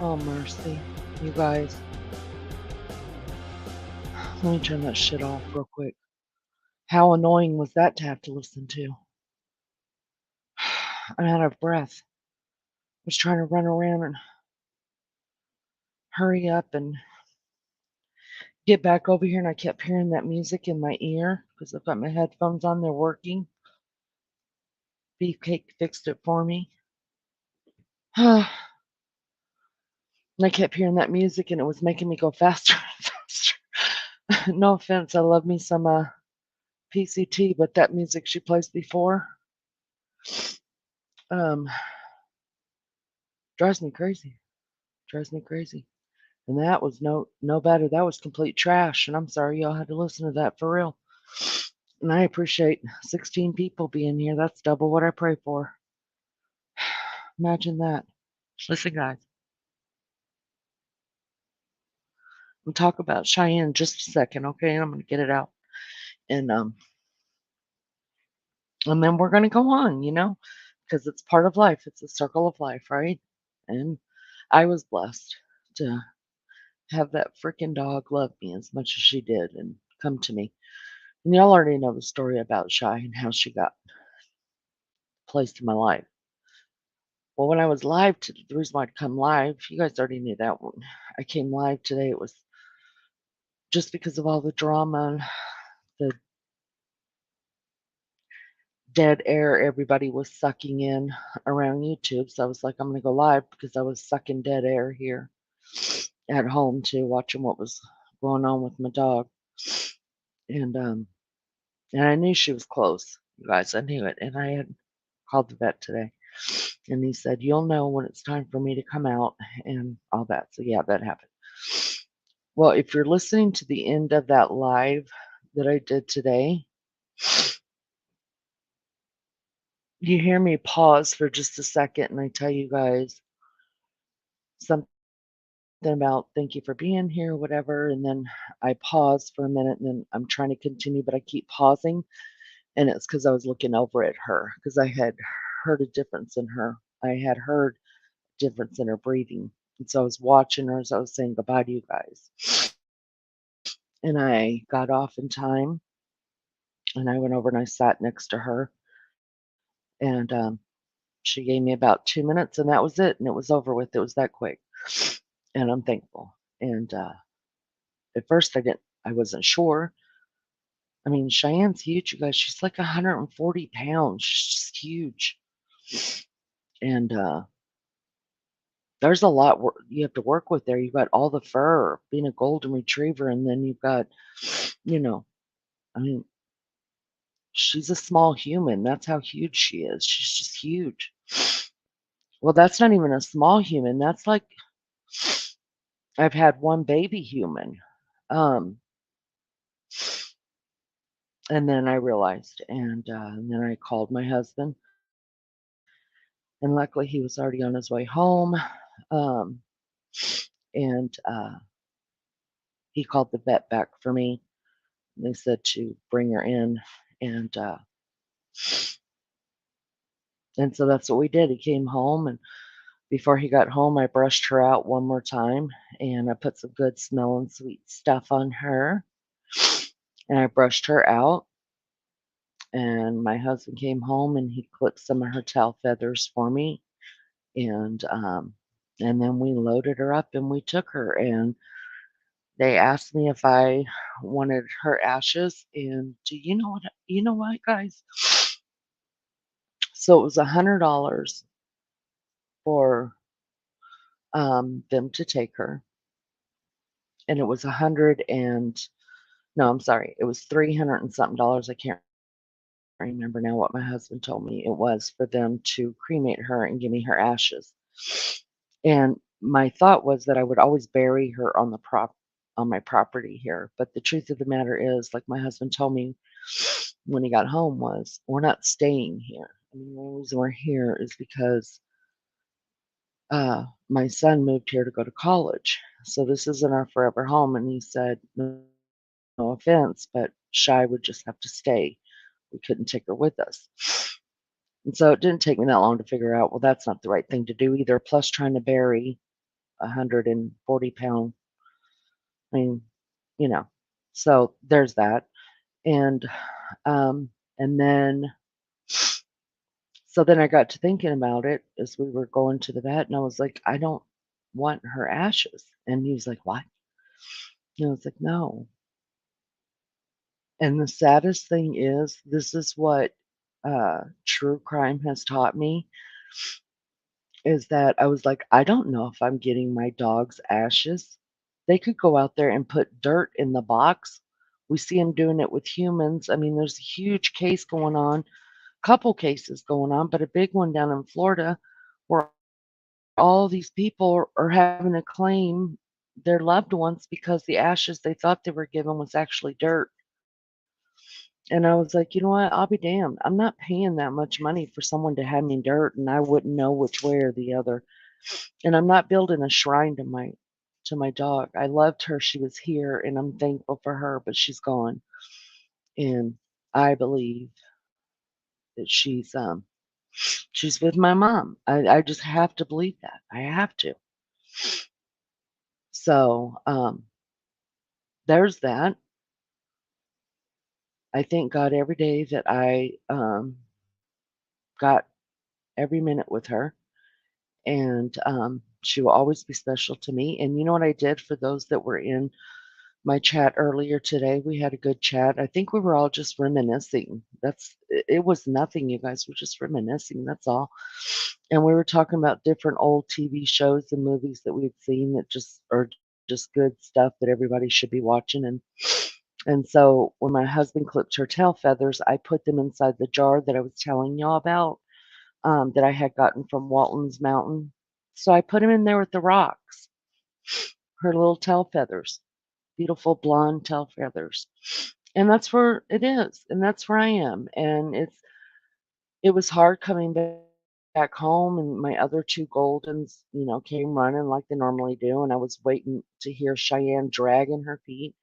Oh, mercy. You guys, let me turn that shit off real quick. How annoying was that to have to listen to? I'm out of breath. I was trying to run around and hurry up and get back over here, and I kept hearing that music in my ear because I've got my headphones on. They're working. Beefcake fixed it for me. And I kept hearing that music, and it was making me go faster and faster. No offense, I love me some PCT, but that music she plays before um, drives me crazy. Drives me crazy. And that was no better. That was complete trash. And I'm sorry y'all had to listen to that for real. And I appreciate 16 people being here. That's double what I pray for. Imagine that. Listen, guys, we'll talk about Cheyenne in just a second, okay? I'm gonna get it out. And and then we're gonna go on, because it's part of life. It's a circle of life, right? And I was blessed to have that freaking dog love me as much as she did and come to me. And y'all already know the story about Shy and how she got placed in my life. Well, when I was live, the reason why I'd come live, you guys already knew that one. I came live today. It was just because of all the drama, and the dead air everybody was sucking in around YouTube. So I was like, I'm going to go live because I was sucking dead air here at home too, watching what was going on with my dog. And and I knew she was close, you guys. I knew it, and I had called the vet today, and he said, "You'll know when it's time for me to come out and all that." So yeah, that happened. Well, if you're listening to the end of that live that I did today, you hear me pause for just a second and I tell you guys something about thank you for being here, whatever. And then I pause for a minute and then I'm trying to continue, but I keep pausing. And it's because I was looking over at her because I had heard a difference in her. I had heard difference in her breathing. And so I was watching her as I was saying goodbye to you guys. And I got off in time and I went over and I sat next to her. And she gave me about 2 minutes, and that was it, and it was over with. It was that quick, and I'm thankful. And at first, I wasn't sure. I mean, Cheyenne's huge, you guys. She's like 140 pounds. She's just huge. And there's a lot you have to work with there. You've got all the fur, being a golden retriever, and then you've got, you know, I mean, she's a small human. That's how huge she is. She's just huge. Well, that's not even a small human. That's like I've had one baby human. Um, and then I realized, and then I called my husband, and luckily he was already on his way home. Um, and he called the vet back for me. They said to bring her in, and and so that's what we did. He came home, and before he got home, I brushed her out one more time, and I put some good smelling sweet stuff on her, and I brushed her out. And my husband came home, and he clipped some of her tail feathers for me, and and then we loaded her up and we took her, and they asked me if I wanted her ashes, and do you know what, guys? So it was $100 for them to take her, and it was 100 and no, I'm sorry, it was 300 and something dollars. I can't remember now what my husband told me it was for them to cremate her and give me her ashes. And my thought was that I would always bury her on my property here. But the truth of the matter is, like my husband told me when he got home, was we're not staying here. I mean, the only reason we're here is because my son moved here to go to college. So this isn't our forever home. And he said, no, no offense, but Shy would just have to stay. We couldn't take her with us. And so it didn't take me that long to figure out, well, that's not the right thing to do either. Plus, trying to bury 140 pound. I mean, you know, so there's that. And, um, and then, so then I got to thinking about it as we were going to the vet, and I was like, I don't want her ashes. And he was like, what? And I was like, no. And the saddest thing is, this is what true crime has taught me is that I was like, I don't know if I'm getting my dog's ashes. They could go out there and put dirt in the box. We see them doing it with humans. I mean, there's a huge case going on, couple cases going on, but a big one down in Florida where all these people are having to claim their loved ones because the ashes they thought they were given was actually dirt. And I was like, you know what? I'll be damned. I'm not paying that much money for someone to hand me dirt and I wouldn't know which way or the other. And I'm not building a shrine to my dog. I loved her. She was here and I'm thankful for her, but she's gone. And I believe that she's with my mom. I just have to believe that. I have to. So there's that. I thank God every day that I got every minute with her. And she will always be special to me. And you know what I did for those that were in my chat earlier today? We had a good chat. I think we were all just reminiscing. It was nothing, you guys. We're just reminiscing. That's all. And we were talking about different old TV shows and movies that we've seen that just are just good stuff that everybody should be watching. And so when my husband clipped her tail feathers, I put them inside the jar that I was telling y'all about that I had gotten from Walton's Mountain. So I put him in there with the rocks, her little tail feathers, beautiful blonde tail feathers. And that's where it is, and that's where I am. And it was hard coming back home, and my other two Goldens, came running like they normally do, and I was waiting to hear Cheyenne dragging her feet,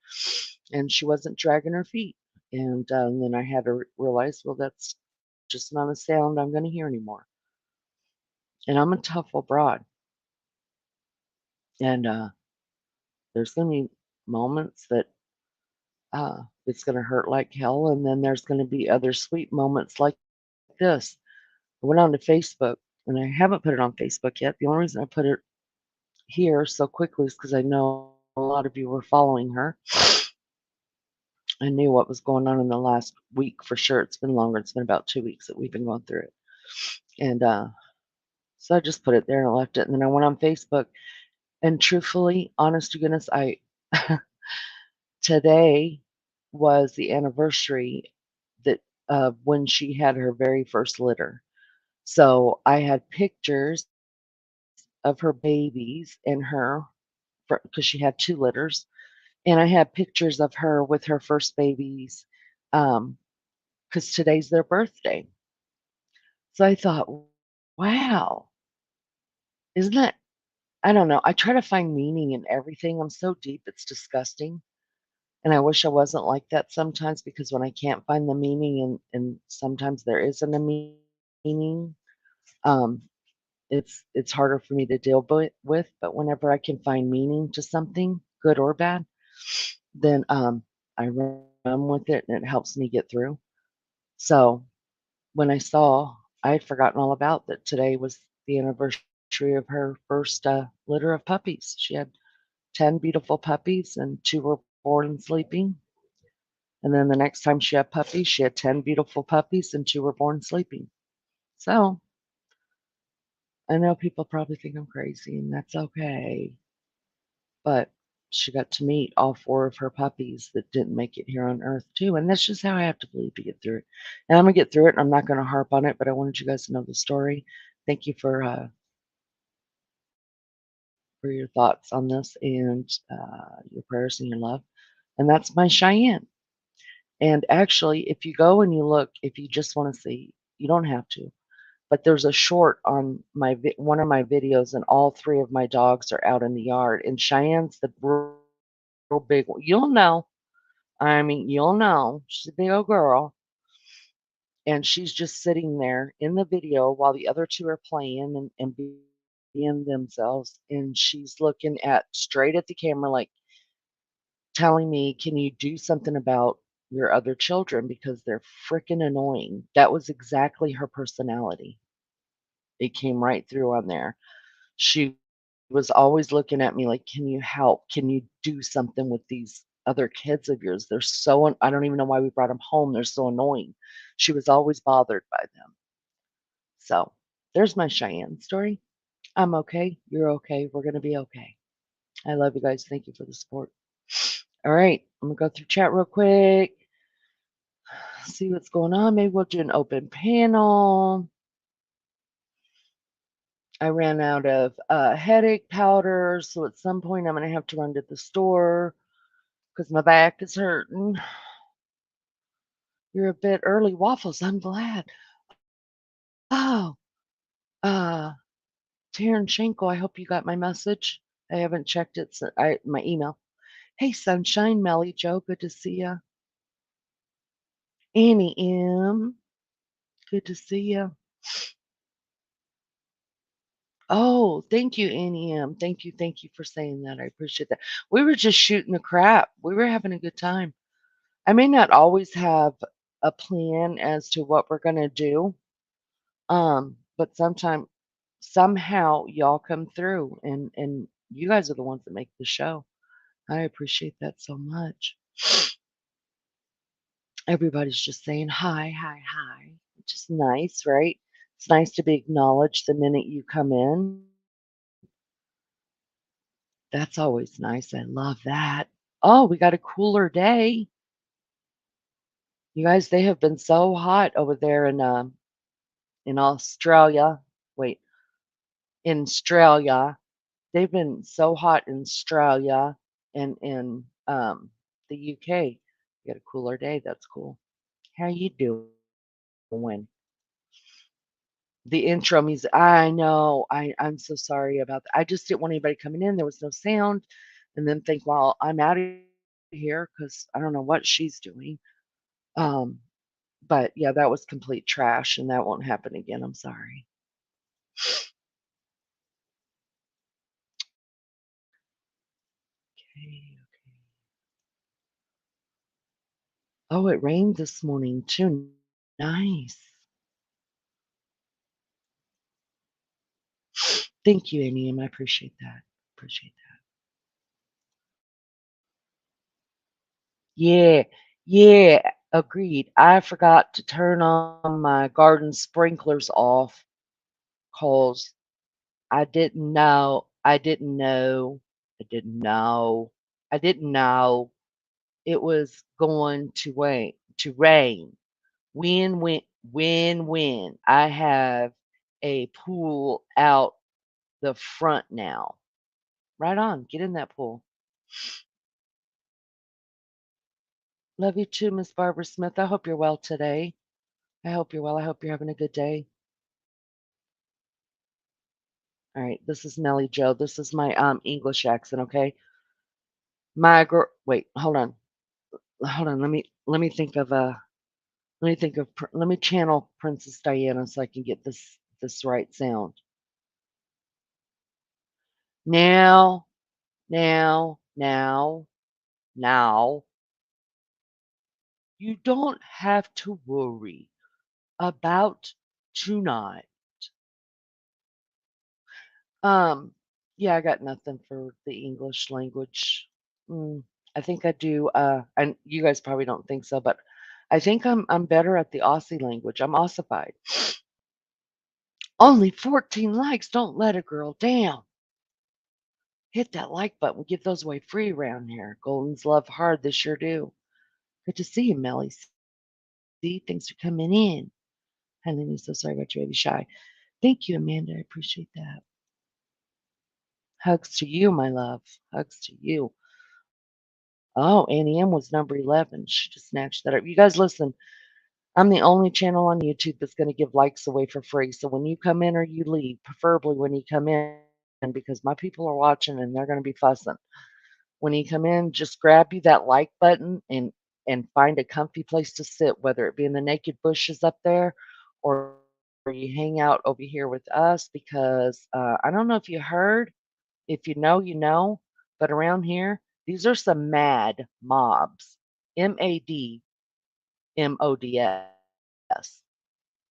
and she wasn't dragging her feet. And then I had to realize, well, that's just not a sound I'm going to hear anymore. And I'm a tough old broad. And there's going to be moments that it's going to hurt like hell. And then there's going to be other sweet moments like this. I went on to Facebook and I haven't put it on Facebook yet. The only reason I put it here so quickly is because I know a lot of you were following her. I knew what was going on in the last week for sure. It's been longer. It's been about 2 weeks that we've been going through it. And so I just put it there and I left it. And then I went on Facebook. And truthfully, honest to goodness, I today was the anniversary that when she had her very first litter. So I had pictures of her babies and her because she had two litters, and I had pictures of her with her first babies because today's their birthday. So I thought, wow, isn't that? I don't know. I try to find meaning in everything. I'm so deep, it's disgusting. And I wish I wasn't like that sometimes because when I can't find the meaning and sometimes there isn't a meaning, um, it's harder for me to deal with. But whenever I can find meaning to something, good or bad, then I run with it and it helps me get through. So when I saw, I had forgotten all about that today was the anniversary of her first litter of puppies. She had 10 beautiful puppies and two were born and sleeping. And then the next time she had puppies, she had 10 beautiful puppies and two were born sleeping. So I know people probably think I'm crazy, and that's okay. But she got to meet all four of her puppies that didn't make it here on Earth, too. And that's just how I have to believe to get through it. And I'm going to get through it, and I'm not going to harp on it, but I wanted you guys to know the story. Thank you for your thoughts on this and your prayers and your love. And that's my Cheyenne. And actually, if you go and you look, if you just want to see, you don't have to. But there's a short on one of my videos, and all three of my dogs are out in the yard. And Cheyenne's the real big one. You'll know. I mean, you'll know. She's a big old girl, and she's just sitting there in the video while the other two are playing and being themselves, and she's looking at straight at the camera, like, telling me, "Can you do something about your other children because they're freaking annoying?" That was exactly her personality. It came right through on there. She was always looking at me like, "Can you help? Can you do something with these other kids of yours? They're so I don't even know why we brought them home. They're so annoying." She was always bothered by them. So, there's my Cheyenne story. I'm okay. You're okay. We're gonna be okay. I love you guys. Thank you for the support. All right, I'm gonna go through chat real quick, see what's going on. Maybe we'll do an open panel. I ran out of headache powder, so at some point I'm gonna have to run to the store because my back is hurting. You're a bit early, waffles. I'm glad. Oh, uh, Taryn Schenkel, I hope you got my message. I haven't checked it. My email. Hey, Sunshine, Melly, Joe, good to see ya. Annie M, good to see ya. Oh, thank you, Annie M. Thank you for saying that. I appreciate that. We were just shooting the crap. We were having a good time. I may not always have a plan as to what we're gonna do, but somehow y'all come through, and you guys are the ones that make the show. I appreciate that so much. Everybody's just saying hi, hi, hi, which is nice, right? It's nice to be acknowledged the minute you come in. That's always nice. I love that. Oh, we got a cooler day. You guys, they have been so hot over there in Australia. Wait, in Australia. They've been so hot in Australia and in the UK. You got a cooler day. That's cool. How you doing? The intro music. I know. I'm so sorry about that. I just didn't want anybody coming in. There was no sound, and then think, well, I'm out of here because I don't know what she's doing. Um, but yeah, that was complete trash, and that won't happen again. I'm sorry. Okay. Oh, it rained this morning too. Nice. Thank you, Amy, I appreciate that. Appreciate that. Yeah, yeah, agreed. I forgot to turn on my garden sprinklers off because I didn't know. I didn't know. I didn't know. I didn't know it was going to rain. When I have a pool out the front now. Right on. Get in that pool. Love you too, Miss Barbara Smith. I hope you're well today. I hope you're well. I hope you're having a good day. All right, this is Nellie Joe. This is my English accent, okay? My girl. Wait, hold on. Hold on. Let me think of let me channel Princess Diana so I can get this right sound. Now, now, now, you don't have to worry about tonight. Um, yeah, I got nothing for the English language. Mm, I think I do, and you guys probably don't think so, but I think I'm better at the Aussie language. I'm ossified. Only 14 likes. Don't let a girl down. Hit that like button. We give those away free around here. Goldens love hard. They sure do. Good to see you, Melly. See, thanks for coming in. Honey, so sorry about your baby shy. Thank you, Amanda. I appreciate that. Hugs to you, my love. Hugs to you. Oh, Annie M was number 11. She just snatched that up. You guys listen, I'm the only channel on YouTube that's going to give likes away for free. So when you come in or you leave, preferably when you come in, because my people are watching and they're going to be fussing. When you come in, just grab you that like button and find a comfy place to sit, whether it be in the naked bushes up there or you hang out over here with us because I don't know if you heard, if you know, you know, but around here, these are some mad mobs. MADMODS.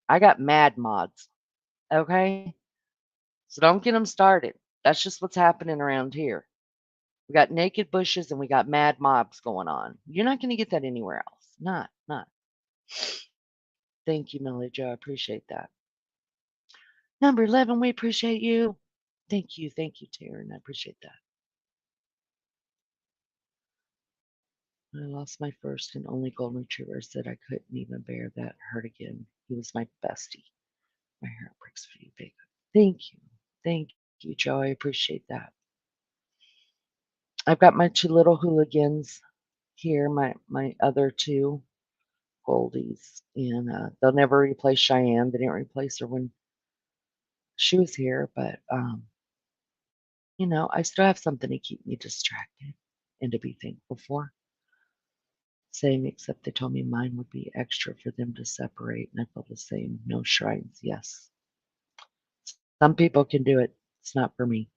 I got mad mods. Okay? So don't get them started. That's just what's happening around here. We got naked bushes and we got mad mobs going on. You're not going to get that anywhere else. Not. Thank you, Millie Jo. I appreciate that. Number 11, we appreciate you. Thank you, Taryn. I appreciate that. I lost my first and only golden retriever. Said I couldn't even bear that hurt again. He was my bestie. My heart breaks for you, big. Thank you. Thank you, Joe. I appreciate that. I've got my two little hooligans here, my other two Goldies, and they'll never replace Cheyenne. They didn't replace her when she was here, but I still have something to keep me distracted and to be thankful for. Same, except they told me mine would be extra for them to separate, and I feel the same. No shrines, yes. Some people can do it. It's not for me.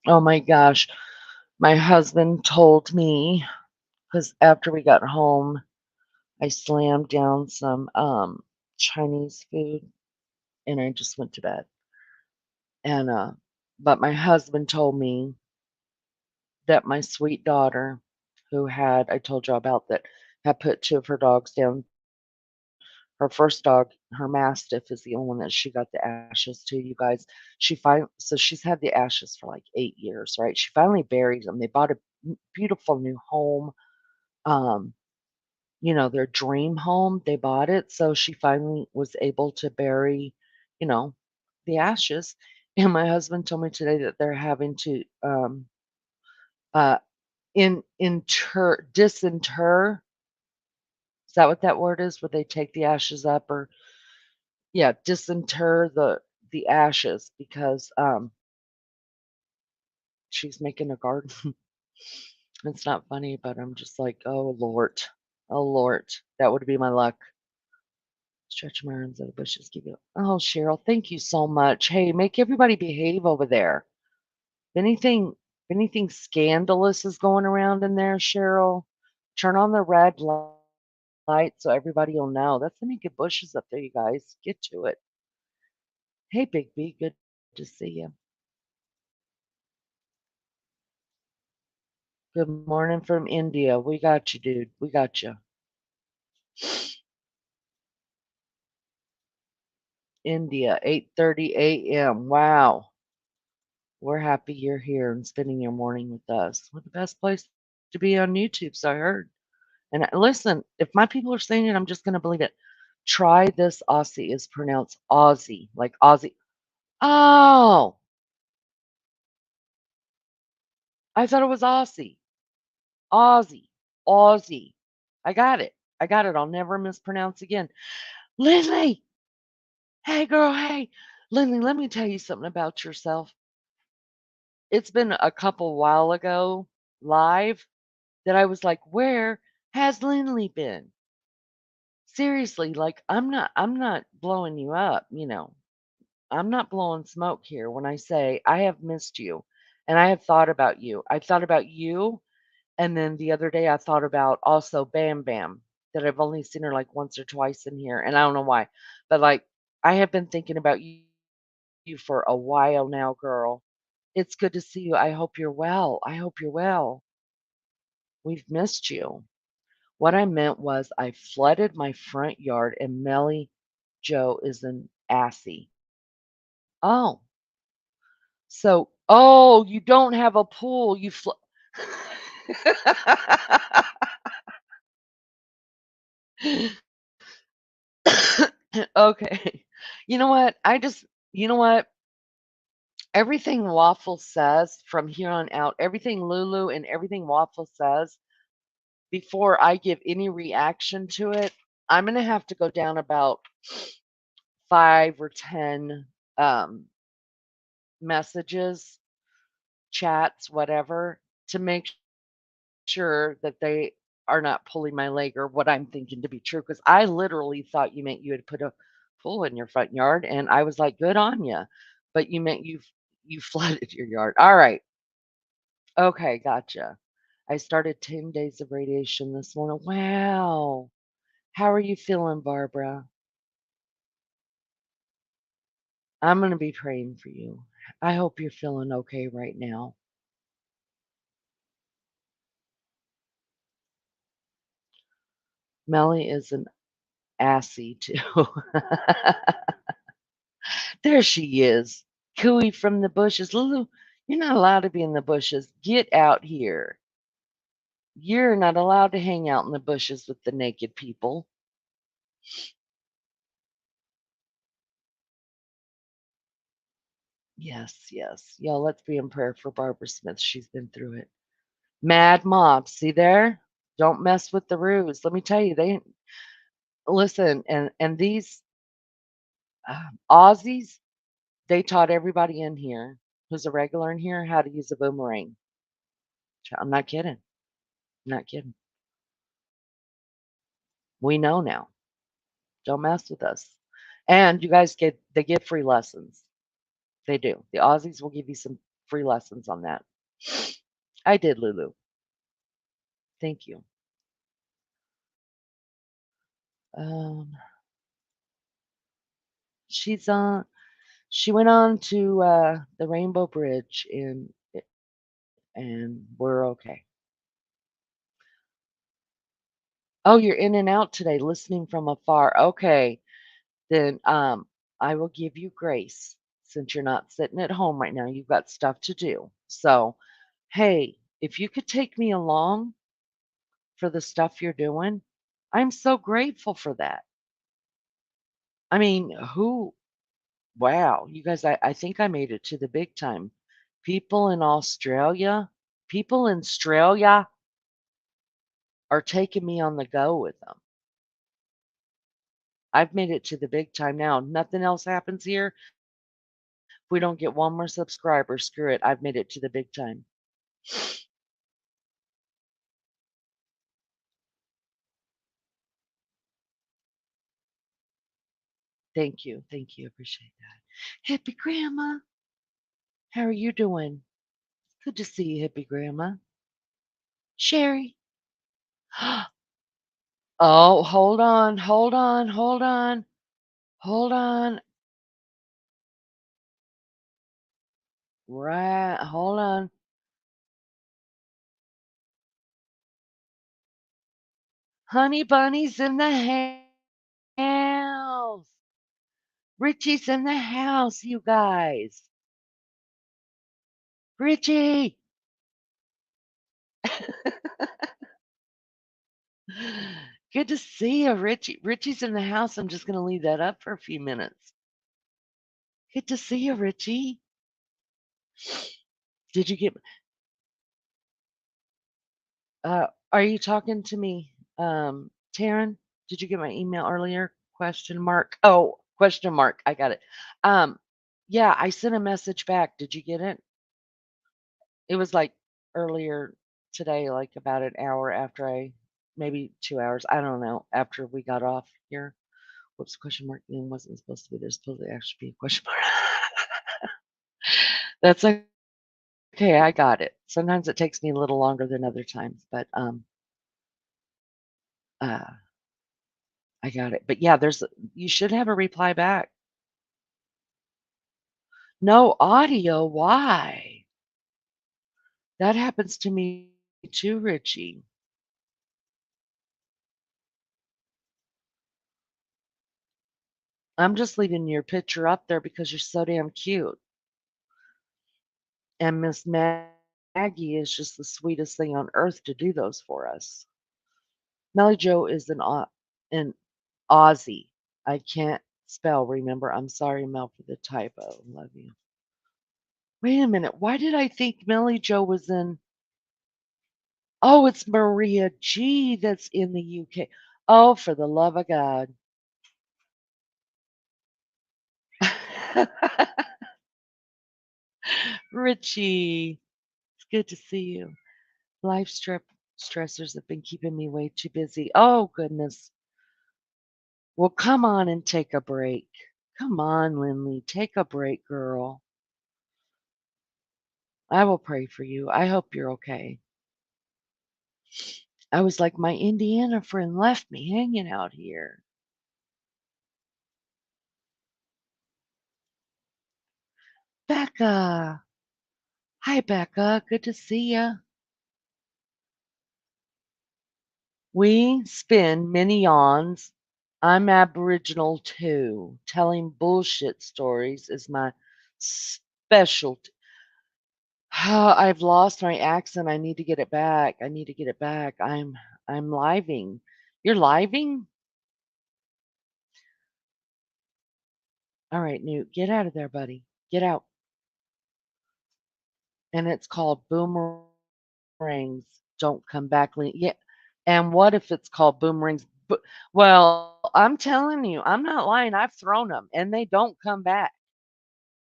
Oh my gosh. My husband told me, because after we got home, I slammed down some Chinese food and I just went to bed. And but my husband told me that my sweet daughter, who had I told you about that, had put two of her dogs down. Her first dog, her mastiff, is the only one that she got the ashes to. You guys, so she's had the ashes for like 8 years, right? She finally buried them. They bought a beautiful new home. Um, their dream home. They bought it, so she finally was able to bury, you know, the ashes. And my husband told me today that they're having to uh disinter. Is that what that word is? Where they take the ashes up, or yeah, disinter the ashes because she's making a garden. It's not funny, but I'm just like, oh Lord, oh Lord, that would be my luck. Stretch my arms out of the bushes, give you. Oh, Cheryl, thank you so much. Hey, make everybody behave over there. If anything scandalous is going around in there, Cheryl, turn on the red light so everybody will know. That's the naked bushes up there, you guys. Get to it. Hey, Big B, good to see you. Good morning from India. We got you, dude. We got you. India, 8:30 a.m. Wow. We're happy you're here and spending your morning with us. We're the best place to be on YouTube, so I heard. And listen, if my people are saying it, I'm just going to believe it. Try this Aussie is pronounced Aussie, like Aussie. Oh, I thought it was Aussie. Aussie. Aussie. I got it. I got it. I'll never mispronounce again. Lindley. Hey, girl. Hey. Lindley, let me tell you something about yourself. It's been a couple while ago live that I was like, where has Lindley been? Seriously, like I'm not blowing you up. I'm not blowing smoke here when I say I have missed you and I have thought about you. I thought about you, and then the other day I thought about also Bam Bam, that I've only seen her like once or twice in here, and I don't know why. But like I have been thinking about you for a while now, girl. It's good to see you. I hope you're well. I hope you're well. We've missed you. What I meant was I flooded my front yard and Melly Joe is an assy. Oh, you don't have a pool. Okay. You know what? You know what? Everything Waffle says from here on out, everything Lulu and everything Waffle says, before I give any reaction to it, I'm going to have to go down about 5 or 10 um, messages, chats, whatever, to make sure that are not pulling my leg or what I'm thinking to be true, because I literally thought you meant you had put a pool in your front yard, and I was like, "Good on you," but you meant you flooded your yard. Alright. Okay, gotcha. I started 10 days of radiation this morning. Wow. How are you feeling, Barbara? I'm gonna be praying for you. I hope you're feeling okay right now. Melly is an assy too. There she is. Cooey from the bushes. Lulu, you're not allowed to be in the bushes. Get out here. You're not allowed to hang out in the bushes with the naked people. Yes, yes. Y'all, let's be in prayer for Barbara Smith. She's been through it. Mad mob. See there? Don't mess with the ruse. Let me tell you, they listen, and these Aussies, they taught everybody in here who's a regular in here how to use a boomerang. I'm not kidding. Not kidding. We know now. Don't mess with us. And you guys get free lessons. They do. The Aussies will give you some free lessons on that. I did, Lulu. Thank you. Um, she's on. She went on to the Rainbow Bridge and we're okay. Oh, you're in and out today, listening from afar. Okay, then I will give you grace since you're not sitting at home right now. You've got stuff to do. So, hey, if you could take me along for the stuff you're doing, I'm so grateful for that. I mean, wow, you guys, I think I made it to the big time. People in Australia, people in Australia are taking me on the go with them. I've made it to the big time now. Nothing else happens here. If we don't get one more subscriber, screw it. I've made it to the big time. Thank you. Thank you. Appreciate that. Hippie Grandma, how are you doing? Good to see you, Hippie Grandma. Sherry. Oh, hold on, hold on, hold on, hold on. Right, hold on. Honey Bunny's in the house. Richie's in the house, you guys. Richie. Good to see you, Richie. Richie's in the house. I'm just going to leave that up for a few minutes. Good to see you, Richie. Did you get are you talking to me, Taryn? Did you get my email earlier? Question mark. Oh, question mark. I got it. Um, yeah, I sent a message back. Did you get it? It was like earlier today, like about an hour after maybe 2 hours. I don't know, after we got off here. Whoops, question mark name wasn't supposed to be there. Supposed to actually be a question mark. That's okay. I got it. Sometimes it takes me a little longer than other times, but uh, I got it. But yeah, you should have a reply back. No audio. Why? That happens to me too, Richie. I'm just leaving your picture up there because you're so damn cute. And Miss Maggie is just the sweetest thing on earth to do those for us. Melly Joe is an Aussie. I can't spell, remember? I'm sorry, Mel, for the typo. Love you. Wait a minute. Why did I think Melly Joe was in? Oh, it's Maria G that's in the UK. Oh, for the love of God. Richie, it's good to see you. Live strip. Stressors have been keeping me way too busy. Oh, goodness. Well, come on and take a break. Come on, Lindley, take a break, girl. I will pray for you. I hope you're okay. I was like, my Indiana friend left me hanging out here. Becca. Hi, Becca. Good to see ya. We spin many yawns. I'm Aboriginal too. Telling bullshit stories is my specialty. I've lost my accent. I need to get it back. I need to get it back. I'm living. You're living? All right, Newt, get out of there, buddy. Get out. And it's called boomerangs. Don't come back. Yeah. And what if it's called boomerangs? Well, I'm telling you, I'm not lying. I've thrown them and they don't come back.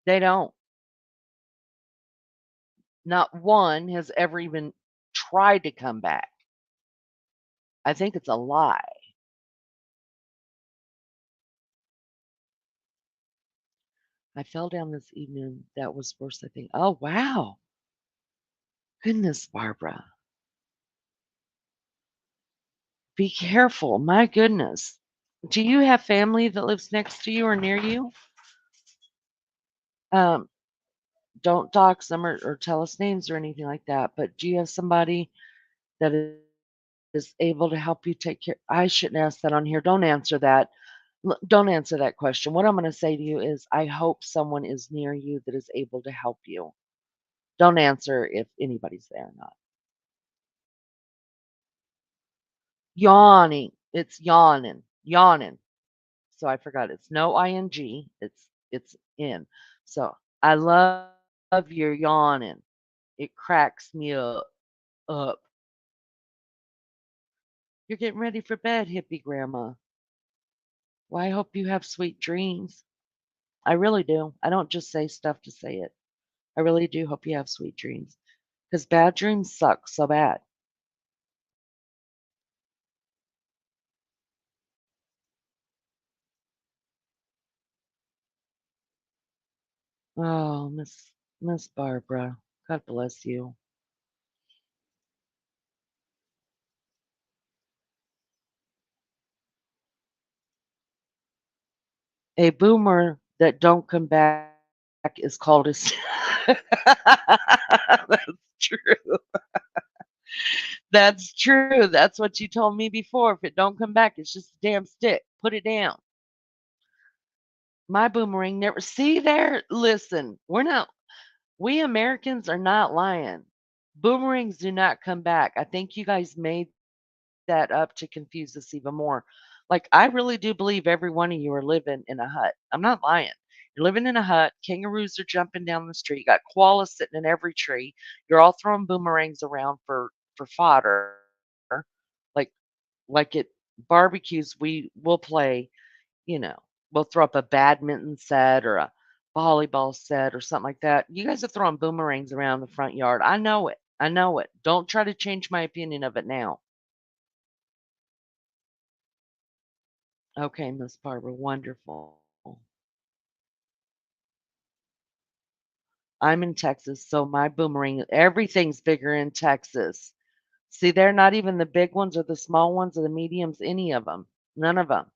They don't. Not one has ever even tried to come back. I think it's a lie. I fell down this evening. That was worse, I think. Oh, wow. Goodness, Barbara. Be careful. My goodness. Do you have family that lives next to you or near you? Um, don't dox them or tell us names or anything like that. But do you have somebody that is able to help you take care? I shouldn't ask that on here. Don't answer that. Don't answer that question. What I'm going to say to you is, I hope someone is near you that is able to help you. Don't answer if anybody's there or not. Yawning. It's yawning. Yawning. So I forgot it's no ing. It's in. So I love your yawning. It cracks me up. You're getting ready for bed, hippie grandma. Well, I hope you have sweet dreams. I really do. I don't just say stuff to say it. I really do hope you have sweet dreams. Because bad dreams suck so bad. Oh, Miss Barbara. God bless you. A boomer that don't come back is called a That's true. That's true. That's what you told me before. If it don't come back, it's just a damn stick. Put it down. My boomerang never see there. Listen, we Americans are not lying. Boomerangs do not come back. I think you guys made that up to confuse us even more. Like, I really do believe every one of you are living in a hut. I'm not lying. You're living in a hut. Kangaroos are jumping down the street. You got koalas sitting in every tree. You're all throwing boomerangs around for fodder. Like like at barbecues, we'll play. You know, we'll throw up a badminton set or a volleyball set or something like that. You guys are throwing boomerangs around the front yard. I know it. I know it. Don't try to change my opinion of it now. Okay, Miss Barbara, wonderful. I'm in Texas, so my boomerang, everything's bigger in Texas. See, they're not even the big ones or the small ones or the mediums, any of them. None of them.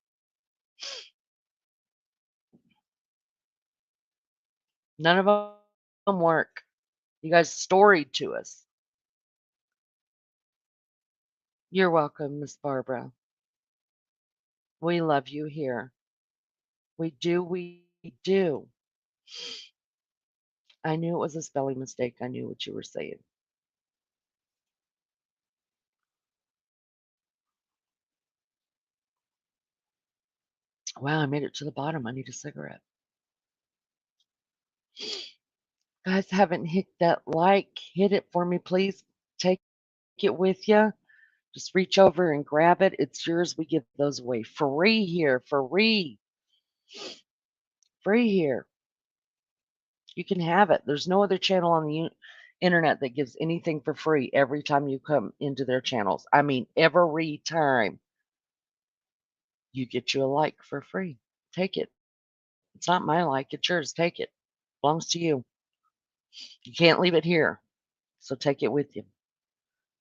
None of them work. You guys storied to us. You're welcome, Miss Barbara. We love you here. We do. We do. I knew it was a spelling mistake. I knew what you were saying. Wow, I made it to the bottom. I need a cigarette. Guys, haven't hit that like. Hit it for me, please. Take it with you. Just reach over and grab it. It's yours. We give those away free here. Free. Free here. You can have it. There's no other channel on the internet that gives anything for free every time you come into their channels. I mean, every time you get you a like for free. Take it. It's not my like, it's yours. Take it. Belongs to you. You can't leave it here. So take it with you.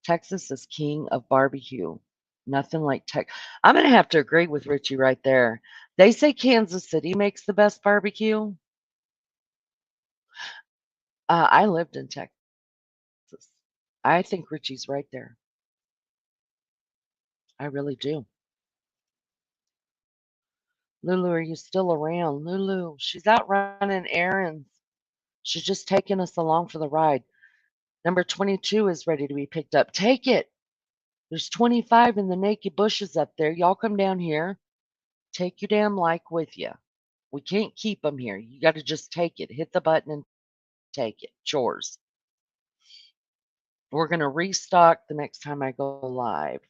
Texas is king of barbecue. Nothing like Tex. I'm gonna have to agree with Richie right there. They say Kansas City makes the best barbecue. I lived in Texas. I think Richie's right there. I really do. Lulu, are you still around? Lulu, she's out running errands. She's just taking us along for the ride. Number 22 is ready to be picked up. Take it. There's 25 in the naked bushes up there. Y'all come down here. Take your damn like with you. We can't keep them here. You got to just take it. Hit the button and take it. Chores. We're going to restock the next time I go live.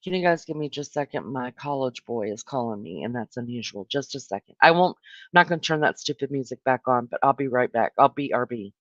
Can you guys give me just a second? My college boy is calling me, and that's unusual. Just a second. I'm not going to turn that stupid music back on, but I'll be right back. I'll be RB.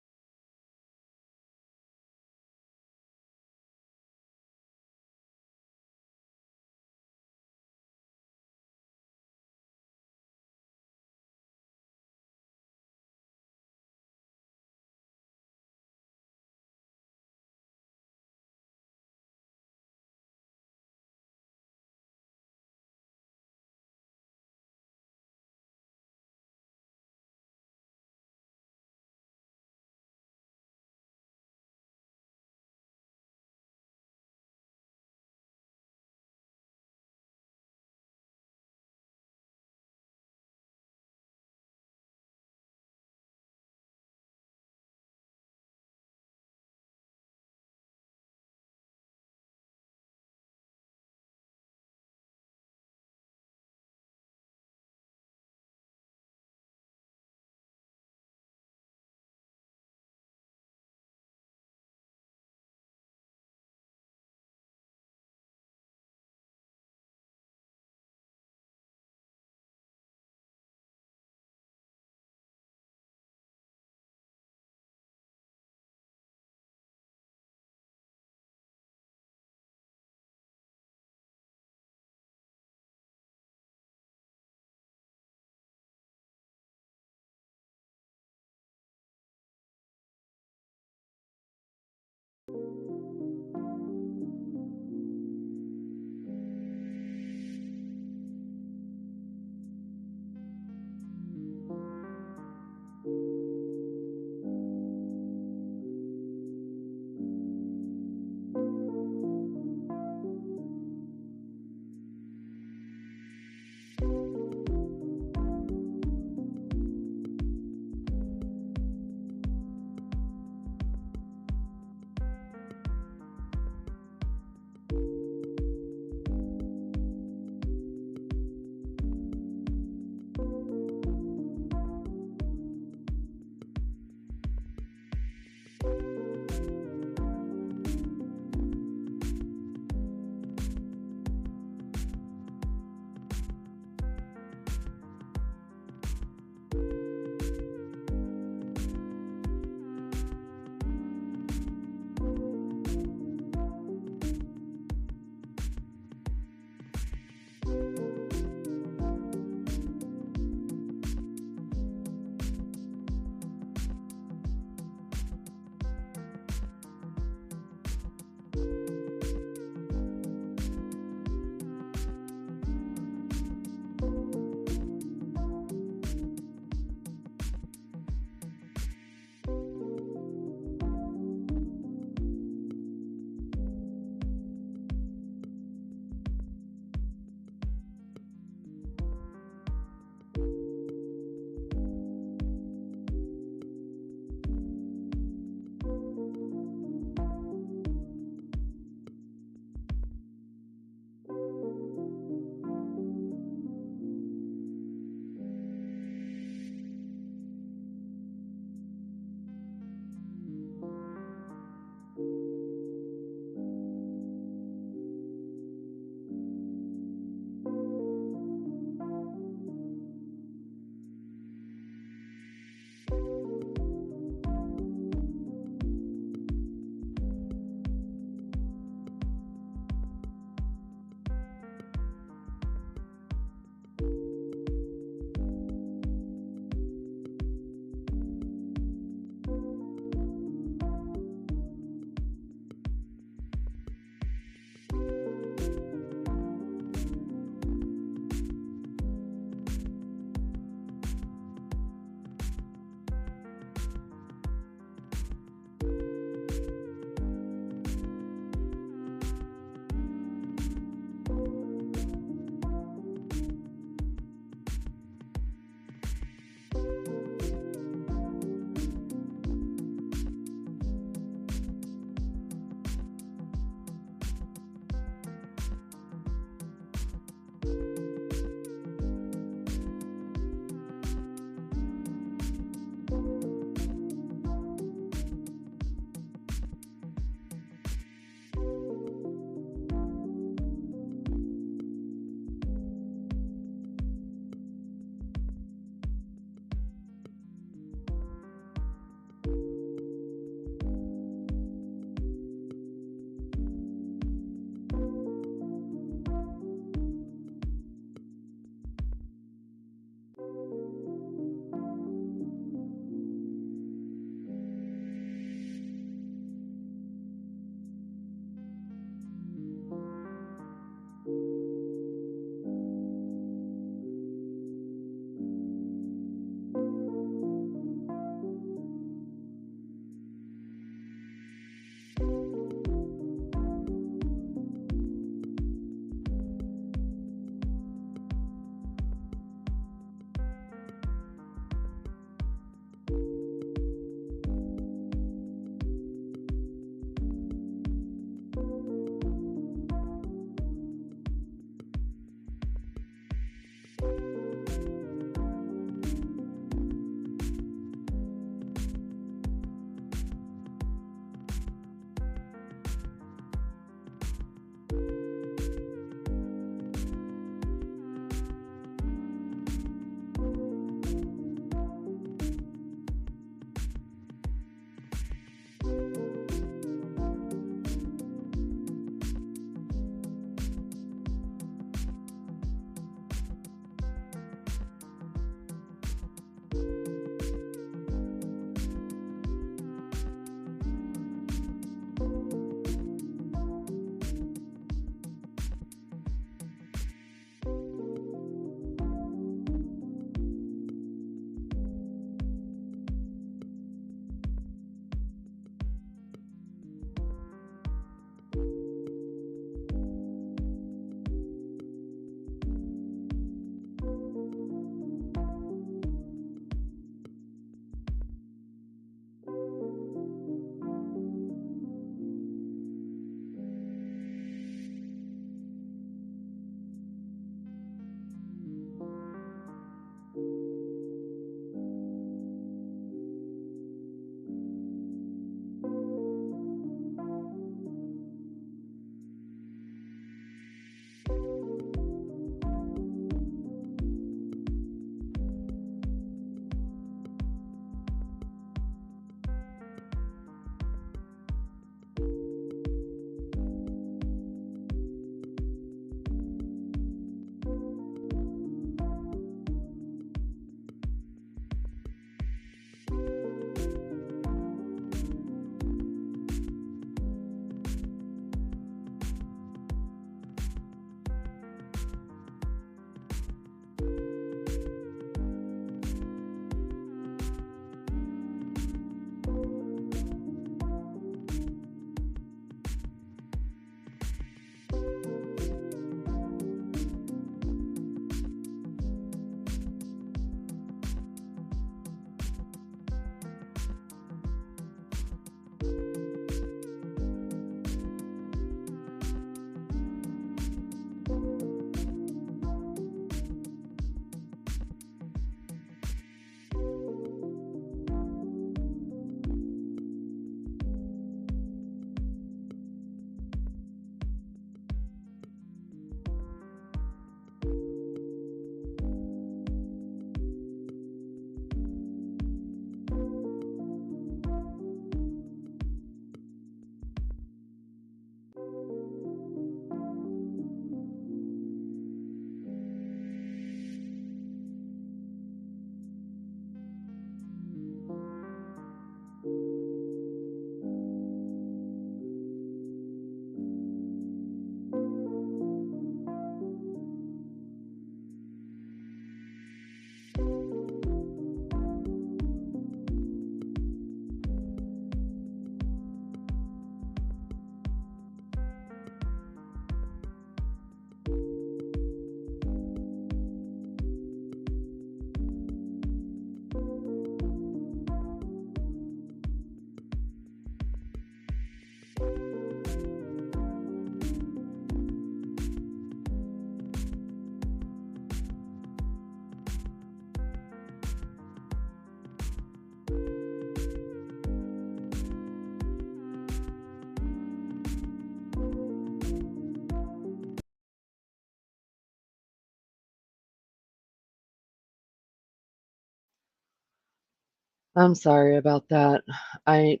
I'm sorry about that. I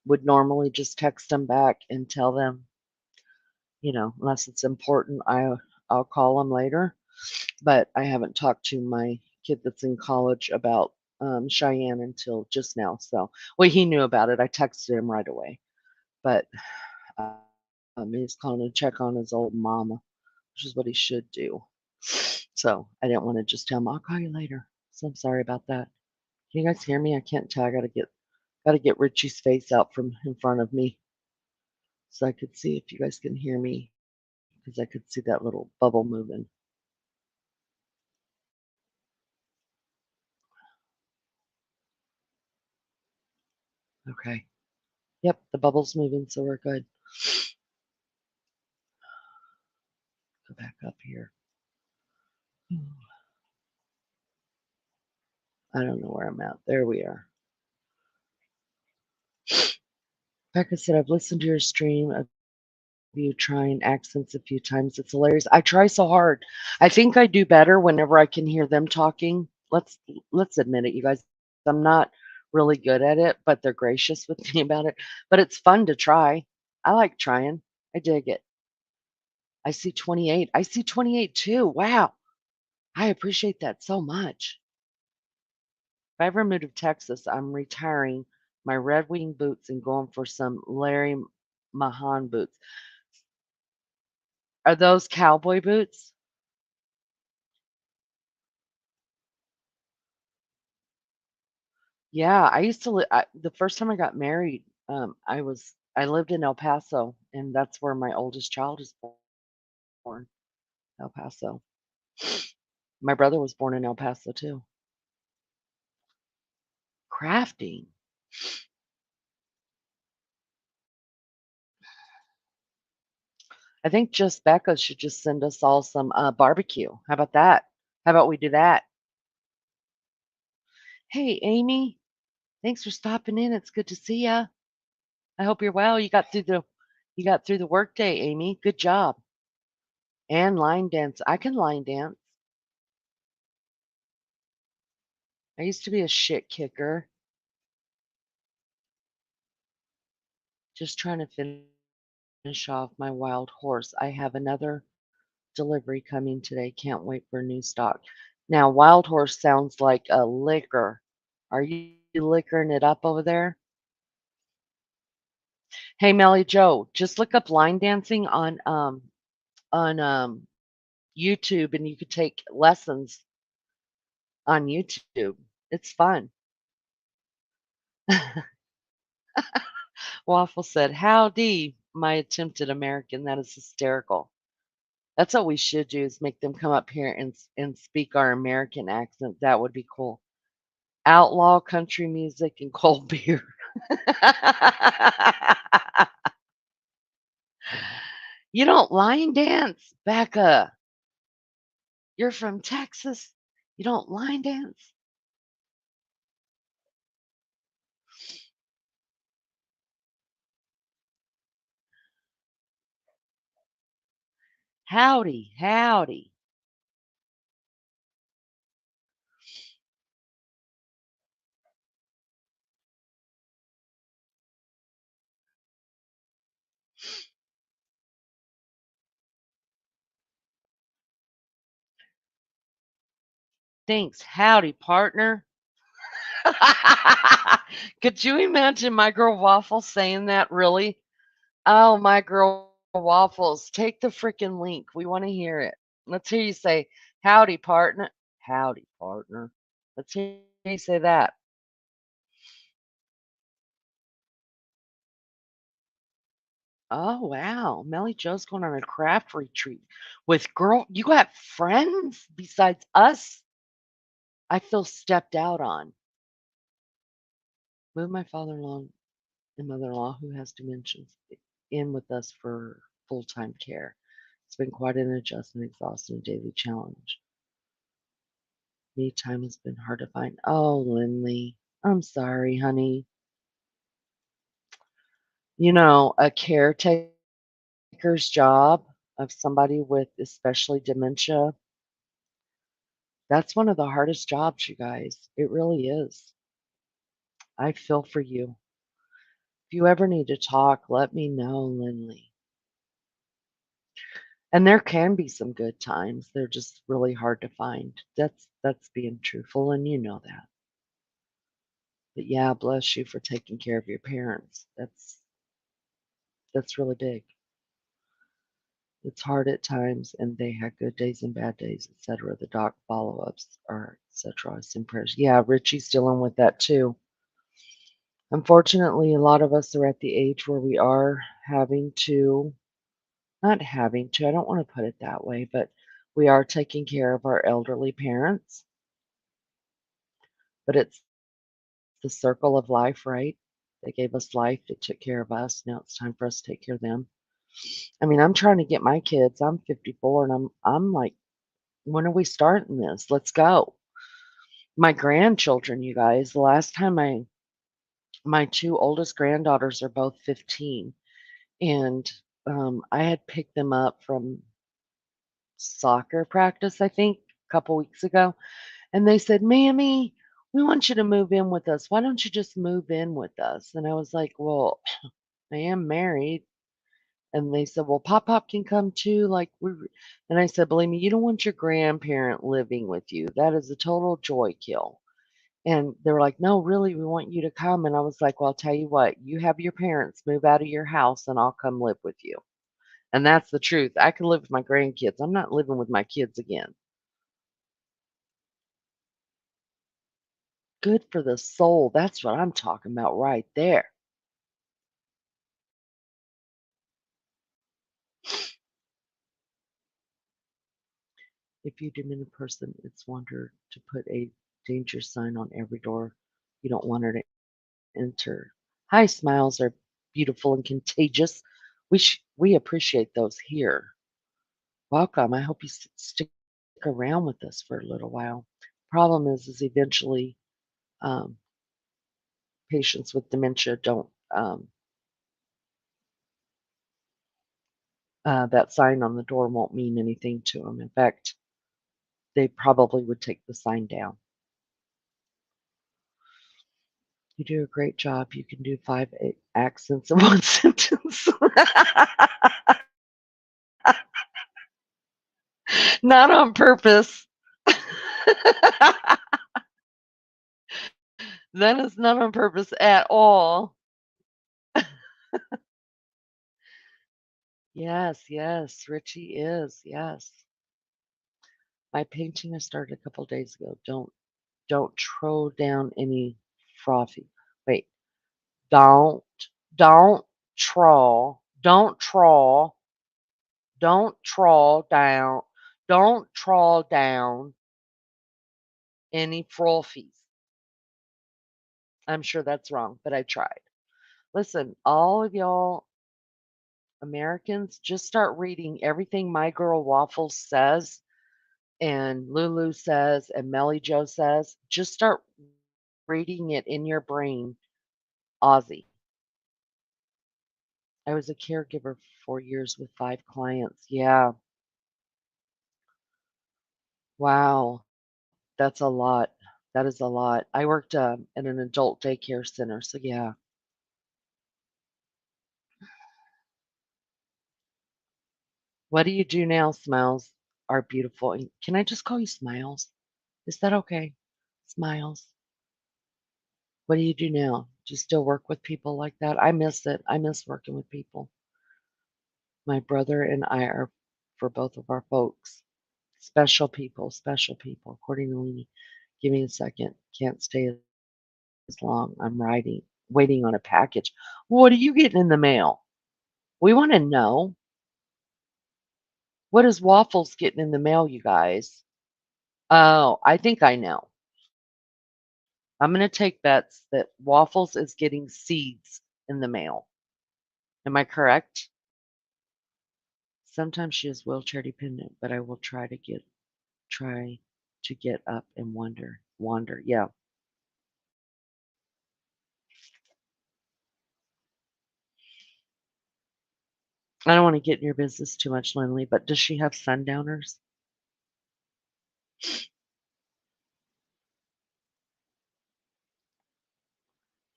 would normally just text them back and tell them, unless it's important, I'll call them later. But I haven't talked to my kid that's in college about Cheyenne until just now. So, well, he knew about it. I texted him right away. But he's calling to check on his old mama, which is what he should do. So I didn't want to just tell him I'll call you later. So I'm sorry about that. Can you guys hear me? I can't tell. I gotta get Richie's face out from in front of me so I could see if you guys can hear me because I could see that little bubble moving. Okay. Yep, the bubble's moving, so we're good. Go back up here. I don't know where I'm at. There we are. Becca said, I've listened to your stream of you trying accents a few times. It's hilarious. I try so hard. I think I do better whenever I can hear them talking. Let's admit it, you guys. I'm not really good at it, but they're gracious with me about it. But it's fun to try. I like trying. I dig it. I see 28. I see 28 too. Wow. I appreciate that so much. If I ever move to Texas, I'm retiring my Red Wing boots and going for some Larry Mahan boots. Are those cowboy boots? Yeah, I used to the first time I got married, I lived in El Paso, and that's where my oldest child is born, El Paso. My brother was born in El Paso too. Crafting. I think just Becca should just send us all some barbecue. How about that? How about we do that? Hey, Amy, thanks for stopping in. It's good to see ya. I hope you're well. You got through the workday, Amy. Good job. And line dance. I can line dance. I used to be a shit kicker. Just trying to finish off my wild horse. I have another delivery coming today. Can't wait for new stock. Now, wild horse sounds like a liquor. Are you liquoring it up over there? Hey, Melly Joe, just look up line dancing on YouTube, and you could take lessons on YouTube. It's fun. Waffle said, "Howdy, my attempted American." That is hysterical. That's what we should do is make them come up here and speak our American accent. That would be cool. Outlaw country music and cold beer. You don't line dance, Becca. You're from Texas. You don't line dance. Howdy, howdy. Thanks. Howdy, partner. Could you imagine my girl Waffle saying that really? Oh, my girl Waffles, take the freaking link. We want to hear it. Let's hear you say, howdy, partner. Howdy, partner. Let's hear you say that. Oh, wow. Melly Joe's going on a craft retreat with girl. You got friends besides us? I feel stepped out on. Move my father in law and mother in law, who has dementia, in with us for full time care. It's been quite an adjustment, exhausting daily challenge. Me time has been hard to find. Oh, Lindley, I'm sorry, honey. A caretaker's job of somebody with especially dementia, that's one of the hardest jobs, you guys. It really is. I feel for you. If you ever need to talk, let me know, Lindley. And there can be some good times. They're just really hard to find. That's being truthful, and you know that. But yeah, bless you for taking care of your parents. That's really big. It's hard at times, and they had good days and bad days, etc. The doc follow-ups are etc. Send prayers. Yeah, Richie's dealing with that too. Unfortunately, a lot of us are at the age where we are having to, not having to, I don't want to put it that way, but we are taking care of our elderly parents. But it's the circle of life, right? They gave us life, they took care of us. Now it's time for us to take care of them. I mean, I'm trying to get my kids. I'm 54 and I'm like, when are we starting this? Let's go. My grandchildren, you guys, the last time my two oldest granddaughters are both 15 and I had picked them up from soccer practice, I think, a couple weeks ago, and they said, "Mammy, we want you to move in with us. Why don't you just move in with us?" And I was like, "Well, I am married." And they said, "Well, Pop can come too." Like and I said, "Believe me, you don't want your grandparent living with you. That is a total joy kill." And they were like, "No, really, we want you to come." And I was like, "Well, I'll tell you what, you have your parents move out of your house and I'll come live with you." And that's the truth. I could live with my grandkids. I'm not living with my kids again. Good for the soul. That's what I'm talking about right there. If you demean a person, it's wonder to put a danger sign on every door you don't want her to enter. High smiles are beautiful and contagious. We appreciate those here. Welcome. I hope you stick around with us for a little while. Problem is eventually um, patients with dementia don't. That sign on the door won't mean anything to them. In fact, they probably would take the sign down. You do a great job. You can do five accents in one sentence. Not on purpose. That is not on purpose at all. Yes, yes, Richie is. Yes. My painting I started a couple days ago. Don't throw down any frothy. Wait, don't don't don't trawl, don't trawl down any frothies. I'm sure that's wrong, but I tried. Listen, all of y'all Americans, just start reading everything My Girl Waffles says and Lulu says and Melly Joe says. Just start reading it in your brain, Aussie. I was a caregiver for 4 years with 5 clients. Yeah. Wow. That's a lot. That is a lot. I worked, in an adult daycare center, so yeah. What do you do now? Smiles are beautiful. And can I just call you Smiles? Is that okay? Smiles. What do you do now? Do you still work with people like that? I miss it. I miss working with people. My brother and I are for both of our folks. Special people, according to Leanie. Give me a second. Can't stay as long. I'm waiting on a package. What are you getting in the mail? We want to know. What is Waffles getting in the mail, you guys? Oh, I think I know. I'm going to take bets that Waffles is getting seeds in the mail. Am I correct? Sometimes she is wheelchair dependent, but I will try to get up and wander. Yeah. I don't want to get in your business too much, Lindley, but does she have sundowners?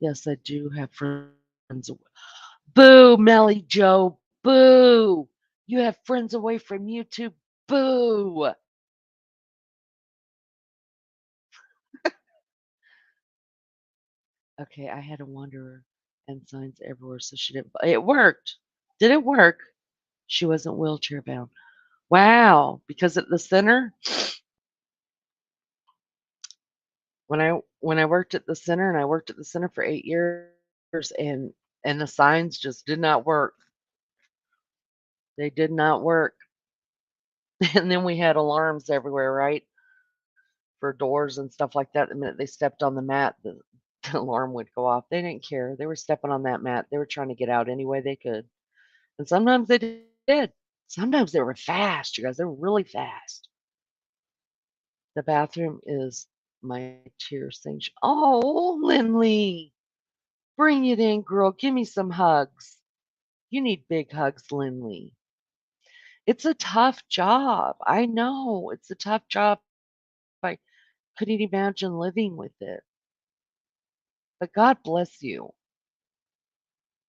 Yes, I do have friends. Boo, Melly Joe. Boo. You have friends away from YouTube. Boo. Okay, I had a wanderer and signs everywhere, so she didn't. It worked. Did it work? She wasn't wheelchair bound. Wow. Because at the center, when I worked at the center, and I worked at the center for 8 years, and the signs just did not work. They did not work. And then we had alarms everywhere, right? For doors and stuff like that. The minute they stepped on the mat, the alarm would go off. They didn't care. They were stepping on that mat. They were trying to get out any way they could. And sometimes they did. Sometimes they were fast, you guys. They were really fast. The bathroom is my tear sink. Oh, Lindley, bring it in, girl. Give me some hugs. You need big hugs, Lindley. It's a tough job. I know it's a tough job. I couldn't imagine living with it. But God bless you.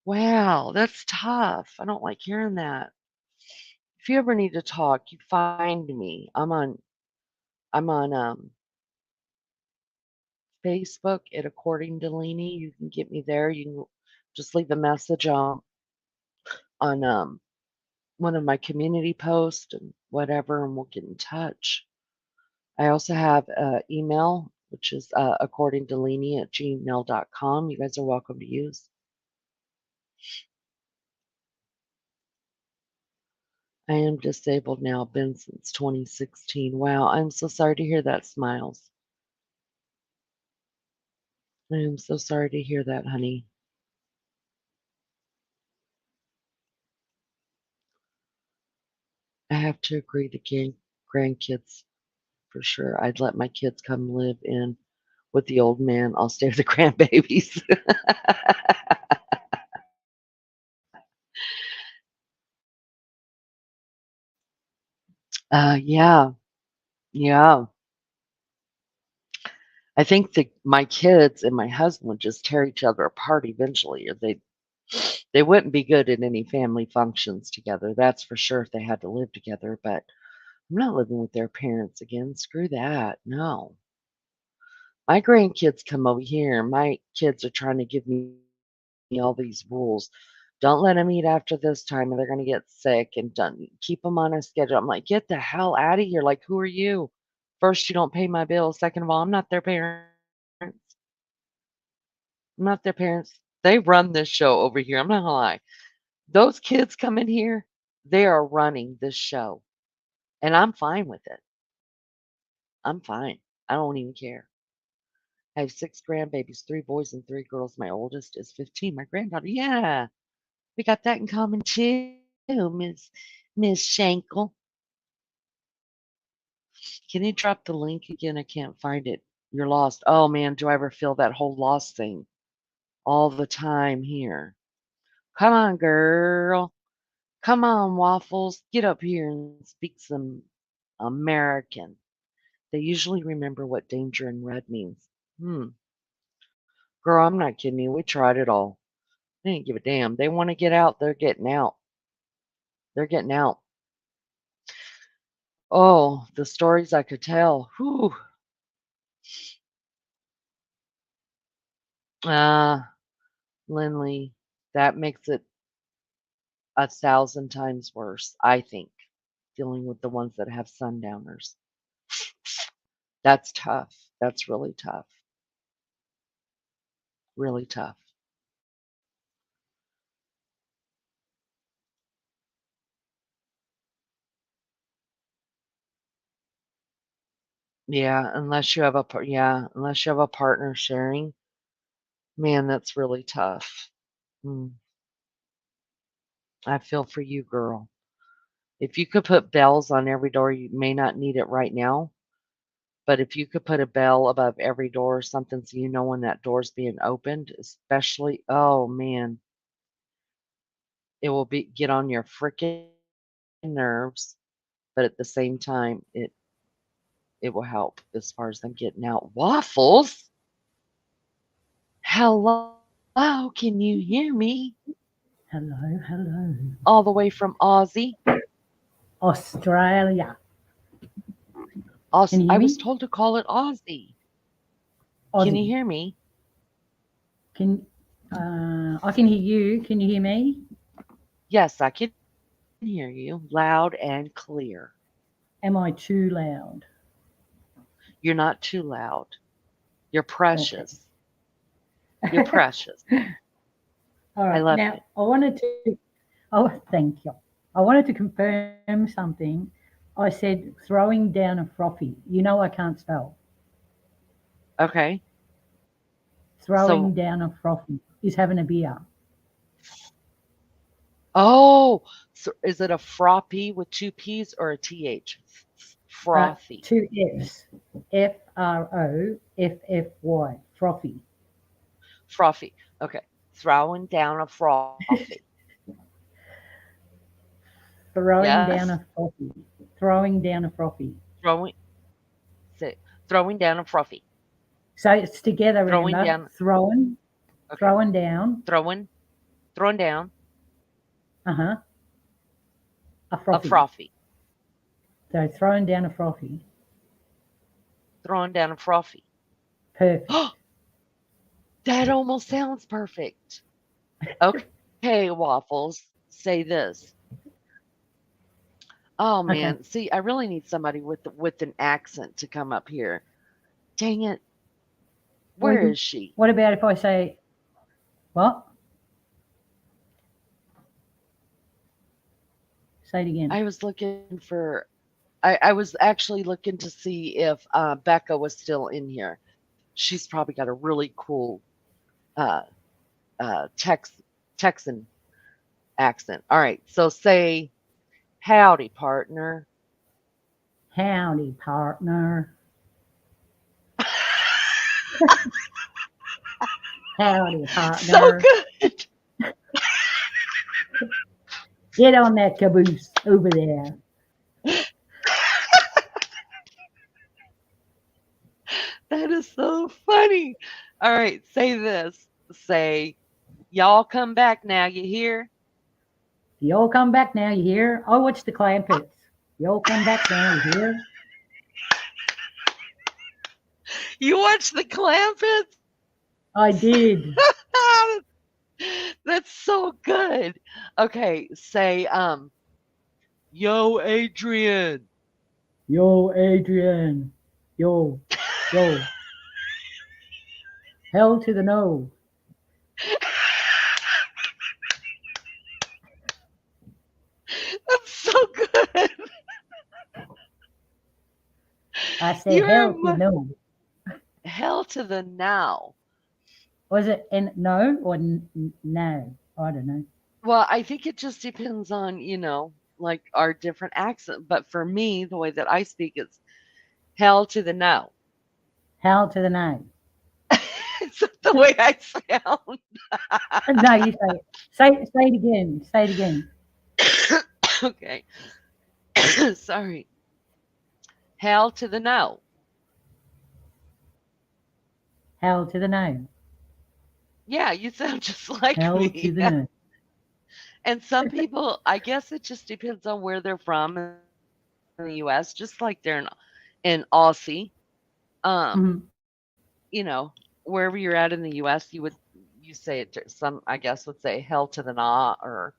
Wow, that's tough. I don't like hearing that. If you ever need to talk, you find me. I'm on Facebook at According to Leanie. You can get me there. You can just leave a message on one of my community posts and whatever, and we'll get in touch. I also have email, which is accordingtoleni@gmail.com. You guys are welcome to use. I am disabled now, been since 2016. Wow, I'm so sorry to hear that, Smiles. I am so sorry to hear that, honey. I have to agree to grandkids for sure. I'd let my kids come live in with the old man. I'll stay with the grandbabies. Yeah, yeah. I think that my kids and my husband would just tear each other apart eventually, or they wouldn't be good at any family functions together. That's for sure if they had to live together. But I'm not living with their parents again. Screw that. No. My grandkids come over here. My kids are trying to give me all these rules. Don't let them eat after this time or they're going to get sick and don't keep them on a schedule. I'm like, get the hell out of here. Like, who are you? First, you don't pay my bills. Second of all, I'm not their parents. I'm not their parents. They run this show over here. I'm not gonna lie. Those kids come in here, they are running this show. And I'm fine with it. I'm fine. I don't even care. I have 6 grandbabies, 3 boys and 3 girls. My oldest is 15. My granddaughter, yeah, we got that in common too, Miss Shankle. Can you drop the link again? I can't find it. You're lost. Oh man, do I ever feel that whole lost thing all the time here? Come on, girl. Come on, Waffles. Get up here and speak some American. They usually remember what danger in red means. Girl, I'm not kidding you. We tried it all. They didn't give a damn. They want to get out. They're getting out. They're getting out. Oh, the stories I could tell. Whew. Ah, Lindley, that makes it 1,000 times worse, I think, dealing with the ones that have sundowners. That's tough. That's really tough. Really tough. Yeah, unless you have a partner sharing. Man, that's really tough. Mm, I feel for you, girl. If you could put bells on every door, you may not need it right now, but if you could put a bell above every door or something so you know when that door's being opened, especially, oh man, it will be get on your freaking nerves, but at the same time, it will help as far as them getting out. Waffles? Hello? Oh, can you hear me? Hello, hello. All the way from Aussie. Australia. Can Aus you hear I was me? told to call it Aussie. Can you Aussie. hear me? Can I can hear you. Can you hear me? Yes, I can hear you loud and clear. Am I too loud? You're not too loud. You're Okay. precious. You're precious. All I right. love Now you. I wanted to. Oh, thank you. I wanted to confirm something. I said throwing down a frothy. You know I can't spell. Okay. Throwing So, down a frothy is having a beer. oh, so is it a froppy with two P's or a TH? Frothy. Two F's. Froffy. Frothy. Frothy. Okay. Throwing down a frothy. Throwing Yes? down a frothy. Throwing down a frothy. Throwing say throwing down a frothy. So it's together, Throwing remember? down okay. Throwing down, Throwing throwing down uh-huh, a a frothy. frothy. So throwing down a frothy. Throwing down a frothy. Perfect. That almost sounds perfect. Okay, Waffles, say this. Oh man, Okay. see, I really need somebody with an accent to come up here. Dang it. Well, Where is she? what about if I say, what? Say it again. I was looking for I was actually looking to see if Becca was still in here. She's probably got a really cool uh Texan accent. All right, so say howdy partner. Howdy, partner. Howdy, So partner. good. Get on that caboose over there. That is so funny. All right, say this. Say, y'all come back now, you hear? You all come back now, you hear? I watch the Clampets. You all come back now, you hear? You watch the Clampets? I did. That's so good. Okay, say, yo, Adrian. Yo, Adrian. Yo, yo. Hell to the no. That's so good. I say You're hell in to my no. hell to the now. Was it n no or no? I don't know. Well, I think it just depends on, like our different accent. But for me, the way that I speak is hell to the no. Hell to the no. It's the way I sound. No, you say it. Say it again. Say it again. Okay. Sorry. Hell to the no. Hell to the no. Yeah, you sound just like Hell to me. the no. And some people, I guess it just depends on where they're from in the US, just like they're in Aussie. Um, Mm-hmm. wherever you're at in the US, you say it some I guess would say hell to the nah or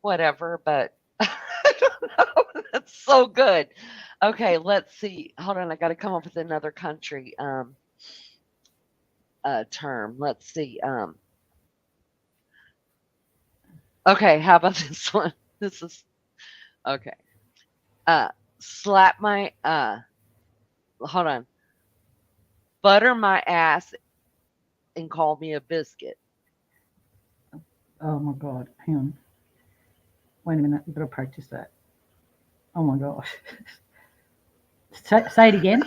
whatever, but I don't know. That's so good. Okay, let's see. Hold on, I got to come up with another country term. Let's see. Okay, how about this one? This is okay. Uh slap my hold on. Butter my ass and call me a biscuit. Oh my God. Hang on. Wait a minute. I've got to practice that. Oh my gosh. Say it again.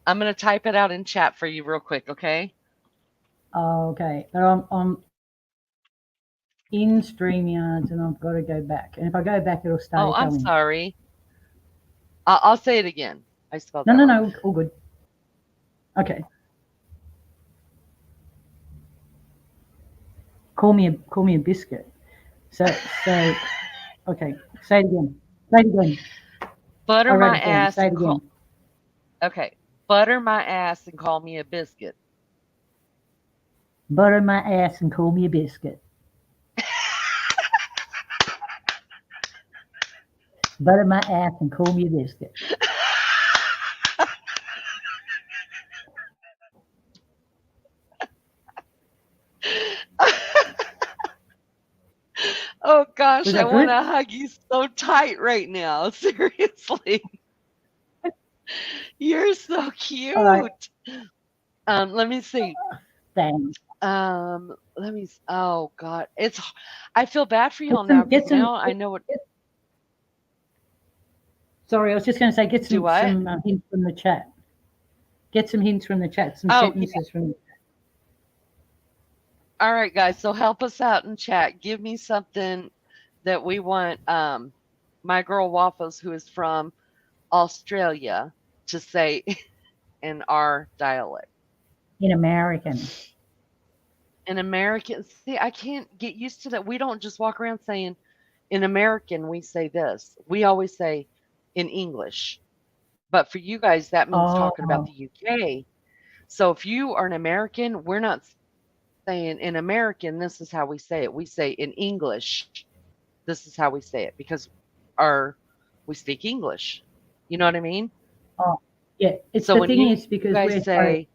I'm going to type it out in chat for you real quick, okay? Oh, okay. But I'm in StreamYards and I've got to go back. And if I go back, it'll start Oh, I'm echoing. sorry. I'll say it again. I spelled No, that no, wrong. no. All good. Okay. call me a biscuit. So okay, say it again. Say it again. Butter I wrote my it down. ass Say it and again. call okay. Butter my ass and call me a biscuit. Butter my ass and call me a biscuit. Butter my ass and call me a biscuit. Oh gosh, Was I that want good? to hug you so tight right now. Seriously. You're so All right. cute. Let me see. Thanks. Oh God, I feel bad for y'all now because Get some. now I know what. Get, sorry, I was just going to say, get Do what? some hints from the chat. Get some hints from the chat. Some Oh yeah. sentences from. All right, guys. So help us out in chat. Give me something that we want. My girl Waffles, who is from Australia, to say in our dialect. In American. In American, see, I can't get used to that. We don't just walk around saying in American we say this. We always say in English. But for you guys, that means talking about Oh, the UK. So if you are an American, we're not saying in American, this is how we say it. We say in English, this is how we say it because our we speak English. You know what I mean? oh, yeah. It's So the when thing you is because guys we're so. say,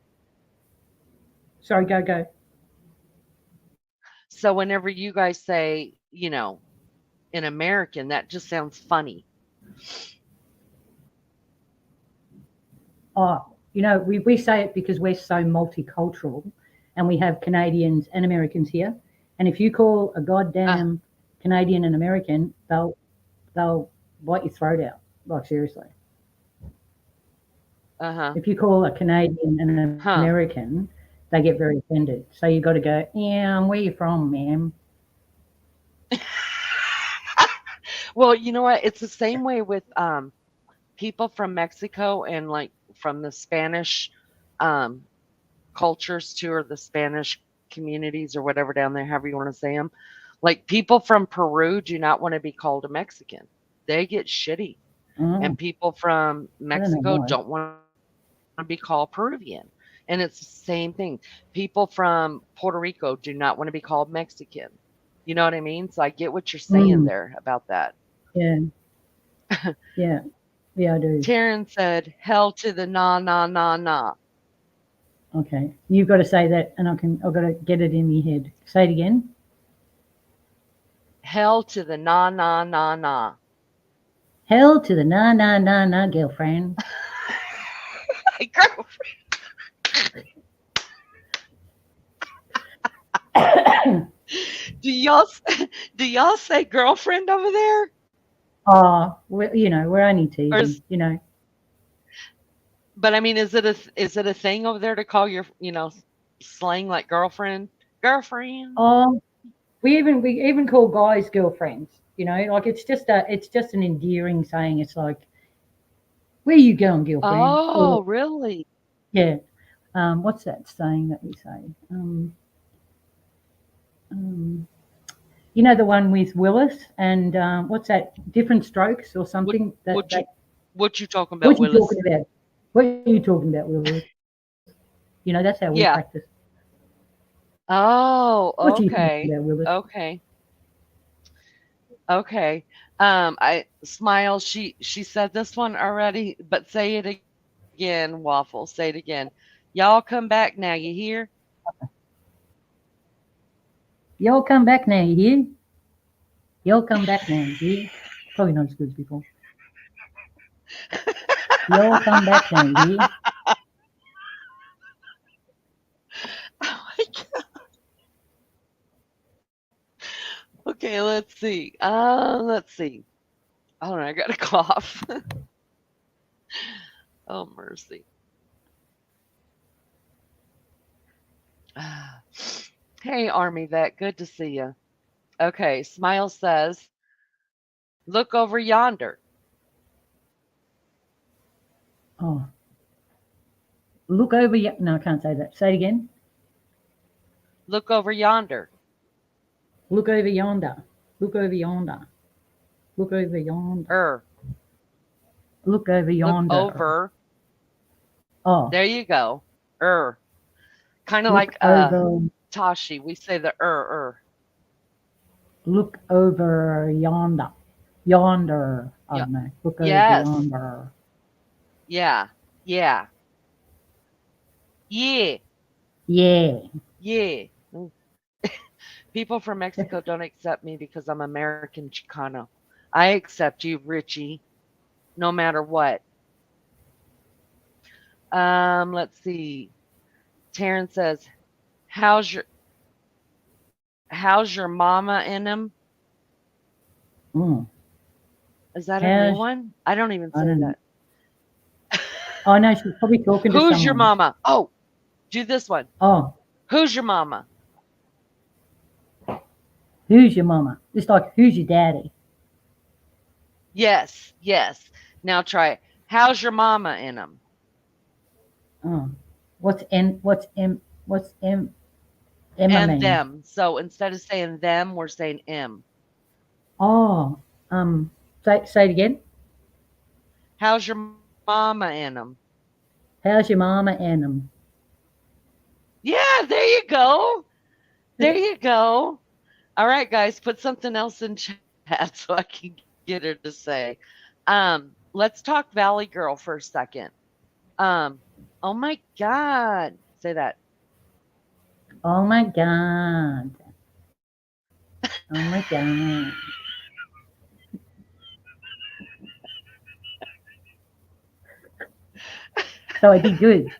Sorry, go. so whenever you guys say, in American, that just sounds funny. Oh, we say it because we're so multicultural, and we have Canadians and Americans here. And if you call a Uh, goddamn Canadian an American, they'll bite your throat out. Like seriously. uh-huh. If you call a Canadian an Huh. American, they get very offended. So you got to go, yeah, where you from, ma'am? Well, you know what? It's the same way with people from Mexico and like from the Spanish um cultures too, or the Spanish communities or whatever down there, however you want to say them. Like people from Peru do not want to be called a Mexican. They get shitty. Oh, And people from I don't know Mexico why. don't want to be called Peruvian. And it's the same thing. People from Puerto Rico do not want to be called Mexican. You know what I mean? So I get what you're saying there Mm, about that. yeah, yeah, yeah, I do. Taryn said, hell to the nah, nah, nah, nah. Okay, you've got to say that, and I've got to get it in my head. Say it again. Hell to the nah, nah, nah, nah. Hell to the na na na na, girlfriend. Hey, girl. Do y'all do y'all say girlfriend over there? Oh, we're only Or is, teasing. but I mean, is it a thing over there to call your slang like girlfriend? Girlfriend. Oh, we even call guys girlfriends. Like it's just an endearing saying. It's like, where you going, girlfriend? Or Oh, really? yeah, what's that saying that we say? Um, the one with Willis and what's that? Different strokes or What something. That what you that what you talking about, what you Willis? talking about? What are you talking about, Willis? That's how we practice. Yeah. Oh, What are you talking okay. about, Willis? Okay. Okay. I Smile, she said this one already, but say it again, Waffle. Say it again. Y'all come back now, you hear? Y'all come back now, you hear? Y'all come back now, you hear? Probably not as good as before. Y'all come back now, you hear? Oh my God. Okay, let's see. Let's see. Oh, I got a cough. Oh, mercy. Hey, Army Vet, good to see you. Okay, Smile says, look over yonder. Oh, look over. No, I can't say that. Say it again. Look over yonder. Look over yonder. Look over yonder. Look over yonder. Look over Look yonder. over. Oh, There you go. Kind of look like over. Tashi. We say the Look over yonder. Yonder. I Yeah. don't know. Look over Yes. yonder. Yeah. Yeah. Yeah. Yeah. Yeah. People from Mexico don't accept me because I'm American Chicano. I accept you, Richie, no matter what. Let's see. Taryn says, "How's your mama in him?" Mm. Is that a new How's, one? I don't even I say don't know. that. Oh, no, she's probably talking to Who's your someone. mama? Oh, do this one. Oh, Who's your mama? who's your mama? It's like, who's your daddy? Yes, yes. Now try it. How's your mama in him? Oh, what's Emma And mean? them. So instead of saying them, we're saying em. Oh, say it again. How's your mama in him? How's your mama and them? Yeah, there you go. There you go. All right, guys, put something else in chat so I can get her to say. Let's talk Valley Girl for a second. Oh my God. Say that. Oh my god. Oh my god. So I did good.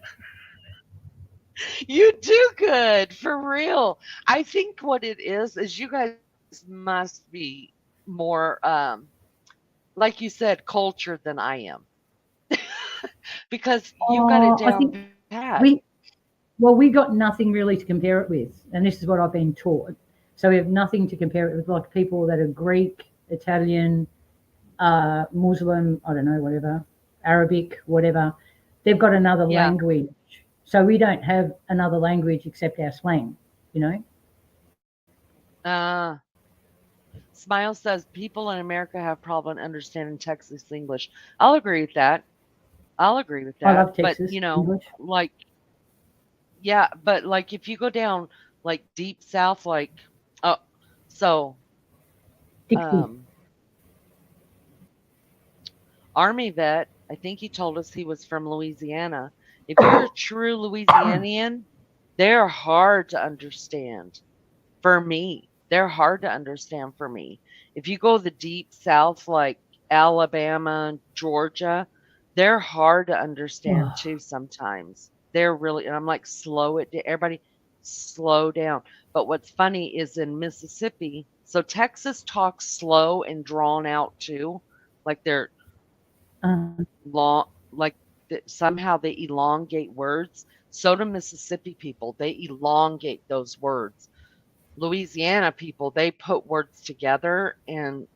You do good, for real. I think what it is you guys must be more, like you said, cultured than I am because you got it I down think pat. we we got nothing really to compare it with, and this is what I've been taught. So we have nothing to compare it with, like people that are Greek, Italian, Muslim, I don't know, whatever, Arabic, whatever. They've got another Yeah. language. So we don't have another language except our slang, you know? Uh, Smile says people in America have problem understanding Texas English. I'll agree with that. I'll agree with I that. love But, Texas English. like, yeah, but like if you go down like deep south, like, oh, so, Dixie. um, Army vet, I think he told us he was from Louisiana. If you're a true Louisianian, they're hard to understand for me. They're hard to understand for me. If you go the deep south, like Alabama, Georgia, they're hard to understand Oh, too sometimes. They're really, and I'm like, slow it down. Everybody, slow down. But what's funny is in Mississippi, so Texas talks slow and drawn out too. Like they're long, like somehow they elongate words. So do Mississippi people. They elongate those words. Louisiana people, they put words together and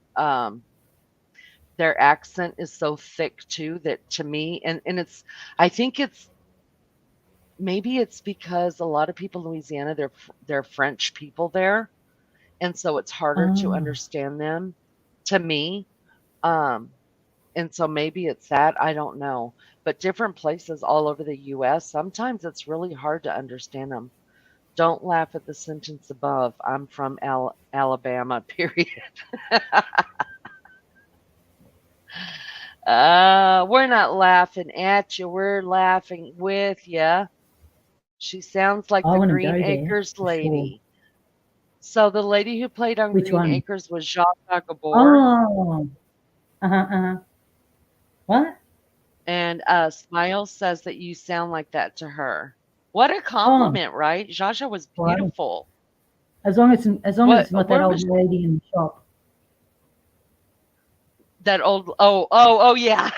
their accent is so thick too that to me and it's I think it's maybe it's because a lot of people in Louisiana they're French people there and so it's harder to oh, understand them to me. Um and so maybe it's that, I don't know. But different places all over the US, sometimes it's really hard to understand them. Don't laugh at the sentence above. I'm from Alabama, period. We're not laughing at you. We're laughing with you. She sounds like I the want to Green go there Acres for sure. lady. So the lady who played on Which Green one? Acres was Zsa Gabor, Oh, uh-huh. What? and Smile says that you sound like that to her. What a Oh, compliment, right? Zsa was right. beautiful. As long as What? it's not that Where old was lady in the shop. that old? Oh, yeah.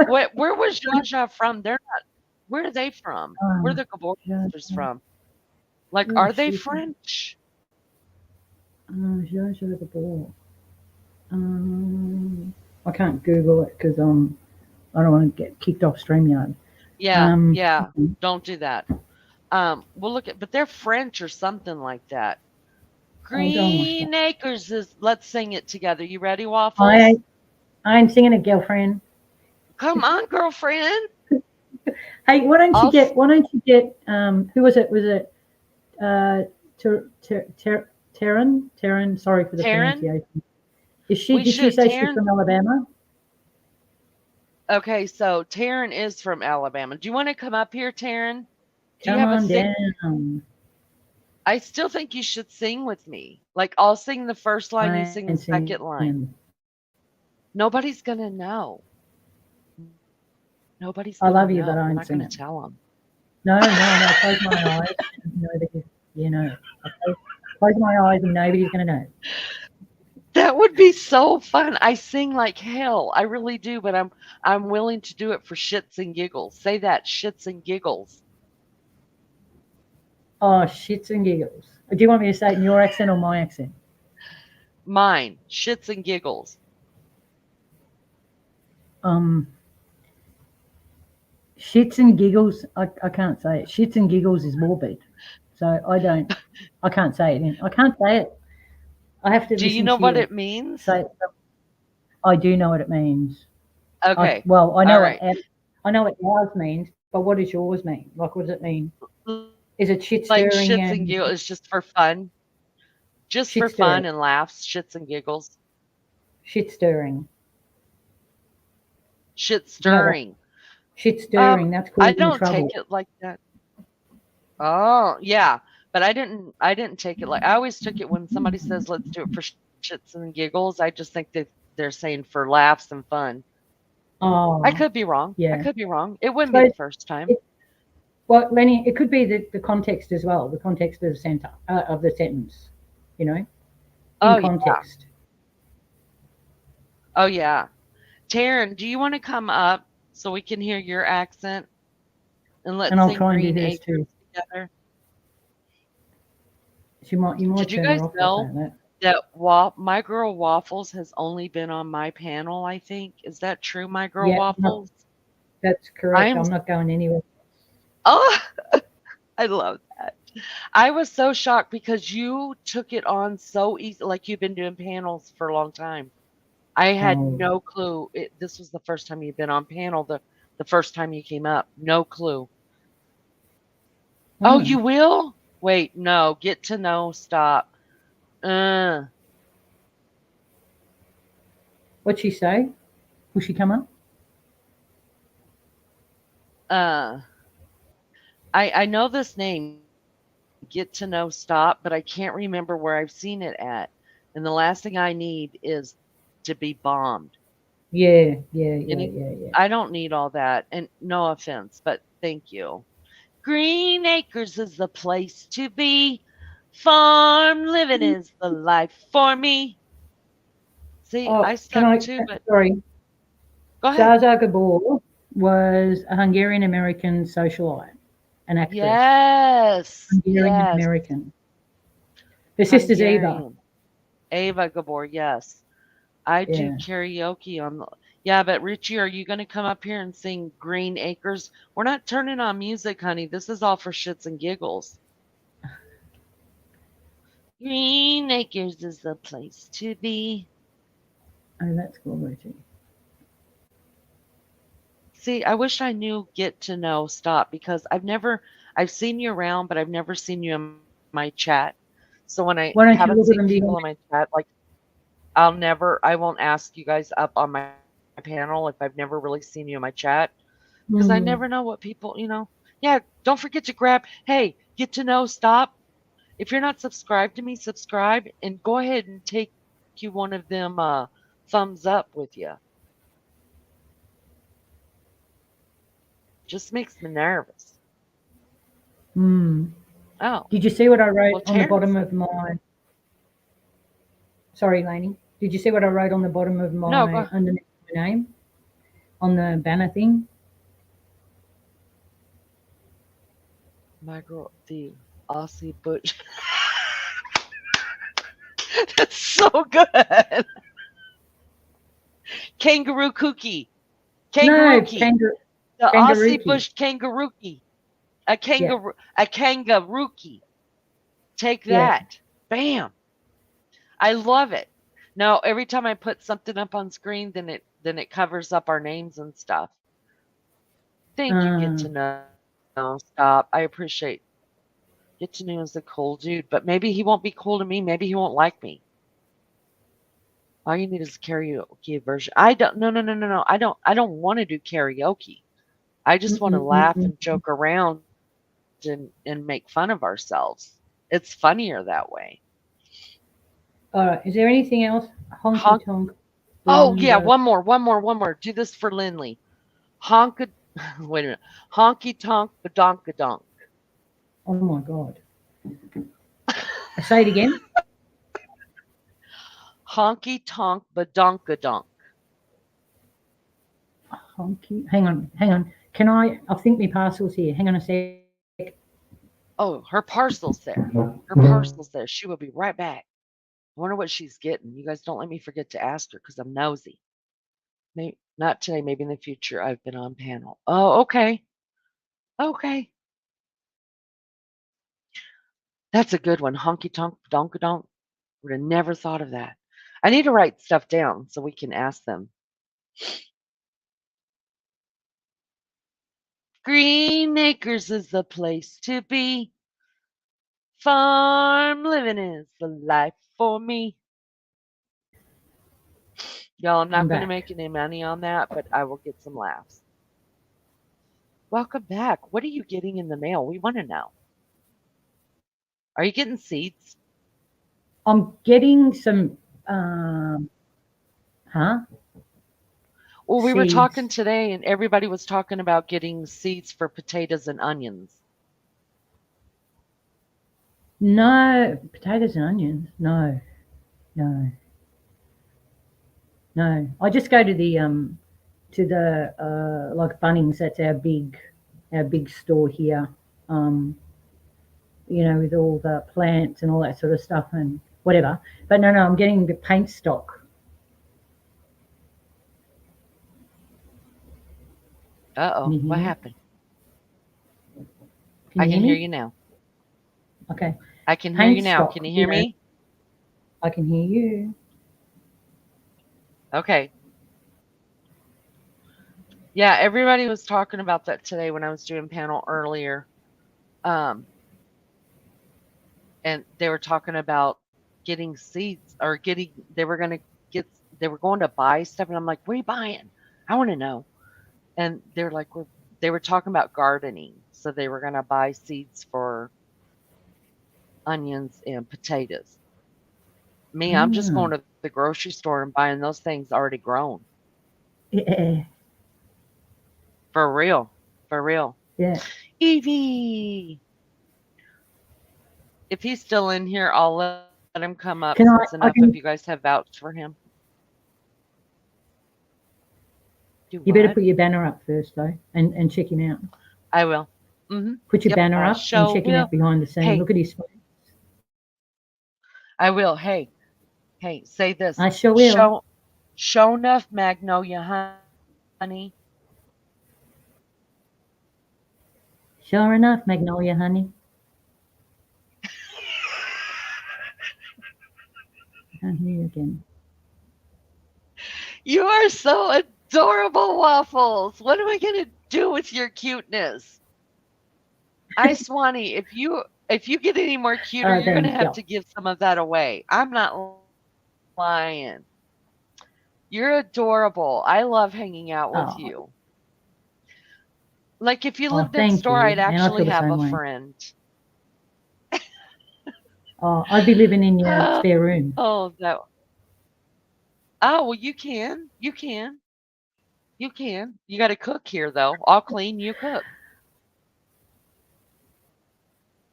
Where was Zsa from? They're not. Where are they from? Where are Um, the Gabor Zsa sisters from? Like, where are is they she from? French? Zsa the ball. I can't Google it because I don't want to get kicked off StreamYard. Yeah, Um, yeah. Don't do that. We'll look at, but they're French or something like that. Hold on one sec. Green Acres is, let's sing it together. You ready, Waffles? I I'm singing it, girlfriend. Come on, girlfriend. Hey, why don't you I'll, get who was it? Was it Taryn? Sorry for the Taryn, pronunciation. Is she? we Did she should. say she's Taryn, from Alabama? okay, so Taryn is from Alabama. Do you want to come up here, Taryn? Do you Come have a on sing? down. I still think you should sing with me. Like, I'll sing the first line, you I sing the ain't second line. singing. Nobody's going to know. Nobody's I going to love you, but know. I We're ain't not going to singing. tell them. No, no, no. Close my eyes. And nobody, you know. Okay? Close my eyes and nobody's going to know. That would be so fun. I sing like hell. I really do, but I'm willing to do it for shits and giggles. Say that, shits and giggles. Oh, shits and giggles. Do you want me to say it in your accent or my accent? Mine, shits and giggles. Um, Shits and giggles. I can't say it. Shits and giggles is morbid, so I can't say it. I can't say it. I have to Do you listen know to what you it means? say it. I do know what it means. Okay. Well, All right. I know what ours means, but what does yours mean? Like, what does it mean? Is it shit Like stirring shits and and giggles, it's just for fun. Just shit for fun stirring? and laughs, shits and giggles. Shit stirring. Shit Do you know that? stirring. Shit stirring. That's I causing don't trouble. take it like that. Oh, yeah. But I didn't take it like I always took it when somebody says let's do it for shits and giggles. I just think that they're saying for laughs and fun. I Oh, could be wrong. I yeah. could be wrong. It wouldn't be So, the first time. it, well, Lenny, it could be the context as well. The context of the center of the sentence. You know, in Oh yeah. context. Oh yeah. Taryn, do you want to come up so we can hear your accent and And let's I'll sing try and do Green hers Acres too. together? You might Did you turn guys her off by know saying that. that my girl Waffles has only been on my panel, I think? Is that true, my girl Yeah, no, Waffles? that's I correct. am I'm not going anywhere. Oh, I love that. I was so shocked because you took it on so easy, like you've been doing panels for a long time. I had Oh, no clue. This was the first time you've been on panel, the first time you came up. No clue. Oh, oh. you will? Wait, no. Get to know. Stop. Uh, What'd she say? Will she come up? uh. I know this name. Get to know. Stop, but I can't remember where I've seen it at. And the last thing I need is to be bombed. Yeah, yeah, yeah, Any, yeah, yeah. I don't need all that. And no offense, but thank you. Green Acres is the place to be. Farm living is the life for me. See, Oh, I can stuck I? too, but Sorry, go ahead. Zsa Gabor was a Hungarian American socialite, an actress. Yes, Hungarian yes. American. Her sister's Eva. Hungarian. Ava Gabor, yes. I do Yeah. karaoke on the. Yeah, but Richie, are you going to come up here and sing Green Acres? We're not turning on music, honey. This is all for shits and giggles. Green Acres is the place to be. Oh, that's cool, Richie. See, I wish I knew get to know stop because I've seen you around, but I've never seen you in my chat. So when I Why don't you haven't look at seen them people behind? in my chat, like I won't ask you guys up on my panel if I've never really seen you in my chat because I Mm, never know what people, Yeah, don't forget to hey, get to know stop. If you're not subscribed to me, subscribe and go ahead and take you one of them thumbs up with you. Just makes me nervous. mm. Oh, Did you see what I wrote well, on the Terrence. bottom of my? Sorry, Lainey. Did you see what I wrote on the bottom of No, my go underneath my name on the banner thing? my girl, the Aussie Butch. That's so good. Kangaroo Cookie. No, Kangarookie. The Aussie kangarookie. Bush Kangarookie. Yeah, A kangarookie. Take yeah. that. Bam. I love it. No, every time I put something up on screen, then it covers up our names and stuff. Thank you, get Uh, to know. Stop. I appreciate get to know is a cool dude, but maybe he won't be cool to me. Maybe he won't like me. All you need is a karaoke version. I don't. No, no, no, no, no. I don't want to do karaoke. I just want to laugh and mm. joke around and make fun of ourselves. It's funnier that way. All right. Is there anything else? Honk. Honky tonk. Oh yeah, Boonga. one more. Do this for Lindley. Honk. Wait a minute. Honky tonk badonkadonk. Oh my God. Say it again. Honky tonk badonkadonk. Honky. Hang on. Hang on. Can I think my parcel's here. Hang on a sec. Oh, her parcel's there. Her parcel's there. She will be right back. I wonder what she's getting. You guys don't let me forget to ask her because I'm nosy. Maybe not today, maybe in the future. I've been on panel. Oh, okay. Okay. That's a good one. Honky tonk badonkadonk. Would have never thought of that. I need to write stuff down so we can ask them. Green Acres is the place to be. Farm living is the life for me. Y'all, I'm I'm not going to back. make any money on that, but I will get some laughs. Welcome back. What are you getting in the mail? We want to know. Are you getting seeds? I'm getting some. Um, huh? Well, we were talking Seeds. today, and everybody was talking about getting seeds for potatoes and onions. No potatoes and onions. No. No. No. I just go to the like Bunnings. That's our big store here. Um, with all the plants and all that sort of stuff and whatever. But no, I'm getting the paint stock. Can Uh-oh, you hear what me? happened? Can I you can hear hear me? you now. Okay. I can hear you Paint now. stock. Can you hear me? I can hear you. Okay. Yeah, everybody was talking about that today when I was doing panel earlier. Um, and they were talking about getting seeds or they were going to get, they were going to buy stuff. And I'm like, what are you buying? I want to know. And they're like, they were talking about gardening. So they were going to buy seeds for onions and potatoes. Me, I'm just going Mm. to the grocery store and buying those things already grown. Yeah. For real. For real. Yeah. Evie. If he's still in here, I'll let him come up since Can enough of I you guys can have vouched for him. Do you better what? put your banner up first though and check him out. I will. Mm-hmm. Put your Yep, banner I up and show check him will. out behind the scene. Hey, Look at his face. I will. Hey, say this. I sure will. Show enough Magnolia, honey. Sure enough, Magnolia honey. I can't hear you again. You are so adorable, Waffles. What am I gonna do with your cuteness? I Swanee, if you get any more cuter, you're gonna Thank have you. to give some of that away. I'm not lying. You're adorable. I love hanging out with Oh, you. Like if you oh, lived next thank door, I'd you. And I actually feel the have same a way. friend. Oh, I'd be living in your Oh, spare room. that. Oh, well, you can. You can. You can. You got to cook here, though. I'll clean, you cook.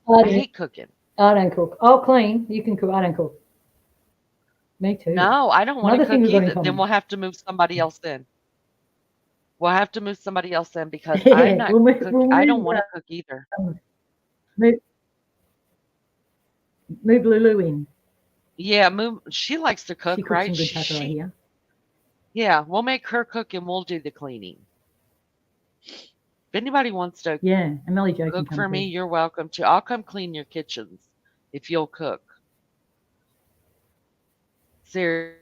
I I don't, hate cooking. I don't cook. I'll clean. You can cook. I don't cook. Me too. No, I don't want to Another thing cook we've got in either. Then common. we'll have to move somebody else in. We'll have to move somebody else in because I'm Yeah, not cook. we'll I don't move, want to cook either. move, move Lulu in. Yeah, move. She likes to She cook, cooks right? some good tucker, I hear. Yeah, we'll make her cook and we'll do the cleaning. If anybody wants to Yeah, and Melly Jo can cook come for me, too. you're welcome to. I'll come clean your kitchens if you'll cook. Seriously.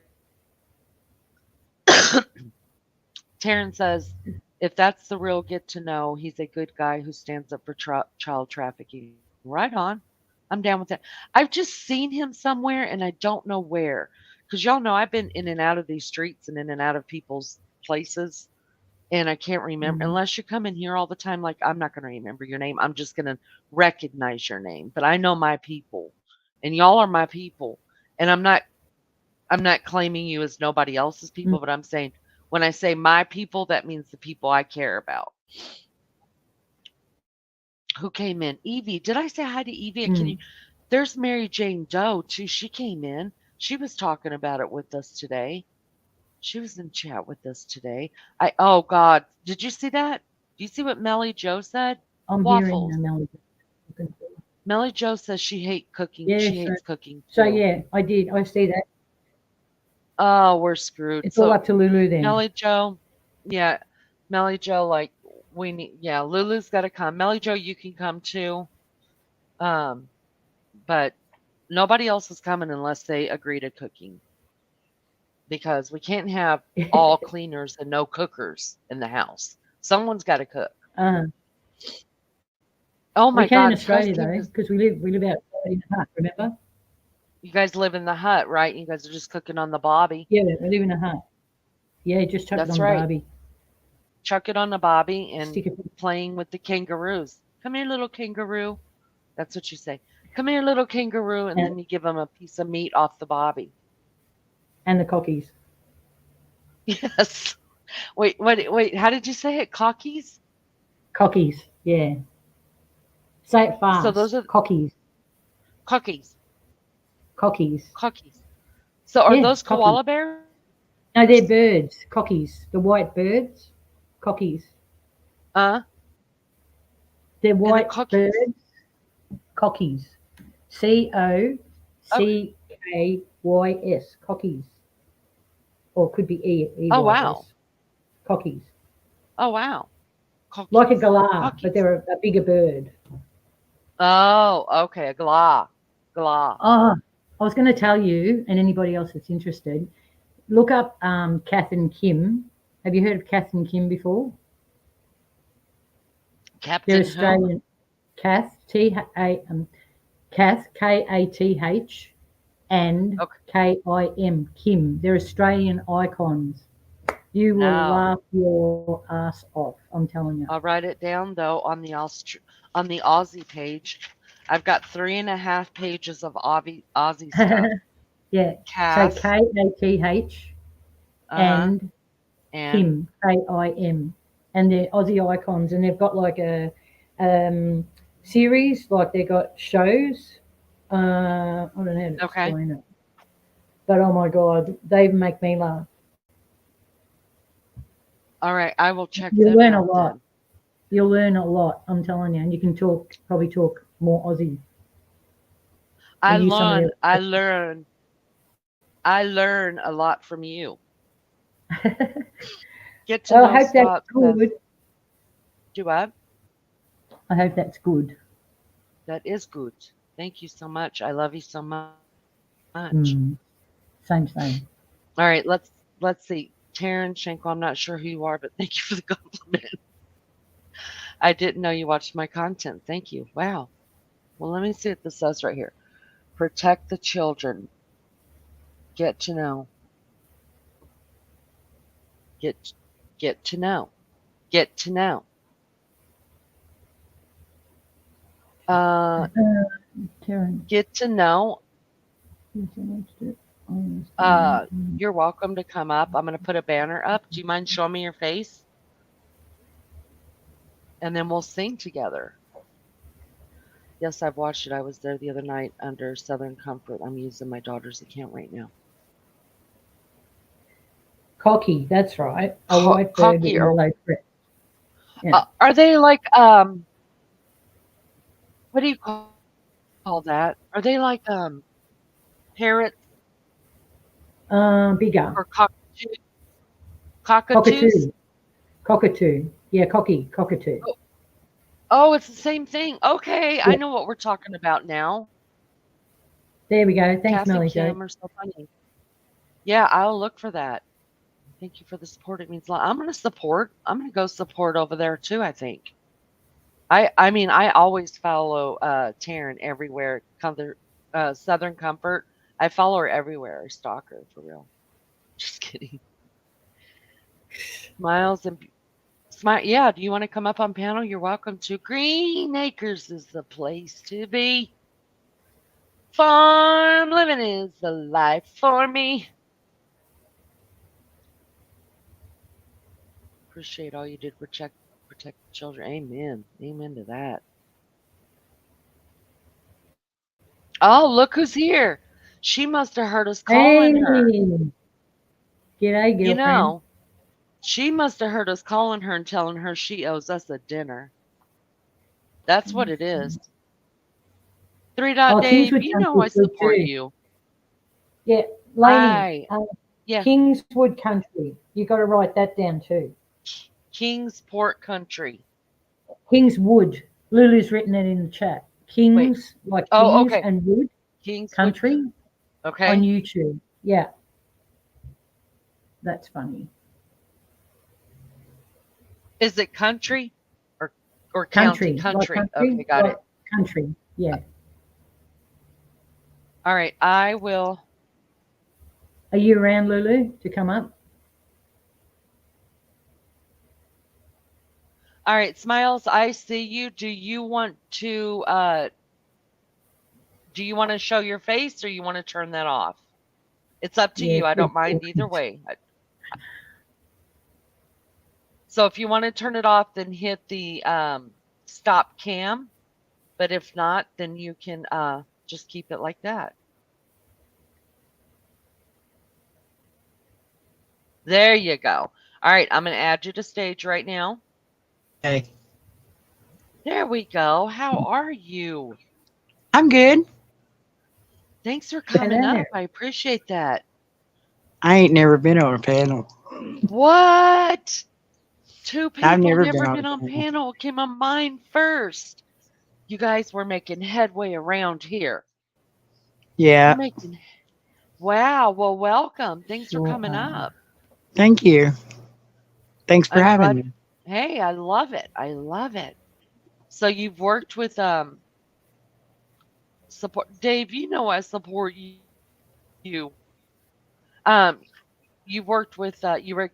Taryn says, if that's the real get to know, he's a good guy who stands up for child trafficking. Right on. I'm down with that. I've just seen him somewhere and I don't know where. Because y'all know I've been in and out of these streets and in and out of people's places. And I can't remember, Mm, unless you come in here all the time, like, I'm not going to remember your name. I'm just going to recognize your name. But I know my people. And y'all are my people. And I'm not claiming you as nobody else's mm, people, but I'm saying when I say my people, that means the people I care about. Who came in? Evie. Did I say hi to Evie? Can mm. you? There's Mary Jane Doe too. She came in. She was talking about it with us today. She was in chat with us today. Oh God, did you see that? Do you see what Melly Joe said? I'm hearing Waffles. the melody. Melly Joe says she hates cooking. Yeah, She hates cooking so too. yeah, I did. I see that. Oh, we're screwed. It's all So up to Lulu then. Melly Joe, yeah, Melly Joe, like yeah, Lulu's got to come. Melly Joe, you can come too. Um, but nobody else is coming unless they agree to cooking because we can't have all cleaners and no cookers in the house. Someone's got to cook. uh, Oh we my can in God, you guys Australia came though, to. because we live outside in a hut. Remember? You guys live in the hut, right? You guys are just cooking on the bobby. Yeah, we live in a hut. Yeah, just chuck it That's on the right. barbie. Chuck it on the bobby and Stick it. playing with the kangaroos. Come here, little kangaroo. That's what you say. Come here, little kangaroo, and and, then you give them a piece of meat off the bobby. and the cockies. Yes. Wait. How did you say it? Cockies? Cockies. Yeah. Say it So those fast. are Cockies. cockies. Cockies. Cockies. So are Yeah, those cockies. koala bears? No, they're birds. Cockies. The white birds. Cockies. Uh, They're and the white cockies. birds. Cockies. Okay. Cockies. Cockies. Or it could be Oh wow. EYS. Cockies. Oh wow. Like a Cockies. galah, but Cockies. they're a bigger bird. Oh, okay. A glah. Glah. Oh, I was going to tell you, and anybody else that's interested, look up Kath and Kim. Have you heard of Kath and Kim before? They're Captain who? Australian. Kath, Kath, Kath, and Okay. Kim, Kim. They're Australian icons. You will No. laugh your ass off. I'm telling you. I'll write it down though on the Aussie page. I've got 3.5 pages of Aussie stuff. Yeah. So Kath. Kath Uh-huh. and And Kim, Kim, and they're Aussie icons, and they've got like a series, like they've got shows. I don't know how to okay. explain it, but oh my god, they make me laugh. All right. I will check You them learn a out lot. then. You'll learn a lot. I'm telling you, and you can probably talk more Aussie I and use some of learn. their. I learn. I learn a lot from you. Get to Well, I know hope that's Scott says, good. do what? I hope that's good. That is good. Thank you so much. I love you so much. Mm, same. All right, let's see. Taryn Schenkel, I'm not sure who you are, but thank you for the compliment. I didn't know you watched my content. Thank you. Wow. Well, let me see what this says right here. Protect the children. Get to know. Get get to know. Get to know. Uh, Karen. get to know. You're welcome to come up. I'm going to put a banner up. Do you mind showing me your face? And then we'll sing together. Yes, I've watched it. I was there the other night under Southern Comfort. I'm using my daughter's account right now. Cocky, that's right. A white bird with Cocky or yellow crest. Yeah. are they like what do you call that? Are they like parrots Bigger. or cockatoos? Cockatoo. Cockatoo. Yeah, cockatoo. Oh, it's the same thing. Okay, I Yeah. know what we're talking about now. There we go. Thanks, Kath and Melly Jo. Kim are so funny. Yeah, I'll look for that. Thank you for the support. It means a lot. I'm gonna support. I'm gonna go support over there too, I think. I mean, I always follow Taryn everywhere. Southern Comfort. I follow her everywhere. I stalk her for real. Just kidding. Smiles and smile. Yeah, do you want to come up on panel? You're welcome to. Green Acres is the place to be. Farm living is the life for me. Appreciate all you did to protect the children. Amen. Amen to that. Oh, look who's here. She must have heard us calling her. Hey, g'day, You girlfriend. know, she must have heard us calling her and telling her she owes us a dinner. That's what it is. Three Dot Oh, Dave, Kingswood you know I Country's good support too. you. Yeah, Lainey, I, yeah, Kingswood Country. You got to write that down too. Kingsport Country. Kingswood. Lulu's written it in the chat. Wait. Kings, like Oh, Kings okay. and Wood Kingswood. Country on Okay. YouTube. Yeah, that's funny. Is it country or county? Country, like Country. country, Okay, got like it. country. Yeah. All right, I will. Are you around, Lulu, to come up? All right, Smiles, I see you. Do you want to show your face or you want to turn that off? It's up to Yeah, you. I good don't mind either talking. way. So if you want to turn it off, then hit the stop cam. But if not, then you can just keep it like that. There you go. All right, I'm going to add you to stage right now. Hey, There we go. How are you? I'm good. Thanks for coming Hello. up. I appreciate that. I ain't never been on a panel. What? Two I've people never been never on been a on panel. panel. Came on mine first. You guys were making headway around here. We're Yeah, making. Wow. Well, welcome. Thanks for Sure coming are. up. thank you. Thanks for I'm having glad. me. Hey, I love it. I love it. So you've worked with support Dave, you know I support you. Um you worked with you were a caregiver.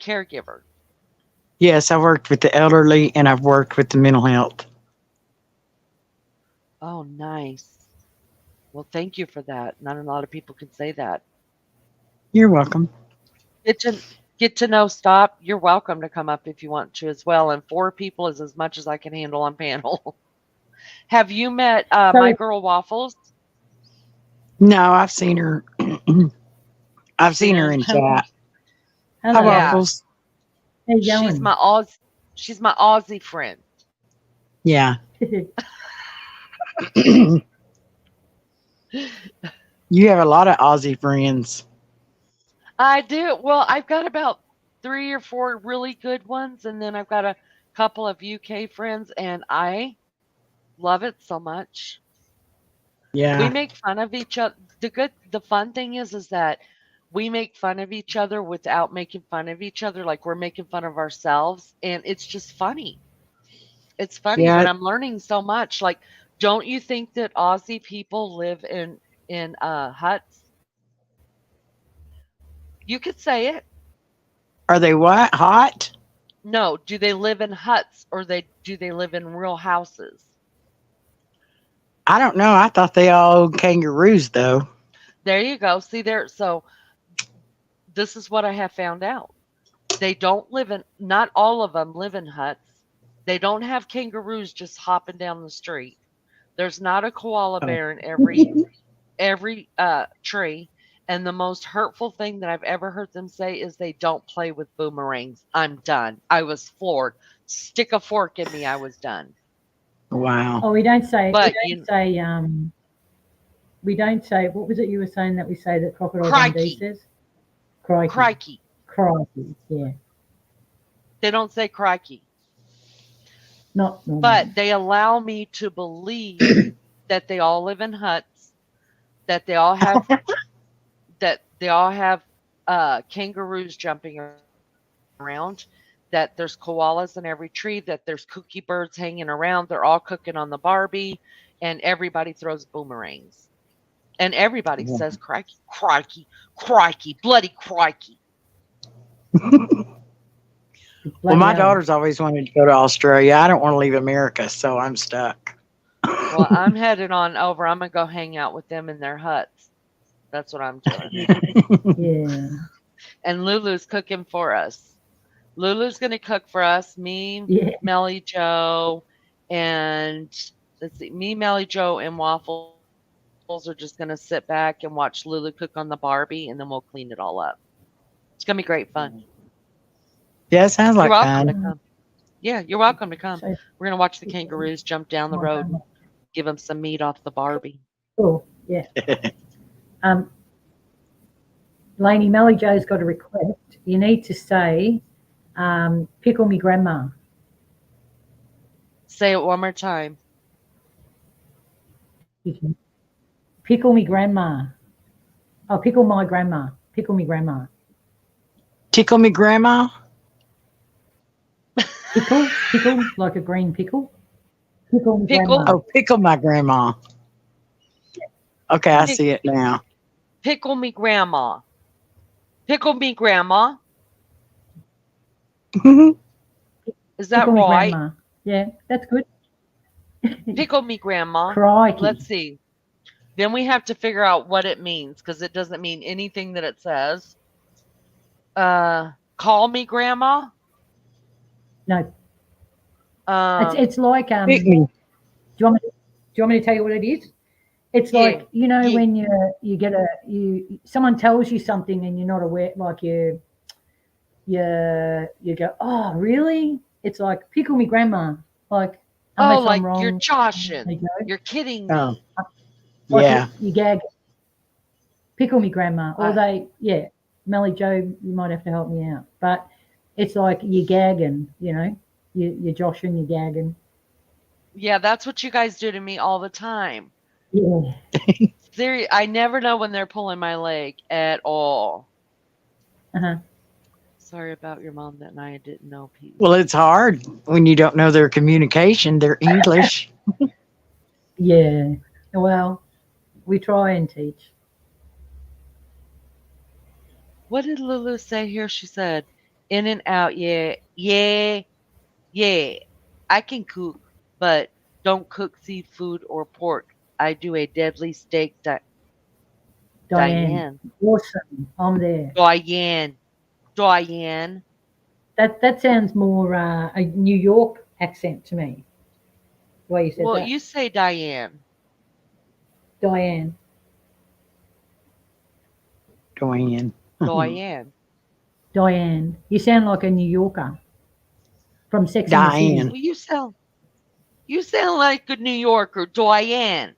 Yes, I worked with the elderly and I've worked with the mental health. Oh, nice. Well, thank you for that. Not a lot of people can say that. You're welcome. Get to get to know stop. You're welcome to come up if you want to as well. And four people is as much as I can handle on panel. Have you met my So, girl Waffles? No, I've seen her. I've Seen seen her her in in hello. chat. Hi, yeah. Hello. Waffles. How you She's going? She's my Aussie friend. Yeah. You have a lot of Aussie friends. I do. Well, I've got about 3 or 4 really good ones, and then I've got a couple of UK friends, and I love it so much. We Yeah. make fun of each other. The fun thing is that we make fun of each other without making fun of each other, like we're making fun of ourselves, and it's just funny. It's funny, but Yeah. I'm learning so much. Like, don't you think that Aussie people live in huts? You could say it. Are they what? Hot? No, do they live in huts or do they live in real houses? I don't know. I thought they all owned kangaroos, though. There you go. See there. So this is what I have found out. They don't live in. Not all of them live in huts. They don't have kangaroos just hopping down the street. There's not a koala Oh. bear in every tree. And the most hurtful thing that I've ever heard them say is they don't play with boomerangs. I'm done. I was floored. Stick a fork in me. I was done. Wow. Oh, we don't say. We But don't you, say. We don't say. What was it you were saying that we say that Crocodile Dundee crikey, says? Crikey. crikey. Crikey. Yeah. They don't say crikey. Not normally. But they allow me to believe that they all live in huts, that they all have kangaroos jumping around, that there's koalas in every tree, that there's cookie birds hanging around. They're all cooking on the Barbie, and everybody throws boomerangs. And everybody says, crikey, crikey, crikey, bloody crikey. Well, my Bloody hell. daughter's always wanted to go to Australia. I don't want to leave America, so I'm stuck. Well, I'm headed on over. I'm going to go hang out with them in their huts. That's what I'm doing. Yeah. And Lulu's cooking for us. Lulu's going to cook for us, me, Yeah. Melly Joe, and let's see, me, Melly Joe, and Waffles are just going to sit back and watch Lulu cook on the Barbie, and then we'll clean it all up. It's going to be great fun. Yeah, it sounds You're like welcome to fun. come. Yeah, you're welcome to come. So, We're going to watch the kangaroos jump down the road and give them some meat off the Barbie. cool. Yeah. Lainey, Melly Joe's got a request. You need to say, pickle me grandma. Say it one more time. Pickle me grandma. Oh, pickle my grandma. Pickle me grandma. Tickle me, Grandma. Pickle, like a green pickle. Pickle me Pickle? grandma. Oh, pickle my grandma. Okay, I see it now. Pickle me grandma. Pickle me grandma. Is that Pickle me right? grandma. Yeah, that's good. Pickle me grandma. Crikey. Let's see. Then we have to figure out what it means, because it doesn't mean anything that it says. Call me grandma. No, Um, it's like Pick do me. you want me to tell you what it is? It's Yeah, like, you know, yeah. when you get someone tells you something and you're not aware, like you go, oh really? It's like pickle me grandma. Like unless like I'm wrong. you're joshing. you know, You're kidding me. Oh, like yeah. you gag. Pickle me grandma. Or I- Melly Joe, you might have to help me out. But it's like you're gagging, you know. You're joshing, you're gagging. Yeah, that's what you guys do to me all the time. Yeah. I never know when they're pulling my leg at all. Uh-huh. Sorry about your mom that night. I didn't know, Pete. Well, it's hard when you don't know their communication, their English. Yeah. Well, we try and teach. What did Lulu say here? She said, in and out, yeah, yeah, yeah. I can cook, but don't cook seafood or pork. I do a deadly steak. Diane. Awesome. I'm there. Diane. That sounds more a New York accent to me. The way you said Well, that. you say Diane. Diane. Joanne. Diane. Diane. You sound like a New Yorker from Sex and the Diane. City. Well, you sound like a New Yorker, Diane.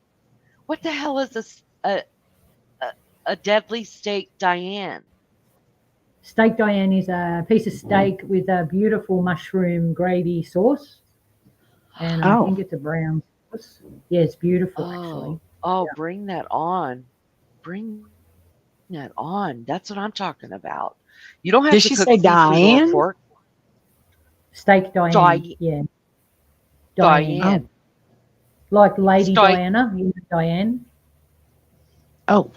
What the hell is a deadly steak, Diane? Steak Diane is a piece of steak with a beautiful mushroom gravy sauce. And I think it's a brown sauce. Yeah, it's beautiful actually. Oh, bring that on. Bring that on. That's what I'm talking about. You don't have Did to she cook say seafood Diane? or pork. Steak Diane. Yeah. Diane. Like Lady Steak. Diana, you know Diane. Oh,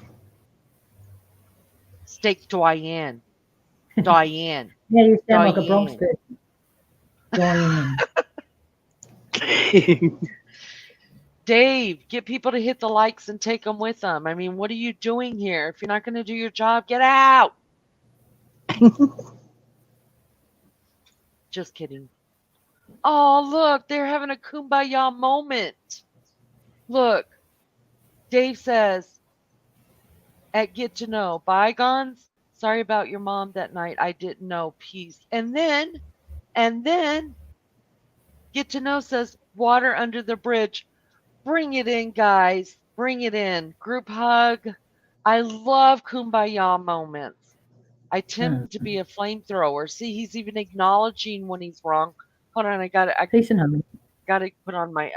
Steak Diane. Diane. Yeah, you sound like a Bronx Diane. person. Diane. Dave, get people to hit the likes and take them with them. I mean, what are you doing here? If you're not going to do your job, get out. Just kidding. Oh, look, they're having a kumbaya moment. Look, Dave says, at Get to Know, bygones, sorry about your mom that night. I didn't know, peace. And then, Get to Know says, water under the bridge. Bring it in, guys. Bring it in. Group hug. I love kumbaya moments. I tend to be a flamethrower. See, he's even acknowledging when he's wrong. Hold on, I got to put on my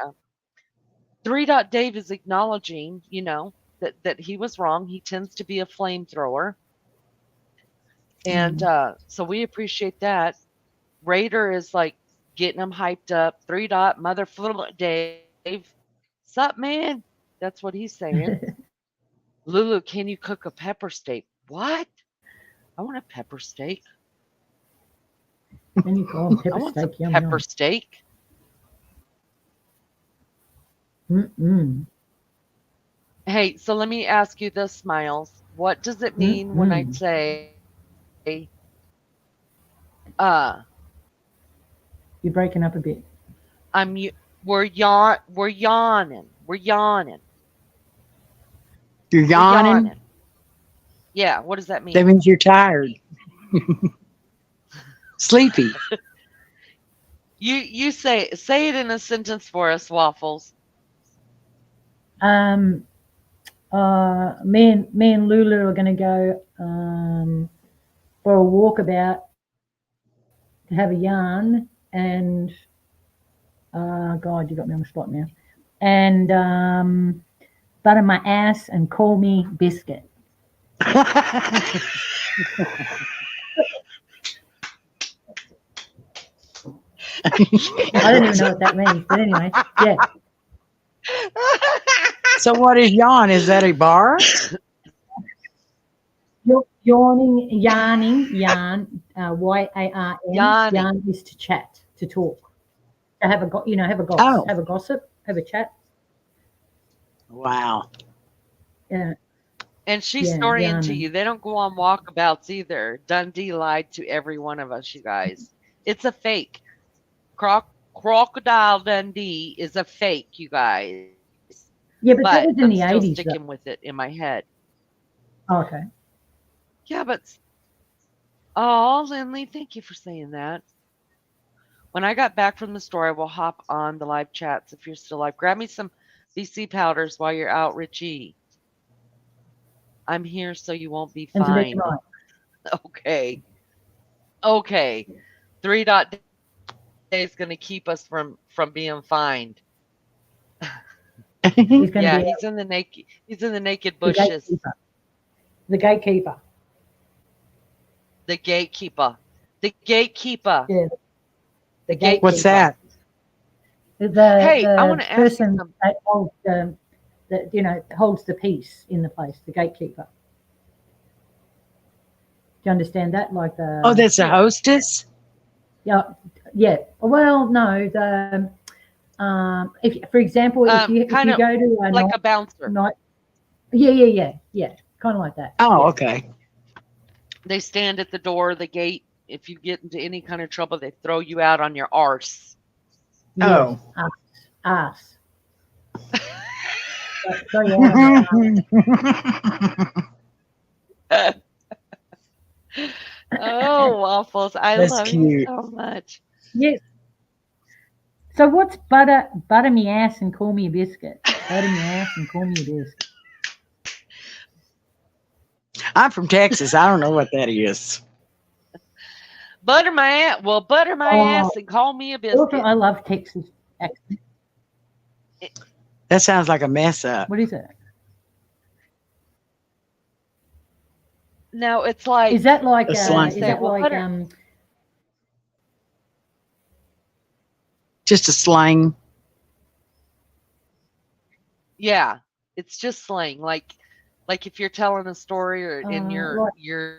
3 Dot Dave is acknowledging, that he was wrong. He tends to be a flamethrower. And so we appreciate that. Raider is like getting them hyped up. 3 Dot, Mother Dave. Sup, man? That's what he's saying. Lulu, can you cook a pepper steak? What? I want a pepper steak. And you call I pepper want some steak, yum pepper yum. steak. Mm-mm. Hey, so let me ask you this, Smiles. What does it mean when I Mm-mm. say, You're breaking up a bit. I'm we're yawning. We're yawning. You're We're yawning. yawning. Yeah, what does that mean? That means you're tired. Sleepy. You say it in a sentence for us, Waffles. Me and Lulu are going to go for a walkabout to have a yarn, and God, you got me on the spot now. And butter my ass and call me biscuit. I don't even know what that means, but anyway, yeah. So what is yawn? Is that a bar? Yarn, yarn, Y-A-R-N. Yawning. Yarn is to chat, to talk, to have a have a goss, Oh. have a gossip, have a chat. Wow. Yeah. And she's Yeah, storying to yarning. you. They don't go on walkabouts either. Dundee lied to every one of us, you guys. It's a fake. Crocodile Dundee is a fake, you guys. Yeah, but that But was in I'm the still 80s. sticking with it in my head. Oh, okay. Yeah, but oh, Lindley, thank you for saying that. When I got back from the store, I will hop on the live chats if you're still live. Grab me some BC powders while you're out, Richie. I'm here so you won't be And today fined. tonight. Okay. Okay. 3 Dot Day is going to keep us from being fined. He's going Yeah, to be he's in the naked the bushes. gatekeeper. The gatekeeper. The gatekeeper. The gatekeeper. Yeah. The gatekeeper. What's that? Hey, I The want to ask you person something. that holds holds the peace in the place, the gatekeeper. Do you understand that? Like the Oh, that's a hostess? yeah. Well, no, the if for example, if you Kind of go to a like a bouncer. night, yeah, kind of like that. Oh, yeah. okay. They stand at the door of the gate. If you get into any kind of trouble, they throw you out on your arse. Oh. Ass. Throw you out on your Oh, Waffles, I That's love cute. you so much. Yes. So what's butter me ass and call me a biscuit? Butter me ass and call me a biscuit. I'm from Texas. I don't know what that is. Butter my ass. Well, butter my ass and call me a Also, biscuit. I love Texas accent. That sounds like a mess up. What is it? No, it's like Is that like A slang. is that Well, like butter- Just a slang. yeah, it's just slang. Like if you're telling a story or and you're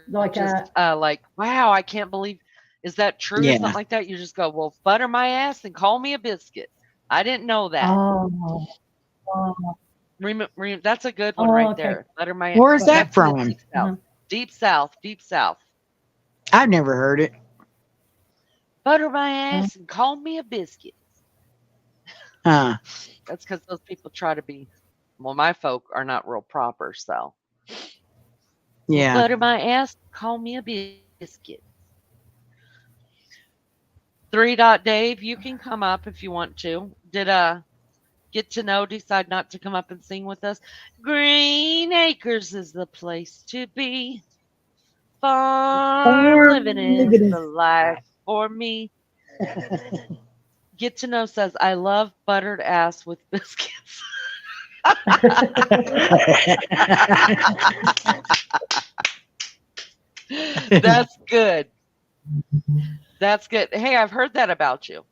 like just like, wow, I can't believe, is that true or Yeah. something like that? You just go, well, butter my ass and call me a biscuit. I didn't know that. oh, That's a good one right okay. there. Butter my ass. Where is that That's in the from? Deep South. Mhm. Deep South. Deep South. I've never heard it. Butter my ass and call me a biscuit. Huh. That's because those people try to be, well, my folk are not real proper, so. Yeah. Butter my ass, call me a biscuit. 3 Dave, you can come up if you want to. Did Get to Know decide not to come up and sing with us? Green Acres is the place to be. Farm living is the life for me. Get to Know says, I love buttered ass with biscuits. That's good. That's good. Hey, I've heard that about you.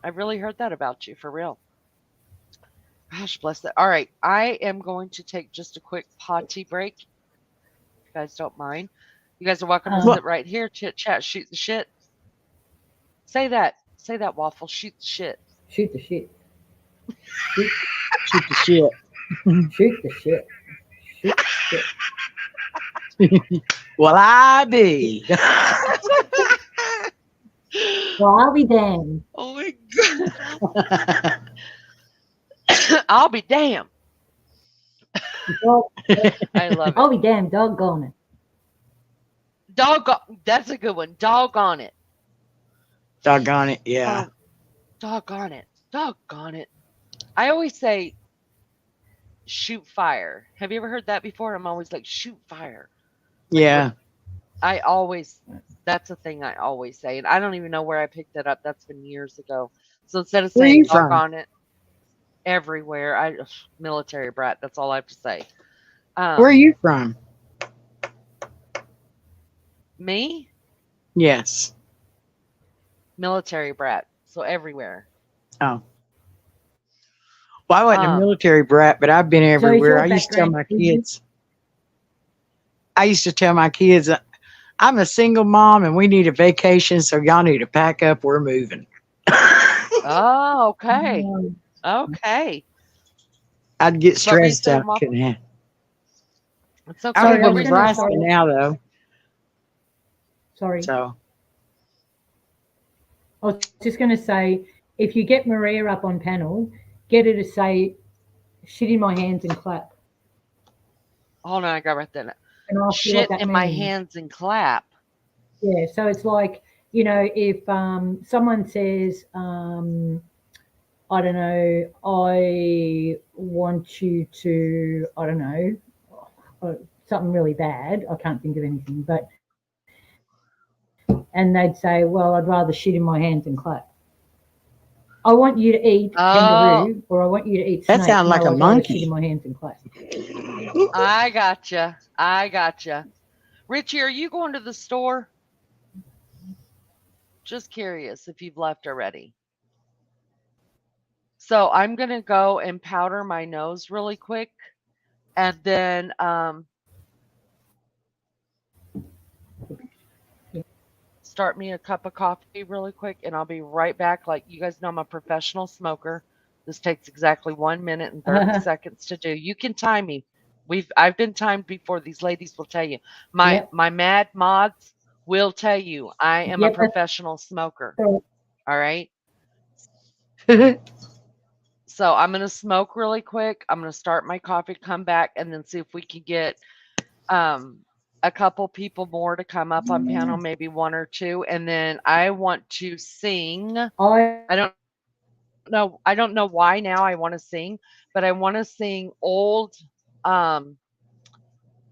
I've really heard that about you for real. Gosh, bless that. All right, I am going to take just a quick potty break. If you guys don't mind. You guys are welcome to Um, sit right here, chit chat, shoot the shit. Say that. Say that, Waffle. Shoot the shit. shoot the shit. Shoot, Shoot the shit. shoot the shit. Shoot the shit. Well, I be. Well, I'll be damned. Oh my god. I'll be damned. Dog, I love I'll it. be damned. Doggone it. That's a good one. Doggone it. Doggone it. Yeah. Oh, doggone it. Doggone it. I always say shoot fire. Have you ever heard that before? I'm always like shoot fire. Like Yeah. that's a thing I always say. And I don't even know where I picked that up. That's been years ago. So instead of Where are saying you from? doggone it everywhere, military brat. That's all I have to say. Where are you from? Me? Yes. Military brat. So everywhere. Oh. Well, I wasn't a Um, military brat, but I've been So is everywhere. your I used to tell background my Indian? kids. I used to tell my kids, I'm a single mom and we need a vacation, so y'all need to pack up. We're moving. oh, okay. Um, Okay. I'd get What were you stressed saying, out. Waffle? Couldn't have. It's okay. I Sorry, live I What in were was you going to saying? Nebraska say. now, though. Sorry. So, I was just going to say, if you get Maria up on panel, get her to say, shit in my hands and clap. Hold on, I got right there. And ask you what Shit that in my means. hands and clap. Yeah, so it's like, if someone says, I don't know, I want you to, I don't know, something really bad. I can't think of anything, and they'd say, well, I'd rather shit in my hands and clap. I want you to eat Oh, kangaroo, or I want you to eat that snake. sounds like No, a I'd rather shit in monkey. my hands and clap. I gotcha. I gotcha. Richie, are you going to the store? Just curious if you've left already. So I'm gonna go and powder my nose really quick, and then start me a cup of coffee really quick, and I'll be right back. Like you guys know, I'm a professional smoker. This takes exactly 1 minute and 30 seconds to do. You can time me. I've been timed before. These ladies will tell you. My Yep. mad mods will tell you I am a Yep. professional smoker. All right. So I'm gonna smoke really quick. I'm gonna start my coffee, come back, and then see if we can get a couple people more to come up on panel, maybe one or two, and then I want to sing. I don't know why now I want to sing, but I want to sing old um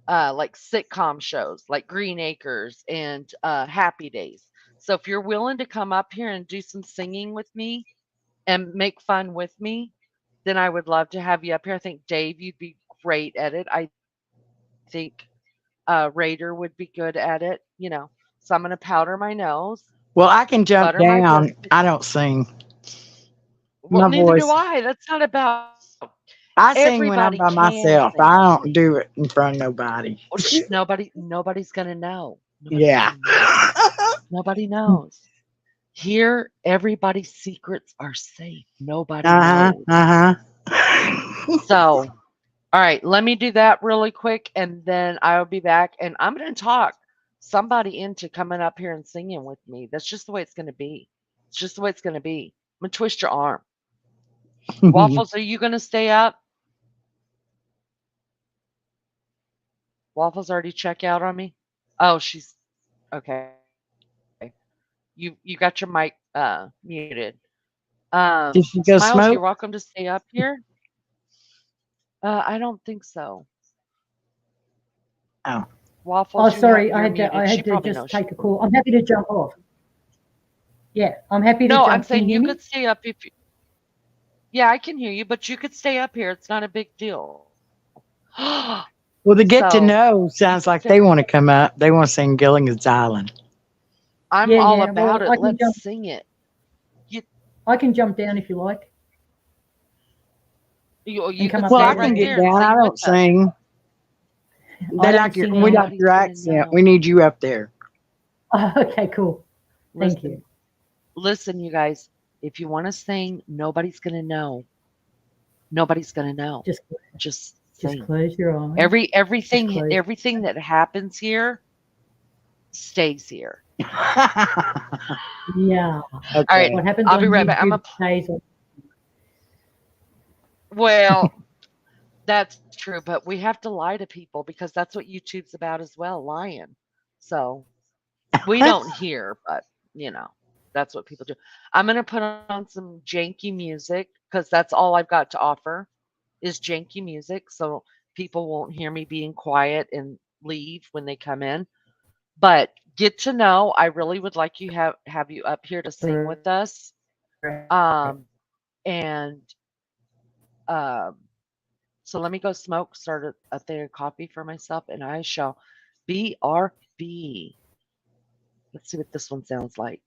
like sitcom shows like Green Acres and Happy Days. So if you're willing to come up here and do some singing with me and make fun with me, then I would love to have you up here. I think Dave, you'd be great at it. I think Raider would be good at it. So I'm gonna powder my nose, Well, I can jump butter my down. biscuit. I don't sing. Well, My neither do voice. I. That's not about I sing when I'm everybody by can myself. sing. I don't do it in front of nobody. Oh, nobody's gonna know. Nobody's Yeah. gonna know. Nobody knows. Here, everybody's secrets are safe. Nobody Uh-huh. knows. Uh-huh. So, all right, let me do that really quick, and then I'll be back. And I'm going to talk somebody into coming up here and singing with me. That's just the way it's going to be. It's just the way it's going to be. I'm going to twist your arm. Waffles, are you going to stay up? Waffles already check out on me? Oh, she's okay. You got your mic muted. Did she go Smiles, you're smoke? welcome to stay up here. I don't think so. Oh. Waffles, sorry, I you're had to. muted. I She had to probably just knows. take a call. I'm happy to jump off. Yeah, I'm happy to No, jump. I'm Can you saying hear you me? could stay up if you. Yeah, I can hear you, but you could stay up here. It's not a big deal. Well, Well, the get to So know sounds like they want to come up. They want to sing Gilligan's Island. I'm Yeah, all yeah. about Well, it. Let's sing it. You, I can jump down if you like you and come can up Well, stay I later. can right get there and down. I sing with don't us. sing. I They don't like your sing we either. like Nobody's your gonna accent. know. We need you up there. Oh, okay, cool. Thank Listen, you. listen, you guys. If you want to sing, nobody's gonna know. Nobody's gonna know. Just Just just sing. close your eyes. Every Just everything close. everything that happens here stays here. Yeah. All right, Okay. What happens I'll be on right back. YouTube stays on. Well, that's true, but we have to lie to people because that's what YouTube's about as well, lying. So we don't hear, but that's what people do. I'm gonna put on some janky music because that's all I've got to offer is janky music, so people won't hear me being quiet and leave when they come in. But get to know, I really would like you have you up here to sing with us. Um, and um, so let me go smoke, start a thing of coffee for myself, and I shall BRB. Let's see what this one sounds like.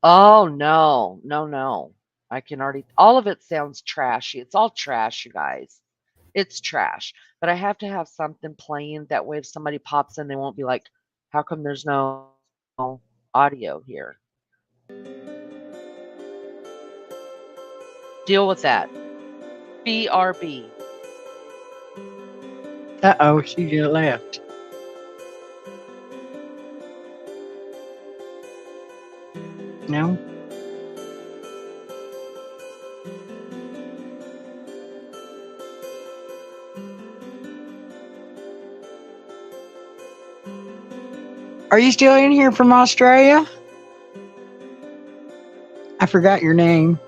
Oh no, no, no. I can already all of it sounds trashy. It's all trash, you guys. It's trash. But I have to have something playing that way if somebody pops in, they won't be like, how come there's no audio here? Deal with that. BRB. Uh-oh, she just left. No? Are you still in here from Australia? I forgot your name.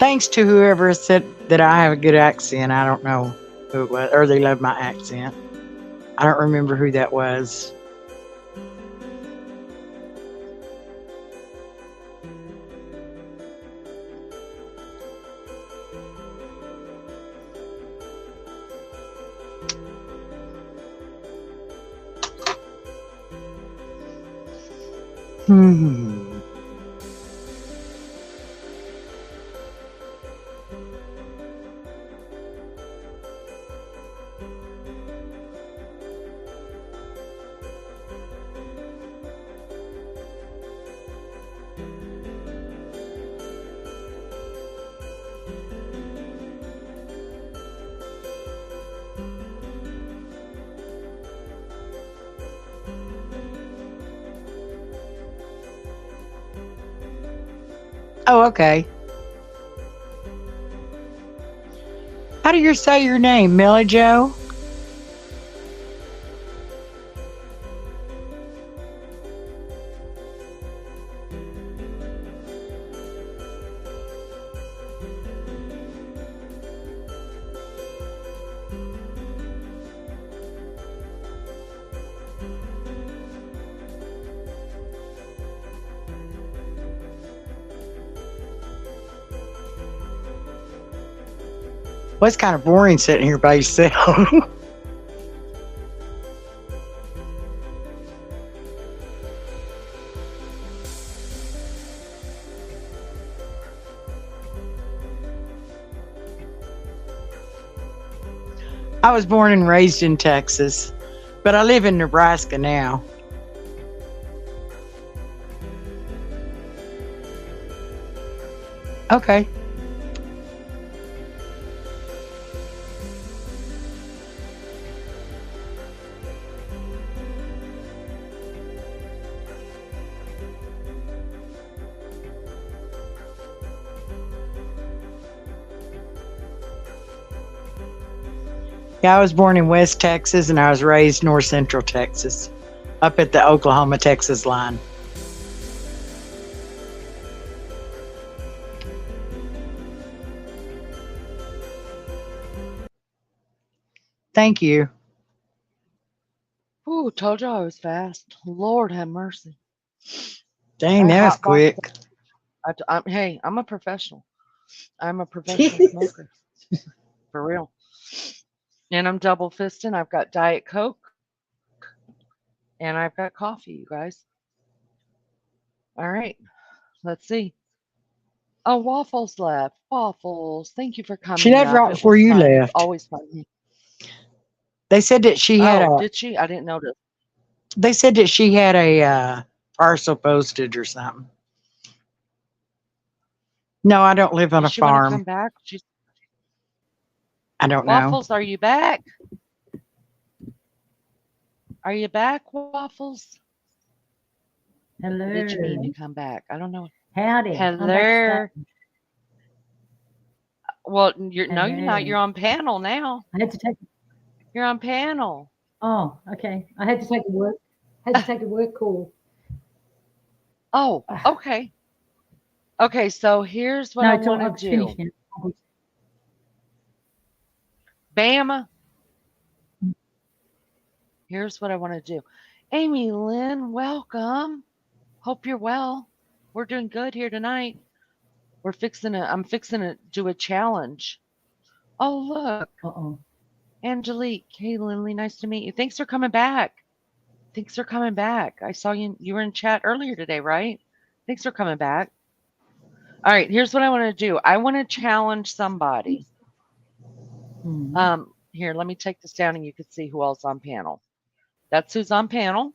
Thanks to whoever said that I have a good accent. I don't know who it was, or they love my accent. I don't remember who that was. Hmm. Oh, okay. How do you say your name, Millie Joe? Well, it's kind of boring sitting here by yourself. I was born and raised in Texas, but I live in Nebraska now. Okay. Yeah, I was born in West Texas and I was raised North Central Texas, up at the Oklahoma-Texas line. Thank you. Ooh, told you I was fast. Lord have mercy. Dang, I that was hot box. quick. Hey, I'm a professional. I'm a professional smoker. For real. And I'm double fisting. I've got Diet Coke and I've got coffee, you guys. All right. Let's see. Oh, Waffles left. Waffles. Thank you for She coming left up. right It before was you fun. It's left. always fun. They said that she had Oh, a. did she? I didn't notice. They said that she had a parcel postage or something. No, I don't live on a Does she want to come farm. back? She's I don't know. Waffles, are you back? Are you back, Waffles? Hello. Did you mean to come back? I don't know. Howdy. I'm Hello. backstage. Well, you're no, you're not. Hello. You're on panel now. I had to take. You're on panel. Oh, okay. I had to take a work. Had to take a work call. Oh, okay. Okay, so here's what I No, want I've to finished do. now. Bama, here's what I want to do. Amy Lynn, welcome. Hope you're well. We're doing good here tonight. I'm fixing to do a challenge. Oh, look. Uh-oh. Angelique, hey Lindley, nice to meet you. Thanks for coming back. Thanks for coming back. I saw you were in chat earlier today, right? Thanks for coming back. All right, here's what I want to do. I want to challenge somebody. Here, let me take this down and you can see who else on panel. That's who's on panel.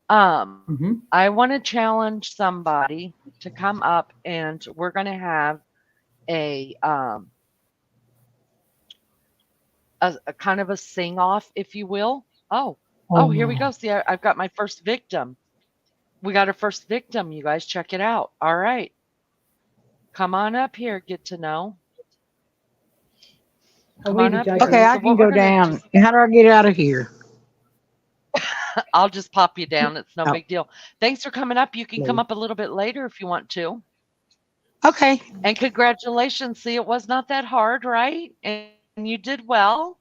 I want to challenge somebody to come up and we're going to have a kind of a sing off, if you will. Oh, here we go. See, I've got my first victim. We got our first victim, you guys. Check it out. All right. Come on up here, get to know. Come on up here. Okay, I can go down. How do I get out of here? I'll just pop you down. It's no big deal. Thanks for coming up. You can come up a little bit later if you want to. Okay. And congratulations. See, it was not that hard, right? And you did well.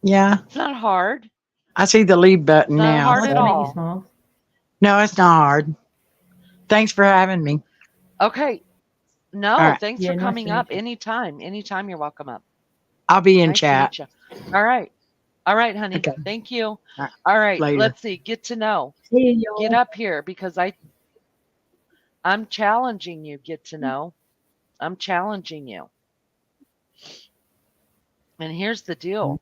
Yeah. It's not hard. I see the leave button It's not now. hard at all. No, it's not hard. Thanks for having me. Okay. No, right. thanks for coming up anytime. Anytime you're welcome up. I'll be in Nice chat. to meet you. All right. All right, honey. Okay. Thank you. All right. Later. Let's see. Get to know. Get up here because I'm challenging you. Get to know. I'm challenging you. And here's the deal.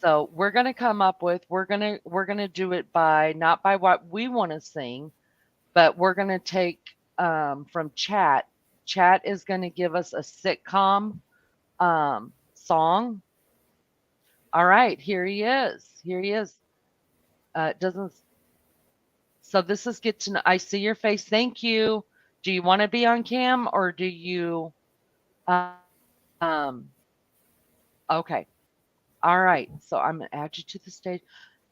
So we're going to come up with, we're going to do it by, not by what we want to sing, but we're going to take from chat. Chat is going to give us a sitcom song. All right, here he is. Here he is. Doesn't. So this is get to know. I see your face. Thank you. Do you want to be on cam or do you? Okay. All right. So I'm gonna add you to the stage.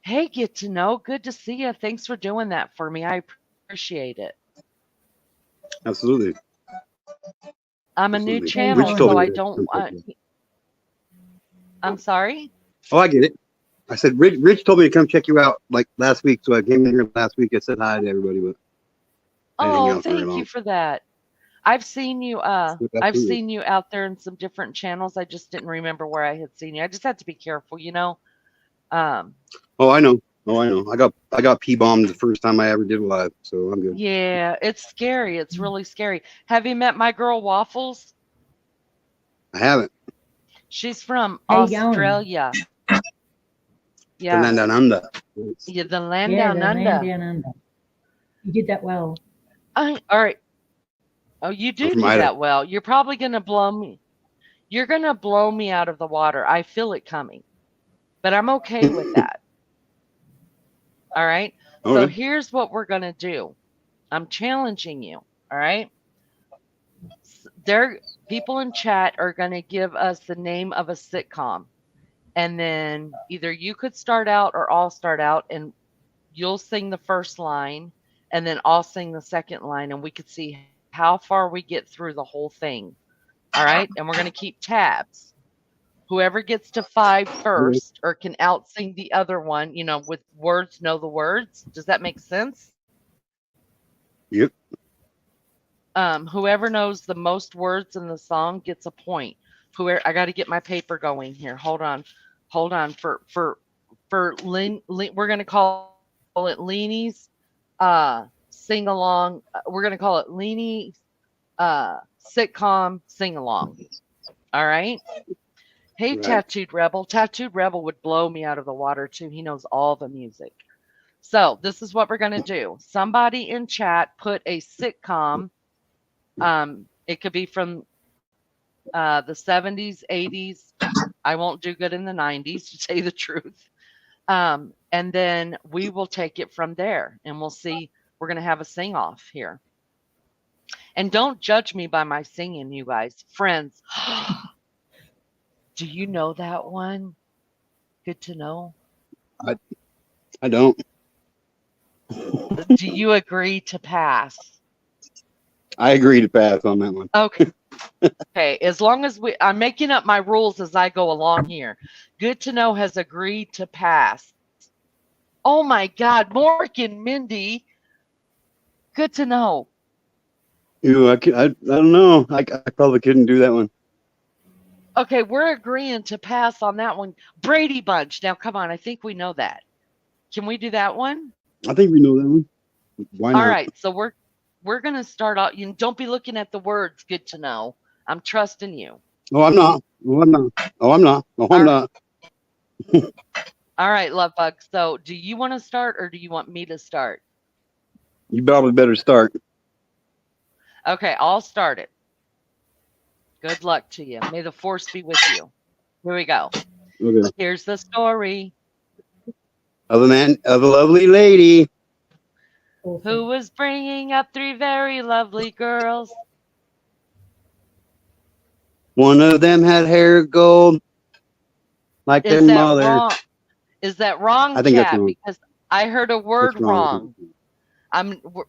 Hey, get to know. Good to see you. Thanks for doing that for me. I appreciate it. Absolutely. I'm a new channel, so I don't. I'm sorry. Oh, I get it. I said Rich told me to come check you out like last week, so I came in here last week. I said hi to everybody, but oh, thank you for that. I've seen you. I've seen you out there in some different channels. I just didn't remember where I had seen you. I just had to be careful, you know. Oh, I know. Oh, I know. I got P-bombed the first time I ever did live, so I'm good. Yeah, it's scary. It's really scary. Have you met my girl Waffles? I haven't. She's from Australia. Yeah. The land down under. Yeah, the land down under. You did that well. All right. Oh, you do that well. You're probably going to blow me. You're going to blow me out of the water. I feel it coming. But I'm okay with that. All right. Okay. So here's what we're going to do. I'm challenging you. All right. People in chat are going to give us the name of a sitcom. And then either you could start out or I'll start out and you'll sing the first line and then I'll sing the second line and we could see how far we get through the whole thing. All right. And we're going to keep tabs. Whoever gets to 5 Okay. first or can out sing the other one, you know, with words, know the words. Does that make sense? Yep. Whoever knows the most words in the song gets a point. Whoever, I got to get my paper going here. Hold on, we're gonna call it Leanie's sing along. We're gonna call it Leanie's sitcom sing along. All right. Hey, Right. Tattooed Rebel. Tattooed Rebel would blow me out of the water too. He knows all the music. So this is what we're gonna do. Somebody in chat put a sitcom. It could be from the 70s, 80s. I won't do good in the 90s, to tell you the truth. And then we will take it from there and we'll see. We're going to have a sing off here. And don't judge me by my singing, you guys. Friends, do you know that one? Good to know. I don't. Do you agree to pass? I agree to pass on that one. Okay. Okay, as long as I'm making up my rules as I go along here. Good to know has agreed to pass. Oh my God, Mork and Mindy. Good to know. Ew, I don't know. I probably couldn't do that one. Okay, we're agreeing to pass on that one. Brady Bunch. Now, come on, I think we know that. Can we do that one? I think we know that one. Why not? All right, so we're gonna start out. You don't be looking at the words. Good to know. I'm trusting you. Oh, I'm not. Oh, I'm not. Oh, I'm not. Oh, I'm not. All right, love bug. So, do you want to start or do you want me to start? You probably better start. Okay, I'll start it. Good luck to you. May the force be with you. Here we go. Okay. Here's the story. Of a lovely lady. Awesome. Who was bringing up 3 very lovely girls. One of them had hair of gold, like their Is that mother. wrong? Is that wrong, I think that's chat? wrong. Because I heard a word That's wrong.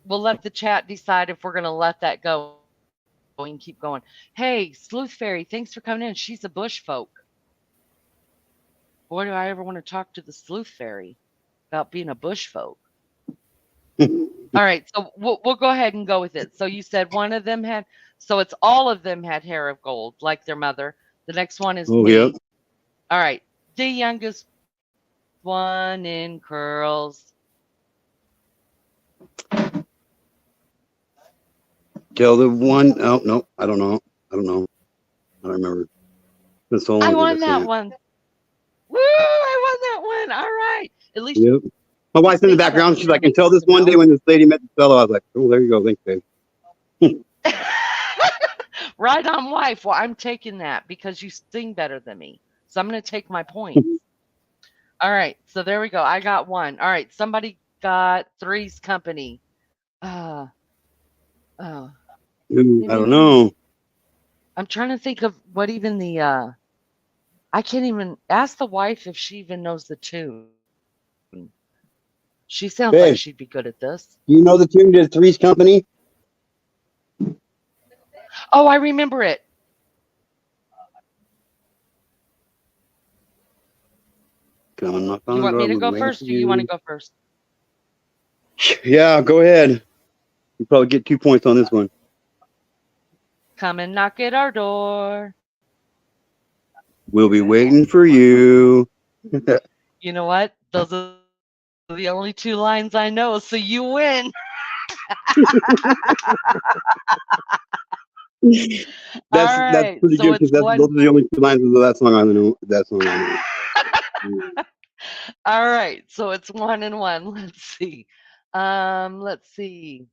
We'll let the chat decide if we're going to let that go and keep going. Hey, Sleuth Fairy, thanks for coming in. She's a bush folk. Boy, do I ever want to talk to the Sleuth Fairy about being a bush folk. All right, so we'll go ahead and go with it. So you said one of them had, so it's all of them had hair of gold, like their mother. The next one is Oh, me. yep. All right, the youngest one in curls. Tell the one. Oh, no. I don't know. I don't remember. That's so long I ago won to say that it. one. Woo! I won that one. All right. At least Yep. My wife's in the think so. background. You She's know, like, I can tell this you one know. day when this lady met the fellow. I was like, oh, there you go. Thanks, babe. Right on, wife. Well, I'm taking that because you sing better than me. So I'm going to take my points. All right. So there we go. I got one. All right. Somebody got Three's Company. Ooh, I don't know. I'm trying to think of what even the I can't even ask the wife if she even knows the tune. She sounds like Babe, she'd be good at this. you know the tune to Three's Company? Oh, I remember it. Coming up You on want me to Broadway, go waiting first for or you want to you. go first? Yeah, go ahead. You probably get 2 points on this one. Come and knock at our door. We'll be waiting for you. You know what? Those are the only 2 lines I know, so you win. That's All that's right. pretty So good because it's those are the only 2 lines of that song I know. That song I know. all right. So it's 1 and 1. Let's see. Let's see.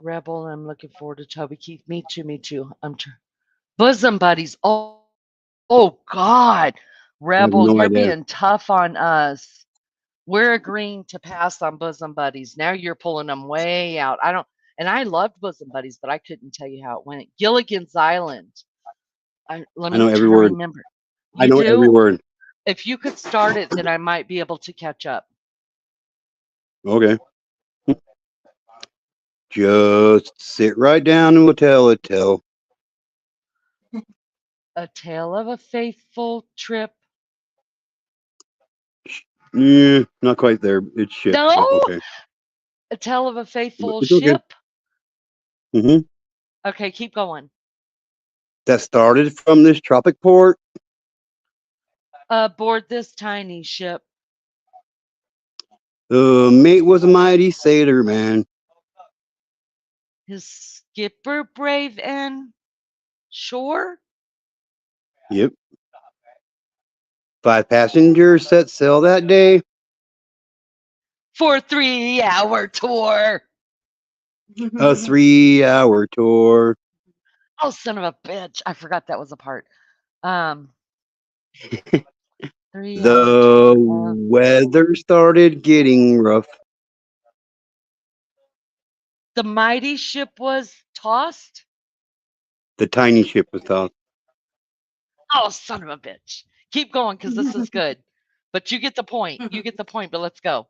Rebel, I'm looking forward to Toby Keith. Me too. Bosom Buddies. Oh God. I have Rebel, no you're idea. being tough on us. We're agreeing to pass on Bosom Buddies. Now you're pulling them way out. I loved Bosom Buddies, but I couldn't tell you how it went. Gilligan's Island. Let I me know every try to word. remember. I You know every do? word. If you could start it, then I might be able to catch up. Okay. Just sit right down and we'll tell a tale. A tale of a faithful trip. Yeah, not quite there. It's ship. No, But okay. a tale of a faithful It's okay. ship. hmm Okay, keep going. That started from this tropic port. Aboard this tiny ship. The mate was a mighty sailor man. His skipper brave and sure. Yep. 5 passengers set sail that day. For a 3-hour tour. A 3-hour tour. Oh, son of a bitch. I forgot that was a part. 3-hour The tour. weather started getting rough. The mighty ship was tossed. The tiny ship was tossed. Oh, son of a bitch. Keep going because this is good. But you get the point. You get the point, but let's go.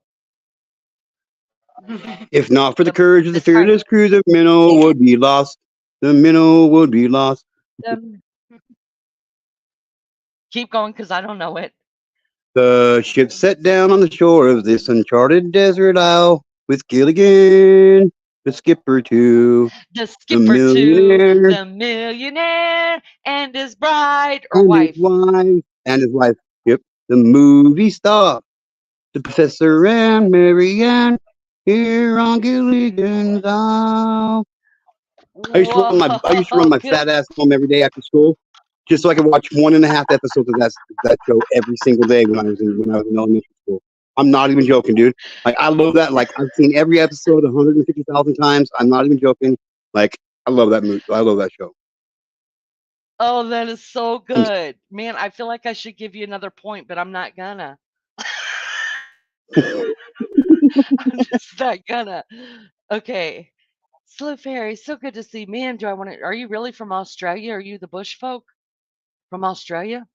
If not for the courage of the This time- fearless crew, the minnow would be lost. The minnow would be lost. Keep going because I don't know it. The ship set down on the shore of this uncharted desert isle with Gilligan, the skipper too, The skipper millionaire. too, the millionaire and his bride or and wife. his wife. And his wife. Yep. The movie star. The professor and Marianne here on Gilligan's Isle. I used to run my Whoa, fat ass home every day after school, just so I could watch 1.5 episodes of that show every single day when I was in elementary school. I'm not even joking, dude. Like I love that. Like I've seen every episode 150,000 times. I'm not even joking. Like I love that movie. I love that show. Oh, that is so good. Man, I feel like I should give you another point, but I'm not gonna. I'm just not gonna. Okay. Slow Fairy, so good to see. Man, do I want to? Are you really from Australia? Are you the bush folk from Australia?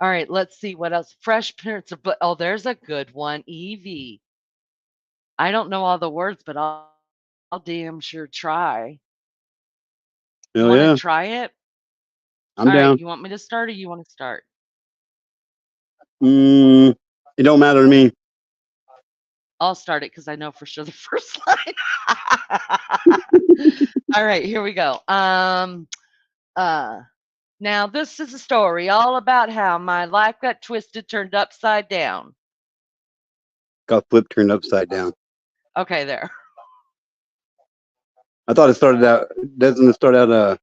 All right, let's see what else. Fresh Prince of But oh, there's a good one. Evie. I don't know all the words, but I'll damn sure try. You Hell want to yeah, try it? I'm All right, down. you want me to start or you want to start? It don't matter to me. I'll start it because I know for sure the first line. All right, here we go. Now this is a story all about how my life got twisted, turned upside down. Got flipped, turned upside down. Okay, there. I thought it started out. Doesn't it start out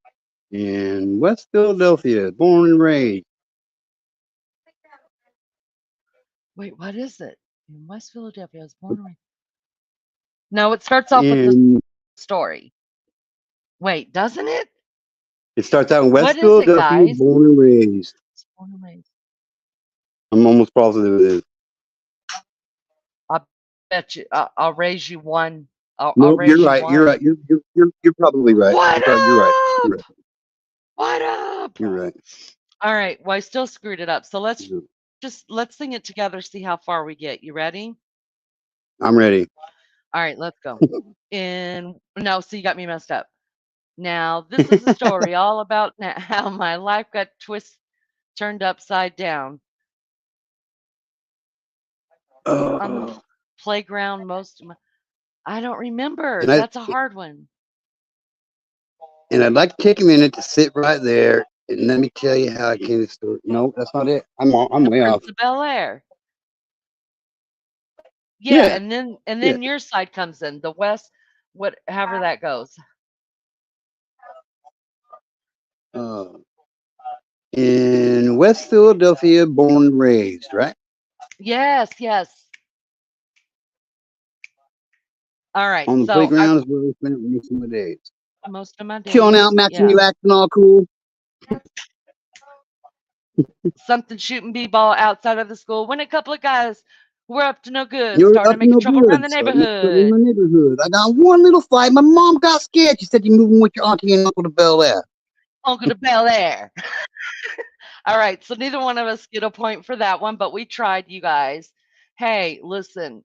in West Philadelphia, born and raised? Wait, what is it? In West Philadelphia, I was born and raised. No, it starts off with the And story. Wait, doesn't it? it starts out in What West is it, Philadelphia, guys? born and raised. It's born and raised. I'm almost positive it is. I bet you. I'll raise you one. I'll Nope, raise you're you right. one. You're right. You're probably right. What You're right. up? You're right. What up? You're right. All right. Well, I still screwed it up. So let's Mhm. let's sing it together. See how far we get. You ready? I'm ready. All right. Let's go. No, so you got me messed up. Now this is a story all about how my life got turned upside down on the Oh, playground. I don't remember. and That's a hard one. I'd like to take a minute to sit right there and let me tell you how I came to the story. No, that's not it. I'm way off. Prince of Bel Air. Yeah, and then your side comes in. The West, however that goes. In West Philadelphia, born and raised, right? Yes, yes. All right. On the So playground is where I spent most of my days. most of my days. Chilling out, matching, Yeah. relaxing, all cool. Something shooting b-ball outside of the school when a couple of guys were up to no good, You're started up to making no trouble good. around the Starting to trouble in neighborhood. my neighborhood. I got one little fight. My mom got scared. She said you're moving with your auntie and uncle to Bel Air. Uncle to Bel Air. All right. So neither one of us get a point for that one, but we tried, you guys. Hey, listen.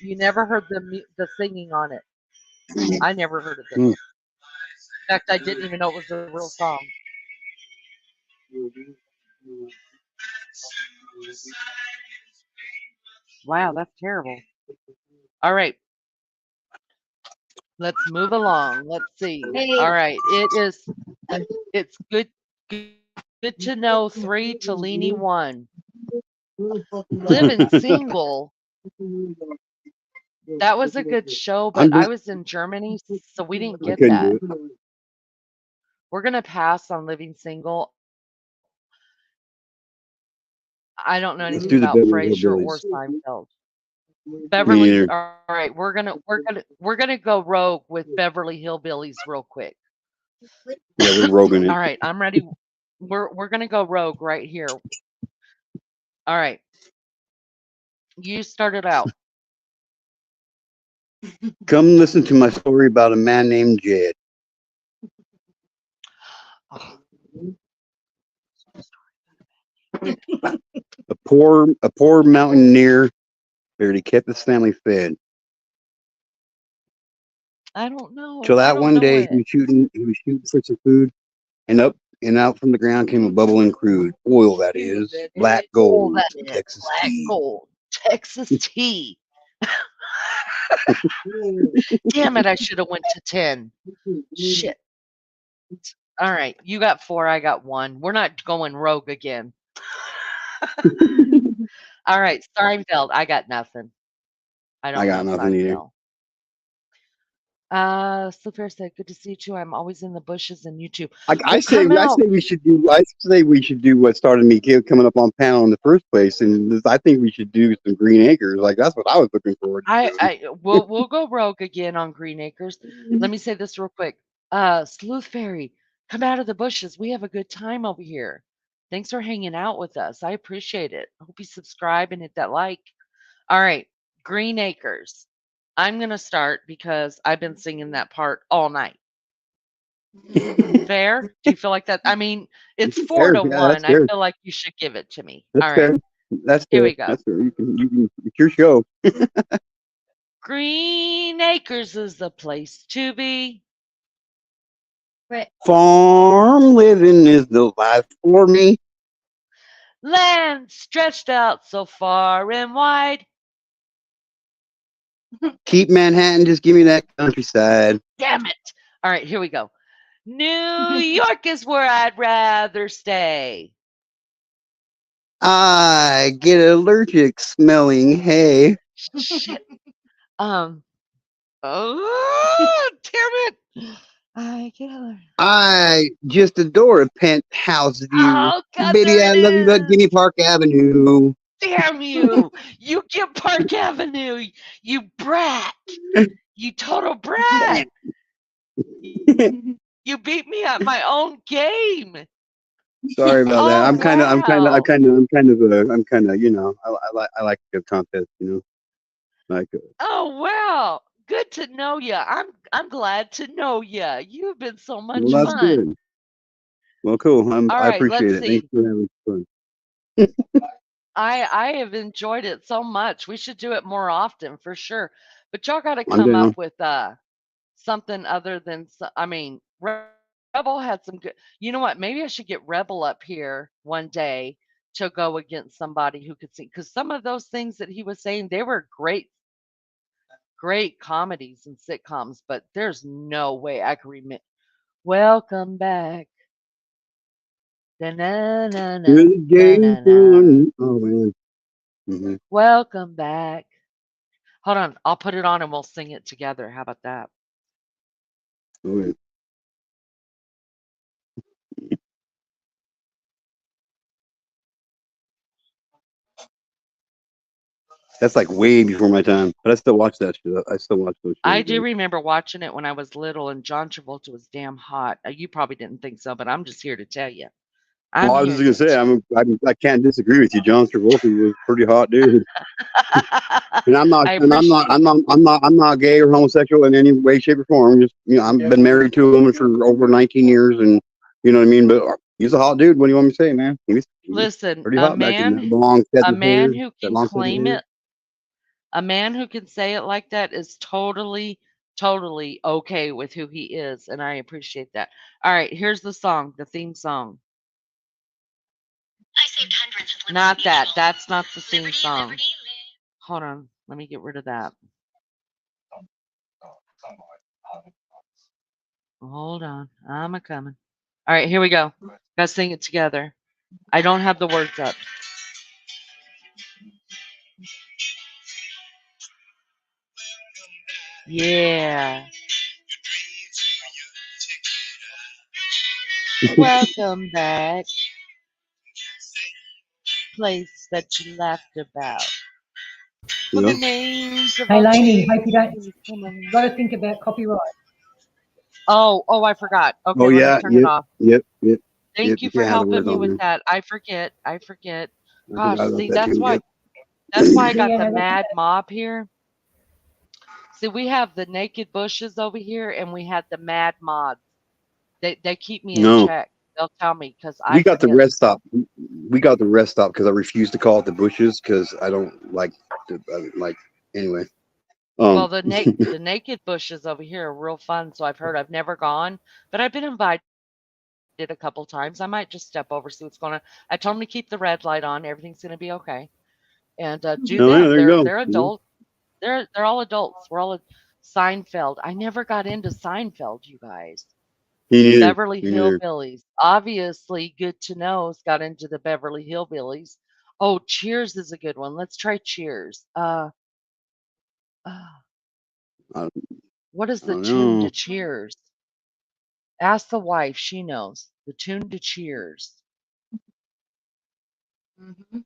You never heard the singing on it. I never heard of it. Hmm. In fact, I didn't even know it was a real song. Wow, that's terrible. All right, let's move along. Let's see. All right, it's good to know 3, Tellini 1. Living Single. That was a good show, I'm but I just, was in Germany, so we didn't I get couldn't do that. it. We're gonna pass on Living Single. I don't know Let's anything do the about Beverly Frasier or Hillbillies. Seinfeld. Me Beverly, neither. all right, we're gonna go rogue with Beverly Hillbillies real quick. Yeah, we're roguing it. All right, I'm ready. We're gonna go rogue right here. All right, you started out. Come listen to my story about a man named Jed. Oh, A poor mountaineer barely kept his family fed. I don't know. Till I that don't one know day it. he was shooting for some food, and up and out from the ground came a bubbling crude oil, that is black Oh, gold, that is Texas black tea. gold, Texas tea. Damn it! I should have went to 10. Shit. All right, you got 4. I got 1. We're not going rogue again. All right, Seinfeld. I got nothing. I I don't got know nothing either. Seinfeld. Slipper said, "Good to see you too. I'm always in the bushes and YouTube. I Well, say come out. we should do. I say we should do what started me coming up on panel in the first place, and I think we should do some Green Acres. Like that's what I was looking forward to doing. We'll go rogue again on Green Acres. Let me say this real quick. Sleuth Fairy, come out of the bushes. We have a good time over here. Thanks for hanging out with us. I appreciate it. Hope you subscribe and hit that like. All right, Green Acres. I'm gonna start because I've been singing that part all night. Fair? Do you feel like that? I mean, it's 4 Fair, to yeah, that's 1. I fair. feel like you should give it to me. That's All right, fair. That's here fair. we go. That's fair. It's your show. Green Acres is the place to be. Right. Farm living is the life for me. Land stretched out so far and wide. Keep Manhattan, just give me that countryside. Damn it. All right, here we go. New York is where I'd rather stay. I get allergic smelling hay. Shit. Oh, damn it. I get allergic. I just adore a penthouse view. Oh, God, Baby, there I it love you, but give is. me Park Avenue. Damn you. You get Park Avenue, you brat. You total brat. You beat me at my own game. Sorry about that. Oh, wow. I'm kind of, I like a contest, like, Oh, wow. Good to know you. I'm glad to know you. You've been so much well, that's fun. good. Well, cool. All I right, appreciate let's it. Thanks see. for having fun. I have enjoyed it so much. We should do it more often for sure. But y'all got to I'm come down. up with something other than I mean, Rebel had some good. You know what? Maybe I should get Rebel up here one day to go against somebody who could sing because some of those things that he was saying, they were great comedies and sitcoms, but there's no way I can remember. Welcome back. Da-na-na-na, Good game da-na-na. fun. Oh, man. Mm-hmm. Welcome back. Hold on, I'll put it on and we'll sing it together. How about that? Okay. That's like way before my time, but I still watch that shit. I still watch those I shows. do remember watching it when I was little, and John Travolta was damn hot. You probably didn't think so, but I'm just here to tell you. Well, I'm I was here just to. gonna say I can't disagree with you. John Travolta was a pretty hot dude, and I appreciate it. I'm not gay or homosexual in any way, shape, or form. Just I've been married to a woman for over 19 years, and you know what I mean. But he's a hot dude. What do you want me to say, man? He was Listen, pretty hot back in that long a feathered man hair, who that can long feathered claim hair. it, A man who can say it like that is totally, totally okay with who he is, and I appreciate that. All right, here's the song, the theme song. Not that. That's not the theme song. Hold on. Let me get rid of that. Hold on. I'm a coming. All right, here we go. Let's sing it together. I don't have the words up. Yeah. Welcome back. Place that you laughed about. Well, the names of Hey, our Lainey, hope you don't. children You've got to think about copyright. Oh, I forgot. Okay, Oh let me yeah, turn it off. yep. Thank you You for can't have the helping words me on with there. that. I forget. I Gosh, I forgot about see, that too. Yep. that's why I got Yeah, the that's mad mob here. See, we have the naked bushes over here, and we had the mad mods. They keep me in No, check. They'll tell me because I we got the forget rest stuff. stop. We got the rest stop because I refuse to call it the bushes because I don't like anyway. Well, the naked bushes over here are real fun. So I've heard. I've never gone, but I've been invited a couple times. I might just step over, see what's going on. I told them to keep the red light on. Everything's going to be okay, and do Oh yeah, them. there you go. They're adult. They're all adults. We're all Seinfeld. I never got into Seinfeld, you guys. Me neither. Beverly Me neither. Hillbillies. Obviously, Good to Know's got into the Beverly Hillbillies. Oh, Cheers is a good one. Let's try Cheers. Uh, I what is the don't tune know. to Cheers? Ask the wife. She knows the tune to Cheers. Mm-hmm.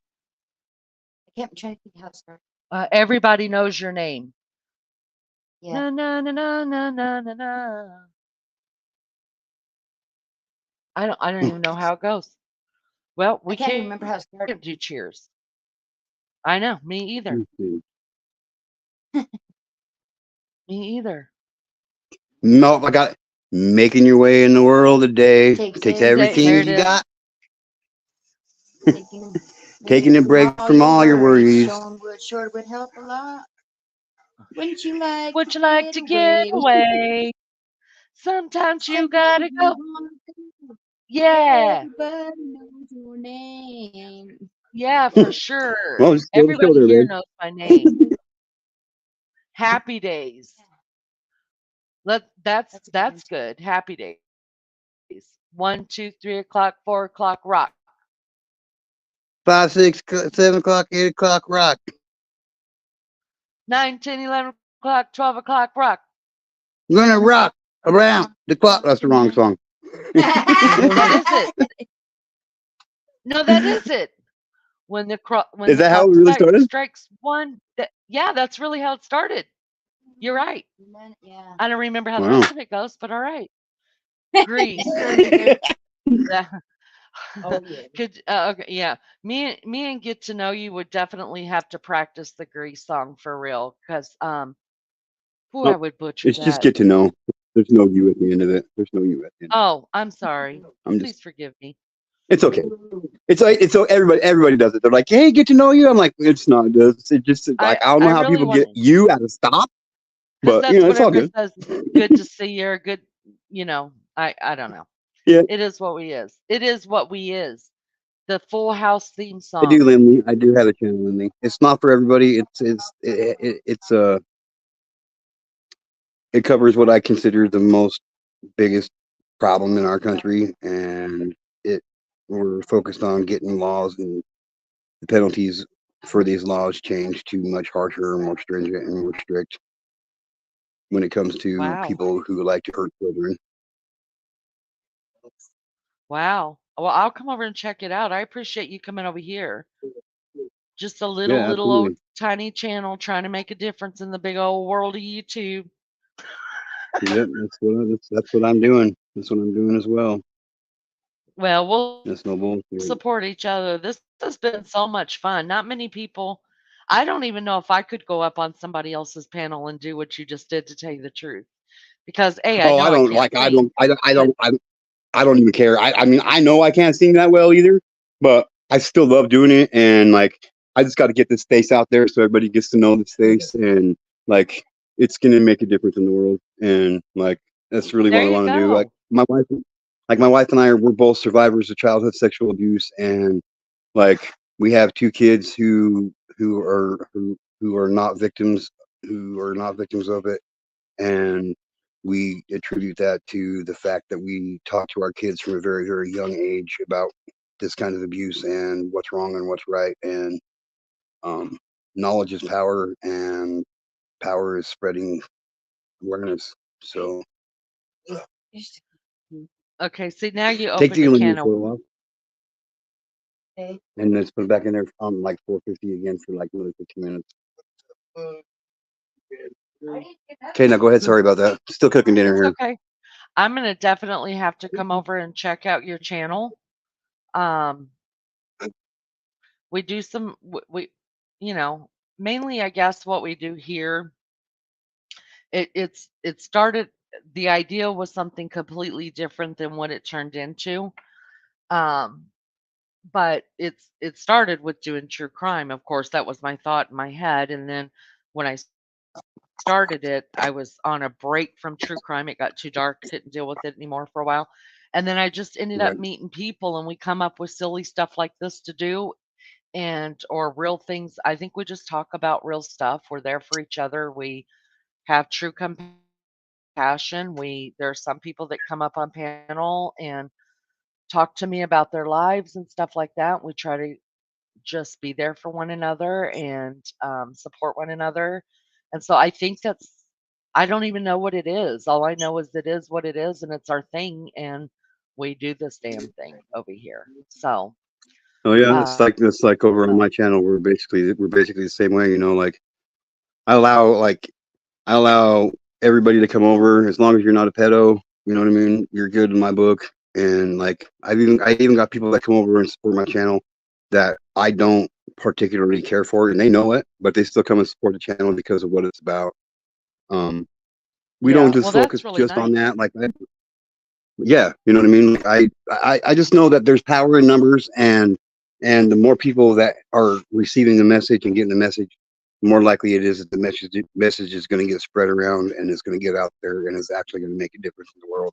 I can't try to think how it starts. Everybody knows your name. Yeah. Na na na na na na na. I don't even know how it goes. Well, I we can't can't remember how it started. do Cheers. I know. Me either. Me either. No, I got making your way in the world today. Takes There everything it you is. got. Taking Taking a break from all your worries. Showing would sure would help a lot. Wouldn't you like Would to you like get to get away? away? Sometimes you gotta Sometimes you go. want to, Yeah. everybody knows your name. Yeah, for sure. Well, just go to the show Everybody there, here babe. knows my name. Happy Days. That's a good one That's too. good. Happy Days. 1, 2, 3 o'clock, 4 o'clock, rock. 5, 6, 7 o'clock, 8 o'clock, rock. 9, 10, 11 o'clock, 12 o'clock, rock. I'm gonna rock around the clock. That's the wrong song. That is it. No, that is it. When Is the that how clock it really started? strikes 1, yeah, that's really how it started. You're right. Yeah. I don't remember how the Wow. rest of it goes, but all right. Grease. Yeah. Oh, yeah. Okay, yeah. Me and Get to Know You would definitely have to practice the Grease song for real, because ooh, I Nope. would butcher It's just that. get to know. There's no you at the end of it. There's no you at the end. Oh, I'm sorry. I'm Please just. forgive me. It's okay. It's so everybody does it. They're like, hey, get to know you. I'm like, it's not. It's just like I don't know I how really people want get you at a stop, because but that's what it's all everybody good. says. Good to see you. Or good, I don't know. Yeah, It is what we is. It is what we is. The Full House theme I do, song. Lindley. I do have a channel, Lindley. It's not for everybody. It covers what I consider the most biggest problem in our country, and we're focused on getting laws and the penalties for these laws changed to much harsher, more stringent, and more strict when it comes to Wow. people who like to hurt children. Wow. Well, I'll come over and check it out. I appreciate you coming over here. Just a Yeah, little old absolutely. tiny channel trying to make a difference in the big old world of YouTube. Yep, that's what I'm doing. That's what I'm doing as well. Well, we'll That's no bullshit. support each other. This has been so much fun. Not many people. I don't even know if I could go up on somebody else's panel and do what you just did, to tell you the truth. Because I Oh, I know I don't can't like. sing, but I don't even care. I mean, I know I can't sing that well either, but I still love doing it. And like, I just got to get this face out there so everybody gets to know this face, and like it's gonna make a difference in the world, and like that's really There what I you want to do. go. My wife and I, we're both survivors of childhood sexual abuse, and like we have two kids who are not victims, of it, and we attribute that to the fact that we talk to our kids from a very, very young age about this kind of abuse and what's wrong and what's right, and knowledge is power, and power is spreading awareness. So Okay, see, now you take opened the a can aluminum of foil off, and let's put it back in there on like 450 again for like another 15 minutes. Okay, now go ahead. Sorry about that. Still cooking dinner It's here. okay. I'm gonna definitely have to come over and check out your channel. Um, we do some you know, mainly I guess what we do here, it started, the idea was something completely different than what it turned into. Um, but it started with doing true crime. Of course, that was my thought in my head, and then when I started it, I was on a break from true crime. It got too dark, couldn't deal with it anymore for a while. And then I just ended up Right. meeting people and we come up with silly stuff like this to do, and or real things. I think we just talk about real stuff. We're there for each other. We have true compassion. There's some people that come up on panel and talk to me about their lives and stuff like that. We try to just be there for one another and support one another. And so I think I don't even know what it is. All I know is it is what it is and it's our thing. And we do this damn thing over here. So, Oh yeah, uh, it's like over on my channel. We're basically the same way. You know, like I allow like I allow everybody to come over as long as you're not a pedo. You know what I mean? You're good in my book. And like I even got people that come over and support my channel that I don't particularly care for, and they know it, but they still come and support the channel because of what it's about. We don't yeah, just well, that's focus really just on nice. that. Yeah, you know what I mean. Like I just know that there's power in numbers, and the more people that are receiving the message and getting the message, the more likely it is that the message is going to get spread around and it's going to get out there and it's actually going to make a difference in the world.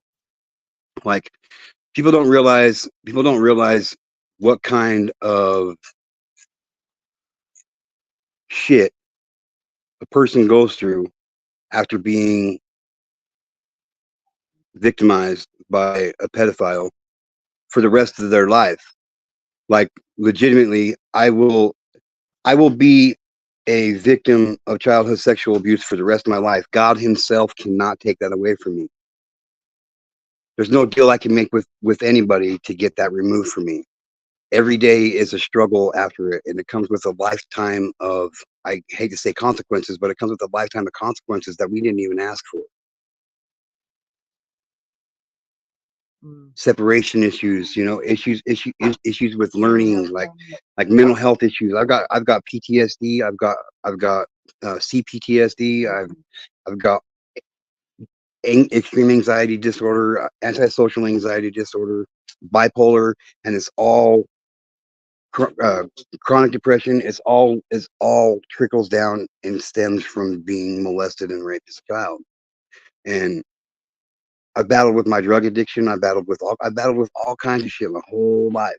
Like people don't realize what kind of shit a person goes through after being victimized by a pedophile for the rest of their life. Like legitimately, I will be a victim of childhood sexual abuse for the rest of my life. God himself cannot take that away from me. There's no deal I can make with anybody to get that removed from me. Every day is a struggle after it, and it comes with a lifetime of, I hate to say consequences, but it comes with a lifetime of consequences that we didn't even ask for. Mm. Separation issues, you know, issues with learning, like mental health issues. I've got PTSD. I've got CPTSD. I've got extreme anxiety disorder, antisocial anxiety disorder, bipolar, and it's all chronic depression. It's all trickles down and stems from being molested and raped as a child. And I battled with my drug addiction. I battled with all kinds of shit my whole life,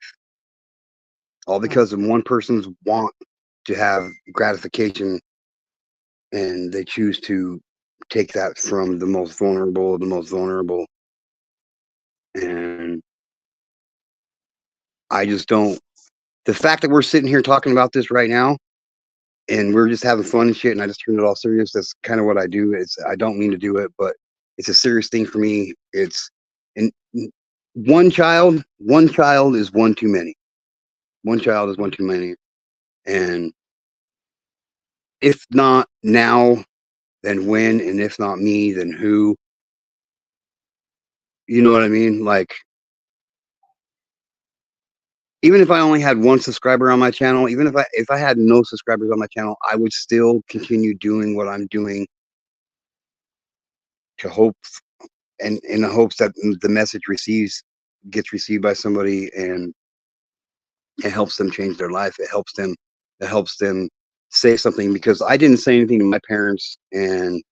all because of one person's want to have gratification, and they choose to take that from the most vulnerable of the most vulnerable. And I just don't. The fact that we're sitting here talking about this right now, and we're just having fun and shit, and I just turned it all serious. That's kind of what I do. I don't mean to do it, but it's a serious thing for me. It's and one child is one too many. One child is one too many, and if not now, then when, and if not me, then who? You know what I mean? Like, even if I only had one subscriber on my channel, even if I had no subscribers on my channel, I would still continue doing what I'm doing to hope, and in the hopes that the message gets received by somebody, and it helps them change their life. It helps them that helps them say something, because I didn't say anything to my parents, and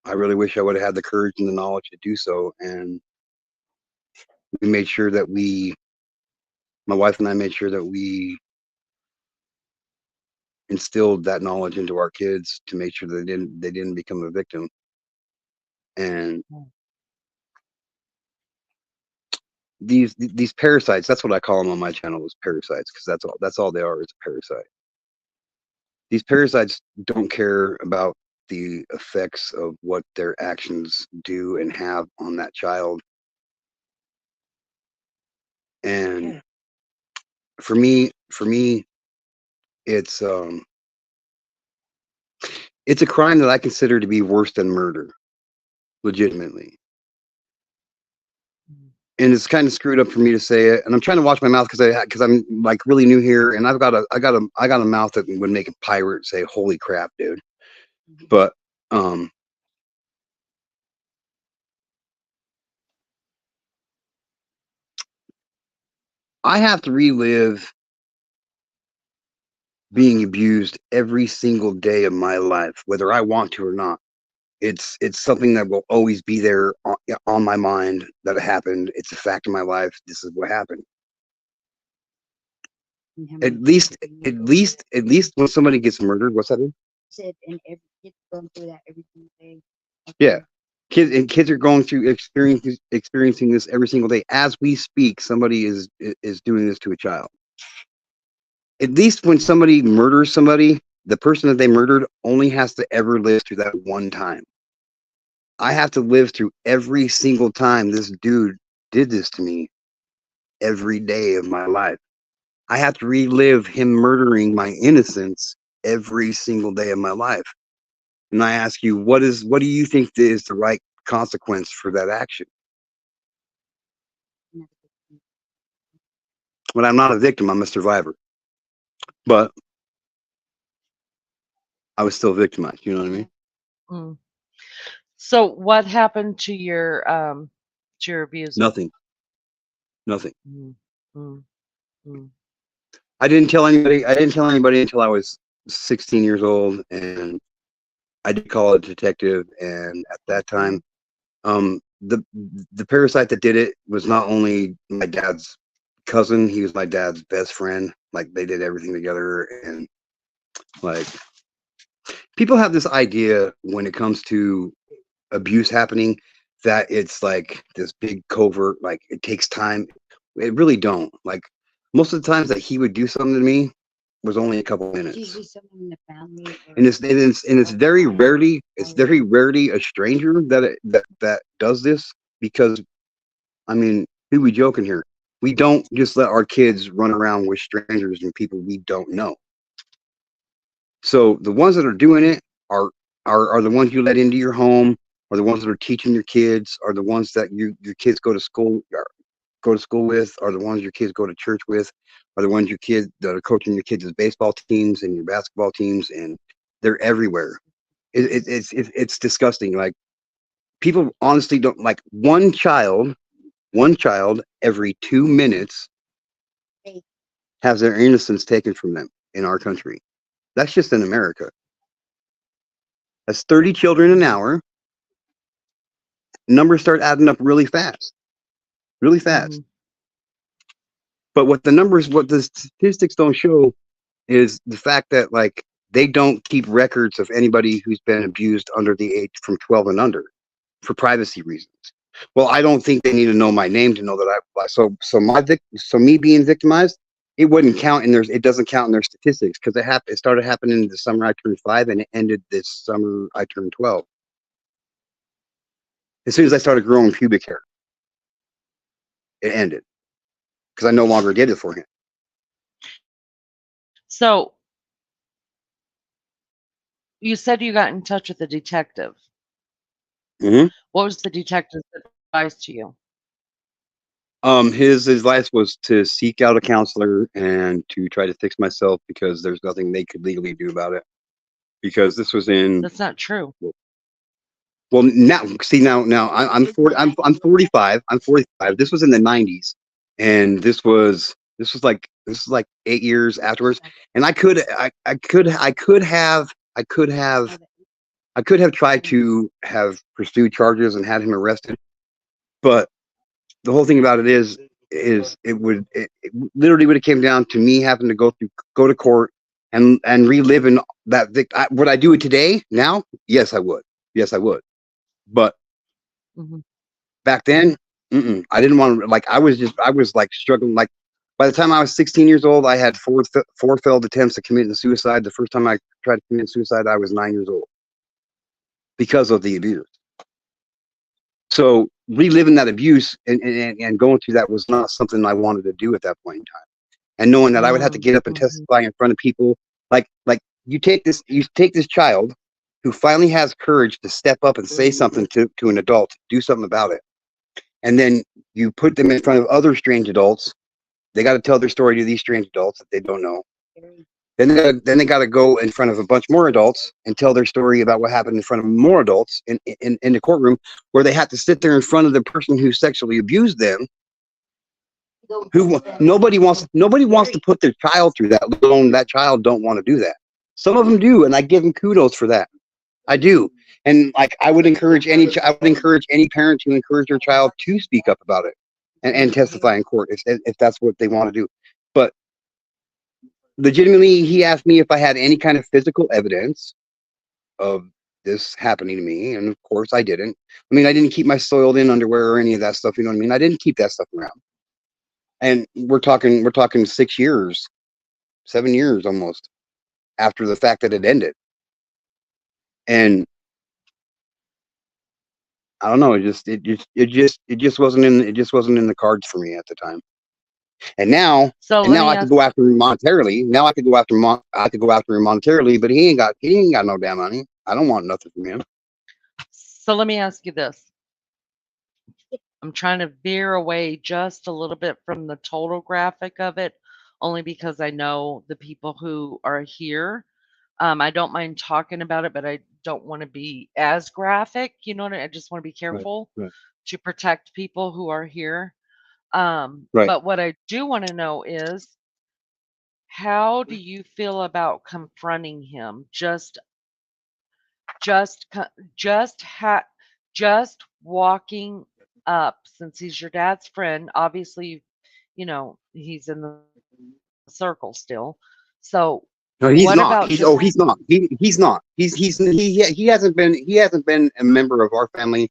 I really wish I would have had the courage and the knowledge to do so. And we made sure that my wife and I made sure that we instilled that knowledge into our kids to make sure that they didn't become a victim. And these parasites, that's what I call them on my channel, is parasites, because that's all they are, is a parasite. These parasites don't care about the effects of what their actions do and have on that child. And for me, it's a crime that I consider to be worse than murder, legitimately. And it's kind of screwed up for me to say it, and I'm trying to watch my mouth because I'm like really new here, and I got a mouth that would make a pirate say, "Holy crap, dude!" But I have to relive being abused every single day of my life, whether I want to or not. It's something that will always be there on my mind, that it happened. It's a fact of my life. This is what happened. At least when somebody gets murdered, what's that mean? Said, and every kid's going through that every single day. Yeah. Kids are going through experiencing this every single day. As we speak, somebody is doing this to a child. At least when somebody murders somebody, the person that they murdered only has to ever live through that one time. I have to live through every single time this dude did this to me every day of my life. I have to relive him murdering my innocence every single day of my life. And I ask you, what do you think is the right consequence for that action? When I'm not a victim, I'm a survivor. But I was still victimized. You know what I mean? Mm. So what happened to your abuser? Nothing. Mm, mm, mm. I didn't tell anybody until I was 16 years old, and I did call a detective. And at that time, the parasite that did it was not only my dad's cousin, he was my dad's best friend. Like, they did everything together. And like, people have this idea when it comes to abuse happening that it's like this big covert, like it takes time. It really don't. Like, most of the times that he would do something to me was only a couple minutes. Usually someone in the family. And it's very rarely a stranger that does this, because I mean, who we joking here? We don't just let our kids run around with strangers and people we don't know. So the ones that are doing it are the ones you let into your home, are the ones that are teaching your kids, are the ones that your kids go to school with, are the ones your kids go to church with, are the ones your kids that are coaching your kids' baseball teams and your basketball teams, and they're everywhere. It's disgusting. Like, people honestly don't, like, one child every 2 minutes has their innocence taken from them in our country. That's just in America. That's 30 children an hour. Numbers start adding up really fast. Mhm. But what the statistics don't show is the fact that, like, they don't keep records of anybody who's been abused under the age from 12 and for privacy reasons. Well, I don't think they need to know my name to know that so me being victimized, it wouldn't count in it doesn't count in their statistics, because it started happening the summer I turned 5, and it ended this summer I turned 12. As soon as I started growing pubic hair, it ended, because I no longer did it for him. So you said you got in touch with a detective. Mm-hmm. What was the detective's advice to you? His advice was to seek out a counselor and to try to fix myself, because there's nothing they could legally do about it. Because this was in. That's not true. Well, now I'm 40. I'm 45. I'm 45. This was in the 90s, and this was this was like 8 years afterwards, and I could have tried to have pursued charges and had him arrested, but the whole thing about it is it literally would have came down to me having to go to court and reliving that. Would I do it today? Now? Yes, I would. Yes, I would. But back then, I didn't want to. Like I was like struggling. Like by the time I was 16 years old, I had four failed attempts at committing suicide. The first time I tried to commit suicide, I was 9 years old because of the abuse. So reliving that abuse and going through that was not something I wanted to do at that point in time. And knowing that I would have to get up and testify in front of people, like you take this child who finally has courage to step up and say something to an adult, do something about it, and then you put them in front of other strange adults. They got to tell their story to these strange adults that they don't know. Then they got to go in front of a bunch more adults and tell their story about what happened in front of more adults in the courtroom, where they have to sit there in front of the person who sexually abused them. Nobody wants to put their child through that, let alone that child don't want to do that. Some of them do, and I give them kudos for that. I do, and like I would encourage any parent to encourage their child to speak up about it and testify in court if that's what they want to do. But legitimately, he asked me if I had any kind of physical evidence of this happening to me, and of course I didn't. I mean, I didn't keep my soiled in underwear or any of that stuff, you know what I mean? I didn't keep that stuff around. And we're talking 6 years, 7 years almost after the fact that it ended. And I don't know, it just wasn't in the cards for me at the time. And now I could go after him monetarily. Now I could go after him monetarily, but he ain't got no damn money. I don't want nothing from him. So let me ask you this. I'm trying to veer away just a little bit from the total graphic of it, only because I know the people who are here. I don't mind talking about it, but I don't want to be as graphic. You know what I just want to be careful to protect people who are here. But what I do want to know is, how do you feel about confronting him? Just walking up, since he's your dad's friend. Obviously, you know, he's in the circle still. So no, he's what not. about He's just, he's not. He's not. He hasn't been a member of our family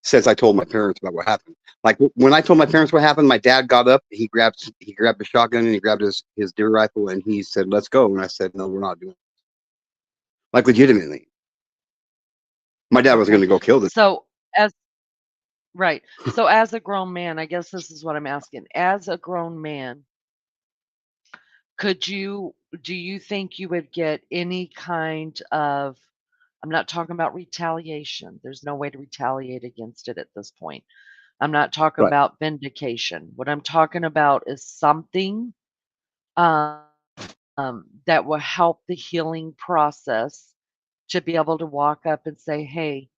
since I told my parents about what happened. Like when I told my parents what happened, my dad got up, he grabbed a shotgun and he grabbed his deer rifle and he said, "Let's go." And I said, "No, we're not doing it." Like legitimately. My dad was going to go kill this. so as right. So as a grown man, I guess this is what I'm asking. As a grown man, do you think you would get any kind of, I'm not talking about retaliation. There's no way to retaliate against it at this point. I'm not talking about vindication. What I'm talking about is something um, that will help the healing process, to be able to walk up and say, "Hey,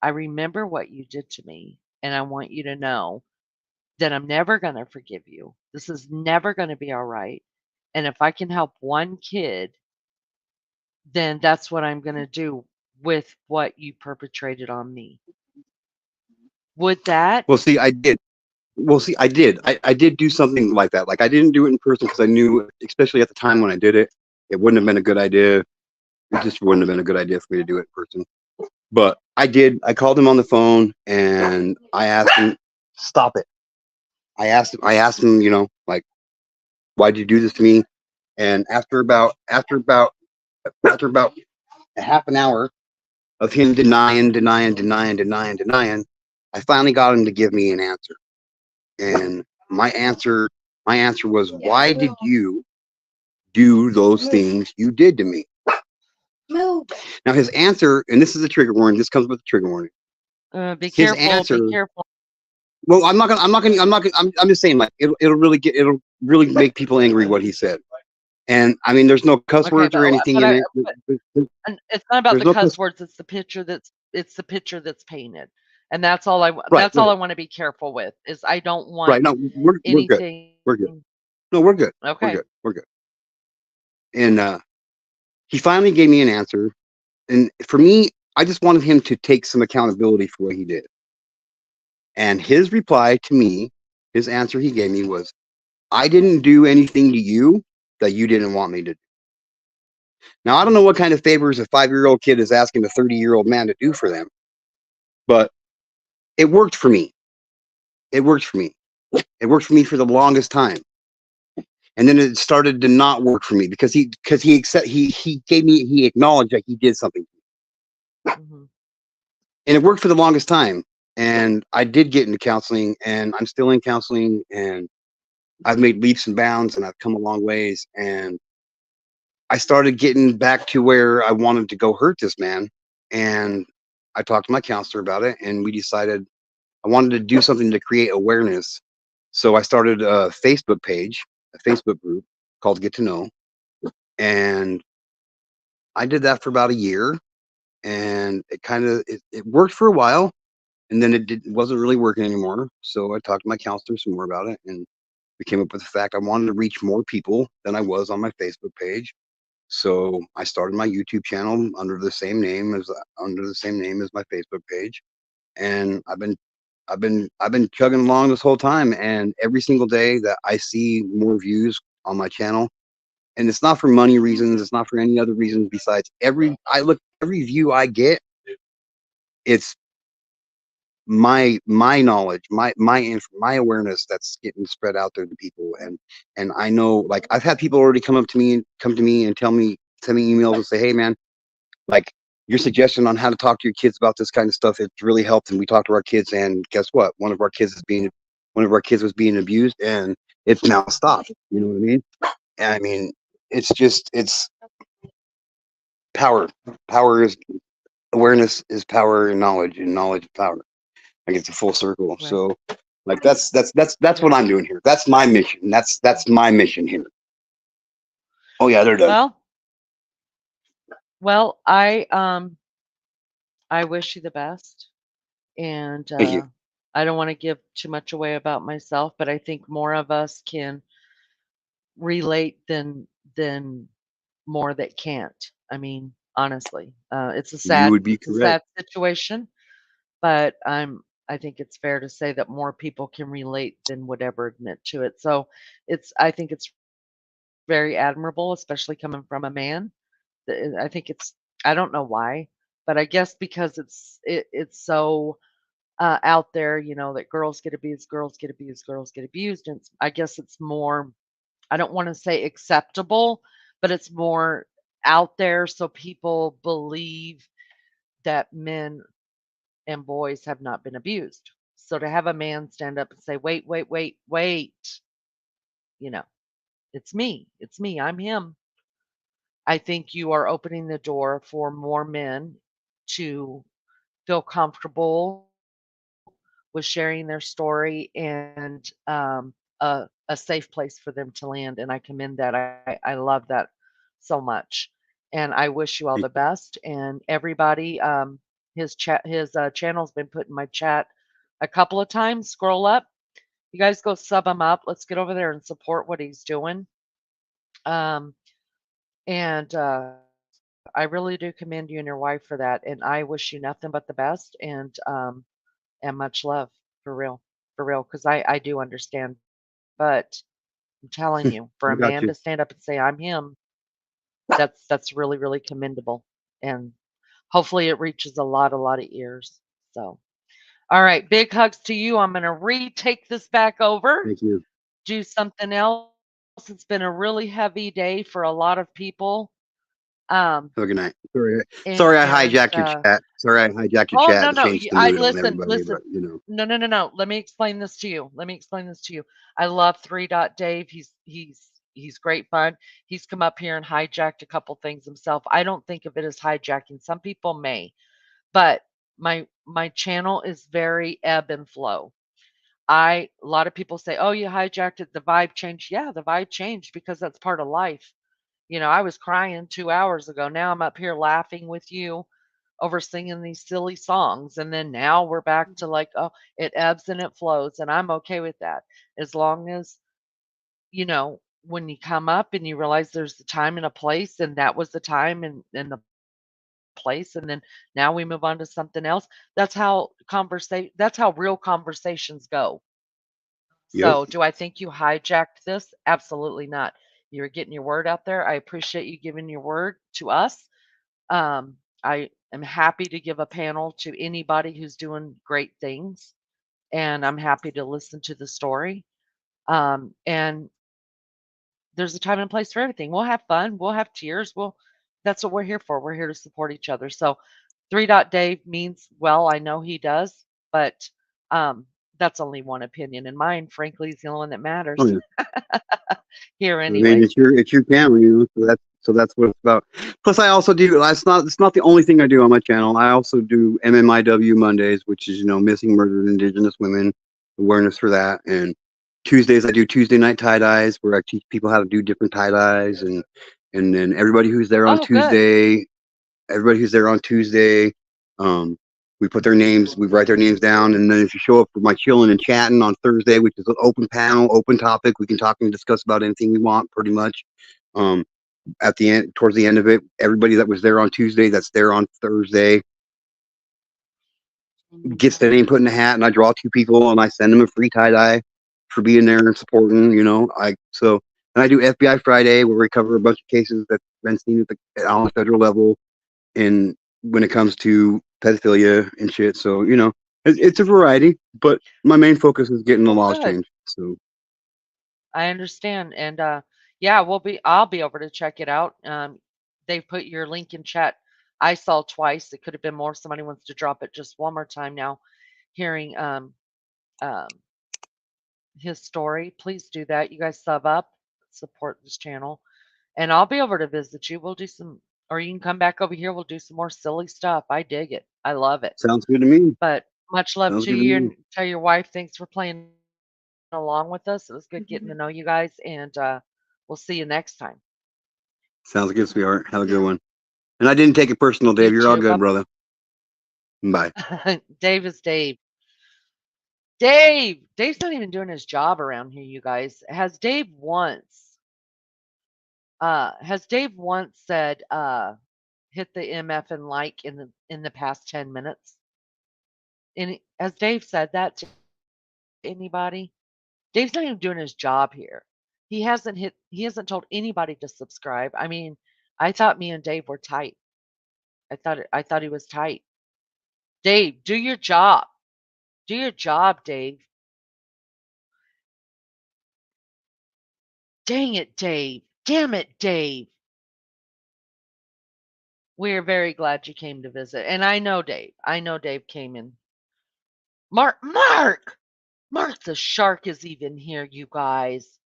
I remember what you did to me, and I want you to know that I'm never going to forgive you. This is never going to be all right. And if I can help one kid, then that's what I'm going to do with what you perpetrated on me." Would that? Well, see, I did. I did do something like that. Like I didn't do it in person because I knew, especially at the time when I did it, it wouldn't have been a good idea. It just wouldn't have been a good idea for me to do it in person. But I did. I called him on the phone and I asked him, "Stop it." I asked him, you know, like, "Why'd you do this to me?" And after about a half an hour of him denying, I finally got him to give me an answer. And my answer was, "Why did you do those things you did to me?" Now his answer, and this is a trigger warning. This comes with a trigger warning. Be His careful. answer. Be careful. Well, I'm just saying, like, it'll really make people angry what he said. And I mean, there's no cuss words or anything in it. And it's not about There's the no cuss words. It's the picture that's painted, and that's all I want. That's all I want to be careful with. Is I don't want Right. No, we're good. anything We're good. No, we're good. We're Okay. good. We're good. And he finally gave me an answer. And for me, I just wanted him to take some accountability for what he did. And his reply to me, his answer he gave me was, I didn't do anything to you that you didn't want me to do. Now, I don't know what kind of favors a 5-year-old kid is asking a 30-year-old man to do for them, but it worked for me. It worked for me. It worked for me for the longest time. And then it started to not work for me because he acknowledged that he did something. Mm-hmm. And it worked for the longest time. And I did get into counseling, and I'm still in counseling, and I've made leaps and bounds, and I've come a long ways. And I started getting back to where I wanted to go hurt this man. And I talked to my counselor about it, and we decided I wanted to do something to create awareness. So I started a Facebook page, a Facebook group called Get to Know. And I did that for about a year, and it worked for a while, and then it wasn't really working anymore. So I talked to my counselor some more about it, and we came up with the fact I wanted to reach more people than I was on my Facebook page. So I started my YouTube channel under the same name as my Facebook page, and I've been chugging along this whole time. And every single day that I see more views on my channel, and it's not for money reasons, it's not for any other reasons besides every view I get, it's my knowledge, my awareness that's getting spread out there to people. And I know, like, I've had people already come to me and send me emails and say, hey man, like, your suggestion on how to talk to your kids about this kind of stuff, it's really helped. And we talked to our kids, and guess what? One of our kids was being abused, and it's now stopped. You know what I mean? And I mean, it's power. Power is awareness is power, and knowledge is power. Like, it's a full circle. Right. So, like, that's what I'm doing here. That's my mission. That's my mission here. Oh yeah, they're done. Well, I wish you the best, and Thank you. I don't want to give too much away about myself, but I think more of us can relate than more that can't. I mean, honestly, it's You would be a correct. sad situation, but I think it's fair to say that more people can relate than would ever admit to it. So I think it's very admirable, especially coming from a man. I think I don't know why, but I guess because it's so out there, that girls get abused, girls get abused, girls get abused, and I guess it's more. I don't want to say acceptable, but it's more out there, so people believe that men and boys have not been abused. So to have a man stand up and say, "Wait, wait, wait, wait," you know, it's me, I'm him. I think you are opening the door for more men to feel comfortable with sharing their story, and a safe place for them to land. And I commend that. I love that so much. And I wish you all the best. And everybody, his channel's been put in my chat a couple of times. Scroll up. You guys go sub him up. Let's get over there and support what he's doing. Um, and I really do commend you and your wife for that. And I wish you nothing but the best, and much love, for real, because I do understand. But I'm telling you, for I a got man you. to stand up and say, "I'm him," that's really, really commendable. And hopefully it reaches a lot of ears. So, all right, big hugs to you. I'm gonna retake this back over, Thank you. do something else. It's been a really heavy day for a lot of people. Um, Have a good night. Sorry, I and hijacked your chat. Sorry, I hijacked your oh, chat no, and no. changed the I mood on listen, everybody. But listen. No, no, no, no. Let me explain this to you. I love Three Dot Dave. He's great fun. He's come up here and hijacked a couple things himself. I don't think of it as hijacking. Some people may, but my channel is very ebb and flow. A lot of people say, "Oh, you hijacked it. The vibe changed." Yeah, the vibe changed because that's part of life. I was crying 2 hours ago. Now I'm up here laughing with you over singing these silly songs. And then now we're back to like, oh, it ebbs and it flows. And I'm okay with that as long as you know, when you come up and you realize there's a time and a place, and that was the time and the place, and then now we move on to something else. That's how real conversations go. Yep. So, do I think you hijacked this? Absolutely not. You're getting your word out there. I appreciate you giving your word to us. I am happy to give a panel to anybody who's doing great things, and I'm happy to listen to the story. And there's a time and place for everything. We'll have fun. We'll have tears. That's what we're here for. We're here to support each other. So, three dot Dave means well. I know he does, but um, that's only one opinion, and mine, frankly, is the only one that Oh matters yeah. here, I mean, anyways. it's your channel, you know. So that's what it's about. Plus, I also do. It's not the only thing I do on my channel. I also do MMIW Mondays, which is missing murdered Indigenous women, awareness for that. And Tuesdays I do Tuesday night tie dyes, where I teach people how to do different tie dyes, and then Oh, good. everybody who's there on Tuesday, um, we put their names, we write their names down, and then if you show up for my chilling and chatting on Thursday, which is an open panel, open topic, we can talk and discuss about anything we want, pretty much. Um, at the end, towards the end of it, everybody that was there on Tuesday, that's there on Thursday, gets their name put in the hat, and I draw two people, and I send them a free tie dye for being there and supporting. And I do FBI Friday, where we cover a bunch of cases that's been seen on the federal level, and when it comes to pedophilia and shit. So it's a variety, but my main focus is getting the laws Good. changed. So I understand. And yeah, I'll be over to check it out. They put your link in chat. I saw twice. It could have been more. Somebody wants to drop it just one more time now, hearing um his story. Please do that. You guys sub up, support this channel. And I'll be over to visit you. We'll do some, or you can come back over here. We'll do some more silly stuff. I dig it. I love it. sounds good to me. But much love Sounds to good to you, me. and tell your wife thanks for playing along with us. It was good getting to know you guys, and we'll see you next time. Sounds good, sweetheart. Have a good one. And I didn't take it personal, You Dave. You're all too. good, brother. Bye. Dave is Dave. Dave's not even doing his job around here, you guys. Has Dave once said hit the MF and like in the past 10 minutes? Has Dave said that to anybody? Dave's not even doing his job here. He hasn't told anybody to subscribe. I mean, I thought me and Dave were tight. I thought he was tight. Dave, do your job. Do your job, Dave. Dang it, Dave. Damn it, Dave. We're very glad you came to visit. And I know Dave. I know Dave came in. Mark the shark is even here, you guys.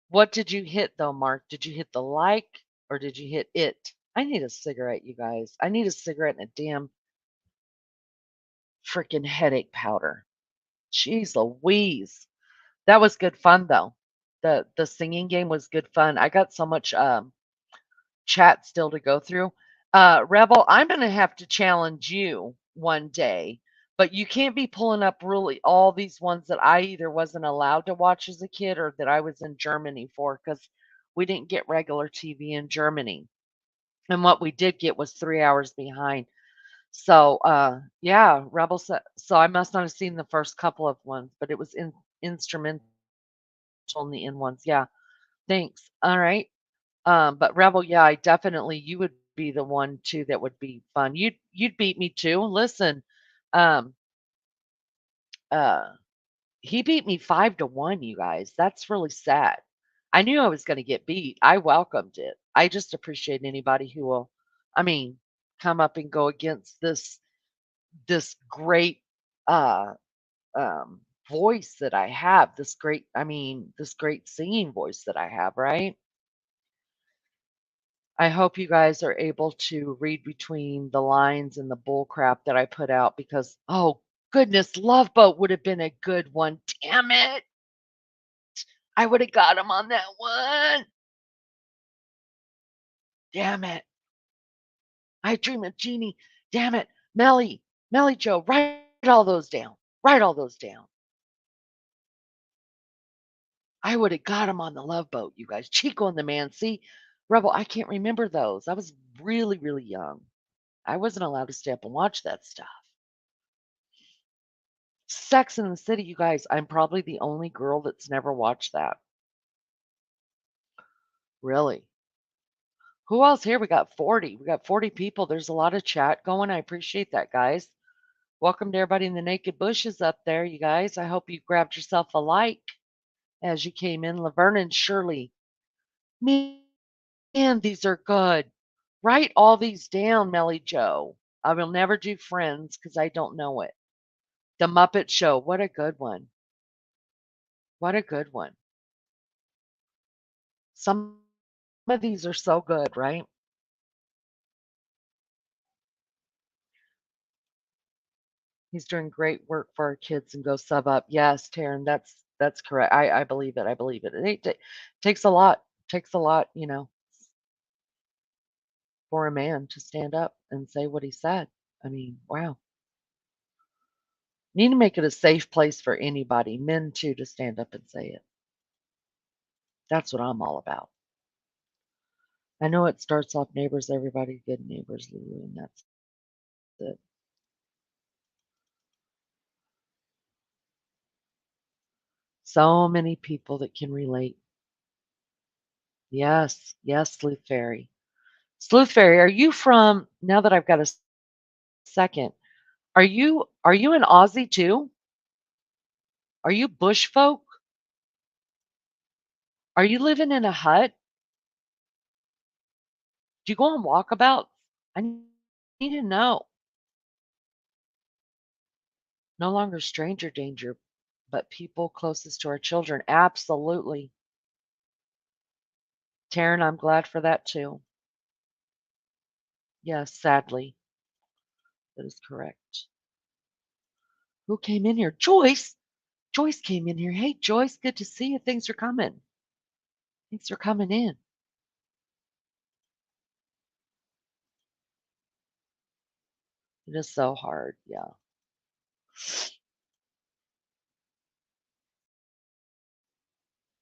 What did you hit though, Mark? Did you hit the like or did you hit it? I need a cigarette, you guys. I need a cigarette and a damn freaking headache powder. Jeez Louise. That was good fun though. The singing game was good fun. I got so much chat still to go through. Rebel, I'm going to have to challenge you one day, but you can't be pulling up really all these ones that I either wasn't allowed to watch as a kid or that I was in Germany for because we didn't get regular TV in Germany. And what we did get was 3 hours behind. So, yeah, Rebel said, so I must not have seen the first couple of ones, but it was instrumental in the end ones. Yeah. Thanks. All right. But Rebel, yeah, you would be the one too that would be fun. You'd beat me too. Listen, um, uh, he beat me 5-1, you guys. That's really sad. I knew I was going to get beat. I welcomed it. I just appreciate anybody who will, I mean, come up and go against this great uh um voice that I have. This great singing voice that I have, right? I hope you guys are able to read between the lines and the bull crap that I put out because, oh goodness, Love Boat would have been a good one. Damn it. I would have got him on that one. Damn it. I Dream of Jeannie. Damn it. Melly Joe, write all those down. Write all those down. I would have got him on the Love Boat, you guys. Chico and the Man. See, Rebel, I can't remember those. I was really, really young. I wasn't allowed to stay up and watch that stuff. Sex in the City, you guys. I'm probably the only girl that's never watched that. Really. Who else here? We got 40. We got 40 people. There's a lot of chat going. I appreciate that, guys. Welcome to everybody in the naked bushes up there, you guys. I hope you grabbed yourself a like as you came in. Laverne and Shirley. Man, these are good. Write all these down, Melly Joe. I will never do Friends because I don't know it. The Muppet Show. What a good one. What a good one. Some of these are so good, right? He's doing great work for our kids and go sub up. Yes, Taryn, that's correct. I believe it. I believe it. Takes a lot. Takes a lot, for a man to stand up and say what he said. I mean, wow. Need to make it a safe place for anybody, men too, to stand up and say it. That's what I'm all about. I know it starts off neighbors, everybody, good neighbors, Lulu, and that's it. So many people that can relate. Yes, yes, Sleuth Fairy. Sleuth Fairy, are you from, now that I've got a second, are you an Aussie too? Are you bush folk? Are you living in a hut? Do you go on walkabouts? I need to know. No longer stranger danger, but people closest to our children. Absolutely. Taryn, I'm glad for that too. Yes, sadly. That is correct. Who came in here? Joyce. Joyce came in here. Hey, Joyce, good to see you. Thanks for coming. Thanks for coming in. It is so hard. Yeah.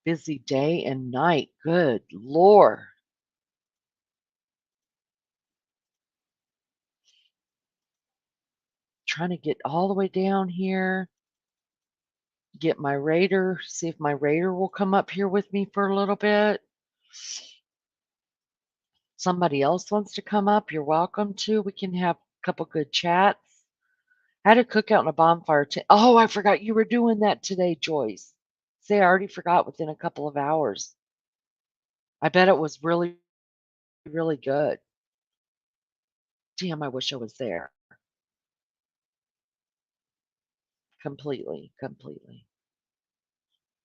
Busy day and night. Good Lord. Trying to get all the way down here. Get my raider. See if my raider will come up here with me for a little bit. Somebody else wants to come up, you're welcome to. We can have a couple good chats. I had a cookout and a bonfire. Oh, I forgot you were doing that today, Joyce. Say, I already forgot within a couple of hours. I bet it was really, really good. Damn, I wish I was there. Completely, completely.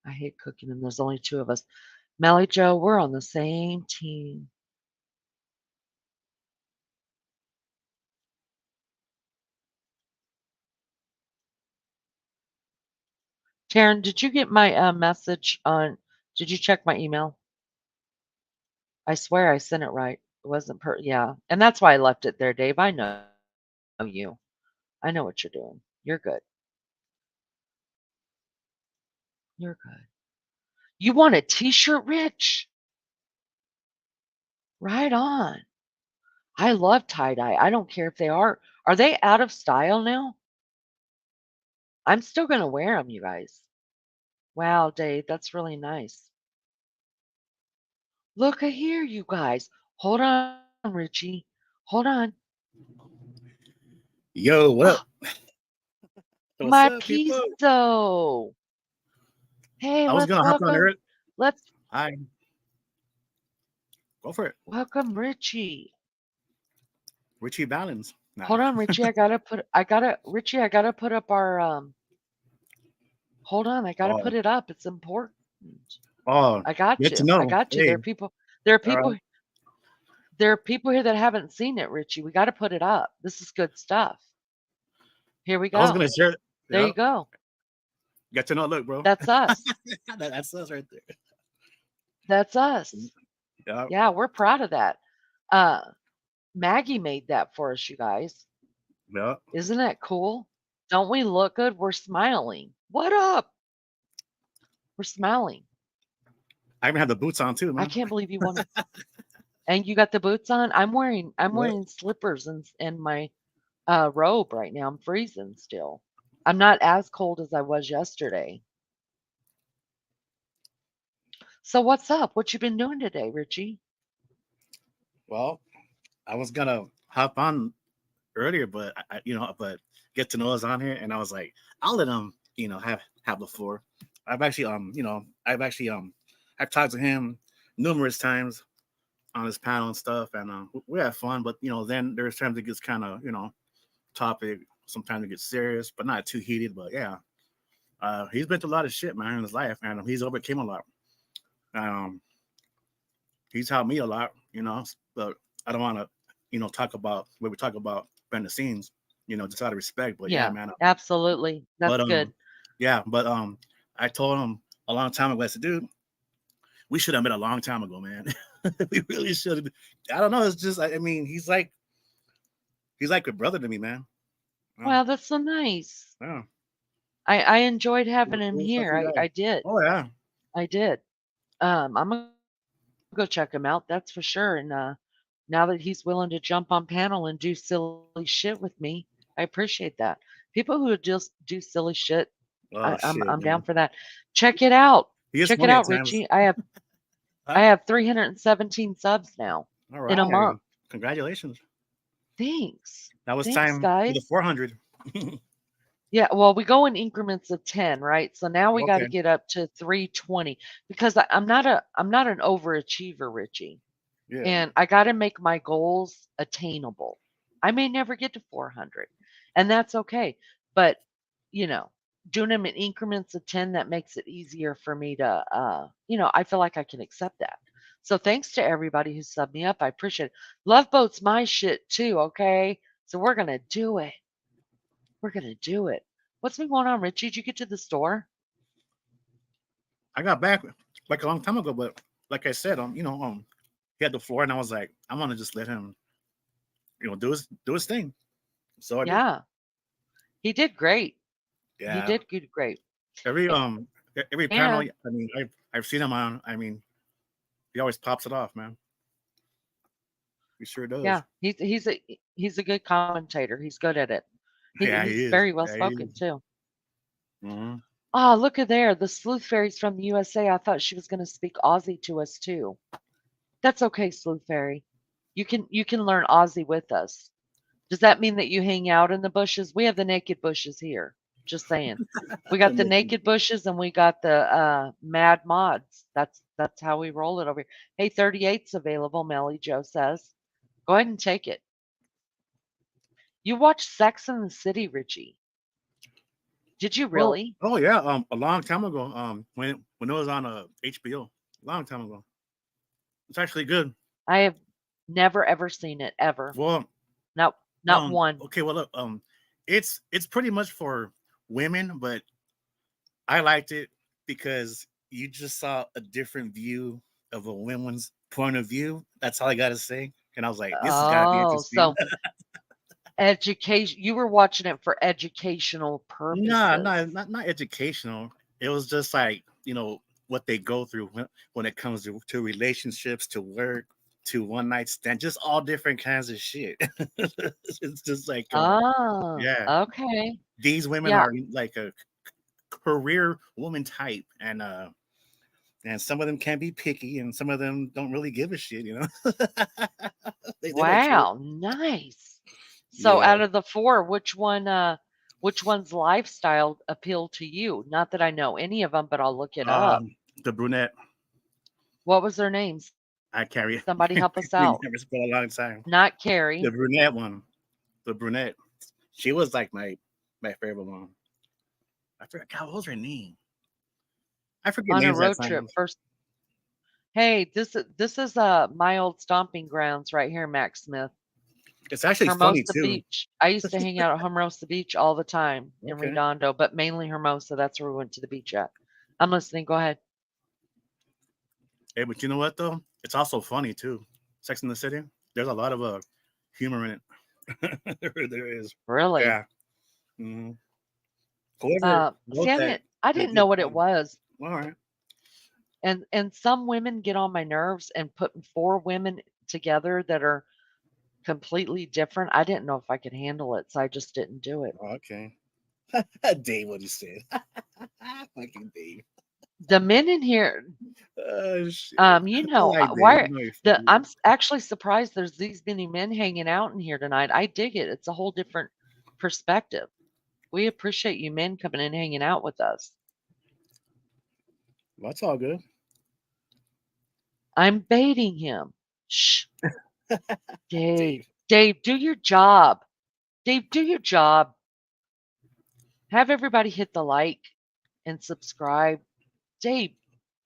I hate cooking, and there's only two of us. Melly Joe, we're on the same team. Taryn, did you get my message on? Did you check my email? I swear I sent it right. It wasn't yeah. And that's why I left it there, Dave. I know you. I know what you're doing. You're good. You're good. You want a t-shirt, Rich? Right on. I love tie-dye. I don't care if they are. Are they out of style now? I'm still going to wear them, you guys. Wow, Dave, that's really nice. Look at here, you guys. Hold on, Richie. Hold on. Yo, what up? What's My up, people? pizzo. Hey, I was let's gonna hop on welcome. early. Let's Hi. Go for it. welcome Richie. Richie Valens. Nah. Hold on, Richie. Richie, I gotta put up our hold on, I gotta put it up. It's important. Oh, I got good to you. I know. got you. Hey, There are all people right. there are people here that haven't seen it, Richie. We gotta put it up. This is good stuff. Here we I was go. gonna share. There Yeah, you go. get to know. Look, bro. That's us. That's us right there. That's us. Yeah, Yeah, we're proud of that. Maggie made that for us, you guys. yeah. Isn't that cool? Don't we look good? We're smiling. What up? We're smiling. I even have the boots on too, I man. can't believe you want to. And you got the boots on? I'm wearing slippers and my robe right now. I'm freezing still. I'm not as cold as I was yesterday. So what's up? What you been doing today, Richie? Well, I was gonna hop on earlier, but but get to know us on here, and I was like, I'll let him, have the floor. I've actually, I've talked to him numerous times on his panel and stuff, and we have fun. But then there's times it gets kind of, topic. Sometimes it gets serious, but not too heated. But yeah, he's been through a lot of shit, man, in his life, and he's overcame a lot. Um, he's helped me a lot, but I don't want to, talk about what we talk about behind the scenes, just out of respect. But yeah, Yeah, man. absolutely. That's But good. yeah, but I told him a long time ago. I said, dude, we should have met a long time ago, man. We really should. I don't know. It's just, I mean, he's like a brother to me, man. Well, that's so nice. Yeah. I enjoyed having him Real fucking here. guy. I did. Oh yeah. I did. I'm gonna go check him out. That's for sure. And now that he's willing to jump on panel and do silly shit with me, I appreciate that. People who just do silly shit, Oh I'm shit, down man. for that. Check it out. He is Check it funny at out, times. Richie. I have 317 subs now All in a right. month. Congratulations. Thanks. That was Thanks, time for the guys. 400. Yeah, well, we go in increments of 10, right? So now we got to Okay. get up to 320 because I'm not an overachiever, Richie. Yeah. And I got to make my goals attainable. I may never get to 400, and that's okay. But, doing them in increments of 10, that makes it easier for me to, I feel like I can accept that. So thanks to everybody who subbed me up. I appreciate it. Love Boat's my shit too, okay? So we're going to do it. We're going to do it. What's been going on, Richie? Did you get to the store? I got back like a long time ago, but like I said, he had the floor, and I was like, I'm gonna just let him, do his thing. So I did. Yeah, he did great. He Yeah. did good, great. Every panel, And I mean, I've seen him on. I mean, he always pops it off, man. He sure does. yeah, he's a good commentator. He's good at it. Yeah, he He's is. very well Yeah, he spoken is. too. Mm-hmm. Oh, look at there. The sleuth fairy's from the USA. I thought she was going to speak Aussie to us too. That's okay, sleuth fairy. You can learn Aussie with us. Does that mean that you hang out in the bushes? We have the naked bushes here. Just saying. We got the naked bushes and we got the mad mods. That's how we roll it over here. Hey, 38's available, Melly Joe says. Go ahead and take it. You watched Sex in the City, Richie. Did you Well, really? oh yeah, a long time ago, when it was on HBO, a long time ago. It's actually good. I have never ever seen it ever. Well, Not one. okay, well look, it's pretty much for women, but I liked it because you just saw a different view of a woman's point of view. That's all I gotta say. And I was like, this has gotta be Oh, interesting. so education. You were watching it for educational No, purposes. not educational. It was just like, what they go through when it comes to relationships, to work, to one night stand, just all different kinds of shit. It's just like, Oh, yeah, okay. these women Yeah. are like a career woman type, and some of them can be picky, and some of them don't really give a shit, they don't care. Wow, nice. So Yeah. out of the 4, which one's lifestyle appealed to you? Not that I know any of them, but I'll look it up. The brunette, What was their names? I carry it. Somebody help us We out. never spent a long time. Not The Carrie. brunette one, the brunette, she was like my favorite one. I forgot. God, what was her name? I forget On a names at road trip times. first. Hey, this is my old stomping grounds right here, Max Smith. It's actually funny Hermosa too. Beach. I used to hang out at Hermosa Beach all the time in Okay. Redondo, but mainly Hermosa. That's where we went to the beach at. I'm listening. Go ahead. Hey, but you know what though? It's also funny too. Sex in the City. There's a lot of humor in it. there is. Really? Yeah. Mm-hmm. Whoever wrote See, that, I they didn't did know what it fun. was. All right. And some women get on my nerves, and putting 4 women together that are completely different, I didn't know if I could handle it, so I just didn't do it. Okay. Dave, what you said. Fucking Dave. The men in here, Oh shit. you I know, like Dave. why You know you're funny. I'm actually surprised there's these many men hanging out in here tonight. I dig it. It's a whole different perspective. We appreciate you men coming in, hanging out with us. Well, that's all good. I'm baiting him. Shh, Dave. Dave, do your job. Dave, do your job. Have everybody hit the like and subscribe. Dave,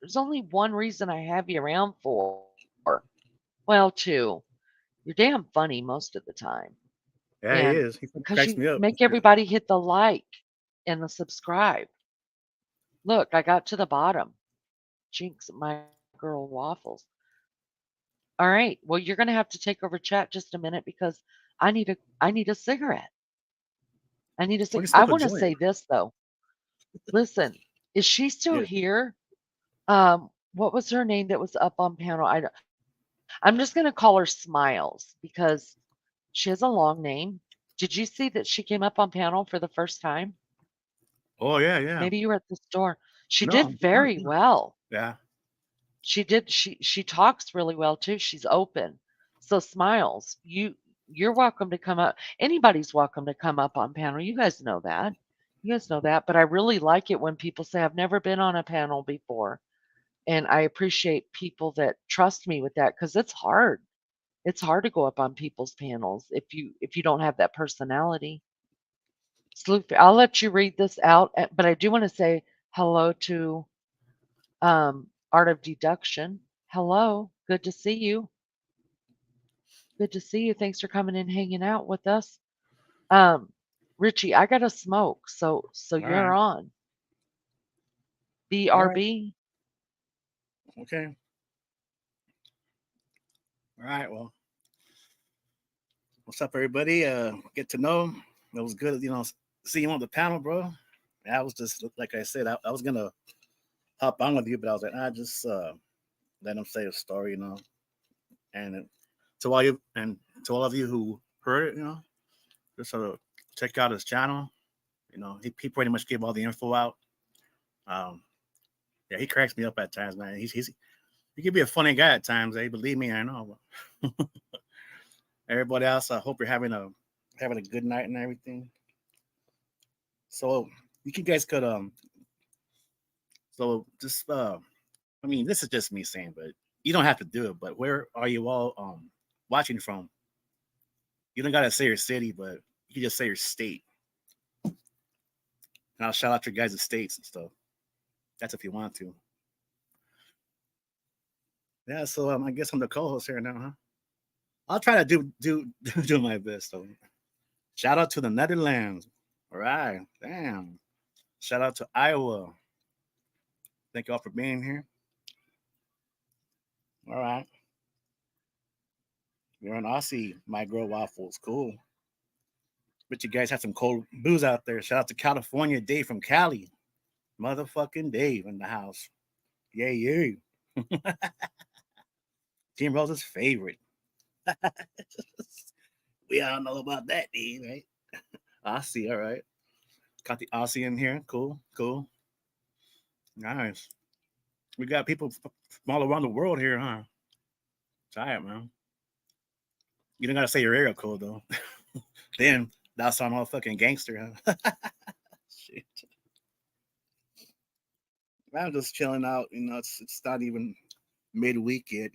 there's only one reason I have you around for. Well, two. You're damn funny most of the time. Yeah, he And is. He because cracks you me up. make everybody hit the like and the subscribe. Look, I got to the bottom. Jinx, my girl waffles. All right. Well, you're gonna have to take over chat just a minute because I need a cigarette. I need a Why don't you I smoke a want to joint? say this though. Listen, is she still Yeah. here? What was her name that was up on panel? I'm just gonna call her Smiles because she has a long name. Did you see that she came up on panel for the first time? Oh yeah, yeah. Maybe you were at the store. She No, did very well. yeah. She did. She talks really well too. She's open. So Smiles, you're welcome to come up. Anybody's welcome to come up on panel. You guys know that. You guys know that. But I really like it when people say I've never been on a panel before. And I appreciate people that trust me with that because it's hard. It's hard to go up on people's panels if you don't have that personality. Sleuth, I'll let you read this out, but I do want to say hello to Art of Deduction. Hello, good to see you. Good to see you. Thanks for coming and hanging out with us. Um, Richie, I got to smoke, so All you're right. on. All right. BRB. Okay. All right. Well, what's up, everybody? Get to know. It was good, seeing you on the panel, bro. I was just like I said, I was gonna hop on with you, but I was like, I just let him say a story, And to all you and to all of you who heard it, just sort of check out his channel. He pretty much gave all the info out. Um, yeah, he cracks me up at times, man. He can be a funny guy at times. Believe me, I know. Everybody else, I hope you're having a good night and everything. So you guys could so just I mean, this is just me saying, but you don't have to do it. But where are you all watching from? You don't gotta say your city, but you can just say your state. And I'll shout out your guys' states and stuff. That's if you want to. Yeah, so I guess I'm the co-host here now, huh? I'll try to do my best. So shout out to the Netherlands. All right, damn. Shout out to Iowa. Thank you all for being here. All right. You're an Aussie, my girl waffles. Cool. But you guys have some cold booze out there. Shout out to California Dave from Cali. Motherfucking Dave in the house. Yay, yay. Jim Rose's favorite. We all know about that, Dave, right? Aussie, all right. Got the Aussie in here. Cool, cool. Nice. We got people from all around the world here, huh? Tired, man. You don't gotta say your area code though. Then that's some motherfucking gangster, huh? Shit. I'm just chilling out, it's not even midweek yet.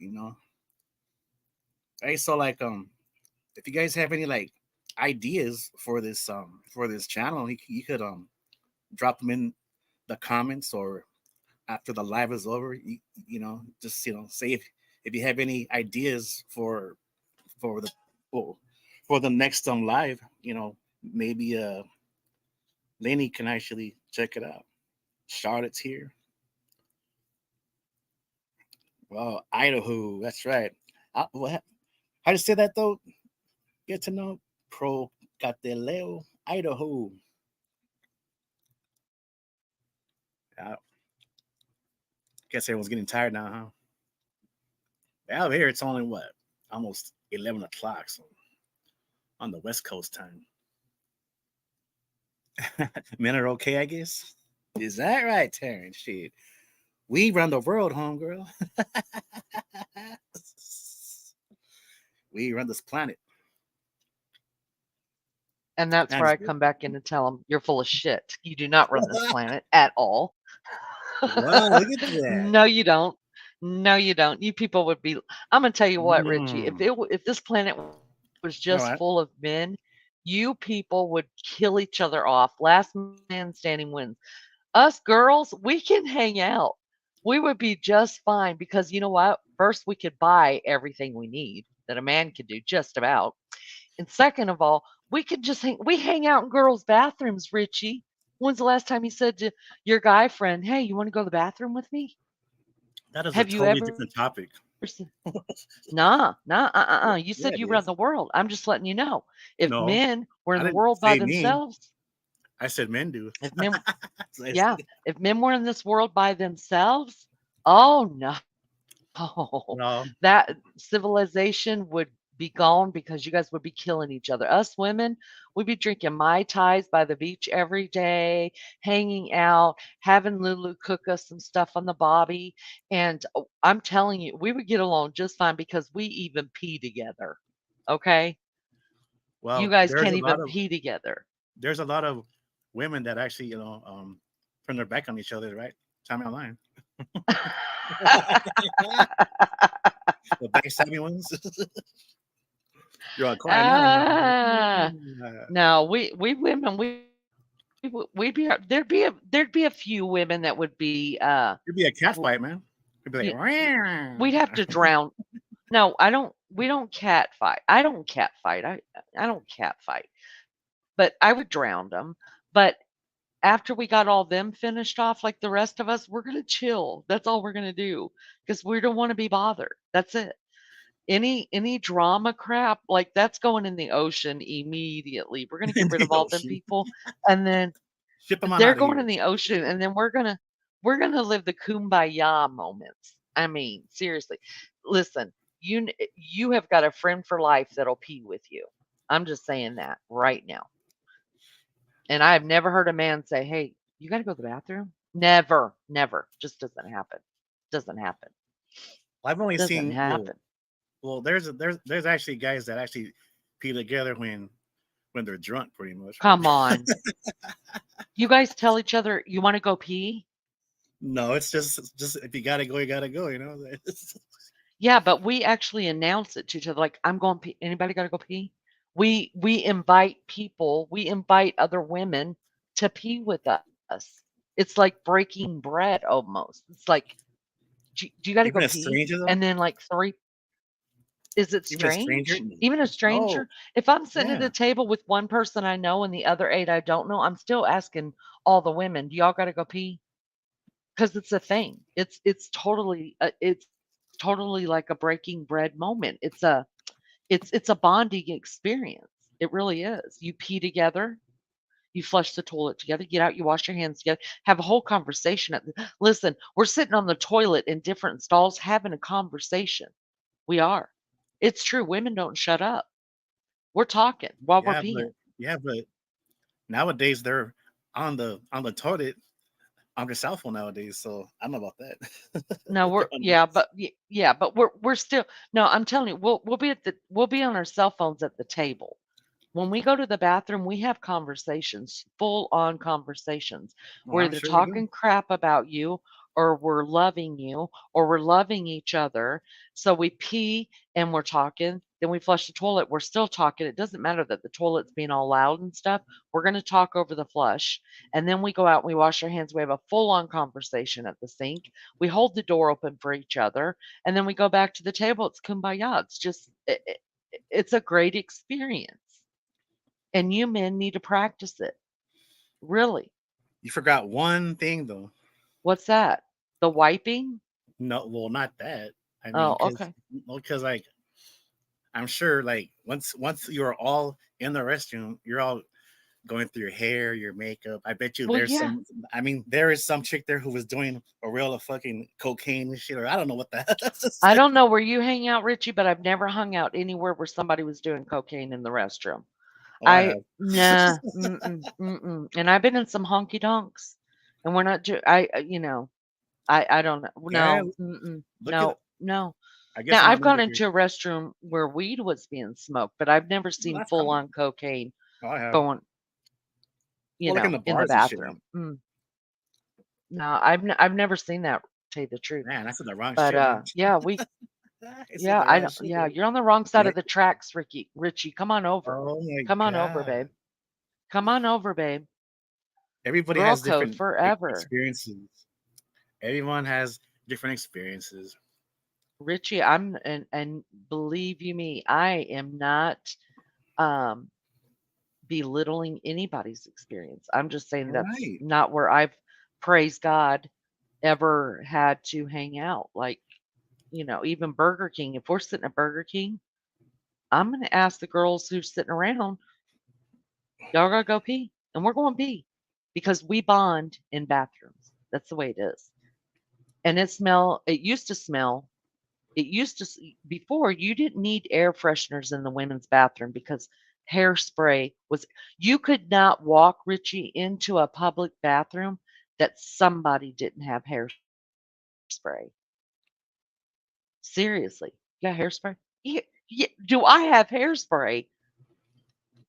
Hey, so like if you guys have any like ideas for this channel, you could drop them in the comments or after the live is over, just say if you have any ideas for the for the next live, maybe Lenny can actually check it out. Charlotte's here. Well, Idaho, that's right. How do you say that though? Get to know Pro Cateleo, Idaho. Yeah. Guess everyone's getting tired now, huh? Out here, it's only what? Almost 11 o'clock, so on the West Coast time. Men are okay, I guess. Is that right, Terrence? Shit. We run the world, homegirl. We run this planet. And that's where That's I come back in and tell them, you're full of shit. You do not run this planet at all. Wow, look at that. No, you don't. No, you don't. You people would be. I'm gonna tell you what, Richie. Mm. If this planet was All just right. full of men, you people would kill each other off. Last man standing wins. Us girls, we can hang out. We would be just fine because you know what? First, we could buy everything we need that a man could do, just about. And second of all, we could just hang out in girls' bathrooms, Richie. When's the last time you said to your guy friend, "Hey, you want to go to the bathroom with me?" That is a Have you totally ever? different topic. Nah, nah, You Yeah, said it you run is. the world. I'm just letting you know. If No, men were in I the didn't world by say me. themselves, I said men do. if men, So I yeah, said- if men were in this world by themselves, oh no, no, that civilization would be gone because you guys would be killing each other. Us women, we'd be drinking Mai Tais by the beach every day, hanging out, having Lulu cook us some stuff on the bobby. And I'm telling you, we would get along just fine because we even pee together. Okay? You well, guys can't even pee together. there's a lot of women that actually, turn their back on each other, right? Tell me online. The backstabbing ones. You're all quiet now. Ah, no, we women, we'd be there'd be a few women that would be It'd be a cat w- fight, man. It'd be y- like, we'd have to drown. No, I don't. We don't cat fight. I don't cat fight. I don't cat fight. But I would drown them. But after we got all them finished off, like the rest of us, we're gonna chill. That's all we're gonna do because we don't want to be bothered. That's it. Any drama crap like that's going in the ocean immediately. We're gonna in get rid the of all them ocean. people, and then Ship them on they're out of going here. in the ocean, and then we're gonna live the kumbaya moments. I mean, seriously. Listen, you have got a friend for life that'll pee with you. I'm just saying that right now. And I have never heard a man say, "Hey, you got to go to the bathroom." Never, never. Just doesn't happen. Doesn't happen. I've only Doesn't seen happen. there's actually guys that actually pee together when they're drunk, pretty much. Come on. You guys tell each other you want to go pee? No, it's just if you gotta go, you gotta go. Yeah, but we actually announce it to each other like, "I'm going pee. Anybody got to go pee?" We invite people, we invite other women to pee with us. It's like breaking bread almost. It's like, Do you got to Even go a pee?" stranger though, And then like three, is it even a stranger. strange? Even a No, stranger? If I'm sitting at yeah, a table with one person I know and the other 8 I don't know, I'm still asking all the women, "Do y'all gotta go pee?" Because it's a thing. It's totally like a breaking bread moment. It's a bonding experience. It really is. You pee together, you flush the toilet together, get out, you wash your hands together, have a whole conversation listen, we're sitting on the toilet in different stalls having a conversation. We are. It's true, women don't shut up. We're talking while we're yeah, but peeing. yeah, but nowadays they're on the toilet on their cell phone nowadays. So I don't know about that. No, They're we're on yeah, but yeah, but we're still no, I'm telling you, we'll be on our cell phones at the table. When we go to the bathroom, we have conversations, full on conversations. well, We're I'm either sure we do. talking crap about you or we're loving you or we're loving each other. So we pee and we're talking, then we flush the toilet, we're still talking. It doesn't matter that the toilet's being all loud and stuff. We're going to talk over the flush. And then we go out and we wash our hands. We have a full on conversation at the sink. We hold the door open for each other. And then we go back to the table. It's kumbaya. It's just, it's a great experience. And you men need to practice it. Really. You forgot one thing though. What's that? The wiping? No, well, not that. I mean, Oh, because okay. like I'm sure like once you're all in the restroom, you're all going through your hair, your makeup. I bet you Well, there's yeah. some. I mean, there is some chick there who was doing a real of fucking cocaine and shit, or I don't know what the hell. I don't know where you hang out, Richie, but I've never hung out anywhere where somebody was doing cocaine in the restroom. Oh, I have. Nah, mm-mm. And I've been in some honky donks, and we're not. I don't know. Yeah, No, mm-mm, look at. no, no. I guess Now I'm I've not gone over here. into a restroom where weed was being smoked, but I've never Well, seen that's full common. on cocaine Oh, I have. going, Well, like in the in the bars and shit. bathroom. No, I've never seen that. To tell you the truth, Man, that's the wrong but shit, huh? yeah, It's in yeah, the I wrong don't. shit. Yeah, you're on the wrong side Yeah. of the tracks, Richie. Come on over. Oh my Come on over, god. babe. Come on over, babe. Everybody Girl has code different forever. experiences. Everyone has different experiences. Richie, and believe you me, I am not um belittling anybody's experience. I'm just saying that's Right. not where I've, praise God, ever had to hang out. Like, even Burger King. If we're sitting at Burger King, I'm gonna ask the girls who's sitting around, y'all gotta go pee. And we're going pee. Because we bond in bathrooms. That's the way it is. And it used to before you didn't need air fresheners in the women's bathroom because hairspray was, you could not walk, Richie, into a public bathroom that somebody didn't have hairspray. Seriously. You got hairspray? Yeah, yeah. Do I have hairspray?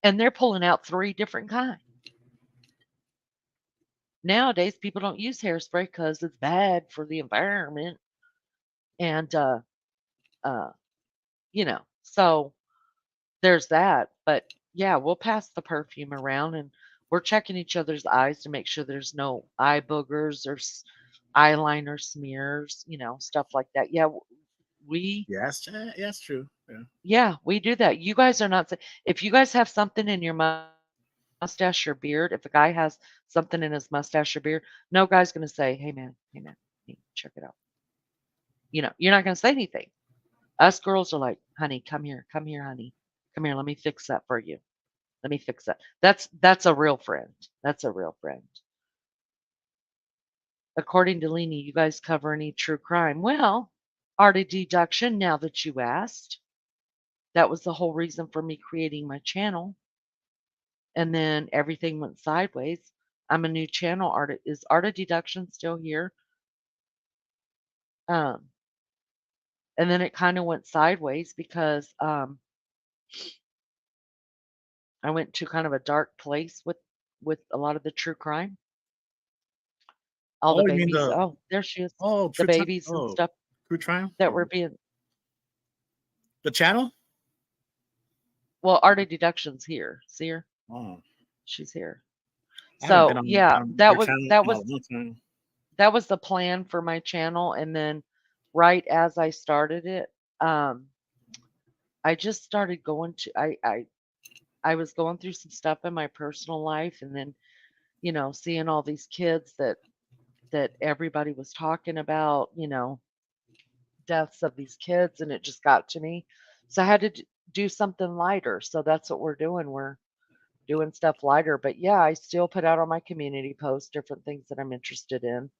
And they're pulling out 3 different kinds. Nowadays people don't use hairspray because it's bad for the environment. And uh so there's that. But yeah, we'll pass the perfume around, and we're checking each other's eyes to make sure there's no eye boogers or eyeliner smears, stuff like that. Yeah, we Yes, yeah, that's true. Yeah. yeah, we do that. You guys are not if you guys have something in your mustache or beard, if a guy has something in his mustache or beard, no guy's going to say, hey man, hey, check it out. You're not going to say anything. Us girls are like, honey, come here, honey. Come here, let me fix that for you. Let me fix that. That's a real friend. That's a real friend. According to Leni, you guys cover any true crime? Well, art of deduction, now that you asked. That was the whole reason for me creating my channel. And then everything went sideways. I'm a new channel artist. Is art of deduction still here? Um, and then it kind of went sideways because I went to kind of a dark place with a lot of the true crime. All the Oh, you mean babies. the Oh, there she is. The true time? babies and Oh, stuff true triumph. that Oh, were being, the channel. well, art of deduction's here. See her? Oh, She's here. I haven't been So yeah, on that your was channel that in a was long time. that was the plan for my channel. And then right as I started it, um, I just started going to I was going through some stuff in my personal life, and then seeing all these kids that everybody was talking about, deaths of these kids, and it just got to me. So I had to do something lighter. So that's what we're doing. We're doing stuff lighter. But yeah, I still put out on my community posts different things that I'm interested in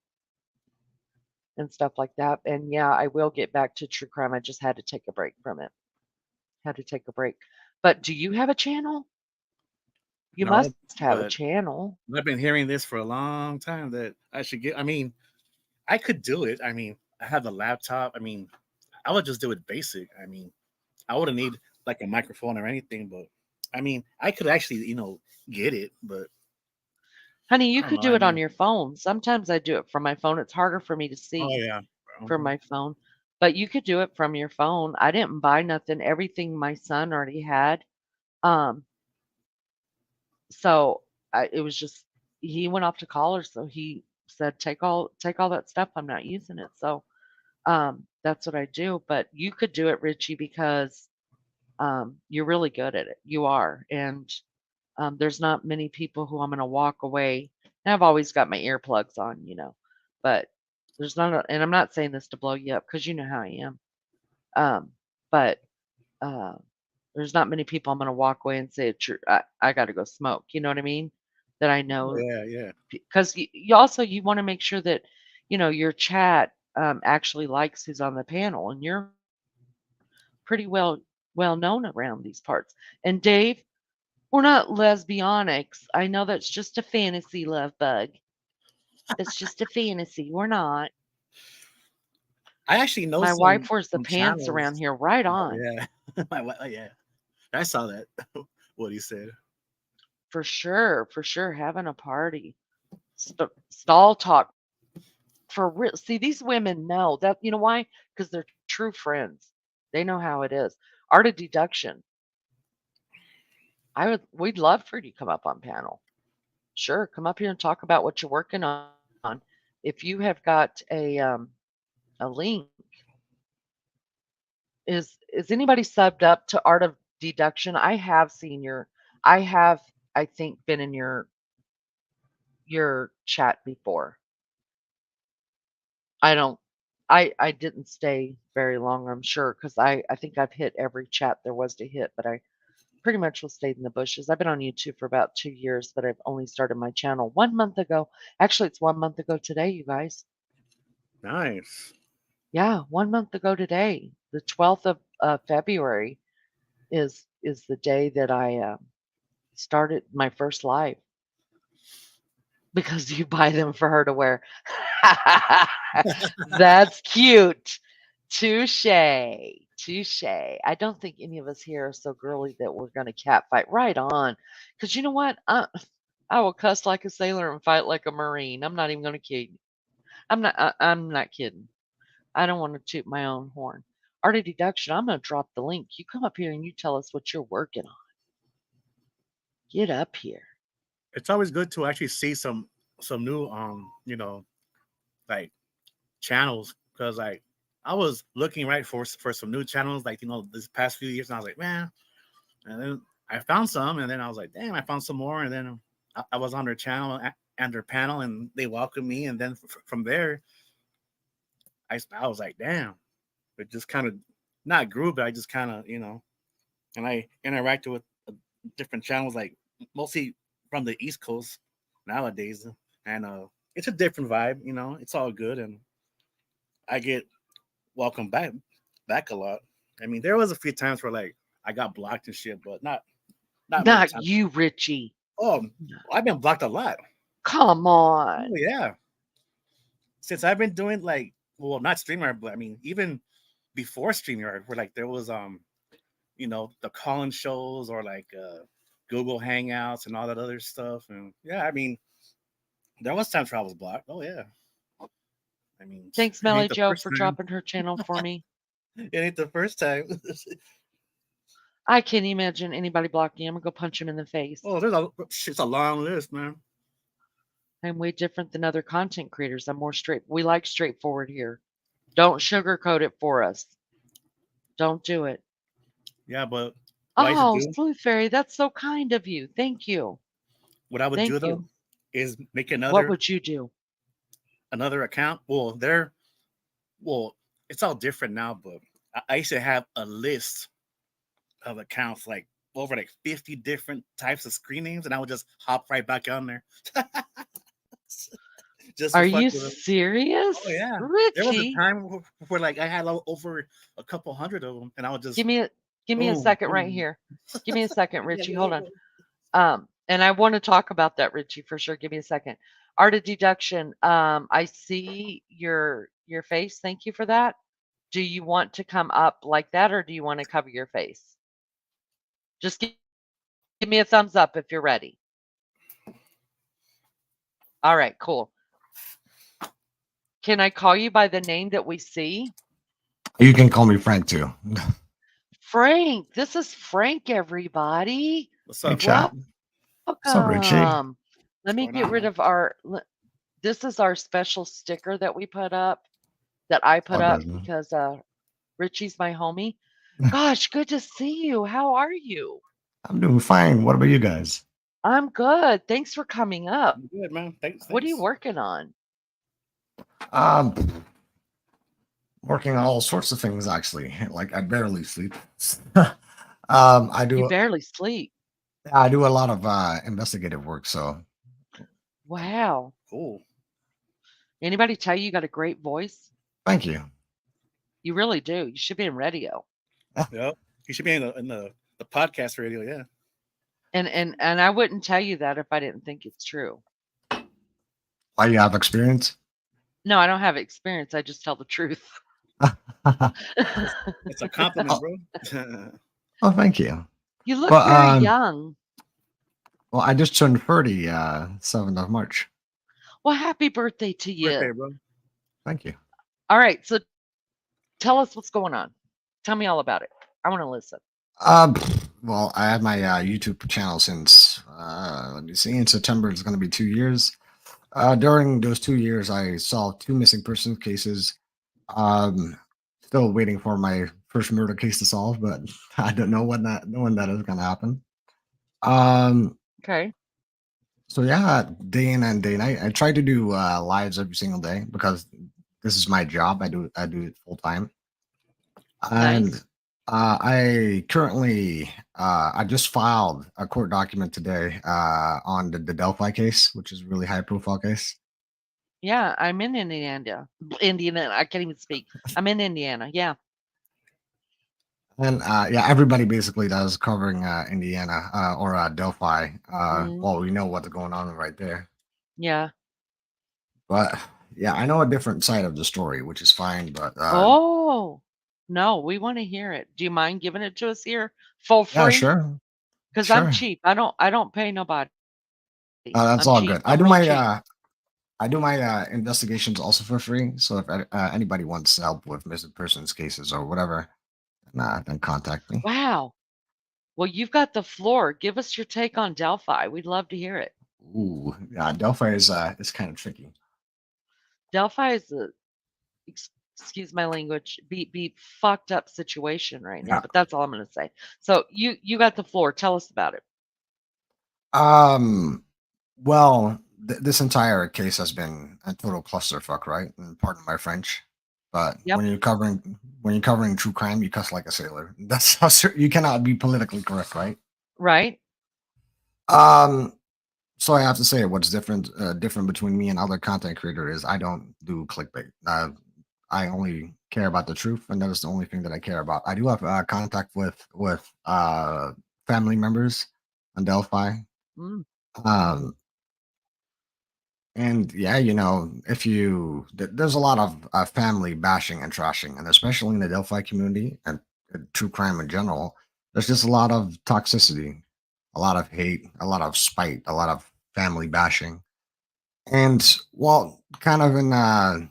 and stuff like that. And yeah, I will get back to true crime. I just had to take a break from it. Had to take a break. But do you have a channel? You No, must have a but channel. I've been hearing this for a long time that I should get. I mean, I could do it. I mean, I have the laptop. I mean, I would just do it basic. I mean, I wouldn't need like a microphone or anything, but I mean, I could actually, get it, but Honey, I you don't know. could I do it on mean, your phone. Sometimes I do it from my phone. It's harder for me to oh see yeah. from Mhm. my phone, but you could do it from your phone. I didn't buy nothing. Everything my son already had. Um, so it was just, he went off to college, so he said, take all that stuff. I'm not using it. So that's what I do. But you could do it, Richie, because you're really good at it. You are, and there's not many people who I'm going to walk away. And I've always got my earplugs on, but there's not, and I'm not saying this to blow you up because you know how I am. Um, but uh, There's not many people I'm going to walk away and say, I got to go smoke. You know what I mean? That I know, Yeah. because you also you want to make sure that your chat actually likes who's on the panel, and you're pretty well known around these parts. And Dave, we're not lesbianics. I know that's just a fantasy, love bug. That's just a fantasy. We're not. I actually know My wife some wears the some pants around channels. here. Right Oh on. yeah, yeah. I saw that. What he said. For sure. For sure. Having a party. Stall talk. For real. See, these women know that. You know why? Because they're true friends. They know how it is. Art of deduction. We'd love for you to come up on panel. Sure, come up here and talk about what you're working on. If you have got a link, is anybody subbed up to Art of Deduction? I have, I think, been in your chat before. I don't I didn't stay very long, I'm sure, because I think I've hit every chat there was to hit, but I pretty much will stay in the bushes. I've been on YouTube for about 2 years, but I've only started my channel 1 month ago. Actually, it's 1 month ago today, you guys. Nice. Yeah, 1 month ago today. The 12th of February is the day that I started my first live, because you buy them for her to wear. That's cute. Touche. Touche. I don't think any of us here are so girly that we're going to cat fight. Right on. Because you know what? I will cuss like a sailor and fight like a Marine. I'm not even going to kid you. I'm not kidding. I don't want to toot my own horn. Art of deduction, I'm going to drop the link. You come up here and you tell us what you're working on. Get up here. It's always good to actually see some new like channels, because like I was looking right for some new channels like this past few years, and I was like, man, and then I found some, and then I was like, damn, I found some more, and then I was on their channel and their panel, and they welcomed me, and then from there I was like, damn, it just kind of not grew, but I just kind of and I interacted with different channels, like mostly from the East Coast nowadays, and it's a different vibe, it's all good, and I get welcomed back a lot. I mean, there was a few times where like I got blocked and shit, but not many Not times. you, Richie. Oh, I've been blocked a lot. Come on. Oh yeah, since I've been doing like, well, not StreamYard, but I mean even before StreamYard, where like there was the call-in shows, or like Google Hangouts and all that other stuff, and yeah, I mean there was times where I was blocked. Oh yeah, I mean Thanks, it Melly ain't the Joe, first for time. dropping her channel for me. It ain't the first time. I can't imagine anybody blocking him. I'm going to go punch him in the face. Oh, it's a long list, man. I'm way different than other content creators. We like straightforward here. Don't sugarcoat it for us. Don't do it. Yeah, but what I used to Oh, do, Sleuth Fairy, that's so kind of you. Thank you. what I would do Thank though, you. is make What would you do? another account. Well, it's all different now, but I used to have a list of accounts, like over like 50 different types of screen names, and I would just hop right back on there. Just Are to fuck you with them. serious? Oh yeah. There was a Richie, time where like I had over a couple hundred of them, and I would just give me a boom, second right boom. here. Give me a second, Yeah, Richie. yeah, Hold yeah. on. And I want to talk about that, Richie, for sure. Give me a second. Art of deduction. I see your face. Thank you for that. Do you want to come up like that, or do you want to cover your face? Just give me a thumbs up if you're ready. All right, cool. Can I call you by the name that we see? You can call me Frank too. Frank. This is Frank, everybody. What's Hey, up? chat. What's up, Richie? Welcome. Let What's me going get on, rid man? of this is our special sticker that we put up, that I put All up good, man. because Richie's my homie. Gosh, good to see you. How are you? I'm doing fine. What about you guys? I'm good. Thanks for coming up. I'm good, man. Thanks. What are you working on? Um, working on all sorts of things actually. Like I barely sleep. I You do barely sleep. I do a lot of investigative work, so Wow. Cool. Anybody tell you got a great voice? thank you. You really do. You should be in radio. Yep. You should be in the podcast radio. Yeah. And I wouldn't tell you that if I didn't think it's true. Why you have experience? No, I don't have experience. I just tell the truth. It's a compliment, bro. Oh, thank you. You look But very young. well, I just turned 30, 7th of March. Well, happy birthday to you. Birthday, bro. Thank you. All right. So tell us what's going on. Tell me all about it. I want to listen. Well, I had my YouTube channel since let me see, in September it's going to be 2 years. During those 2 years, I solved 2 missing persons cases. Still waiting for my first murder case to solve, but I don't know when that is going to happen. Okay. So yeah, day in and day night, I try to do lives every single day because this is my job. I do it full time. And Nice. I currently I just filed a court document today on the Delphi case, which is a really high profile case. Yeah, I'm in Indiana. Indiana. I can't even speak. I'm in Indiana. Yeah. And yeah, everybody basically does covering Indiana or Delphi. Well, we know what's going on right there. Yeah. But yeah, I know a different side of the story, which is fine. But Oh, no, we want to hear it. Do you mind giving it to us here for yeah, free? sure, Because I'm sure. cheap. I don't pay nobody. That's I'm all cheap. good. I'm real cheap. I do my investigations also for free. So if anybody wants help with missing persons cases or whatever, then contact me. Wow. Well, you've got the floor. Give us your take on Delphi. We'd love to hear it. Ooh, yeah, Delphi is kind of tricky. Delphi is a, excuse my language, be fucked up situation right now. Yeah. But that's all I'm going to say. So you got the floor. Tell us about it. Well, this entire case has been a total clusterfuck, right? And pardon my French, but Yep. when you're covering true crime, you cuss like a sailor. That's how you cannot be politically correct, right? Right? So I have to say, what's different between me and other content creators is I don't do clickbait. I only care about the truth, and that is the only thing that I care about. I do have contact with family members on Delphi. Mm. And yeah, if there's a lot of family bashing and trashing, and especially in the Delphi community and true crime in general, there's just a lot of toxicity, a lot of hate, a lot of spite, a lot of family bashing. And well, kind of in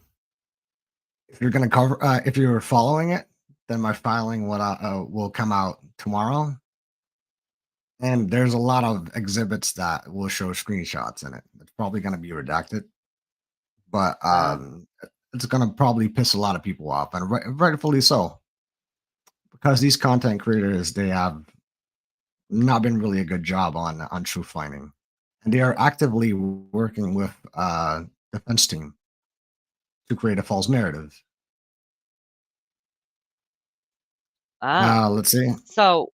if you're going to cover if you're following it, then my filing will come out tomorrow. And there's a lot of exhibits that will show screenshots in it. It's probably going to be redacted, but it's going to probably piss a lot of people off, and rightfully so, because these content creators, they have not been really a good job on truth finding, and they are actively working with defense team to create a false narrative. Let's see. So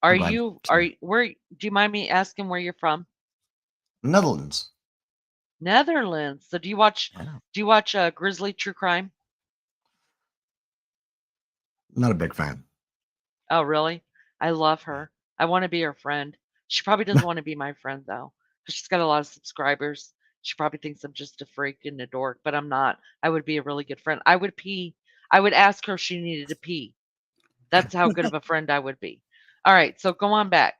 are Go ahead. you Sorry. where do you mind me asking where you're from? Netherlands. Netherlands. So do you watch Grizzly True Crime? Not a big fan. Oh, really? I love her. I want to be her friend. She probably doesn't want to be my friend though, because she's got a lot of subscribers. She probably thinks I'm just a freak and a dork, but I'm not. I would be a really good friend. I would pee. I would ask her if she needed to pee. That's how good of a friend I would be. All right, so go on back.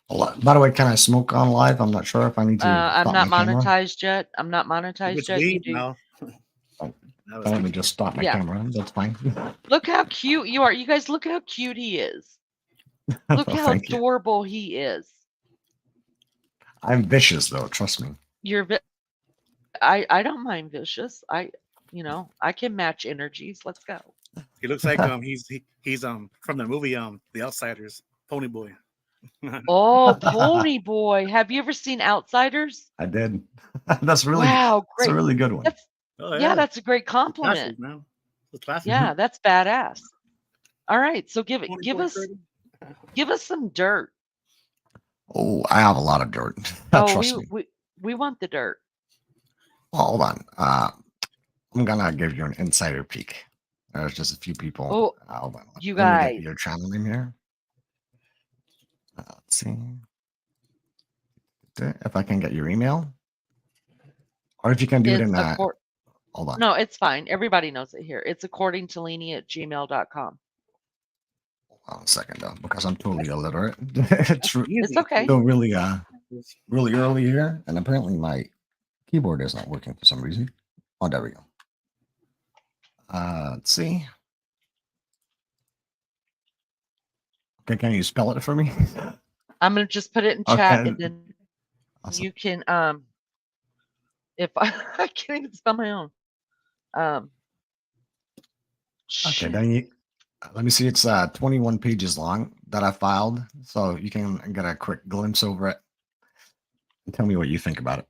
By the way, can I smoke on live? I'm not sure if I need to. I'm stop not my camera. monetized yet. I'm not If monetized it's yet. You weed, do. no. Let me just stop my Yeah. camera. That's fine. Look how cute you are. You guys, look how cute he is. Look how Thank you. adorable he is. I'm vicious though. Trust me. I don't mind vicious. I can match energies. Let's go. He looks like he's from the movie The Outsiders, Pony Boy. Oh, Pony Boy. Have you ever seen Outsiders? I did. That's really Wow, That's great. a really good one. That's Oh yeah, that's a great Classic, compliment. man. It's a classic. Yeah, that's badass. All right, so give Pony give Boy us 30. Give us some dirt. Oh, I have a lot of dirt. Oh, Trust me. we want the dirt. Well, hold on. I'm gonna give you an insider peek. There's just a few people. Oh, Hold on. you Let me guys. get your channel name here. Let's see if I can get your email, or if you can do it It's in that. Hold on. No, it's fine. Everybody knows it here. It's according to Leni@gmail.com. Hold on a second though, because I'm totally illiterate. It's okay. Still really early here, and apparently my keyboard is not working for some reason. Oh, there we go. Let's see. Okay, can you spell it for me? I'm gonna just put it in chat, Okay. and then Awesome. you can if I can't even spell my own. Okay, shoot. then you let me see. It's 21 pages long that I filed, so you can get a quick glimpse over it and tell me what you think about it.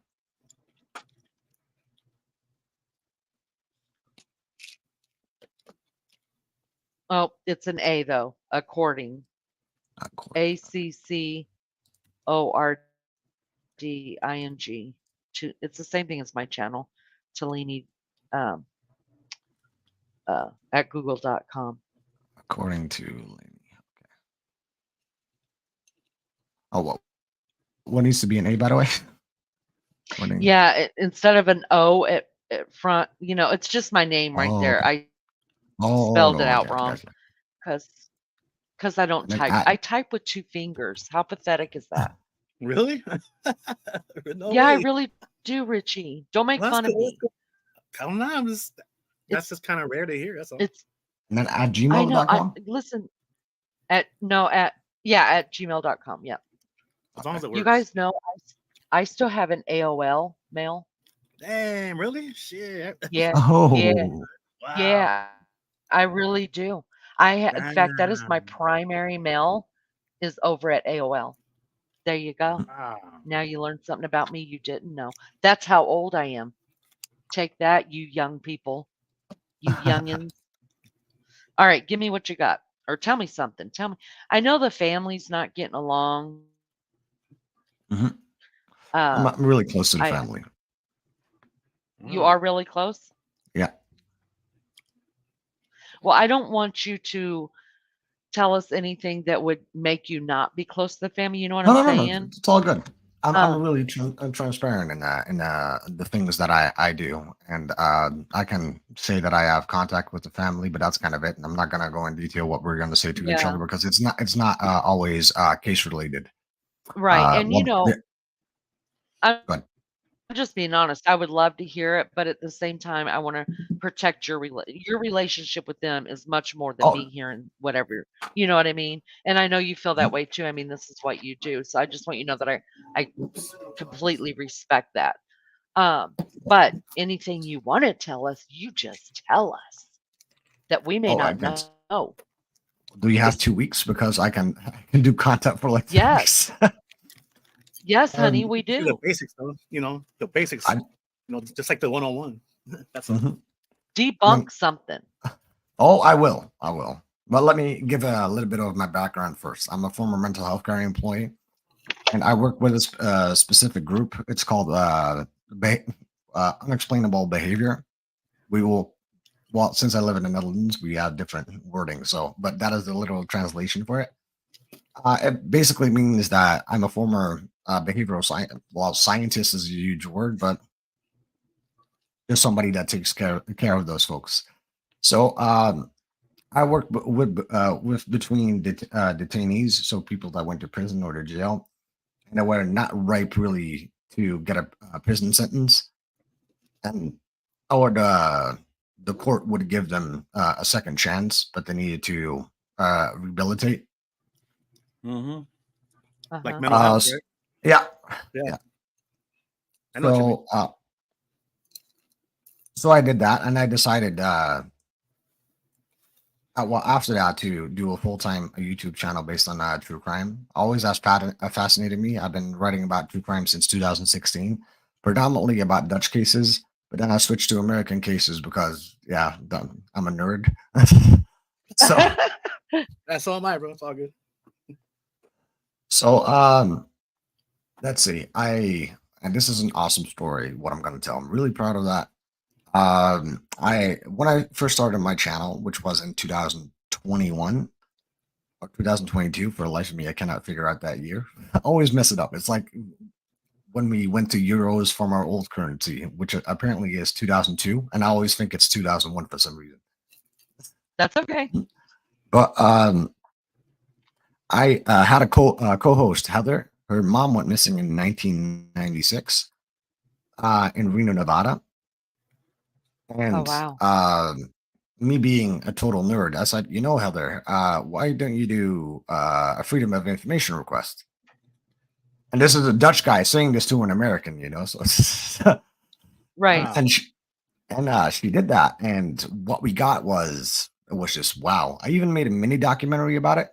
Oh, it's an A though. According. ACCORDING. It's the same thing as my channel. Talini at google.com. According to Laney. Okay. Oh, what needs to be an A, by the way? Yeah, instead of an O at front, it's just my name right there. I spelled it out wrong because I don't type. I type with 2 fingers. How pathetic is that? Really? No Yeah, I way. really do, Richie. Don't make Well, fun of me. I don't know. That's just kind of rare to hear. That's all. It's And then at I know. gmail.com? Listen, at gmail.com. Yeah. As long as it works. You guys know I still have an AOL mail. Damn, really? Shit. Yeah. Oh, Yeah. Wow. Yeah. I really do. In fact, that is my primary mail is over at AOL. There you go. Wow. Now you learned something about me you didn't know. That's how old I am. Take that, you young people. You youngins. All right, give me what you got. Or tell me something. Tell me. I know the family's not getting along. Mhm. I'm really close to the family. You are really close? Yeah. Well, I don't want you to tell us anything that would make you not be close to the family. You know what I'm saying? No, it's all good. I'm really transparent in the things that I do, and I can say that I have contact with the family, but that's kind of it. And I'm not gonna go in detail what we're gonna say to each other because it's not always case related. Right, and I'm Go ahead. just being honest. I would love to hear it, but at the same time, I want to protect your relationship with them is much more than me hearing whatever. You know what I mean? And I know you feel that way too. I mean, this is what you do, so I just want you to know that I completely respect that. But anything you want to tell us, you just tell us that we may not know. Do you have 2 weeks? Because I can do content for like 2 Yes. weeks. Yes, honey, we do. The basics, though. The basics. Just like the 101. That's Debunk something. Oh, I will. But let me give a little bit of my background first. I'm a former mental health care employee, and I work with a specific group. It's called unexplainable behavior. Well, since I live in the Netherlands, we have different wording. But that is the literal translation for it. It basically means that I'm a former behavioral science. Well, scientist is a huge word, but there's somebody that takes care of those folks. So I work with between detainees, so people that went to prison or to jail, and that were not ripe really to get a prison sentence, and or the court would give them a second chance, but they needed to rehabilitate. Mm-hmm. Like mental health, right? Yeah. I know what you mean. So I did that, and I decided, after that, to do a full-time YouTube channel based on true crime. Always has fascinated me. I've been writing about true crime since 2016, predominantly about Dutch cases, but then I switched to American cases because, I'm a nerd. So that's all mine, bro. It's all good. So, let's see. And this is an awesome story. What I'm going to tell. I'm really proud of that. I when I first started my channel, which was in 2021 or 2022, for the life of me, I cannot figure out that year. I always mess it up. It's like when we went to euros from our old currency, which apparently is 2002, and I always think it's 2001 for some reason. That's okay. But I had a co-host, Heather. Her mom went missing in 1996 in Reno, Nevada. And wow. me being a total nerd, I said, Heather, why don't you do a Freedom of Information request? And this is a Dutch guy saying this to an American, so Right. Wow. and she did that. And what we got was, it was just wow. I even made a mini documentary about it.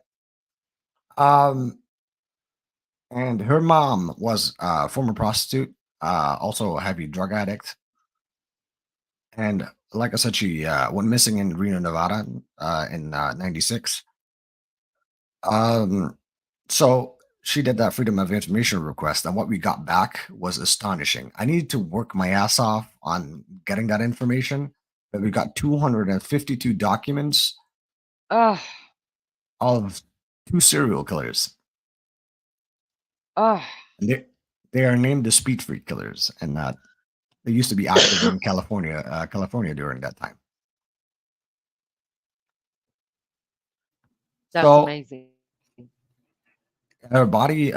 And her mom was a former prostitute, also a heavy drug addict. And like I said, she went missing in Reno, Nevada in 96. So she did that Freedom of Information request. And what we got back was astonishing. I needed to work my ass off on getting that information. But we got 252 documents Oh, of 2 serial killers. oh, And they are named the Speed Freak killers. And they used to be active in California during that time. that's So amazing. her body,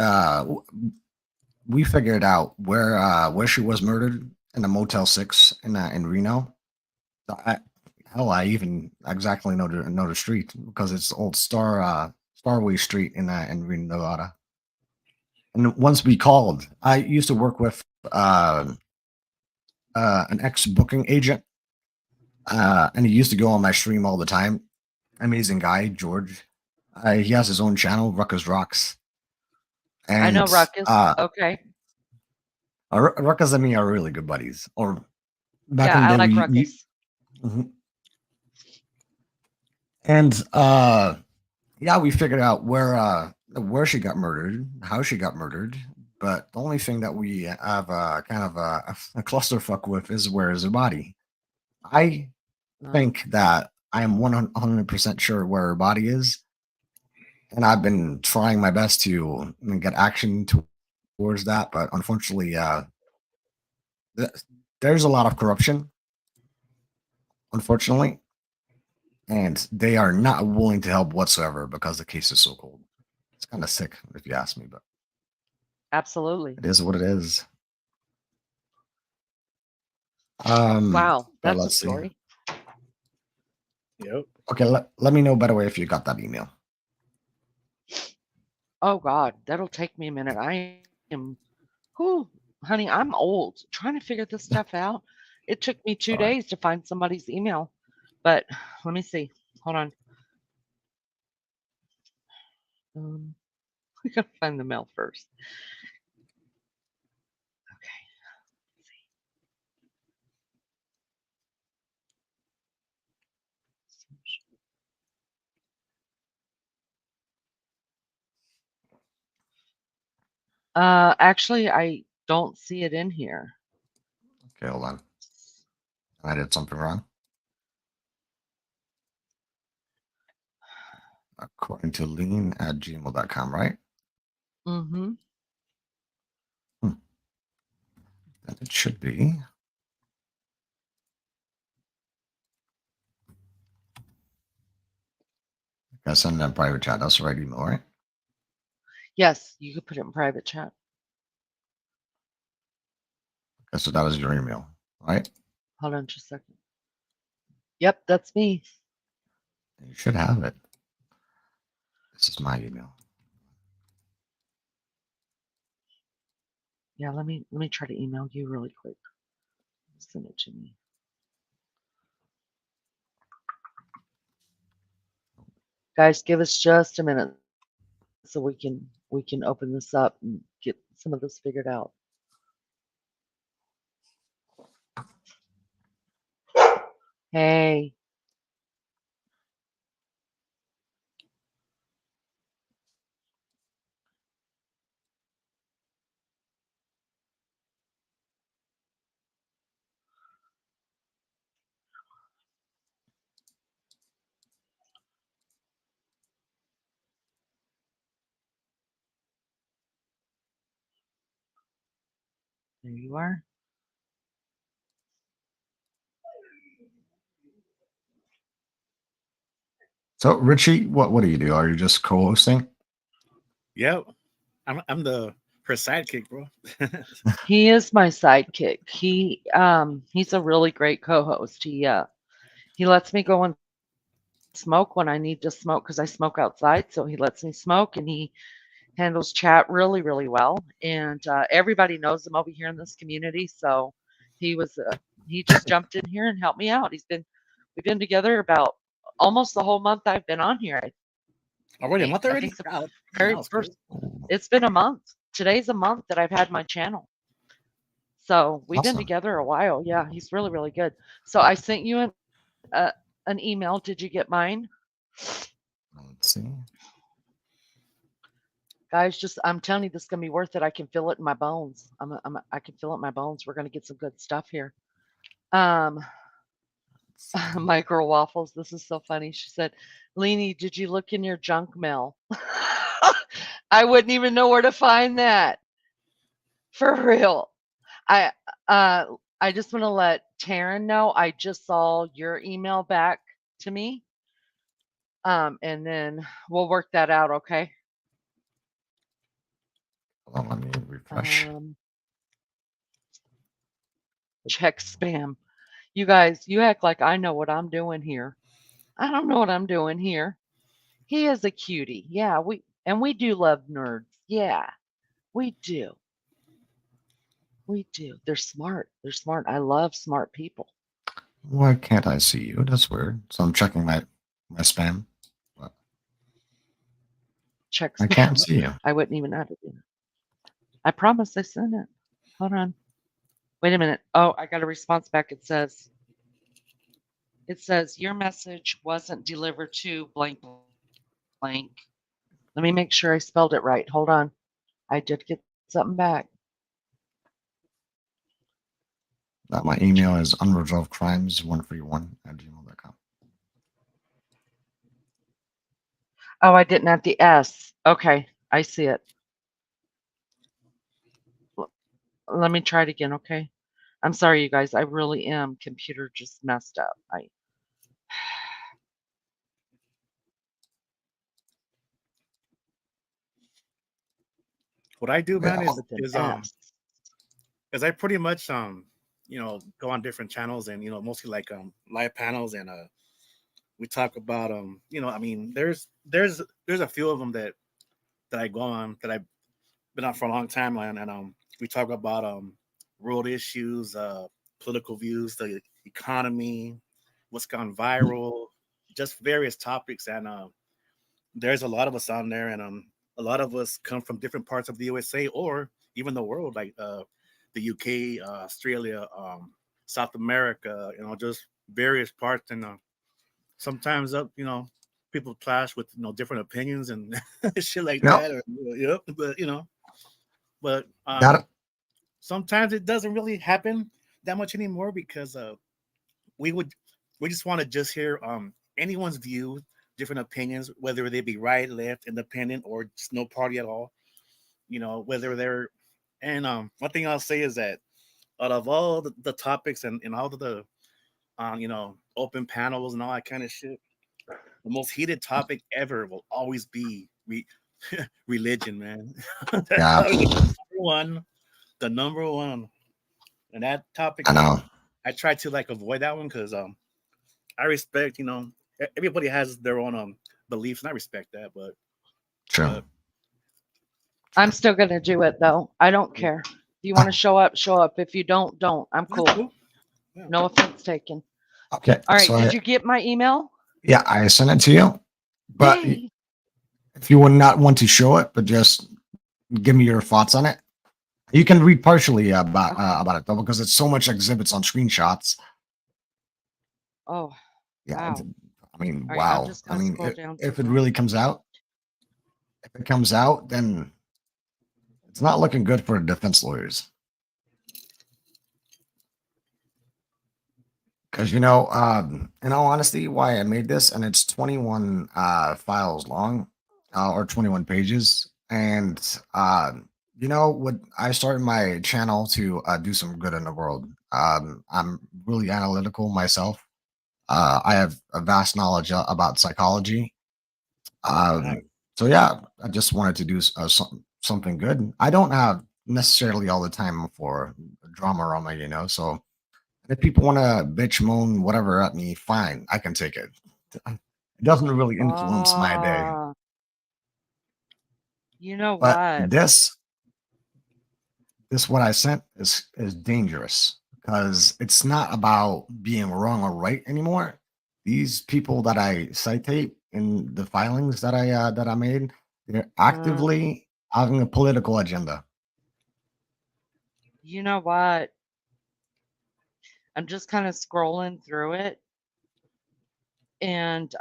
we figured out where she was murdered in a Motel 6 in Reno. So I even exactly know the street because it's old Starway Street in Reno, Nevada. And once we called, I used to work with an ex booking agent, and he used to go on my stream all the time. Amazing guy, George. He has his own channel, Ruckus Rocks. And I know Ruckus. Okay. Ruckus and me are really good buddies. Or back Yeah, in the I day, like we Ruckus. Mhm. And yeah, we figured out where she got murdered, how she got murdered. But the only thing that we have kind of a clusterfuck with is where is her body. I think that I am 100% sure where her body is, and I've been trying my best to get action towards that. But unfortunately, there's a lot of corruption, unfortunately, and they are not willing to help whatsoever because the case is so cold. It's kind of sick, if you ask me, but Absolutely. it is what it is. Wow, But that's a let's see. story. Yep. Okay, let me know, by the way, if you got that email. Oh God, that'll take me a minute. I am, whew, honey, I'm old. Trying to figure this stuff out. It took me 2 All right. days to find somebody's email, but let me see. Hold on. We gotta find the mail first. Okay. Let's see. Actually, I don't see it in here. Okay, hold on. I did something wrong. According to lean@gmail.com, right? Mm-hmm. And it should be. I send that private chat. That's the right email, right? Yes, you could put it in private chat. Okay, so that was your email, right? Hold on just a second. Yep, that's me. You should have it. This is my email. Yeah, let me try to email you really quick. Send it to me. Guys, give us just a minute so we can open this up and get some of this figured out. Hey. There you are. So Richie, what do you do? Are you just co-hosting? Yep. I'm the her sidekick, bro. He is my sidekick. He's a really great co-host. He lets me go and smoke when I need to smoke because I smoke outside. So he lets me smoke, and he handles chat really, really well. And everybody knows him over here in this community. So he was he just jumped in here and helped me out. We've been together about almost the whole month I've been on here. Already a month I already? think the God, very that was first. quick. It's been a month. Today's a month that I've had my channel. So we've been Awesome. together a while. Yeah, he's really, really good. So I sent you an email. Did you get mine? Let's see. Guys, I'm telling you, this is gonna be worth it. I can feel it in my bones. I can feel it in my bones. We're gonna get some good stuff here. Um, my girl Waffles, this is so funny. She said, "Leanie, did you look in your junk mail?" I wouldn't even know where to find that. For real. I I just want to let Taryn know I just saw your email back to me. And then we'll work that out, okay? Hold on, let me refresh. Check spam. You guys, you act like I know what I'm doing here. I don't know what I'm doing here. He is a cutie. Yeah, we do love nerds. Yeah, we do. We do. They're smart. They're smart. I love smart people. Why can't I see you? That's weird. So I'm checking my spam. But Check I spam. can't see you. I wouldn't even have to do it. I promise I sent it. Hold on. Wait a minute. Oh, I got a response back. It says your message wasn't delivered to blank blank. Let me make sure I spelled it right. Hold on. I did get something back. My email is unresolvedcrimes131@gmail.com. Oh, I didn't have the S. Okay, I see it. Let me try it again, okay? I'm sorry, you guys. I really am. Computer just messed up. What I do, man, Yeah. With an is S. is I pretty much go on different channels and mostly like live panels and we talk about I mean there's a few of them that I go on that I've been on for a long time and we talk about world issues, political views, the economy, what's gone viral, just various topics and there's a lot of us on there and a lot of us come from different parts of the USA or even the world like the UK, Australia, South America, just various parts and sometimes people clash with different opinions and shit like No, that or yep but but that sometimes it doesn't really happen that much anymore because we would we just want to just hear anyone's view, different opinions, whether they be right, left, independent, or just no party at all. Whether they're and one thing I'll say is that out of all the topics and all of the open panels and all that kind of shit, the most heated topic ever will always be religion, man. That's yeah, always the number one. And that topic, I know. I try to like avoid that one because I respect, everybody has their own beliefs, and I respect that. But True. I'm still gonna do it though. I don't care. If you want to show up, show up. If you don't, don't. I'm that's cool. cool. Yeah. No offense taken. Okay. All right. So Did you get my email? yeah, I sent it to you. But Yay. if you would not want to show it, but just give me your thoughts on it, you can read partially about it though, because it's so much exhibits on screenshots. Oh, Yeah, wow. I mean, All right, I'm wow. just I gonna mean, scroll down if to it the. really comes out, if it comes out, then it's not looking good for defense lawyers. Because in all honesty, why I made this, and it's 21 files long, or 21 pages, and You know what? I started my channel to do some good in the world. I'm really analytical myself. I have a vast knowledge about psychology. Right. So yeah, I just wanted to do something good. I don't have necessarily all the time for drama, you know. So if people want to bitch, moan, whatever at me, fine, I can take it. It doesn't really influence my day. Ah, you know But what? this what I sent is dangerous because it's not about being wrong or right anymore. These people that I citate in the filings that I made, they're Uh, actively having a political agenda. you know what? I'm just kind of scrolling through it, and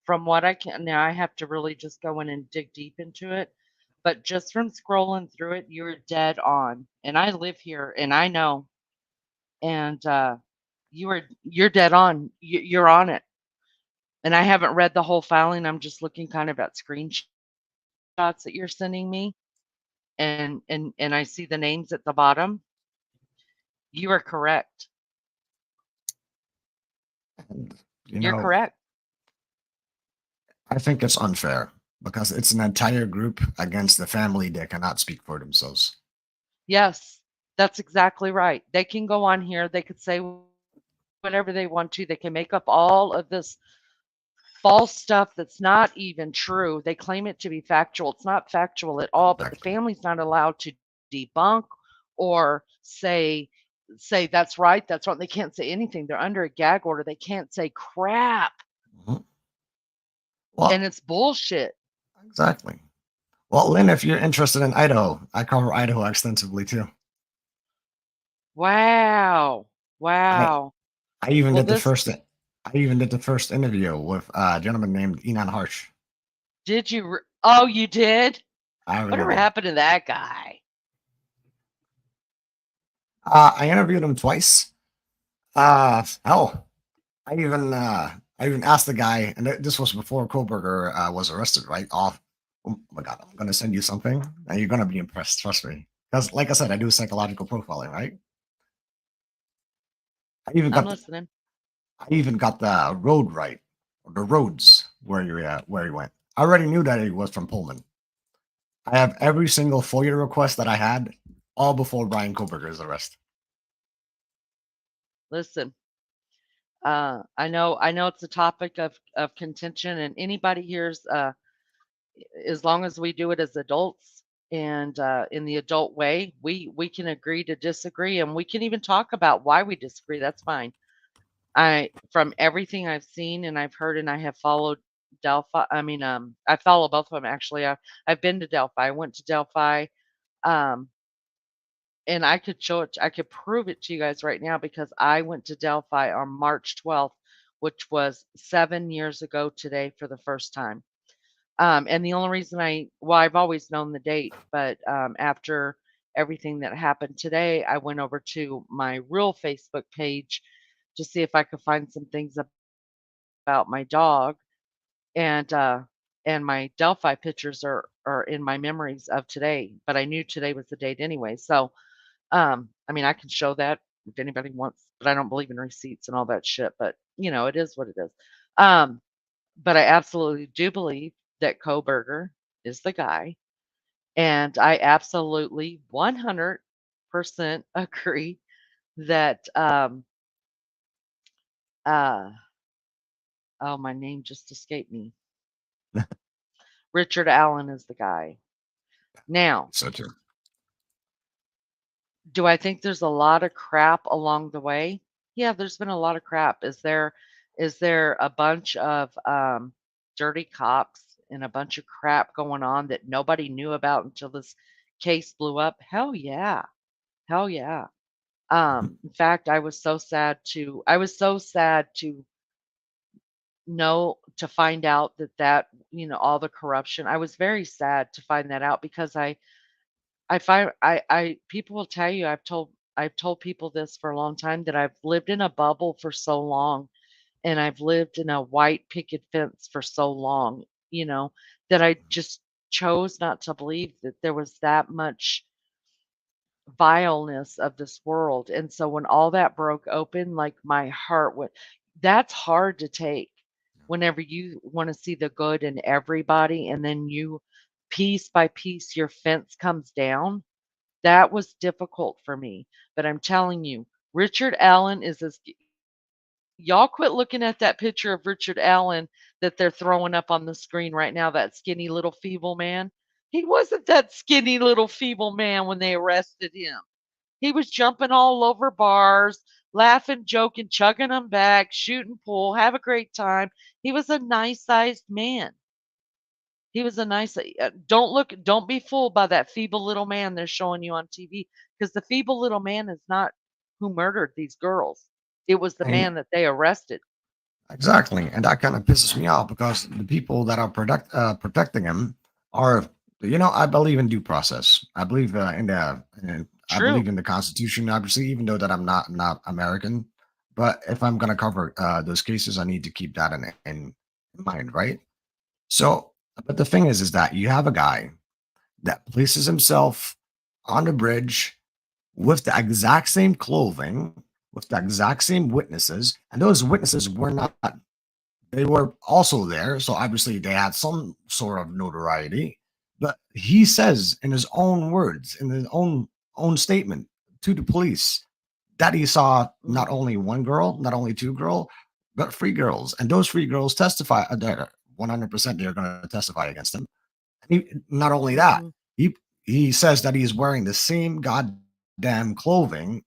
from what I can now, I have to really just go in and dig deep into it. But just from scrolling through it, you're dead on. And I live here, and I know. And you're dead on. You're on it. And I haven't read the whole filing. I'm just looking kind of at screenshots that you're sending me, and I see the names at the bottom. You are correct. And you You're know, correct. I think it's unfair because it's an entire group against the family that cannot speak for themselves. Yes, that's exactly right. They can go on here. They could say whatever they want to. They can make up all of this false stuff that's not even true. They claim it to be factual. It's not factual at all, but the Exactly. family's not allowed to debunk or say that's right, that's wrong. They can't say anything. They're under a gag order. They can't say crap. Mhm. And Well, it's bullshit. exactly. Well, Lynn, if you're interested in Idaho, I cover Idaho extensively too. Wow. I Wow. I even Well, did the this first I even did the first interview with a gentleman named Enon Harsh. did you oh, you did? I really Whatever did. happened to that guy? I interviewed him twice. Hell, I even asked the guy, and this was before Koberger was arrested, right? Off. Oh my God, I'm gonna send you something, and you're gonna be impressed. Trust me, because like I said, I do psychological profiling, right? I even I'm got listening. I even got the road right, or the roads where he went. I already knew that he was from Pullman. I have every single FOIA request that I had, all before Brian Koberger's arrest. Listen. I know it's a topic of contention, and anybody here's as long as we do it as adults and in the adult way, we can agree to disagree, and we can even talk about why we disagree. That's fine. I From everything I've seen and I've heard, and I have followed Delphi. I mean, I follow both of them actually. I've been to Delphi. I went to Delphi. Um, and I could show it, I could prove it to you guys right now because I went to Delphi on March 12th, which was 7 years ago today for the first time. And the only reason well, I've always known the date, but after everything that happened today, I went over to my real Facebook page to see if I could find some things about my dog, and my Delphi pictures are in my memories of today. But I knew today was the date anyway, so I mean, I can show that if anybody wants, but I don't believe in receipts and all that shit, but it is what it is. Um, but I absolutely do believe that Koberger is the guy. And I absolutely 100% agree that, uh, oh, my name just escaped me. Richard Allen is the guy. Now, So true. do I think there's a lot of crap along the way? Yeah, there's been a lot of crap. Is there a bunch of dirty cops and a bunch of crap going on that nobody knew about until this case blew up? Hell yeah. Hell yeah. Mhm. In fact, I was so sad to know to find out that all the corruption. I was very sad to find that out because I find I people will tell you I've told people this for a long time that I've lived in a bubble for so long, and I've lived in a white picket fence for so long, that I just chose not to believe that there was that much vileness of this world. And so when all that broke open, like my heart went, that's hard to take whenever you want to see the good in everybody and then you piece by piece your fence comes down. That was difficult for me. But I'm telling you, Richard Allen is as y'all quit looking at that picture of Richard Allen that they're throwing up on the screen right now, that skinny little feeble man. He wasn't that skinny little feeble man when they arrested him. He was jumping all over bars, laughing, joking, chugging them back, shooting pool, have a great time. He was a nice sized man. He was a nice. Don't be fooled by that feeble little man they're showing you on TV, because the feeble little man is not who murdered these girls. It was the And man that they arrested. exactly, and that kind of pisses me off because the people that are protecting him are, I believe in due process. I believe I True. believe in the Constitution. Obviously, even though that I'm not American, but if I'm gonna cover those cases, I need to keep that in mind, right? So, but the thing is that you have a guy that places himself on the bridge with the exact same clothing, with the exact same witnesses, and those witnesses were not, they were also there. So obviously they had some sort of notoriety. But he says in his own words, in his own statement to the police, that he saw not Mhm. only one girl, not only two girls, but three girls. And those three girls testify, they're 100% they're going to testify against him. Not only that, Mhm. he he says that he's wearing the same goddamn clothing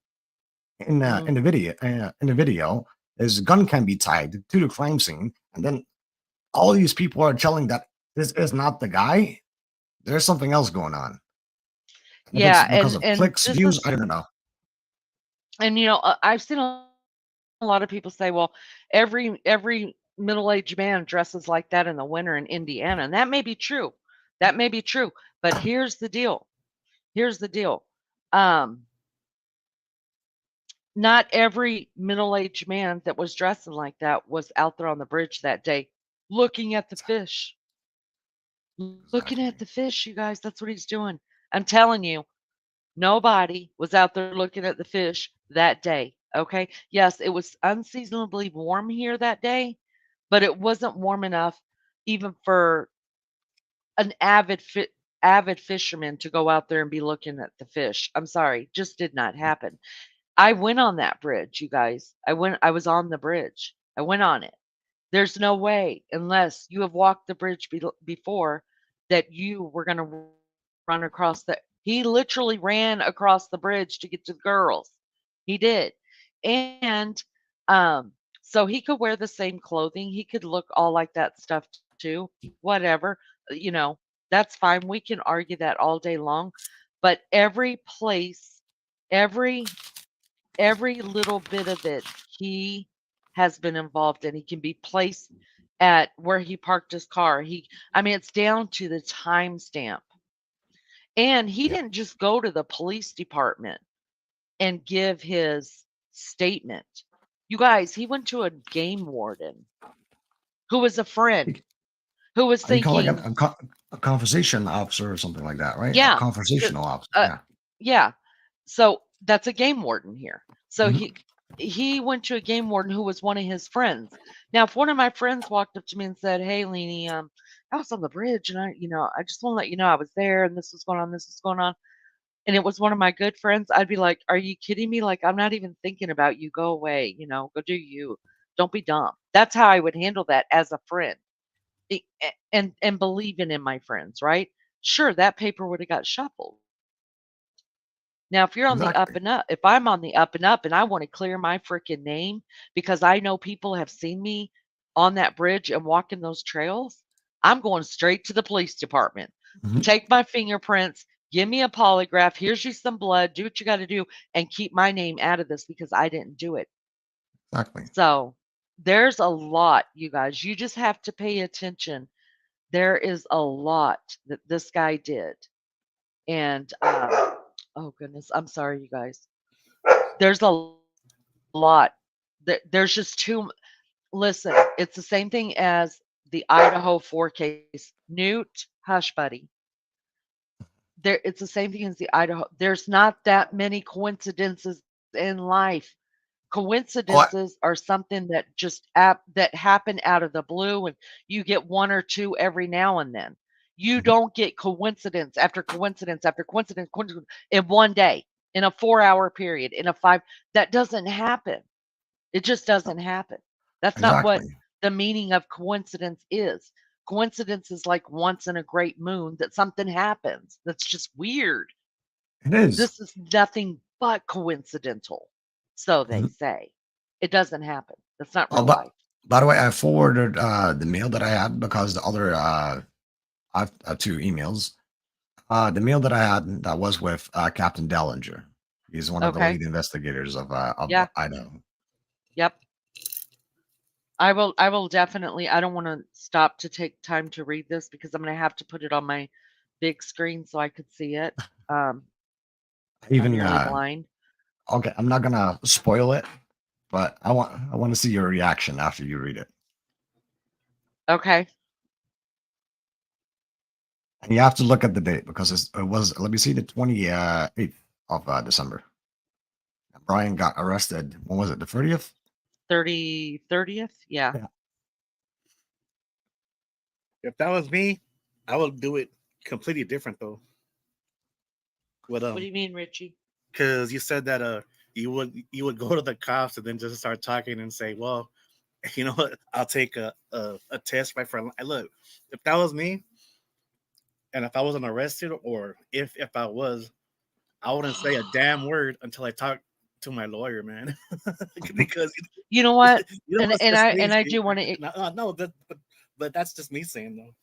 Mhm. in the video. In the video, his gun can be tied to the crime scene, and then all these people are telling that this is not the guy. There's something else going on. And if it's Yeah, because of and clicks, this views, is I don't know. and I've seen a lot of people say, well, every middle-aged man dresses like that in the winter in Indiana, and that may be true. That may be true, but here's the deal. Here's the deal. Um, Not every middle-aged man that was dressing like that was out there on the bridge that day looking at the fish. Looking at Exactly. the fish, you guys, that's what he's doing. I'm telling you, nobody was out there looking at the fish that day. Okay. Yes, it was unseasonably warm here that day, but it wasn't warm enough even for an avid fisherman to go out there and be looking at the fish. I'm sorry, just did not happen. I went on that bridge, you guys. I was on the bridge. I went on it. There's no way, unless you have walked the bridge before, that you were going to run across the. He literally ran across the bridge to get to the girls. He did. And um, so he could wear the same clothing. He could look all like that stuff too. Whatever. You know, that's fine. We can argue that all day long. But every place, every every little bit of it he has been involved in. He can be placed at where he parked his car. I mean, it's down to the timestamp. And he Yeah. didn't just go to the police department and give his statement. You guys, he went to a game warden who was a friend who was You call like thinking, a conversation officer or something like that, right? A yeah, uh, conversational officer. uh, Yeah. yeah. So that's a game warden here. So Mhm. he went to a game warden who was one of his friends. Now, if one of my friends walked up to me and said, "Hey, Leanie, I was on the bridge and I just want to let you know I was there and this was going on, this was going on," and it was one of my good friends, I'd be like, "Are you kidding me? Like, I'm not even thinking about you. Go away. Go do you. Don't be dumb." That's how I would handle that as a friend, and believing in my friends, right? Sure, that paper would have got shuffled. Now, if you're on the up Exactly. and up, if I'm on the up and up and I want to clear my freaking name because I know people have seen me on that bridge and walking those trails, I'm going straight to the police department. Mhm. Take my fingerprints, give me a polygraph, here's you some blood, do what you got to do, and keep my name out of this because I didn't do it. Exactly. So there's a lot, you guys. You just have to pay attention. There is a lot that this guy did. And oh goodness, I'm sorry, you guys. There's a lot. There's just too. Listen, it's the same thing as the Idaho 4 case. Newt, hush, buddy. it's the same thing as the Idaho. There's not that many coincidences in life. Oh, Coincidences are something that just that happen out of the blue, and you get one or two every now and then. You mhm, don't get coincidence after coincidence after coincidence, coincidence in one day, in a 4-hour period, in a five. That doesn't happen. It just doesn't happen. That's not what exactly. the meaning of coincidence is. Coincidence is like once in a great moon that something happens. That's just weird. It is. This is nothing but coincidental, so they Mhm. say. It doesn't happen. That's not Oh, real but life. by the way, I forwarded the mail that I had because the other I've two emails. The mail that I had that was with Captain Dellinger. He's one of the Okay. lead investigators of Yeah. Idaho. Yep. I will definitely. I don't want to stop to take time to read this because I'm going to have to put it on my big screen so I could see it. Um, I'm Even nearly blind. okay, I'm not gonna spoil it, but I want to see your reaction after you read it. Okay. And you have to look at the date because it was, let me see, the 28th of December. Brian got arrested. When was it? The 30th? 30th. Yeah. Yeah. If that was me, I would do it completely different though. With What do you mean, Richie? because you said that you would go to the cops and then just start talking and say, well, you know what, I'll take a test right for look. If that was me, and if I wasn't arrested, or if I was, I wouldn't say a damn word until I talk to my lawyer, man. Because You know what? you know And it's and just I me. and I do want to. No, no, but that's just me saying though.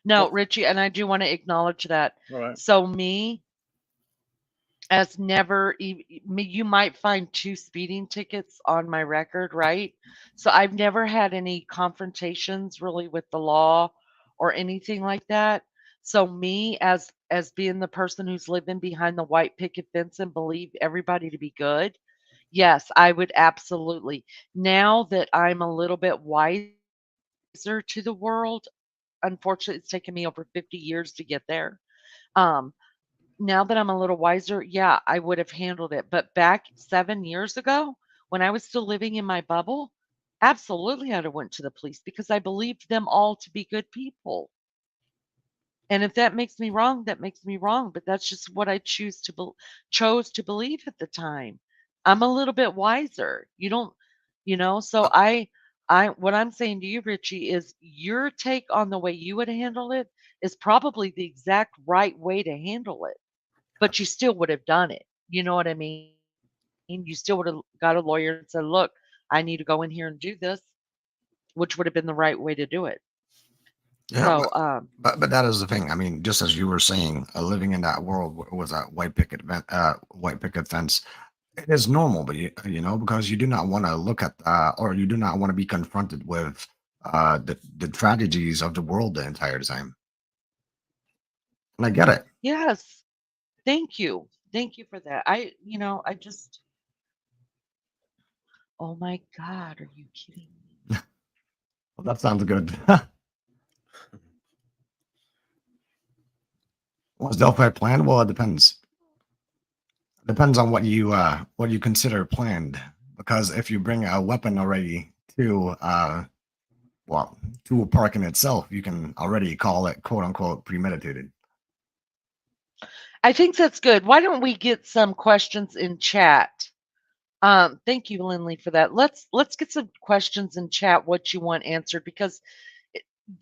No, What? Richie, and I do want to acknowledge that. All right. So me, as never, me, you might find 2 speeding tickets on my record, right? So I've never had any confrontations really with the law or anything like that. So me, as being the person who's living behind the white picket fence and believe everybody to be good, yes, I would absolutely. Now that I'm a little bit wiser to the world, unfortunately, it's taken me over 50 years to get there. Um, Now that I'm a little wiser, yeah, I would have handled it. But back 7 years ago, when I was still living in my bubble, absolutely I'd have went to the police because I believed them all to be good people. And if that makes me wrong, that makes me wrong, but that's just what I chose to believe at the time. I'm a little bit wiser. You don't, so Uh, what I'm saying to you, Richie, is your take on the way you would handle it is probably the exact right way to handle it, but you still would have done it. You know what I mean? You still would have got a lawyer and said, "Look, I need to go in here and do this," which would have been the right way to do it. yeah, So, but that is the thing. I mean, just as you were saying, living in that world with that white picket fence, it is normal, but you know, because you do not want to look at or you do not want to be confronted with the tragedies of the world the entire time. And I get it. yes, thank you. Thank you for that. I just, oh my God, are you kidding me? Well, that sounds good. Was Delphi planned? Well, it depends. Depends on what you consider planned. Because if you bring a weapon already to well to a park in itself, you can already call it quote unquote premeditated. I think that's good. Why don't we get some questions in chat? Thank you, Lindley, for that. Let's get some questions in chat. What you want answered, because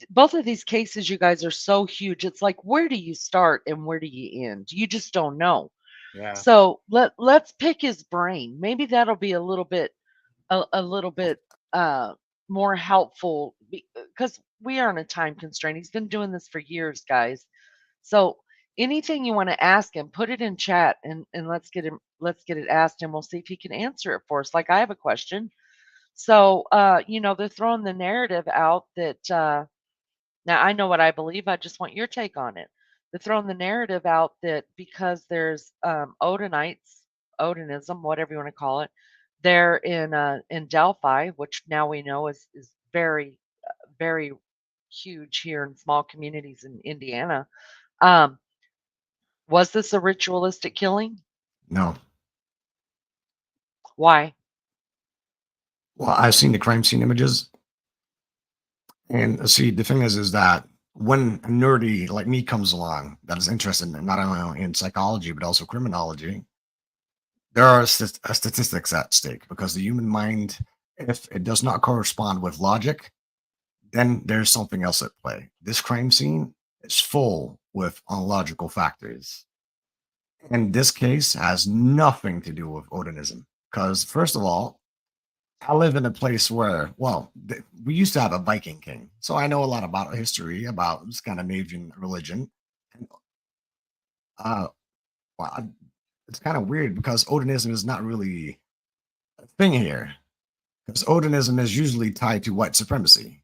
both of these cases, you guys, are so huge. It's like, where do you start and where do you end? You just don't know. Yeah. So let's pick his brain. Maybe that'll be a little bit uh, more helpful because we are on a time constraint. He's been doing this for years, guys. So anything you want to ask him, put it in chat and let's get it asked and we'll see if he can answer it for us. Like I have a question. So they're throwing the narrative out that now I know what I believe. I just want your take on it. They're throwing the narrative out that because there's Odinism, whatever you want to call it, there in Delphi, which now we know is very very huge here in small communities in Indiana. Um, was this a ritualistic killing? No. Why? Well, I've seen the crime scene images, and see, the thing is that when a nerdy like me comes along that is interested in not only in psychology but also criminology, there are statistics at stake because the human mind, if it does not correspond with logic, then there's something else at play. This crime scene is full with unlogical factors. And this case has nothing to do with Odinism. Because, first of all, I live in a place where, well, we used to have a Viking king. So I know a lot about history, about Scandinavian religion. And, uh, well, it's kind of weird because Odinism is not really a thing here. Because Odinism is usually tied to white supremacy.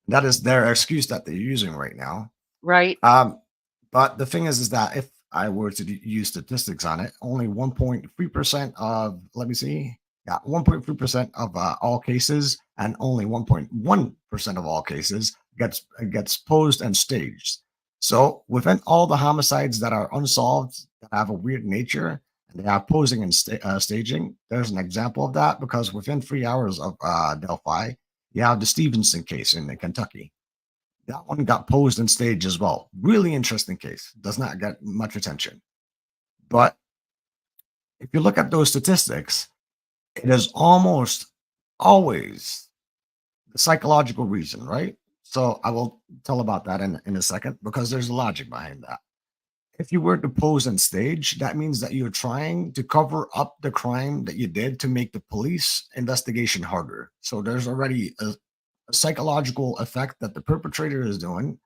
That is their excuse that they're using right now. Right? But the thing is that if I were to use statistics on it, only 1.3% of, let me see, yeah, 1.3% of all cases, and only 1.1% of all cases gets posed and staged. So within all the homicides that are unsolved, that have a weird nature, and they have posing and staging, there's an example of that because within 3 hours of Delphi, you have the Stevenson case in Kentucky. That one got posed and staged as well. Really interesting case. Does not get much attention. But if you look at those statistics, it is almost always the psychological reason, right? So I will tell about that in a second because there's a logic behind that. If you were to pose and stage, that means that you're trying to cover up the crime that you did to make the police investigation harder. So there's already a psychological effect that the perpetrator is doing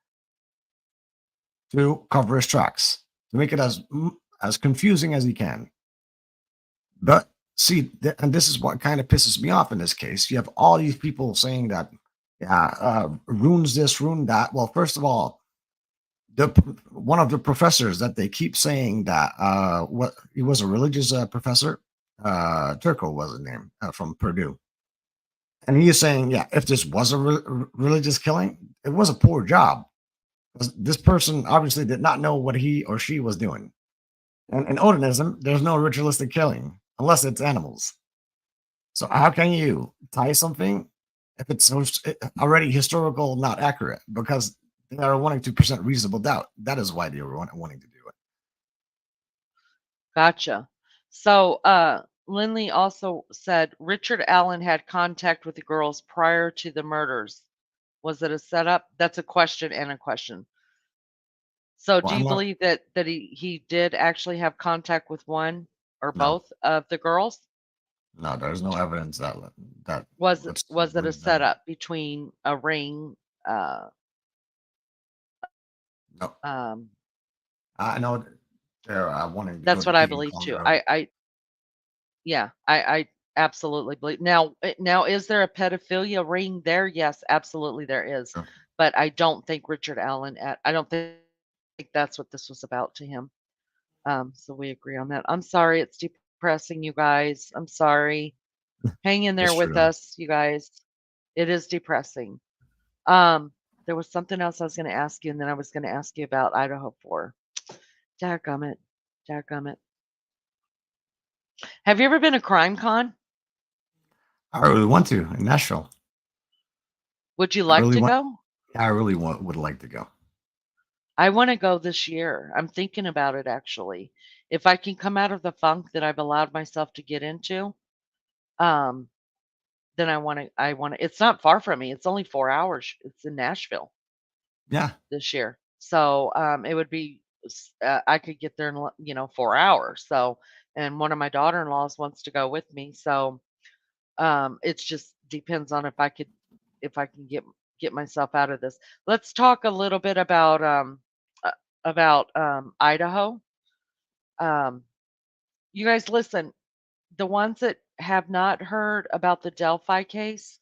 to cover his tracks, to make it as confusing as he can. But see, and this is what kind of pisses me off in this case. You have all these people saying that, yeah, runes this, rune that. Well, first of all, one of the professors that they keep saying that what he was a religious professor, Turco was his name, from Purdue. And he is saying, yeah, if this was a religious killing, it was a poor job. This person obviously did not know what he or she was doing. And in Odinism, there's no ritualistic killing unless it's animals. So how can you tie something if it's already historical, not accurate? Because they are wanting to present reasonable doubt. That is why they were wanting to do it. Gotcha. So, Lindley also said Richard Allen had contact with the girls prior to the murders. Was it a setup? That's a question and a question. So, Well, do I'm you not. believe that he did actually have contact with one or No, both of the girls? no. There's no evidence that Was it a believe that. setup between a ring? No, Um, I know they're wanting to go that's to what I eating believe too. Colorado. Yeah, I absolutely believe. Now, is there a pedophilia ring there? Yes, absolutely there is. Sure. But I don't think Richard Allen. I don't think that's what this was about to him. So we agree on that. I'm sorry, it's depressing, you guys. I'm sorry. Hang in It's there with true. us, you guys. It is depressing. Um, there was something else I was going to ask you, and then I was going to ask you about Idaho 4. Dadgummit. Dadgummit. Have you ever been to Crime Con? I really want to in Nashville. Would you I like really to want. go? I really would like to go. I want to go this year. I'm thinking about it actually. If I can come out of the funk that I've allowed myself to get into, um, then I want to. It's not far from me. It's only 4 hours. It's in Nashville Yeah, this year. So it would be I could get there in 4 hours. So and one of my daughter-in-laws wants to go with me. So it's just depends on if I can get myself out of this. Let's talk a little bit about Idaho. Um, you guys listen, the ones that have not heard about the Delphi case,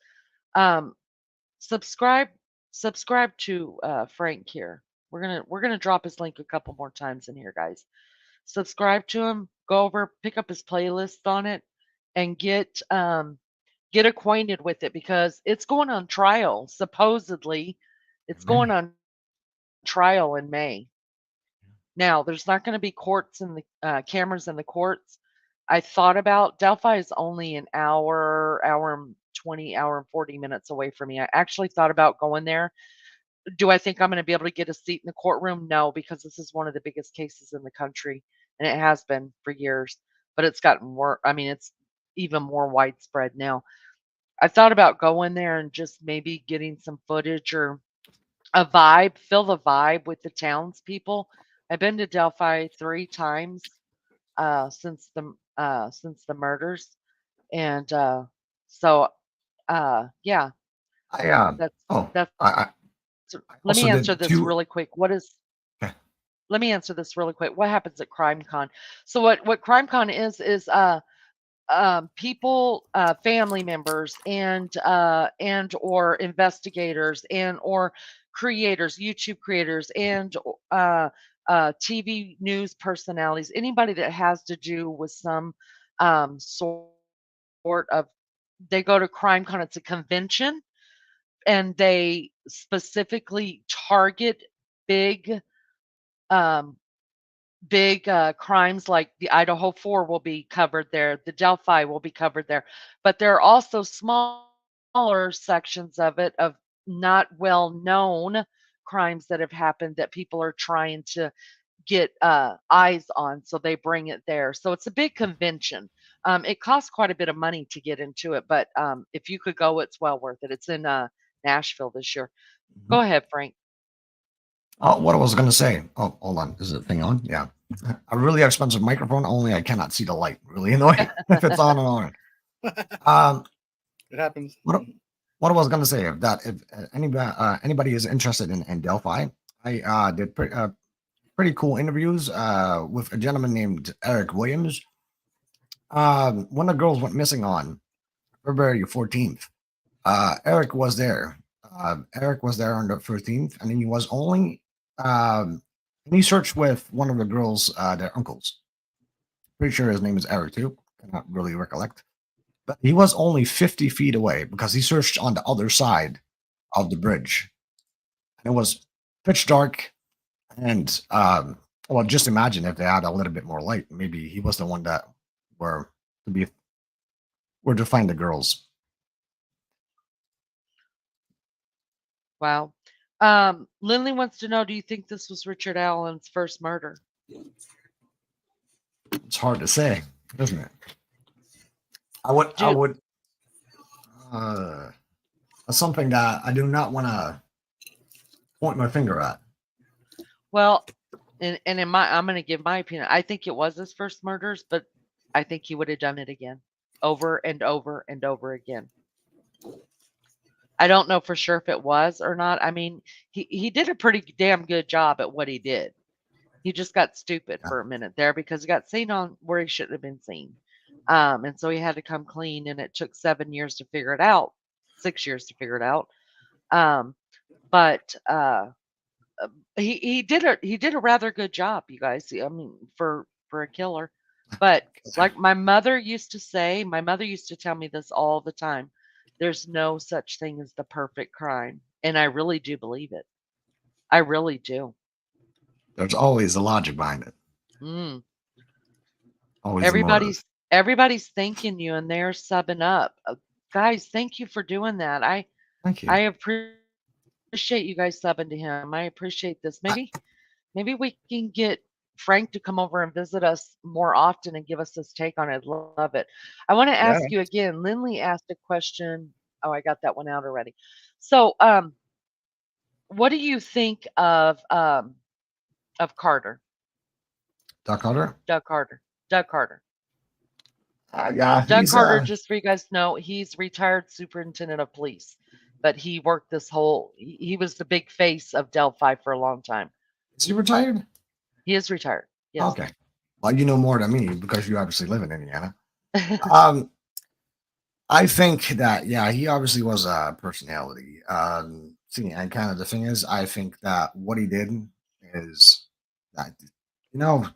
um, subscribe subscribe to Frank here. We're gonna drop his link a couple more times in here, guys. Subscribe to him. Go over, pick up his playlist on it, and get acquainted with it because it's going on trial. Supposedly, it's going May. on trial in May. Now, there's not going to be courts in the cameras in the courts. I thought about Delphi is only an hour and 20, hour and 40 minutes away from me. I actually thought about going there. Do I think I'm going to be able to get a seat in the courtroom? No, because this is one of the biggest cases in the country, and it has been for years. But it's gotten worse. I mean, it's even more widespread now. I thought about going there and just maybe getting some footage or a vibe, feel the vibe with the townspeople. I've been to Delphi 3 times since the murders, and so yeah, I that's oh that's. I Let me also answer did this two. really quick. What is? Okay. Let me answer this really quick. What happens at CrimeCon? So what CrimeCon is people, family members, and or investigators, and or creators, YouTube creators, and TV news personalities, anybody that has to do with some sort of. They go to CrimeCon. It's a convention, and they specifically target big um, crimes, like the Idaho 4 will be covered there, the Delphi will be covered there, but there are also smaller sections of it of not well known crimes that have happened that people are trying to get eyes on, so they bring it there. So it's a big convention. It costs quite a bit of money to get into it, but if you could go, it's well worth it. It's in Nashville this year. Go Mhm. ahead, Frank. Oh, what I was going to say. Oh, hold on. Is the thing on? Yeah. A really expensive microphone. Only I cannot see the light. Really annoying if it's on and on. It happens. What what I was going to say, if anybody is interested in Delphi, I did pretty cool interviews with a gentleman named Eric Williams. When the girls went missing on February 14th, Eric was there. Eric was there on the 13th, and he was only and he searched with one of the girls, their uncles. Pretty sure his name is Eric too. Cannot really recollect. But he was only 50 feet away because he searched on the other side of the bridge. And it was pitch dark. And well, just imagine if they had a little bit more light. Maybe he was the one that were to be were to find the girls. Wow. Lindley wants to know, do you think this was Richard Allen's first murder? It's hard to say, isn't it? I Dude, would uh something that I do not want to point my finger at. well, and I'm going to give my opinion. I think it was his first murders, but I think he would have done it again, over and over and over again. I don't know for sure if it was or not. I mean, he did a pretty damn good job at what he did. He just got stupid Yeah. for a minute there because he got seen on where he shouldn't have been seen. And so he had to come clean, and it took 7 years to figure it out, 6 years to figure it out. Um, but he did a rather good job, you guys. I mean, for a killer. But like my mother used to tell me this all the time. There's no such thing as the perfect crime, and I really do believe it. I really do. There's always a logic behind it. Mm. Always a motive. Everybody's thanking you, and they're subbing up. Guys, thank you for doing that. Thank you. I appreciate you guys subbing to him. I appreciate this. Maybe we can get Frank to come over and visit us more often and give us his take on it. I'd love it. I want to Yeah. ask you again. Lindley asked a question. Oh, I got that one out already. So, what do you think of Carter? Doc Carter. Doug Carter. Doug Carter. Yeah, Doug he's Carter, just for you guys to know, he's retired superintendent of police, but he worked he was the big face of Delphi for a long time. is he retired? He is retired. Yes. Okay. Well, you know more than me because you obviously live in Indiana. Um, I think that yeah, he obviously was a personality. See, and kind of the thing is, I think that what he did is that you know,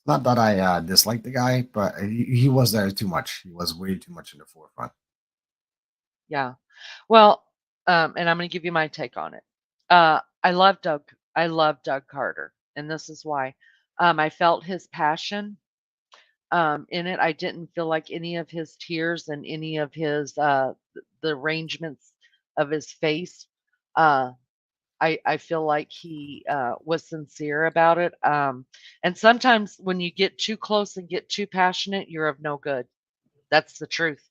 not that I dislike the guy, but he was there too much. He was way too much in the forefront. Yeah. Well, and I'm going to give you my take on it. I love Doug. I love Doug Carter. and this is why. I felt his passion in it. I didn't feel like any of his tears and any of his the arrangements of his face. Uh, I feel like he was sincere about it. And sometimes when you get too close and get too passionate, you're of no good. That's the truth.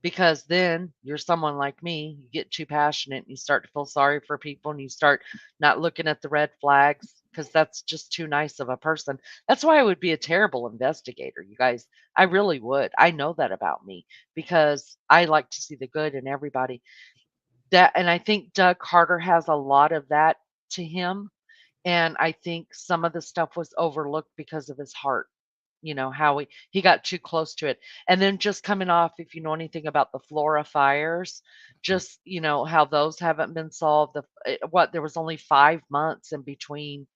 Because then you're someone like me, you get too passionate and you start to feel sorry for people and you start not looking at the red flags because that's just too nice of a person. That's why I would be a terrible investigator, you guys. I really would. I know that about me because I like to see the good in everybody. That and I think Doug Carter has a lot of that to him, and I think some of the stuff was overlooked because of his heart, how he got too close to it. And then just coming off, if you know anything about the Flora fires, just, how those haven't been solved. There was only 5 months in between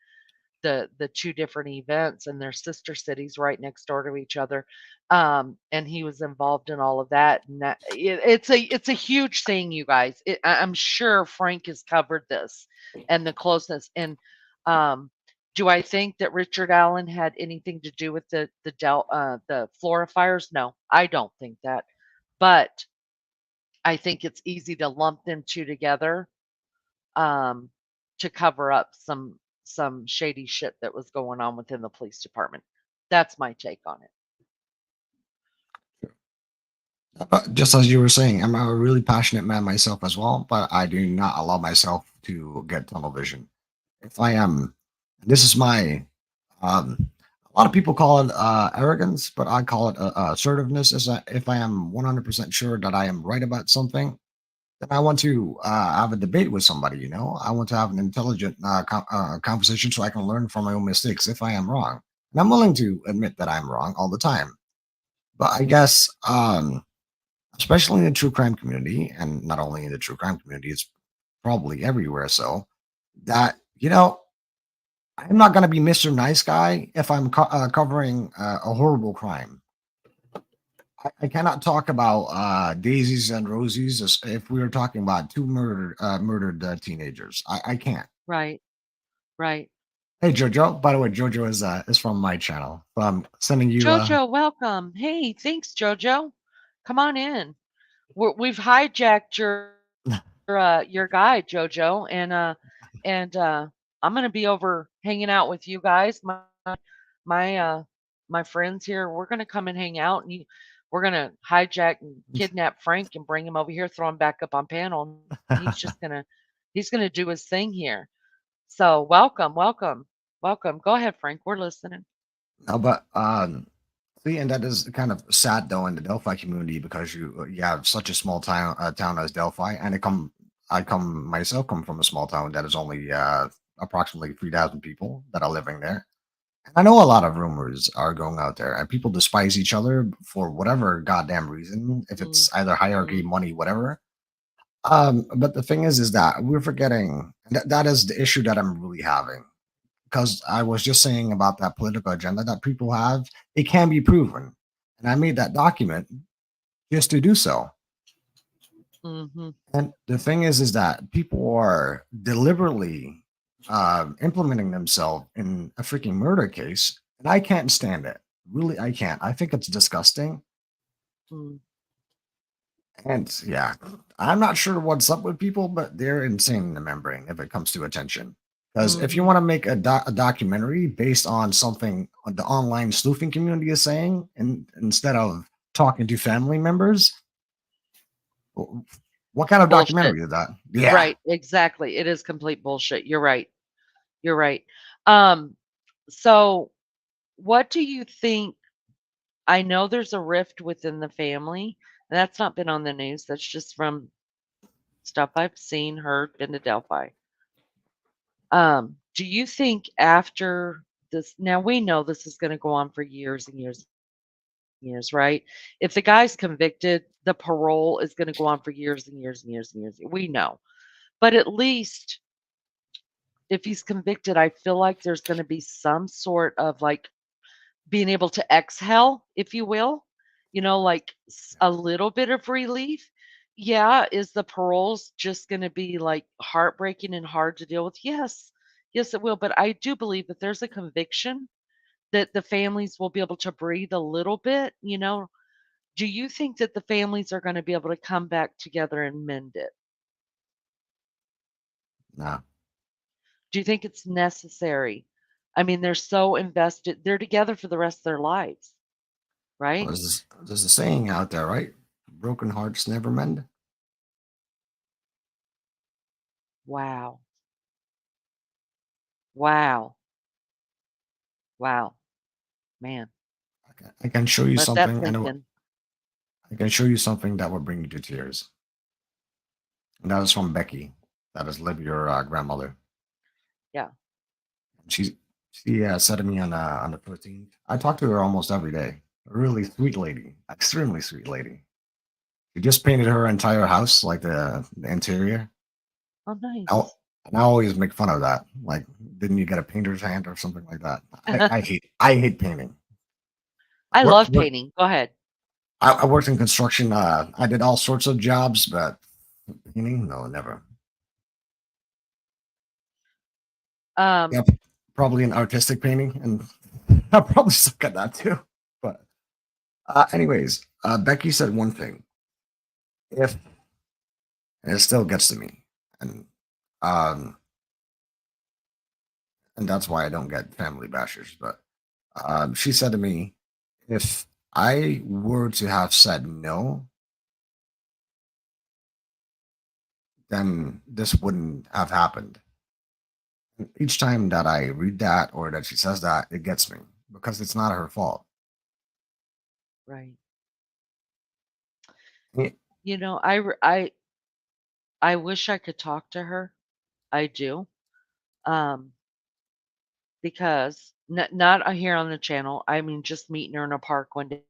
the two different events, and they're sister cities right next door to each other. And he was involved in all of that, and it's a huge thing, you guys. I'm sure Frank has covered this and the closeness. And do I think that Richard Allen had anything to do with the Flora fires? No, I don't think that. But I think it's easy to lump them two together, um, to cover up some shady shit that was going on within the police department. That's my take on it. Just as you were saying, I'm a really passionate man myself as well, but I do not allow myself to get tunnel vision. If I am, this is my, a lot of people call it arrogance, but I call it assertiveness. Is that if I am 100% sure that I am right about something, then I want to have a debate with somebody. I want to have an intelligent conversation so I can learn from my own mistakes if I am wrong. And I'm willing to admit that I'm wrong all the time. But I guess, especially in the true crime community, and not only in the true crime community, it's probably everywhere. So that, I'm not going to be Mr. Nice Guy if I'm covering a horrible crime. I cannot talk about daisies and rosies if we were talking about two murdered teenagers. I can't. Right, right. Hey Jojo, by the way, Jojo is from my channel. So I'm sending you. Jojo, welcome. Hey, thanks, Jojo. Come on in. We've hijacked your guy, Jojo, and I'm gonna be over hanging out with you guys. My my friends here, we're gonna come and hang out, and we're gonna hijack and kidnap Frank and bring him over here, throw him back up on panel. And he's gonna do his thing here. So welcome, welcome, welcome. Go ahead, Frank. We're listening. No, but see, and that is kind of sad though in the Delphi community because you have such a small town as Delphi, and I come from a small town that is only approximately 3,000 people that are living there. And I know a lot of rumors are going out there, and people despise each other for whatever goddamn reason, if it's either hierarchy, money, whatever. But the thing is that we're forgetting that is the issue that I'm really having because I was just saying about that political agenda that people have, it can be proven. And I made that document just to do so. Mm-hmm. And the thing is that people are deliberately implementing themselves in a freaking murder case. And I can't stand it. Really, I can't. I think it's disgusting. Mm. And yeah, I'm not sure what's up with people, but they're insane in the membrane if it comes to attention. Because if you want to make a documentary based on something the online sleuthing community is saying, and instead of talking to family members, what kind of Bullshit. documentary is that? Yeah, Right, exactly. It is complete bullshit. You're right. You're right. So what do you think? I know there's a rift within the family, and that's not been on the news. That's just from stuff I've seen, heard, been to Delphi. Do you think after this, now we know this is going to go on for years and years and years, right? If the guy's convicted, the parole is going to go on for years and years and years and years. We know. But at least if he's convicted, I feel like there's going to be some sort of like being able to exhale, if you will, like a little bit of relief. Yeah, is the paroles just going to be like heartbreaking and hard to deal with? Yes. Yes, it will. But I do believe that there's a conviction that the families will be able to breathe a little bit. Do you think that the families are going to be able to come back together and mend it? No, Do you think it's necessary? I mean, they're so invested. They're together for the rest of their lives, well, right? there's a saying out there, right? Broken hearts never mend. Wow. Wow. Wow. Man, I can show you let that something, sink in. I can show you something that will bring you to tears. And that is from Becky. That is Liv, your grandmother. Yeah. She said to me on the 15th. I talk to her almost every day. A really sweet lady, extremely sweet lady. She just painted her entire house, like the interior. Oh, I, nice. and I always make fun of that. Like, didn't you get a painter's hand or something like that? I hate painting. I Work, love work, painting. Go ahead. I worked in construction. I did all sorts of jobs, but painting, no, never. Um, Yeah, probably an artistic painting, and I probably suck at that too. But anyways, Becky said one thing. If and it still gets to me, and um, and that's why I don't get family bashers. But she said to me, if I were to have said no, then this wouldn't have happened. And each time that I read that or that she says that, it gets me because it's not her fault. right. Yeah, I wish I could talk to her. I do. Um, because not here on the channel. I mean, just meeting her in a park one day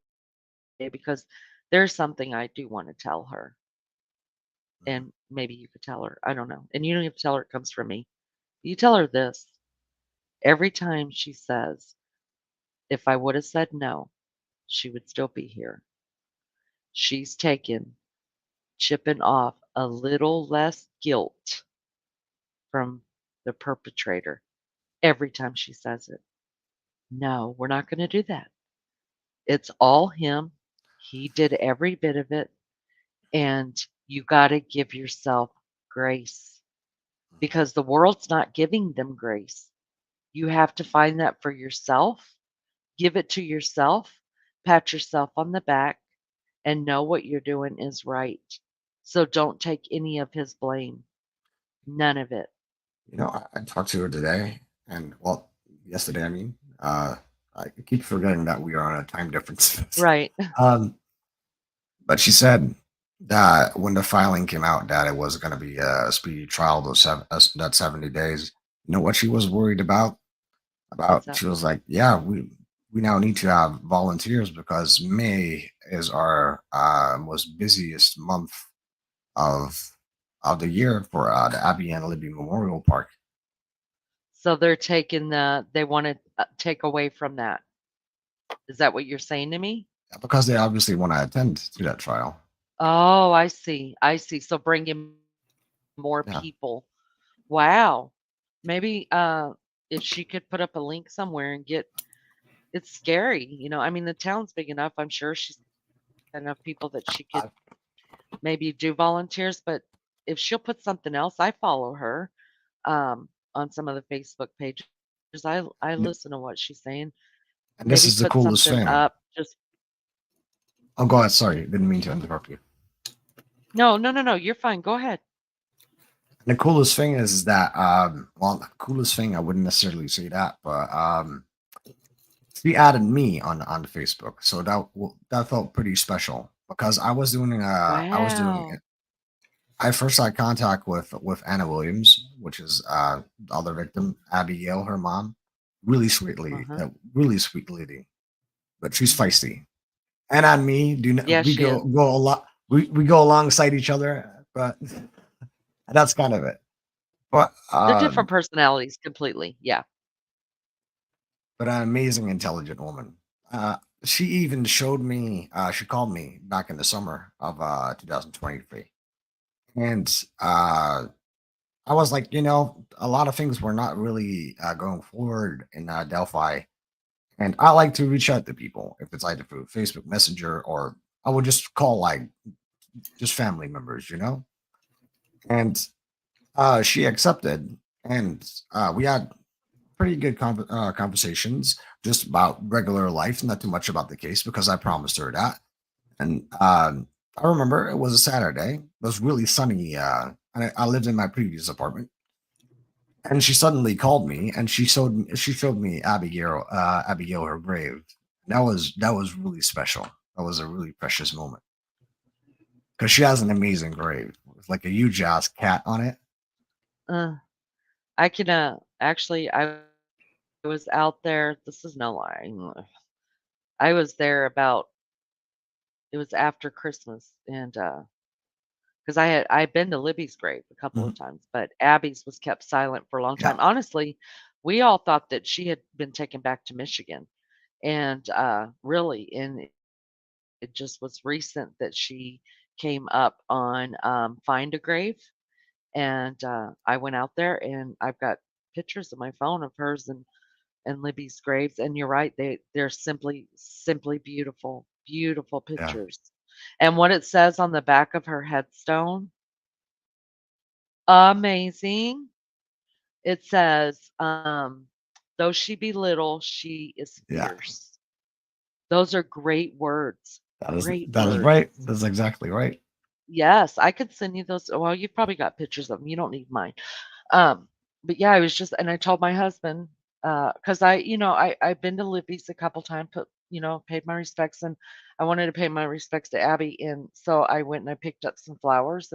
because there's something I do want to tell her, and maybe you could tell her. I don't know, and you don't have to tell her it comes from me. You tell her this every time she says, "If I would have said no, she would still be here." She's taken chipping off a little less guilt from the perpetrator every time she says it. No, we're not going to do that. It's all him. He did every bit of it. And you got to give yourself grace because the world's not giving them grace. You have to find that for yourself, give it to yourself, pat yourself on the back, and know what you're doing is right. So don't take any of his blame. None of it. I talked to her today, and well, yesterday. I mean, I keep forgetting that we are on a time difference. Right. um, but she said that when the filing came out, that it was going to be a speedy trial. That 70 days. You know what she was worried about? What's that? She was like, "Yeah, we now need to have volunteers because May is our most busiest month of the year for the Abby and Libby Memorial Park." So they want to take away from that. Is that what you're saying to me? Because they obviously want to attend to that trial. Oh, I see. I see. So bring in more Yeah. people. Wow. Maybe if she could put up a link somewhere and it's scary. I mean, the town's big enough. I'm sure she's got enough people that she could I- maybe do volunteers, but if she'll put something else, I follow her on some of the Facebook pages. I and listen to what she's saying. and this Maybe is the put coolest something thing. up. Just Oh, go ahead. Sorry, didn't mean to interrupt you. no, no, no, no. You're fine. Go ahead. And the coolest thing is that, well, the coolest thing, I wouldn't necessarily say that, but she added me on Facebook, so that felt pretty special because Wow. I first had contact with Anna Williams, which is the other victim, Abigail, her mom, Uh-huh. really sweet lady, but she's feisty. And on me, Yeah, we she is. go a lot, we go alongside each other, but that's kind of it. But They're different personalities completely. Yeah. an amazing, intelligent woman. She even showed me. She called me back in the summer of 2023, and I was like, a lot of things were not really going forward in Delphi. And I like to reach out to people if it's either through Facebook Messenger or I would just call like just family members. And she accepted, and we had pretty good conversations just about regular life, not too much about the case because I promised her that. And I remember it was a Saturday. It was really sunny. And I lived in my previous apartment, and she suddenly called me, and she showed me Abigail her grave. That was really special. That was a really precious moment because she has an amazing grave with like a huge ass cat on it. Uh, I can actually I was out there. This is no lie. I was there about it was after Christmas and because I'd been to Libby's grave a couple Mhm. of times, but Abby's was kept silent for a long Yeah, time. Honestly, we all thought that she had been taken back to Michigan, and really, and it just was recent that she came up on Find a Grave, and I went out there, and I've got pictures of my phone of hers and Libby's graves, and you're right, they're simply beautiful, beautiful yeah, pictures. And what it says on the back of her headstone, amazing. It says, "Though she be little, she is yeah. fierce." Those are great words. That is Great that is words. right. That's exactly right. Yes, I could send you those. Well, you've probably got pictures of them. You don't need mine. Um, but yeah, I was just, and I told my husband, because I've been to Libby's a couple times, paid my respects, and I wanted to pay my respects to Abby, and so I went and I picked up some flowers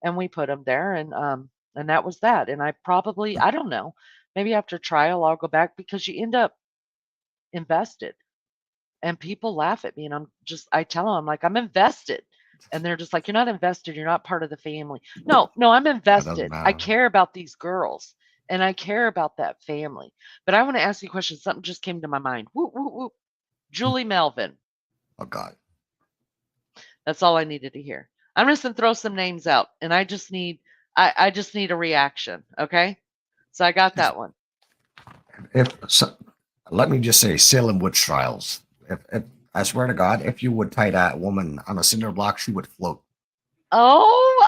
and we put them there, and that was that. And I don't know, maybe after trial I'll go back because you end up invested, and people laugh at me, and I tell them I'm like I'm invested. And they're just like, "You're not invested, you're not part of the family." No, no, I'm That doesn't invested. I matter. care about these girls and I care about that family. But I want to ask you a question. Something just came to my mind. Whoop, whoop, whoop. Julie Melvin. Oh God. That's all I needed to hear. I'm just gonna throw some names out, and I just need a reaction. Okay. So I got If that one. if so, let me just say, Salem witch trials. If I swear to God, if you would tie that woman on a cinder block, she would float. Oh,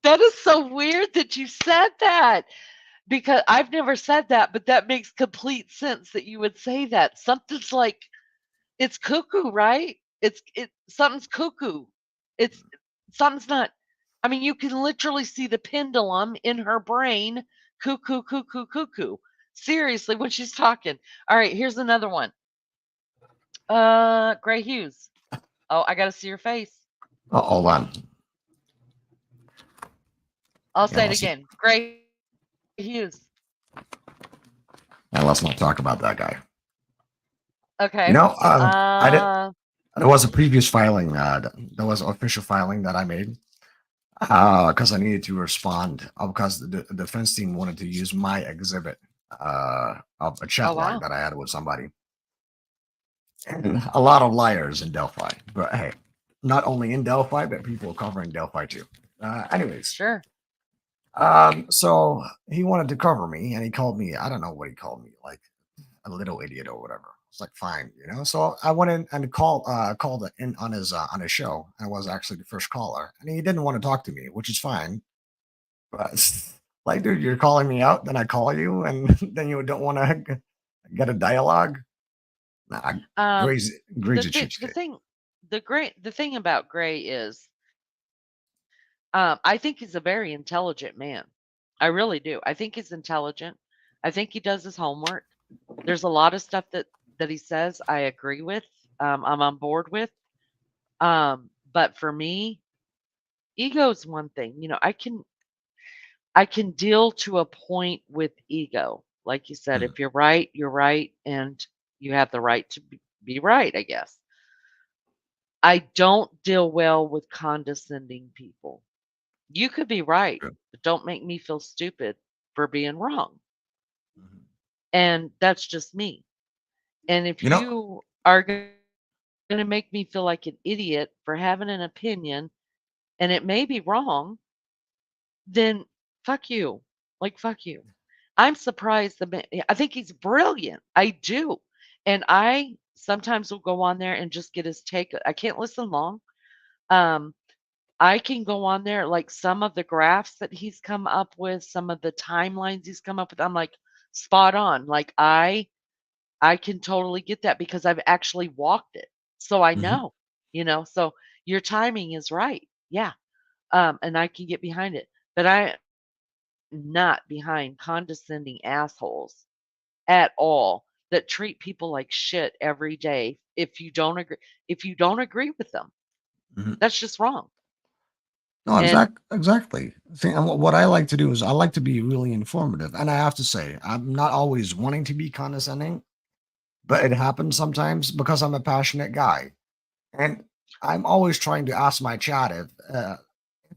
that is so weird that you said that. Because I've never said that, but that makes complete sense that you would say that. Something's like it's cuckoo, right? Something's cuckoo. It's something's not. I mean, you can literally see the pendulum in her brain. Cuckoo, cuckoo, cuckoo. Seriously, when she's talking. All right, here's another one. Gray Hughes. Oh, I gotta see your face. Oh, hold on. I'll Yeah, say it again. Gray Hughes. let's not talk about that guy. Okay. I did. Uh There was a previous filing. There was an official filing that I made because I needed to respond because the defense team wanted to use my exhibit of a oh chat log wow. that I had with somebody. And a lot of liars in Delphi. But hey, not only in Delphi, but people covering Delphi too. Anyways, Sure. so he wanted to cover me, and he called me. I don't know what he called me, like a little idiot or whatever. It's like fine. So I went in and called in on his show. I was actually the first caller, and he didn't want to talk to me, which is fine. But like, dude, you're calling me out, then I call you, and then you don't want to get a dialogue. Nah, Um Gray's a the cheapskate. thing the thing about Gray is I think he's a very intelligent man. I really do. I think he's intelligent. I think he does his homework. There's a lot of stuff that he says I agree with. I'm on board with. But for me, ego's one thing. I can deal to a point with ego. Like you said, Mm, if you're right, and you have the right to be right, I guess. I don't deal well with condescending people. You could be right, true. but don't make me feel stupid for being wrong. Mhm. And that's just me. And if You know, you are going to make me feel like an idiot for having an opinion, and it may be wrong, then fuck you. Like, fuck you. I'm surprised I think he's brilliant. I do. And I sometimes will go on there and just get his take. I can't listen long. Um, I can go on there, like some of the graphs that he's come up with, some of the timelines he's come up with. I'm like spot on. Like I can totally get that because I've actually walked it. So I Mhm. know, so your timing is right. Yeah. And I can get behind it. But I not behind condescending assholes at all that treat people like shit every day if you don't agree with them. Mhm. That's just wrong. No, And exactly. See, and what I like to do is I like to be really informative, and I have to say I'm not always wanting to be condescending, but it happens sometimes because I'm a passionate guy, and I'm always trying to ask my chat if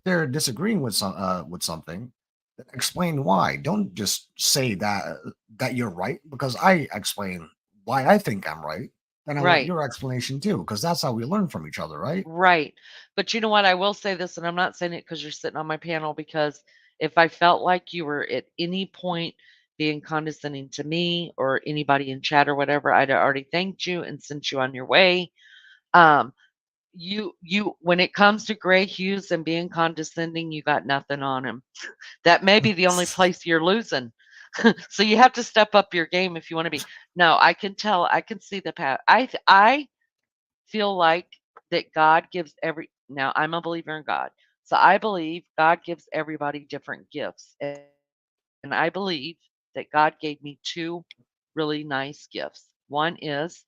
they're disagreeing with something, then explain why. Don't just say that you're right because I explain why I think I'm right. Then I want right, your explanation too, because that's how we learn from each other, right? right. But you know what? I will say this, and I'm not saying it because you're sitting on my panel, because if I felt like you were at any point being condescending to me or anybody in chat or whatever, I'd already thanked you and sent you on your way. Um, you when it comes to Gray Hughes and being condescending, you got nothing on him. That may be the only place you're losing. So you have to step up your game if you want to be. No, I can tell. I can see the path. I feel like that God gives every. Now I'm a believer in God, so I believe God gives everybody different gifts, and I believe that God gave me two really nice gifts. One is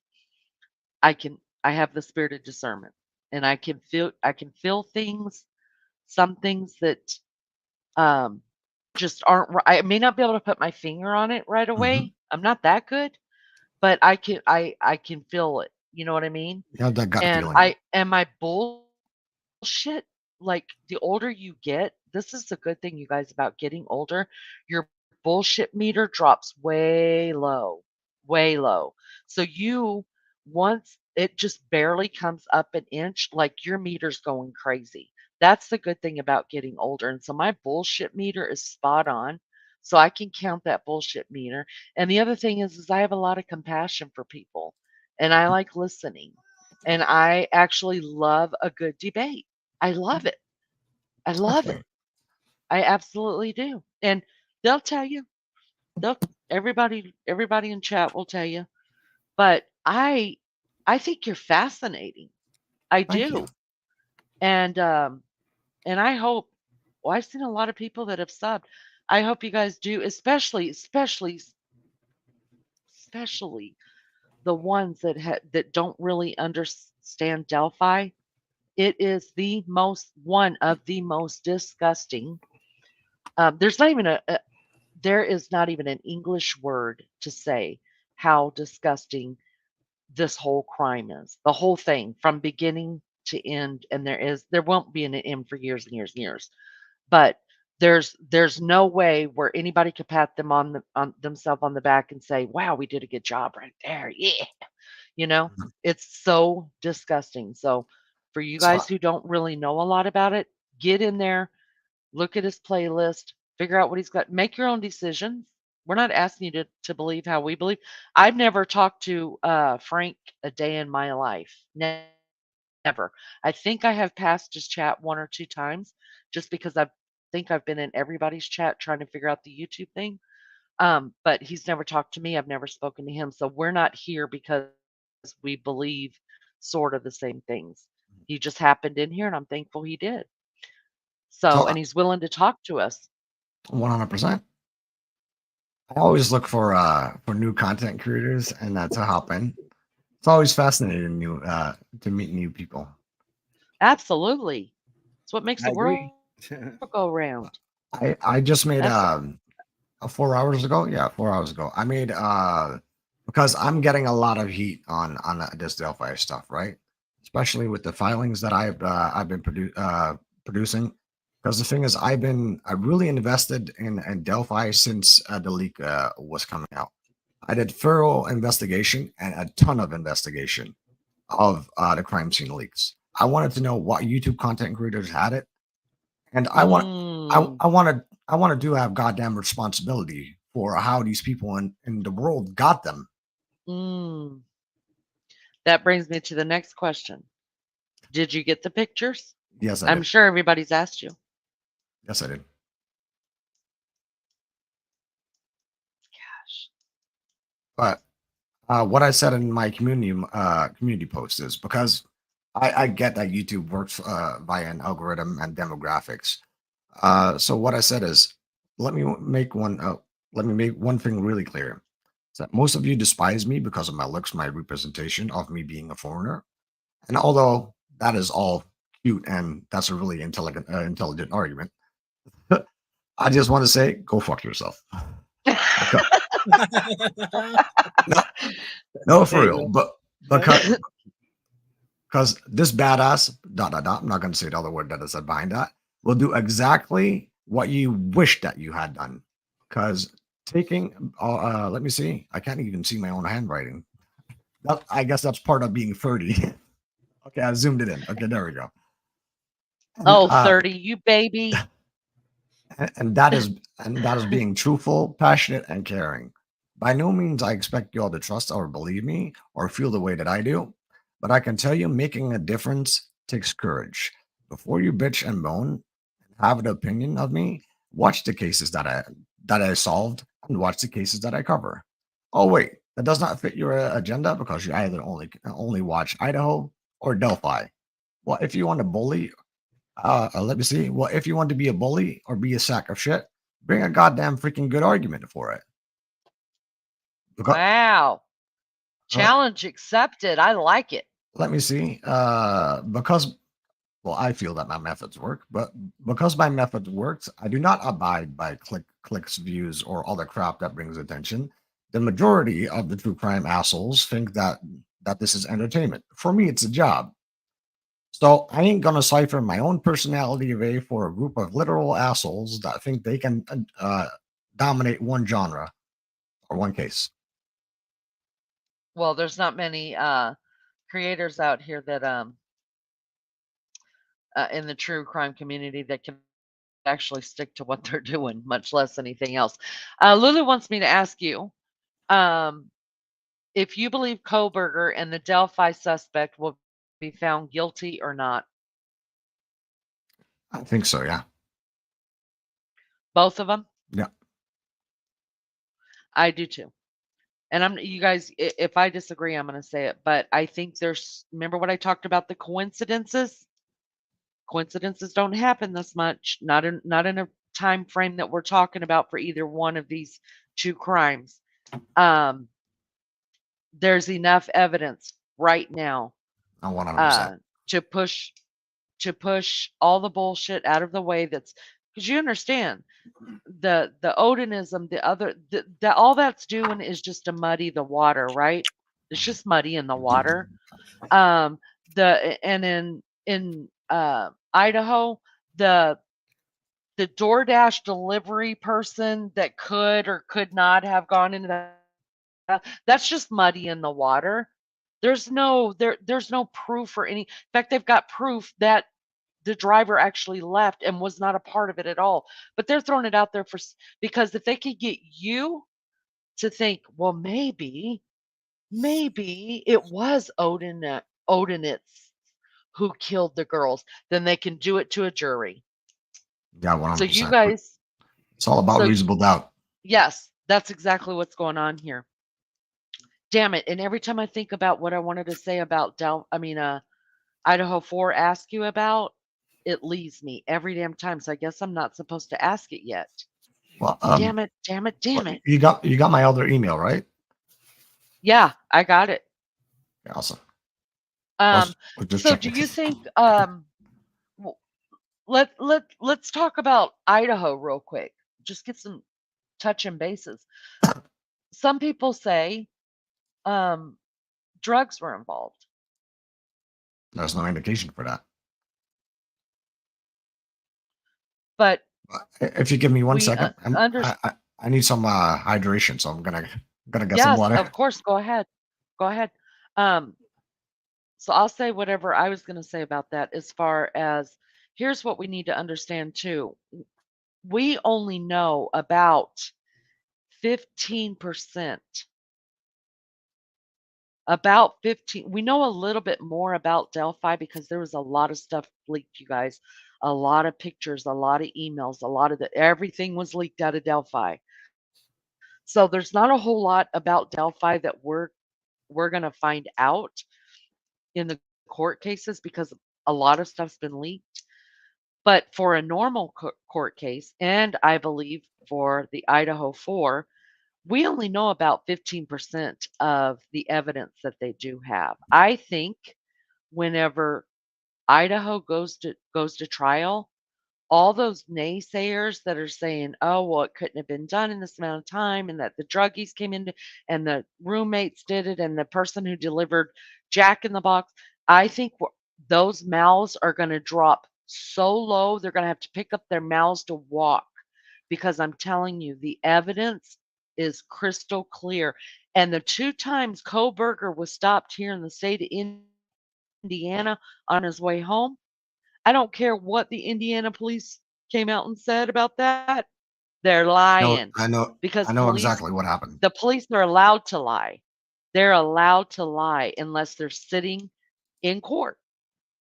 I have the spirit of discernment, and I can feel things, some things that um just aren't I may not be able to put my finger on it right Hmm. away. I'm not that good, but I can feel it. You know what I mean? You have that gut And feeling. I and my bullshit, like the older you get, this is the good thing, you guys, about getting older. Your bullshit meter drops way low, way low. So once it just barely comes up an inch, like your meter's going crazy. That's the good thing about getting older. And so my bullshit meter is spot on. So I can count that bullshit meter. And the other thing is I have a lot of compassion for people and I like listening. And I actually love a good debate. I love it. I love Excellent. it. I absolutely do. And they'll tell you, they'll everybody in chat will tell you, but I think you're fascinating. I Thank you. do. And I hope, well, I've seen a lot of people that have subbed. I hope you guys do, especially the ones that don't really understand Delphi. It is one of the most disgusting. There's not even there is not even an English word to say how disgusting this whole crime is. The whole thing from beginning to end, and there won't be an end for years and years and years. But there's no way where anybody could pat them on themselves on the back and say, "Wow, we did a good job right there." Yeah. You know, Mhm. it's so disgusting. So for you So guys who don't really know a lot about it, get in there, look at his playlist, figure out what he's got, make your own decisions. We're not asking you to believe how we believe. I've never talked to Frank a day in my life. Never. I think I have passed his chat one or two times just because I think I've been in everybody's chat trying to figure out the YouTube thing. But he's never talked to me. I've never spoken to him. So we're not here because we believe sort of the same things. He just happened in here and I'm thankful he did. So, so and he's willing to talk to us. 100%. I always look for new content creators and to hop in. It's always fascinating to meet new people. Absolutely. It's what makes I the agree. world go round. I just made That's 4 hours ago. Yeah, 4 hours ago. I made because I'm getting a lot of heat on this Delphi stuff, right? Especially with the filings that I've been producing. Because the thing is, I really invested in Delphi since the leak was coming out. I did thorough investigation and a ton of investigation of the crime scene leaks. I wanted to know what YouTube content creators had it, And I Mm, want to have goddamn responsibility for how these people in the world got them. mm. That brings me to the next question. Did you get the pictures? Yes, I I'm did. sure everybody's asked you. Yes, I did. Gosh. But what I said in my community post is because I get that YouTube works via an algorithm and demographics. So what I said is, let me make one. Let me make one thing really clear: is that most of you despise me because of my looks, my representation of me being a foreigner. And although that is all cute and that's a really intelligent argument, I just want to say, go fuck yourself. Because, no, no, for There you real. go. But Yep. because this badass dot dot dot, I'm not going to say the other word that is said behind that, will do exactly what you wish that you had done. Because taking, let me see, I can't even see my own handwriting. I guess that's part of being 30. Okay, I zoomed it in. Okay, there we go. And, Oh, 30, you baby. and that is being truthful, passionate, and caring. By no means I expect you all to trust or believe me or feel the way that I do, but I can tell you making a difference takes courage. Before you bitch and moan and have an opinion of me, watch the cases that I solved and watch the cases that I cover. Oh wait, that does not fit your agenda because you either only watch Idaho or Delphi. Well, if you want to bully let me see. Well, if you want to be a bully or be a sack of shit, bring a goddamn freaking good argument for it. Because, Wow. uh, Challenge accepted. I like it. let me see. Because well, I feel that my methods work, but because my method works, I do not abide by clicks, views, or other crap that brings attention. The majority of the true crime assholes think that this is entertainment. For me, it's a job. So I ain't gonna cipher my own personality away for a group of literal assholes that think they can dominate one genre or one case. Well, there's not many creators out here that in the true crime community that can actually stick to what they're doing, much less anything else. Lulu wants me to ask you um, if you believe Koberger and the Delphi suspect will be found guilty or not. I think so. Yeah. Both of them? Yeah. I do too. And you guys, if I disagree, I'm going to say it. But I think remember what I talked about the coincidences? Coincidences don't happen this much, not in a time frame that we're talking about for either one of these two crimes. Um, there's enough evidence right now 100%. to push all the bullshit out of the way. That's because you understand the Odinism, all that's doing is just to muddy the water, right? It's just muddy in the water. Um, in Idaho, the DoorDash delivery person that could or could not have gone into that's just muddy in the water. There's no proof or any. In fact, they've got proof that the driver actually left and was not a part of it at all. But they're throwing it out there because if they could get you to think, well, maybe it was Odinitz who killed the girls, then they can do it to a jury. Yeah, So you 100%. guys, It's all about so reasonable doubt. yes, that's exactly what's going on here. Damn it! And every time I think about what I wanted to say about Idaho 4 ask you about, it leaves me every damn time. So I guess I'm not supposed to ask it yet. Well, Damn it, damn it, damn it. you got my other email, right? Yeah, I got it. Yeah, awesome. Let's just So check. do you think w- let's talk about Idaho real quick. Just get some touching bases. Some people say um drugs were involved. There's no indication for that. But If you give me 1 we second, I need some hydration, so I'm gonna get some yes, water. of course, go ahead. Go ahead. Um So I'll say whatever I was going to say about that as far as here's what we need to understand too. We only know about 15%. About 15. We know a little bit more about Delphi because there was a lot of stuff leaked, you guys. A lot of pictures, a lot of emails, a lot of everything was leaked out of Delphi. So there's not a whole lot about Delphi that we're going to find out in the court cases because a lot of stuff's been leaked. But for a normal court case, and I believe for the Idaho 4, we only know about 15% of the evidence that they do have. I think whenever Idaho goes to trial, all those naysayers that are saying, "Oh, well, it couldn't have been done in this amount of time," and that the druggies came in and the roommates did it, and the person who delivered Jack in the Box, I think those mouths are going to drop so low they're going to have to pick up their mouths to walk because I'm telling you, the evidence is crystal clear. And the 2 times Koberger was stopped here in the state of Indiana on his way home, I don't care what the Indiana police came out and said about that. They're No, lying I because know exactly what happened. the police are allowed to lie. They're allowed to lie unless they're sitting in court.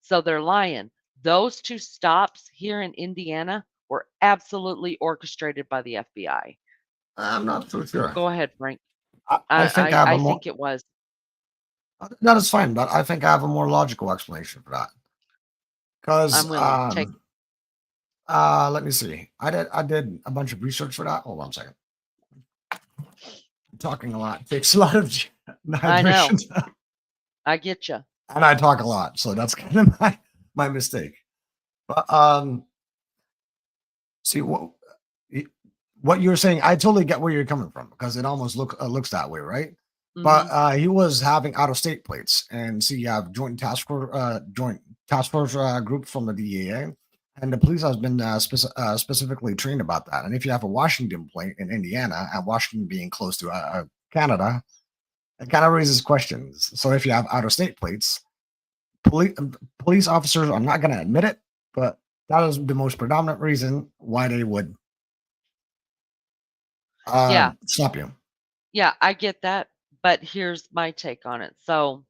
So they're lying. Those 2 stops here in Indiana were absolutely orchestrated by the FBI. I'm not so sure. Go ahead, Frank. I think I have I a more. think it was. That is fine, but I think I have a more logical explanation for that. Because I'm willing. Take let me see. I did a bunch of research for that. Hold on a second. I'm talking a lot. It takes a lot of I know. hydration. I get you. And I talk a lot, so that's kind of my mistake. But see what you're saying. I totally get where you're coming from because it almost looks that way, right? Mhm. But he was having out of state plates, and see, you have joint task force group from the DEA, and the police has been specifically trained about that. And if you have a Washington plate in Indiana, and Washington being close to Canada, it kind of raises questions. So if you have out of state plates, police officers are not going to admit it, but that is the most predominant reason why they would Yeah. stop you. Yeah, I get that. But here's my take on it. So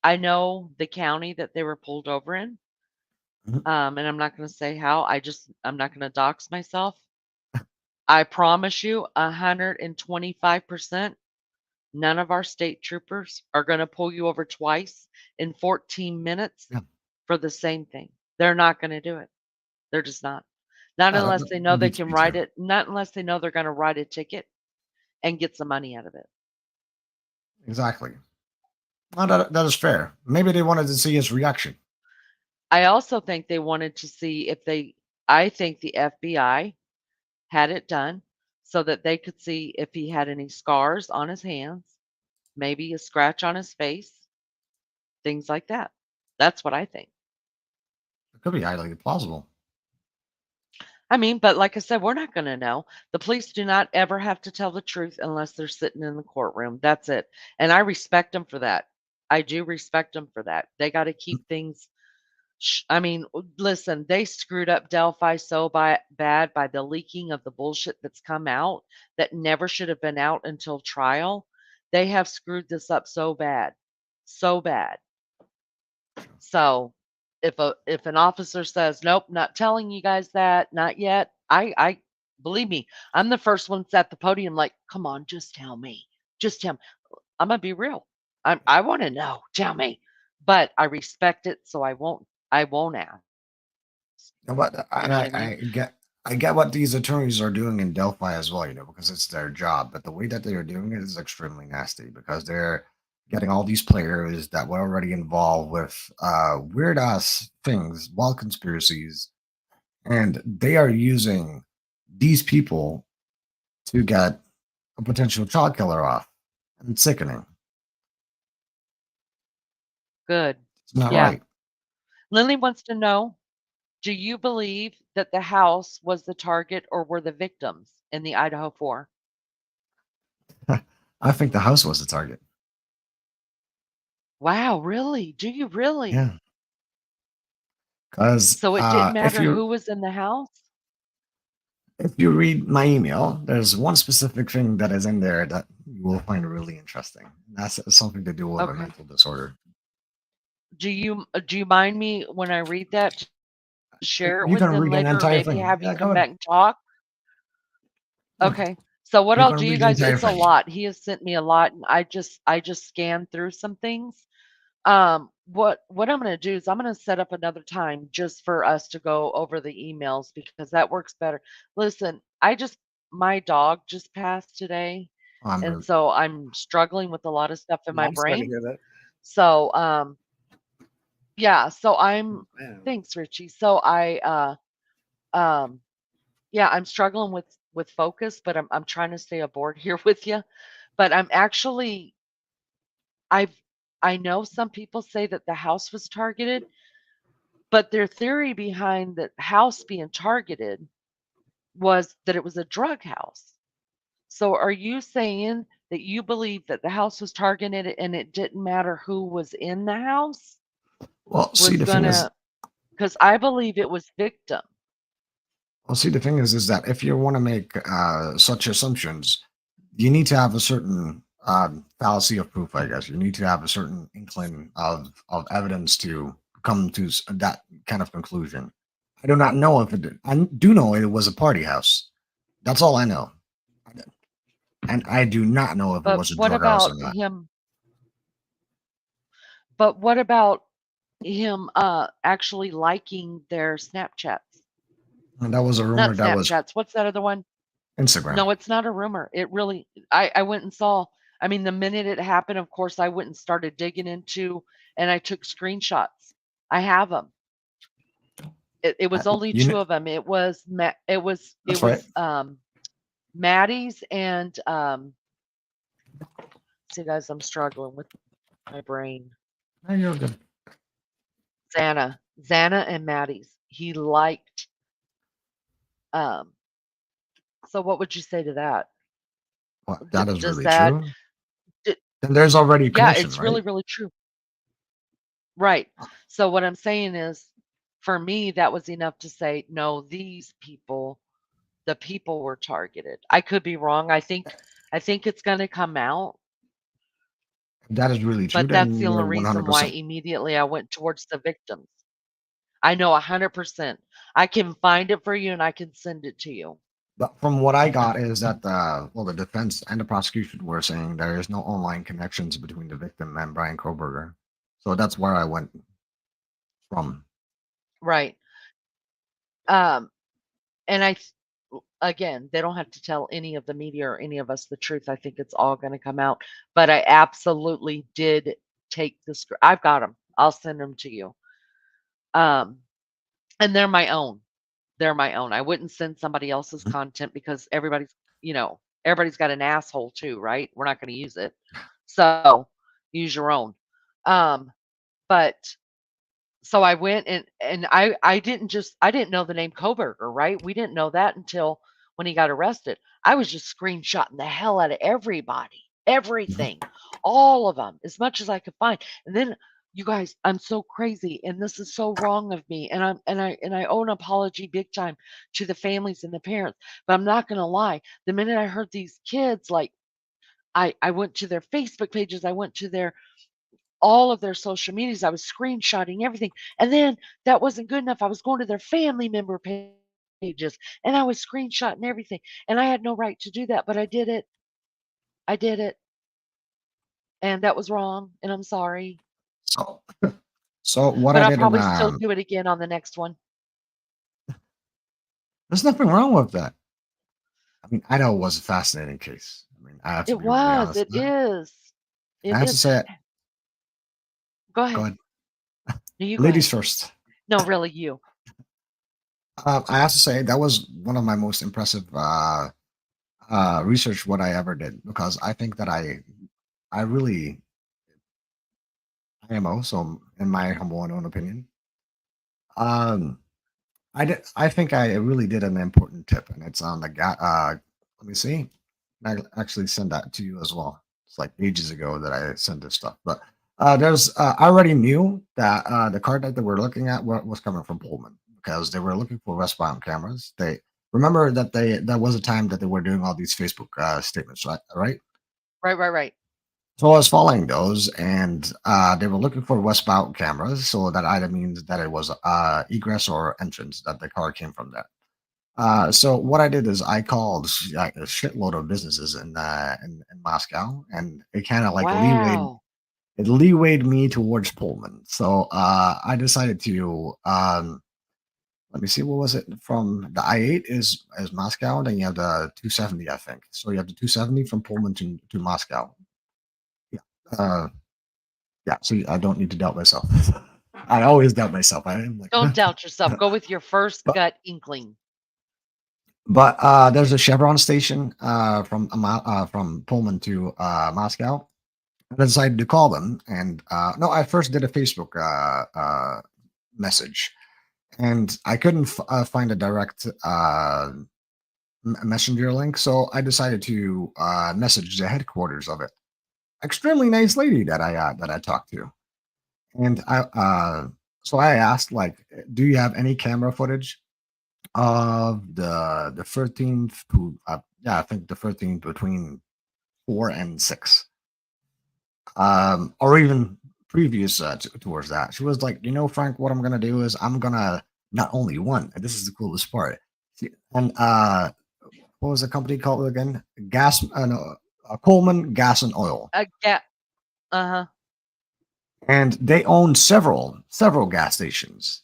I know the county that they were pulled over in. Mhm. And I'm not going to say how. I'm not going to dox myself. I promise you, 125%, none of our state troopers are going to pull you over twice in 14 minutes Yeah. for the same thing. They're not going to do it. They're just not. Not Yeah, unless they know that they beats can me write too. it. Not unless they know they're going to write a ticket and get some money out of it. Exactly. Well, that is fair. Maybe they wanted to see his reaction. I also think they wanted to see if I think the FBI had it done so that they could see if he had any scars on his hands, maybe a scratch on his face, things like that. That's what I think. It could be highly plausible. I mean, but like I said, we're not going to know. The police do not ever have to tell the truth unless they're sitting in the courtroom. That's it. And I respect them for that. I do respect them for that. They got to keep things. I mean, listen, they screwed up Delphi so bad by the leaking of the bullshit that's come out that never should have been out until trial. They have screwed this up so bad. So bad. So if an officer says, "Nope, not telling you guys that, not yet," I believe me, I'm the first one that's at the podium like, "Come on, just tell me. Just tell me." I'm gonna be real. I want to know. Tell me. But I respect it, so I won't ask. But You and know what I mean? I get what these attorneys are doing in Delphi as well, because it's their job. But the way that they are doing it is extremely nasty because they're getting all these players that were already involved with weird ass things, wild conspiracies, and they are using these people to get a potential child killer off. And it's sickening. Good. It's not Yeah. right. Lily wants to know, do you believe that the house was the target or were the victims in the Idaho 4? I think the house was the target. Wow, really? Do you really? Yeah. Because So it didn't if matter who was in the house? you read my email, there's one specific thing that is in there that you will find really interesting. That's something to do with a Okay. mental disorder. Do you mind me when I read that to share it You with can them read an later, or entire maybe thing. have you Yeah, go come ahead. back and talk? Yeah, Okay. So what you I'll can do, you read the guys, entire it's a thing. lot. He has sent me a lot, and I just scanned through some things. What I'm gonna do is I'm gonna set up another time just for us to go over the emails because that works better. Listen, my dog just passed today, I'm and really, so I'm struggling with a lot of stuff in No, my I'm sorry to brain. hear that. So, yeah, so Man. thanks, Richie. So um, yeah, I'm struggling with focus, but I'm trying to stay aboard here with you. But I'm actually I've I know some people say that the house was targeted, but their theory behind the house being targeted was that it was a drug house. So are you saying that you believe that the house was targeted and it didn't matter who was in the house? see, Was the thing is, gonna, because I believe it was victim. the thing is that if you want to make such assumptions, you need to have a certain fallacy of proof, I guess. You need to have a certain inkling of evidence to come to that kind of conclusion. I do not know if it did. I do know it was a party house. That's all I know. And I do not know if it But was a what drug house or about not. him? But what about him actually liking their Snapchats? And that was a rumor Not that was Snapchats. What's that other one? Instagram. No, it's not a rumor. It really, I went and saw, I mean, the minute it happened, of course, I went and started digging into, and I took screenshots. I have them. It was only You two know, of them. It was, that's right. Maddie's and, see guys, I'm struggling with my brain. No, you're good. Xana and Maddie's. He liked, um, so what would you say to that? Well, that is Does really that, true. d- Then there's already a yeah, connection, it's really, right? really true. Right. So what I'm saying is, for me, that was enough to say, no, these people, the people were targeted. I could be wrong. I think it's going to come out, If that is really true, but that's then the only you're reason why 100%. immediately I went towards the victims. I know 100%. I can find it for you and I can send it to you. But from what I got is that the defense and the prosecution were saying there is no online connections between the victim and Brian Koberger. So that's where I went from. Right. And again, they don't have to tell any of the media or any of us the truth. I think it's all going to come out. But I absolutely did take the I've got them. I'll send them to you. And they're my own. They're my own. I wouldn't send somebody else's content because everybody's got an asshole too, right? We're not going to use it. So use your own. Um, but so I went and I didn't know the name Koberger, right? We didn't know that until when he got arrested. I was just screenshotting the hell out of everybody, everything, all of them, as much as I could find. And then you guys, I'm so crazy, and this is so wrong of me, and I owe an apology big time to the families and the parents. But I'm not gonna lie, the minute I heard these kids, like I went to their Facebook pages, I went to their all of their social medias. I was screenshotting everything. And then that wasn't good enough. I was going to their family member pages and I was screenshotting everything. And I had no right to do that, but I did it. I did it. And that was wrong. And I'm sorry. So, so what But I I'll did in probably still do it again on the next one. there's nothing wrong with that. I mean, I know it was a fascinating case. I mean, I have to It be really was. honest. It is. I It have to is. say it. Go Go ahead. ahead. No, you go Ladies ahead. first. No, really, you. I have to say that was one of my most impressive research what I ever did because I think that I really IMO. So in my humble and own opinion, um, I think I really did an important tip, and it's on the guy. Let me see. I actually sent that to you as well. It's like ages ago that I sent this stuff, but I already knew that the car that they were looking at was coming from Pullman because they were looking for westbound cameras. They remember that that was a time that they were doing all these Facebook statements, right? Right. Right. So I was following those, and they were looking for westbound cameras. So that either means that it was egress or entrance that the car came from that. So what I did is I called like a shitload of businesses in Moscow, and it kind of like Wow. leewayed me towards Pullman. So I decided to let me see, what was it from the I-8 is Moscow, then you have the 270, I think. So you have the 270 from Pullman to Moscow. Yeah. Yeah, so I don't need to doubt myself. I always doubt myself. I am like, Don't doubt yourself. Go with your first but gut inkling. there's a Chevron station from Pullman to Moscow. I decided to call them, and no, I first did a Facebook message, and I couldn't find a direct messenger link, so I decided to message the headquarters of it. Extremely nice lady that I talked to, and so I asked, like, do you have any camera footage of the 13th to yeah, I think the 13th between 4 and 6, or even previous towards that. She was like, Frank, what I'm gonna do is I'm gonna not only one, and this is the coolest part. And what was the company called again? No, Coleman Gas and Oil, Yeah. Uh-huh. and they own several gas stations,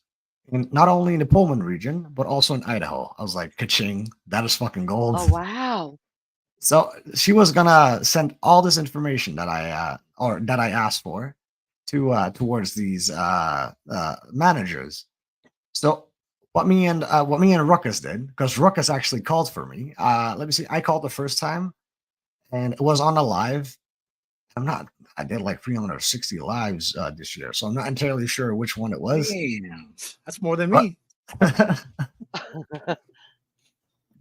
not only in the Pullman region but also in Idaho. I was like, ka-ching, that is fucking gold. Oh, wow. So she was gonna send all this information that I asked for to towards these managers. So what me and Ruckus did, because Ruckus actually called for me. Let me see. I called the first time, and it was on a live. I did like 360 lives this year, so I'm not entirely sure which one it was. Damn, that's more than But me.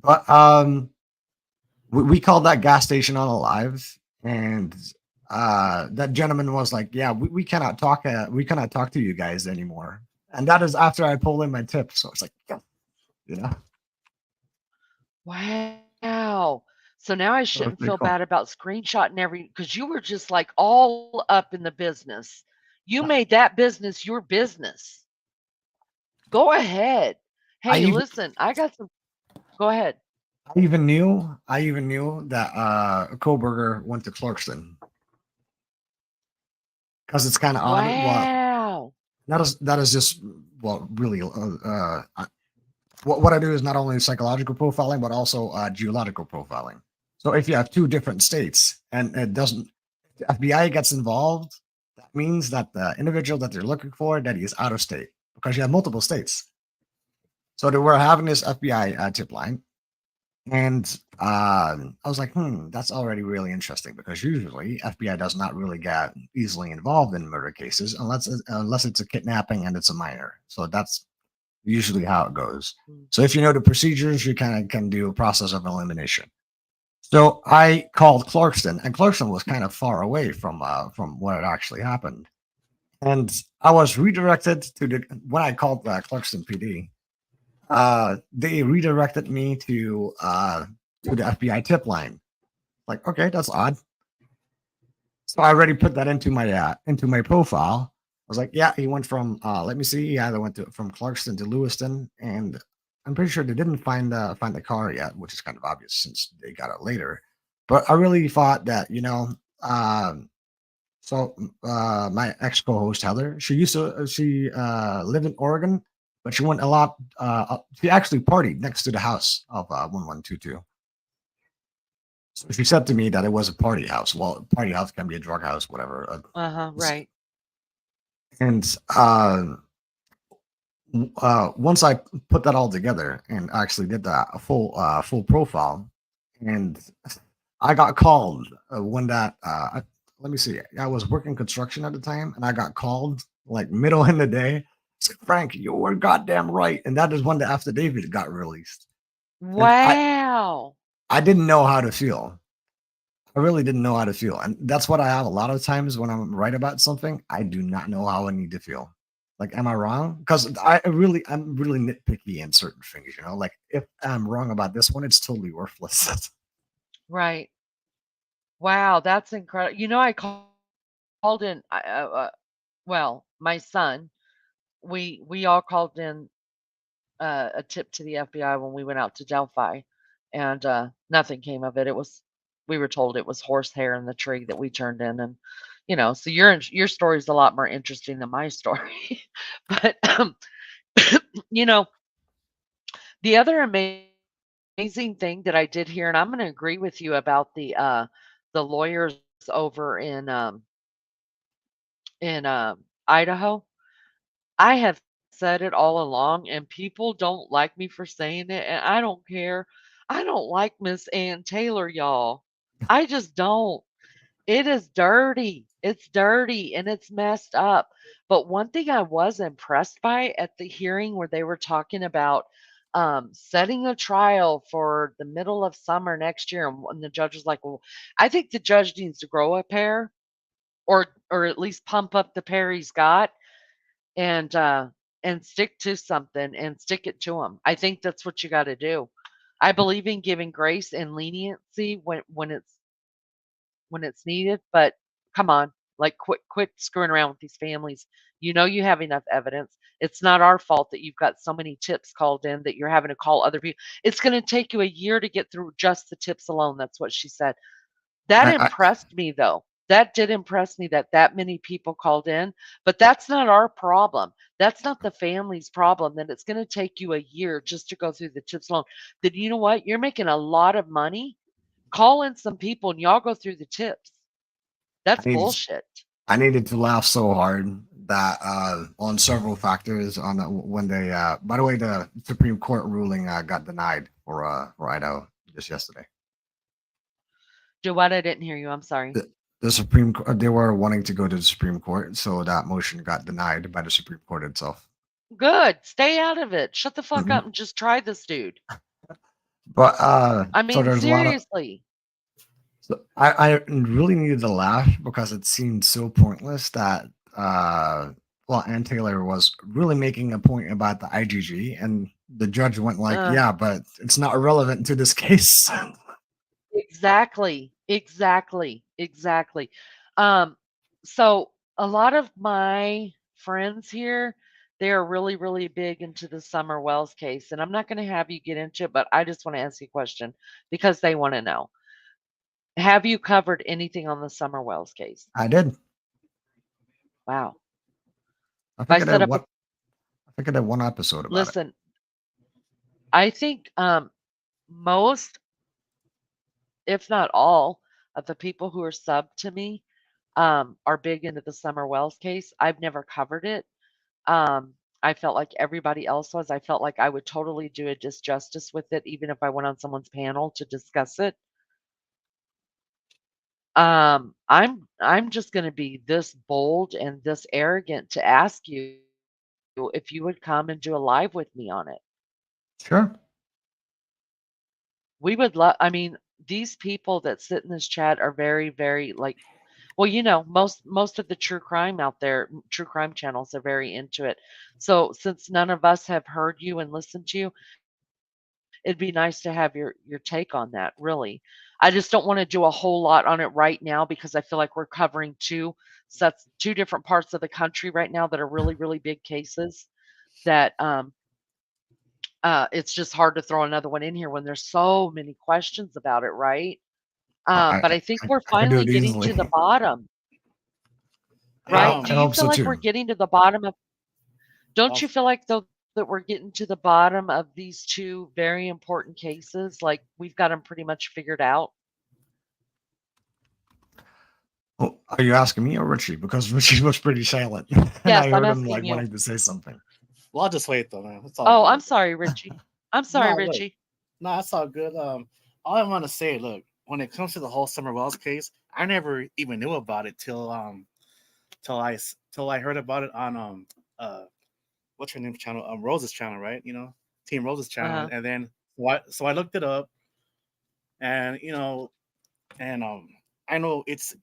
but we called that gas station on a live, and that gentleman was like, yeah, we cannot talk to you guys anymore. And that is after I pulled in my tip, so it's like, yeah, you know. Wow. So now I So it's shouldn't pretty feel cool. bad about screenshotting because you were just like all up in the business. You made that business your business. Go ahead. I Hey, even listen, I got some. Go ahead. I even knew that Koberger went to Clarkston, because it's kind of odd. Well, Wow. that is just, well, really what I do is not only psychological profiling but also geological profiling. So if you have two different states and it doesn't, the FBI gets involved, that means that the individual that they're looking for, that he is out of state, because you have multiple states. So they were having this FBI tip line, and I was like, that's already really interesting, because usually FBI does not really get easily involved in murder cases unless it's a kidnapping and it's a minor. So that's usually how it goes. So if you know the procedures, you kind of can do a process of elimination. So I called Clarkston, and Clarkston was kind of far away from what had actually happened, and I was redirected when I called Clarkston PD. They redirected me to the FBI tip line. Like, okay, that's odd. So I already put that into my profile. I was like, yeah, he went from let me see, he either went from Clarkston to Lewiston, and I'm pretty sure they didn't find the car yet, which is kind of obvious since they got it later. But I really thought that, so my ex co-host Heather, she lived in Oregon, but she went a lot. She actually partied next to the house of 1122. So she said to me that it was a party house. Well, party house can be a drug house, whatever. Uh-huh. Right. And once I put that all together and actually did that full profile, and I got called when that let me see, I was working construction at the time, and I got called like middle in the day. It's like, Frank, you were goddamn right, and that is when the affidavit got released. And Wow. I didn't know how to feel. I really didn't know how to feel. And that's what I have a lot of times when I'm right about something. I do not know how I need to feel. Like, am I wrong? Because I'm really nitpicky in certain things, you know. Like, if I'm wrong about this one, it's totally worthless. Right. Wow, that's incredible. I called in. Well, my son. We all called in a tip to the FBI when we went out to Delphi, and nothing came of it. We were told it was horsehair in the tree that we turned in, and so your story is a lot more interesting than my story. But you know, the other amazing thing that I did hear, and I'm going to agree with you about the lawyers over in Idaho. I have said it all along, and people don't like me for saying it, and I don't care. I don't like Miss Ann Taylor, y'all. I just don't. It is dirty. It's dirty and it's messed up. But one thing I was impressed by at the hearing where they were talking about setting a trial for the middle of summer next year, and when the judge was like, "Well, I think the judge needs to grow a pair, or at least pump up the pair he's got." And stick to something and stick it to them. I think that's what you got to do. I believe in giving grace and leniency when it's needed, but come on, like quit screwing around with these families. You have enough evidence. It's not our fault that you've got so many tips called in that you're having to call other people. It's going to take you a year to get through just the tips alone. That's what she said. That I impressed me, though. That did impress me that many people called in, but that's not our problem. That's not the family's problem, that it's gonna take you a year just to go through the tips alone. Then you know what? You're making a lot of money. Call in some people and y'all go through the tips. I That's needed bullshit. I needed to laugh so hard that on several factors on when they by the way, the Supreme Court ruling got denied for Idaho just yesterday. Do what? I didn't hear you. I'm sorry. The Supreme Court, they were wanting to go to the Supreme Court, so that motion got denied by the Supreme Court itself. Good. Stay out of it. Shut the fuck Hmm. up and just try this dude. But I so mean, there's a lot of seriously. so I really needed to laugh because it seemed so pointless that well, Ann Taylor was really making a point about the IGG, and the judge went like, Uh, "Yeah, but it's not relevant to this case." Exactly, exactly, exactly. Um, so a lot of my friends here, they are really, really big into the Summer Wells case, and I'm not going to have you get into it, but I just want to ask you a question because they want to know. Have you covered anything on the Summer Wells case? I did. Wow. I If I think I did set up a one. I think I did one episode about it. listen, I think most, if not all, of the people who are sub to me are big into the Summer Wells case. I've never covered it. I felt like everybody else was. I felt like I would totally do a disjustice with it, even if I went on someone's panel to discuss it. I'm just going to be this bold and this arrogant to ask you if you would come and do a live with me on it. Sure. We would love. I mean, these people that sit in this chat are very, very like. Well, most of the true crime out there, true crime channels are very into it. So since none of us have heard you and listened to you, it'd be nice to have your take on that, really. I just don't want to do a whole lot on it right now because I feel like we're covering two different parts of the country right now that are really, really big cases that it's just hard to throw another one in here when there's so many questions about it, right? I But I think we're I can do finally it getting easily. to the bottom, right? Um, Do I you hope feel so like too. we're getting to the bottom of don't of you feel like though that we're getting to the bottom of these two very important cases? Like we've got them pretty much figured out? Oh, are you asking me or Richie? Because Richie was pretty silent, and Yes, I I'm heard him asking like you. wanting to say something. well, I'll just wait though, man. It's all Oh, I'm good. sorry, Richie. I'm sorry, No, look, Richie. no, that's all good. All I want to say, look, when it comes to the whole Summer Wells case, I never even knew about it till I heard about it on uh what's her name's channel, Rose's channel, right? Team Rose's channel, Uh-huh. and then so I looked it up, and and I know it's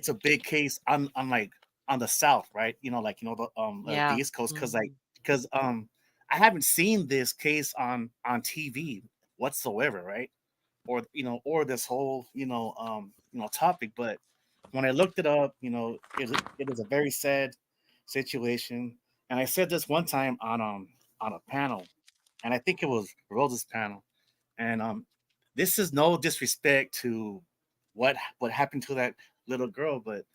a big case on like on the South, right? Like the Yeah. East Coast, Mhm. because I haven't seen this case on TV whatsoever, right? Or or this whole topic. But when I looked it up, it is a very sad situation. And I said this one time on a panel, and I think it was Rose's panel. And this is no disrespect to what happened to that little girl, but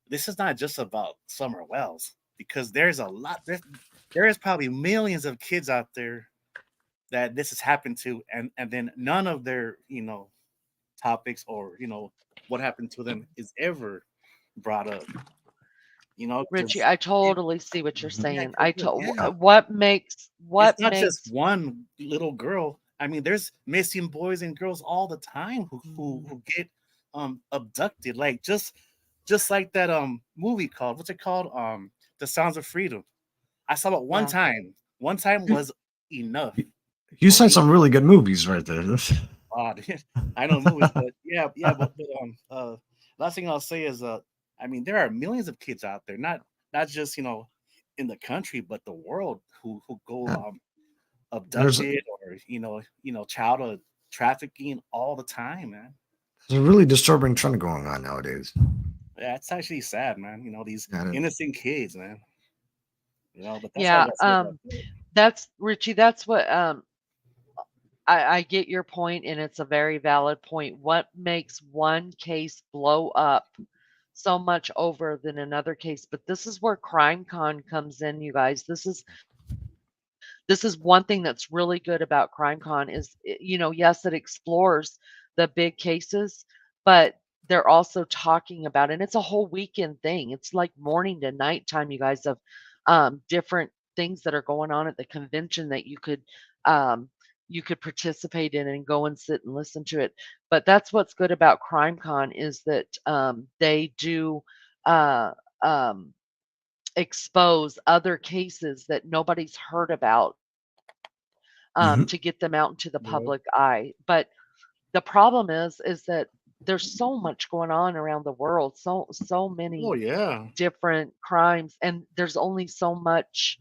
this is not just about Summer Wells, because there is probably millions of kids out there that this has happened to, and then none of their topics or what happened to them is ever brought up. Richie, Just I totally see what you're Mhm. yeah, saying. I to yeah. what makes It's what not just makes one little girl. I mean, there's missing boys and girls all the time who get abducted. Like just like that movie called, what's it called? The Sounds of Freedom. I saw it one yeah. time. One time was enough You for said me. some really good movies right there. I know movies, but yeah, but last thing I'll say is I mean, there are millions of kids out there, not just in the country, but the world who go Yeah, there's abducted or child trafficking all the time, man. there's a really disturbing trend going on nowadays. Yeah, it's actually sad, man. These Yeah, innocent kids, man. But that's all I Yeah, gotta say about that. that's Richie, that's what I get your point, and it's a very valid point. What makes one case blow up so much over than another case? But this is where CrimeCon comes in, you guys. This is one thing that's really good about CrimeCon is, yes, it explores the big cases, but they're also talking about, and it's a whole weekend thing. It's like morning to nighttime, you guys, of different things that are going on at the convention that um, you could participate in and go and sit and listen to it. But that's what's good about CrimeCon is that they do uh, um, expose other cases that nobody's heard about Mhm. to get them out into the Yeah. public eye. But the problem is that there's so much going on around the world, so Oh many yeah. different crimes, and there's only so much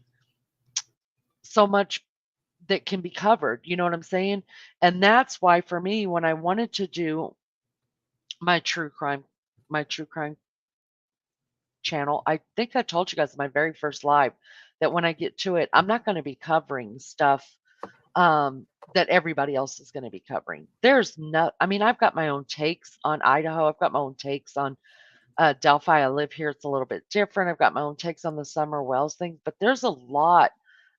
that can be covered. You know what I'm saying? And that's why for me, when I wanted to do my true crime, my true crime channel, I think I told you guys in my very first live that when I get to it, I'm not going to be covering stuff that everybody else is going to be covering. There's no, I mean, I've got my own takes on Idaho. I've got my own takes on Delphi. I live here. It's a little bit different. I've got my own takes on the Summer Wells thing, but there's a lot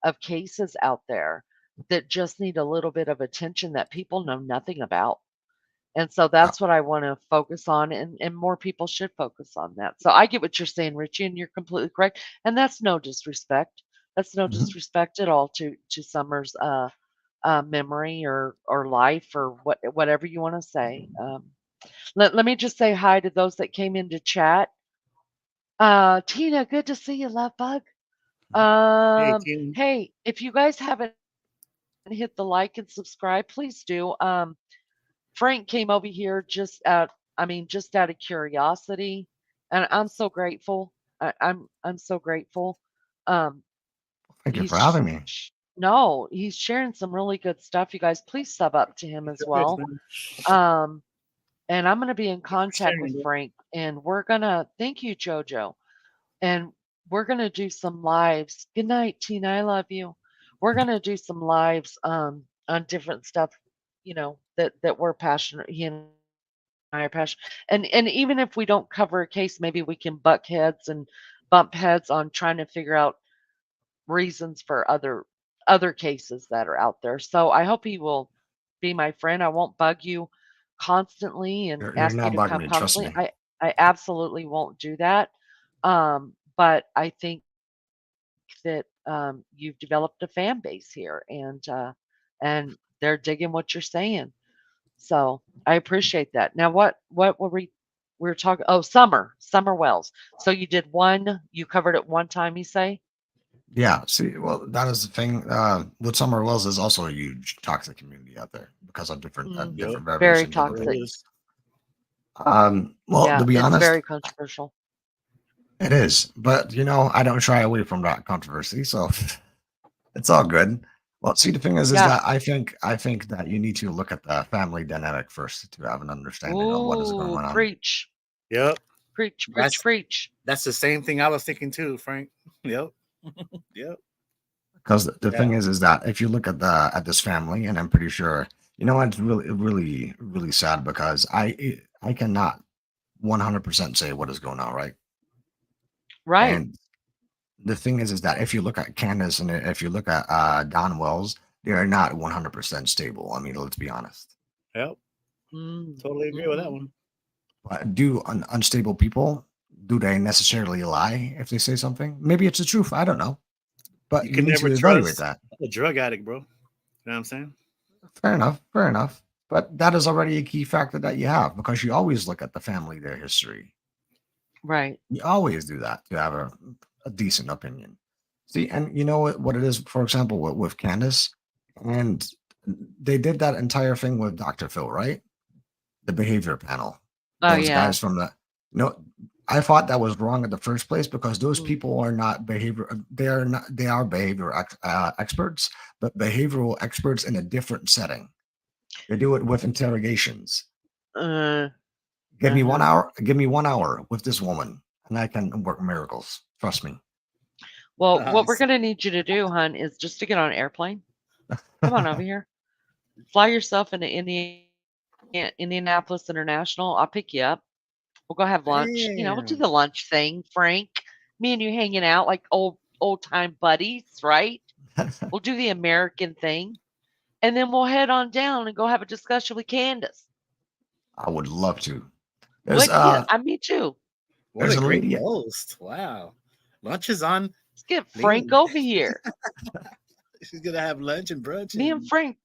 of cases out there that just need a little bit of attention that people know nothing about. And so Yeah. that's what I want to focus on, and more people should focus on that. So I get what you're saying, Richie, and you're completely correct. And that's no disrespect. That's no Mhm. disrespect at all to Summer's memory or life or whatever you want to say. Let me just say hi to those that came into chat. Tina, good to see you, love bug. Hey team. Hey, if you guys haven't hit the like and subscribe, please do. Frank came over here just out of curiosity, and I'm so grateful. I'm so grateful. Um, Thank you he's for having me. no, he's sharing some really good stuff. You guys, please sub up to him as Good, well. man. Um, and I'm gonna be in Thanks for contact sharing, with bro. Frank, and we're gonna thank you, Jojo, and we're gonna do some lives. Good night, Tina. I love you. We're gonna do some lives on different stuff, that we're passionate. He and I are passionate, and even if we don't cover a case, maybe we can butt heads and bump heads on trying to figure out reasons for other cases that are out there. So I hope he will be my friend. I won't bug you constantly and You're ask you not to bugging come me. Trust constantly. me. I absolutely won't do that. But I think that you've developed a fan base here, and they're digging what you're saying. So I appreciate that. Now, what we were talking? Oh, Summer Wells. So you did one. You covered it one time. You say? Yeah. See, well, that is the thing. With Summer Wells is also a huge toxic community out there because of different Mm, Yep. different very variations of There toxic. opinions. is. Well, Yeah, to be it's honest, very controversial. it is. But I don't shy away from that controversy, so it's all good. Well, see, the thing is Yeah. that I think that you need to look at the family dynamic first to have an understanding of what is going Ooh, on. preach, Yep. preach, preach, That's preach. that's the same thing I was thinking too, Frank. Yep. Yep. Because the Yeah. thing is that if you look at this family, and I'm pretty sure, it's really sad because I cannot 100% say what is going on, right? Right. And the thing is that if you look at Candace and if you look at Don Wells, they are not 100% stable. I mean, let's be honest. Yep. Mm, Totally agree with that mhm. one. But do unstable people, do they necessarily lie if they say something? Maybe it's the truth. I don't know. But You you can need never to evaluate trust that. a drug addict, bro. You know what I'm saying? Fair enough. Fair enough. But that is already a key factor that you have because you always look at the family, their history. Right. You always do that to have a decent opinion. See, and you know what it is, for example, with Candace, and they did that entire thing with Dr. Phil, right? The behavior panel. Oh Those yeah. guys from the, you know, I thought that was wrong in the first place because those Mm. people are not behavior. They are behavior experts, but behavioral experts in a different setting. They do it with interrogations. Uh, Give me uh-huh. 1 hour. Give me 1 hour with this woman, and I can work miracles. Trust me. Well, what we're Nice. gonna need you to do, hun, is just to get on an airplane. Come on over here. Fly yourself into Indianapolis International. I'll pick you up. We'll go have lunch. We'll do Damn. the lunch thing, Frank. Me and you hanging out like old time buddies, right? We'll do the American thing, and then we'll head on down and go have a discussion with Candace. I would love to. There's What? Yeah, me too. What there's a a great lady. boast. Wow. Lunch is on Let's get me. Frank over here. She's gonna have lunch and brunch Me and and Frank,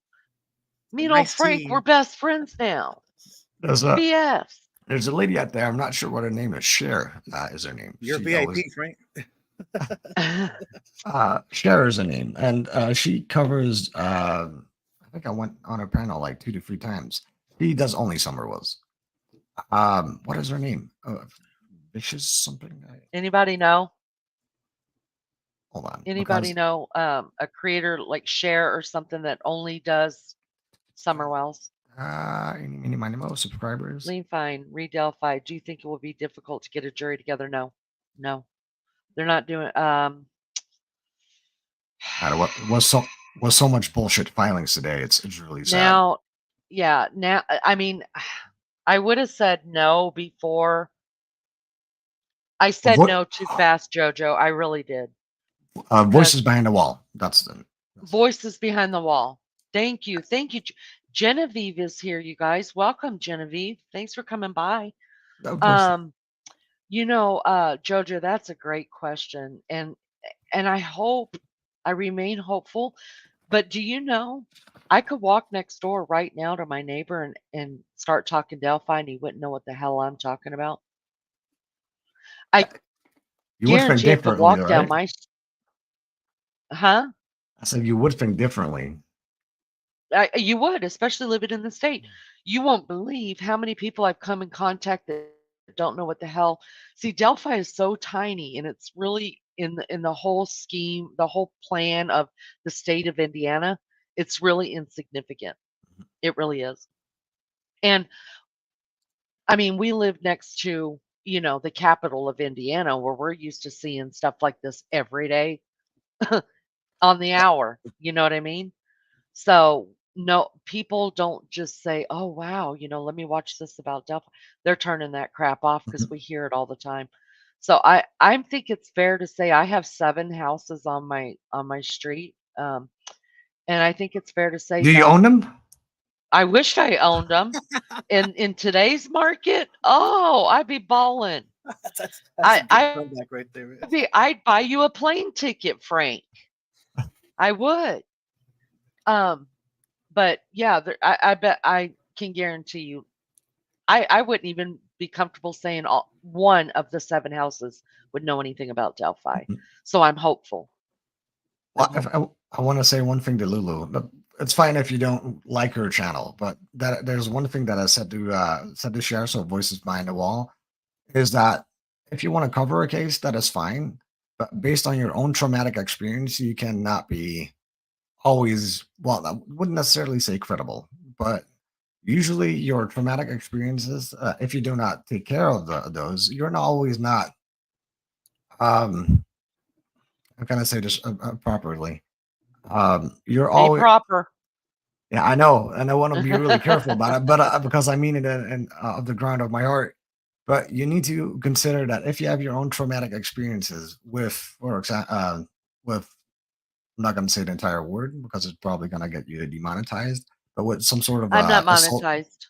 me a and old nice Frank, we're tea. best friends now. There's a BS. there's a lady out there. I'm not sure what her name is. Cher is her name. You're She always VIP, Frank. Cher is her name, and she covers. I think I went on her panel like 2 to 3 times. She does only Summer Wills. What is her name? Vicious something. Anybody know? Hold on, Anybody because know a creator like Cher or something that only does Summer Wells? any miny mo subscribers. Lean Fine, read Delphi. Do you think it will be difficult to get a jury together? No, no, they're not doing. What was so much bullshit filings today. It's really sad. Now, yeah, now I mean, I would have said no before. I said Vo- no too fast, Jojo. I really did. Voices behind the wall. That's the Voices behind the wall. Thank you, thank you. Genevieve is here, you guys. Welcome, Genevieve. Thanks for coming by. voice. Jojo, that's a great question, and I remain hopeful. But do you know, I could walk next door right now to my neighbor and start talking Delphi, and he wouldn't know what the hell I'm talking about. I You would think guarantee I could differently, walk down right? huh? I said you would think differently. You would, especially living in the state. You won't believe how many people I've come in contact that don't know what the hell. See, Delphi is so tiny, and it's really in the whole scheme, the whole plan of the state of Indiana. It's really insignificant. It really is. And I mean, we live next to the capital of Indiana, where we're used to seeing stuff like this every day on the hour. You know what I mean? So, no, people don't just say, "Oh, wow, let me watch this about Delphi." They're turning that crap off because Mhm. we hear it all the time. So I think it's fair to say I have 7 houses on my street, and I think it's fair to say Do you no. own them? I wish I owned them. In today's market, oh, I'd be balling. That's a I good comeback right there. Man. I'd buy you a plane ticket, Frank. I would. Um, but yeah, I bet I can guarantee you, I wouldn't even be comfortable saying one of the 7 houses would know anything about Delphi. Mhm. So I'm hopeful. I'm Well, if I want to say one thing to Lulu. it's fine if you don't like her channel, but that there's one thing that I said to share, so voices behind the wall, is that if you want to cover a case, that is fine. But based on your own traumatic experience, you cannot be always, well, I wouldn't necessarily say credible, but usually your traumatic experiences, if you do not take care of those, you're not always not, um, how can I say this properly? You're Be always, proper. yeah, I know, and I want to be really careful about it, but because I mean it in of the ground of my heart. But you need to consider that if you have your own traumatic experiences with, for example, with, I'm not going to say the entire word because it's probably going to get you demonetized, but with some sort of I'm not assault. monetized.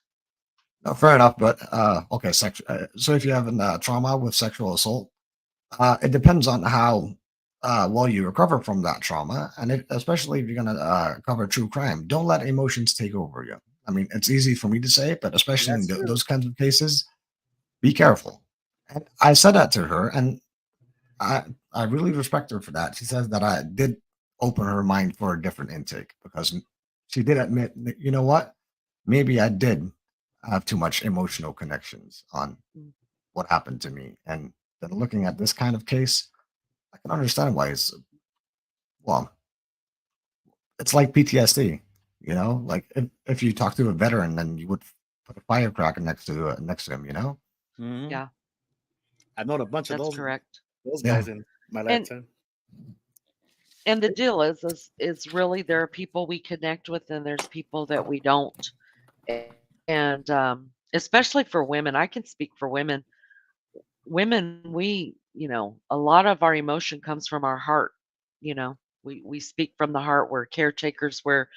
No, fair enough, but okay, so if you have a trauma with sexual assault, it depends on how well you recover from that trauma, and especially if you're going to cover true crime, don't let emotions take over you. I mean, it's easy for me to say, but especially in That's true. those kinds of cases, be careful. And I said that to her, and I I really respect her for that. She says that I did open her mind for a different intake because she did admit, that, you know what, maybe I did have too much emotional connections on Mm. what happened to me, and then looking at this kind of case, I can understand why it's, well, it's like PTSD. You know, like if you talk to a veteran, then you would put a firecracker next to him. You know. Mhm. Yeah, I've known a bunch of that's those correct. Yeah. guys in my And lifetime. and the deal is really there are people we connect with and there's people that we don't. And especially for women, I can speak for women. Women, a lot of our emotion comes from our heart. You know, we speak from the heart. We're caretakers where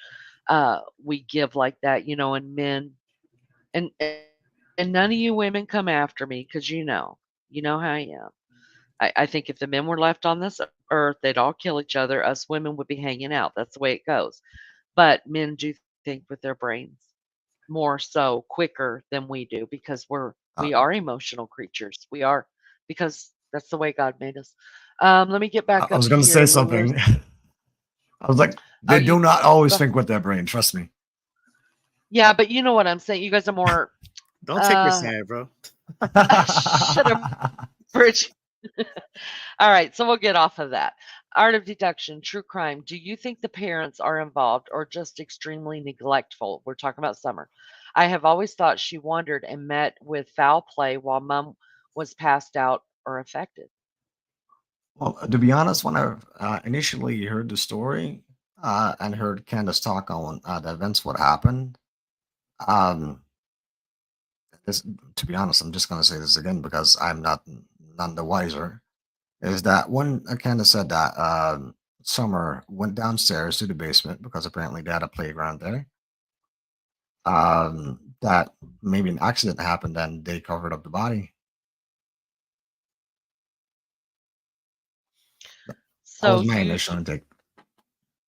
we give like that, and men and and none of you women come after me because you know how I am. I think if the men were left on this earth, they'd all kill each other. Us women would be hanging out. That's the way it goes. But men do think with their brains more so quicker than we do because Uh, we are emotional creatures. We are because that's the way God made us. Let me get I back I up was going to say here. Lewis. something. I was like, Oh, they do not always think with their brain. Trust me. yeah, but you know what I'm saying. You guys are more. Don't take your Uh, side, bro. shut up, Bridge. All right, so we'll get off of that. Art of deduction, true crime. Do you think the parents are involved or just extremely neglectful? We're talking about Summer. I have always thought she wandered and met with foul play while mom was passed out or affected. Well, to be honest, when I initially heard the story and heard Candace talk on the events, what happened, um, this, to be honest, I'm just going to say this again because I'm not none the wiser. Is that when Candace said that Summer went downstairs to the basement because apparently they had a playground there. That maybe an accident happened and they covered up the body. That So was my you initial intake.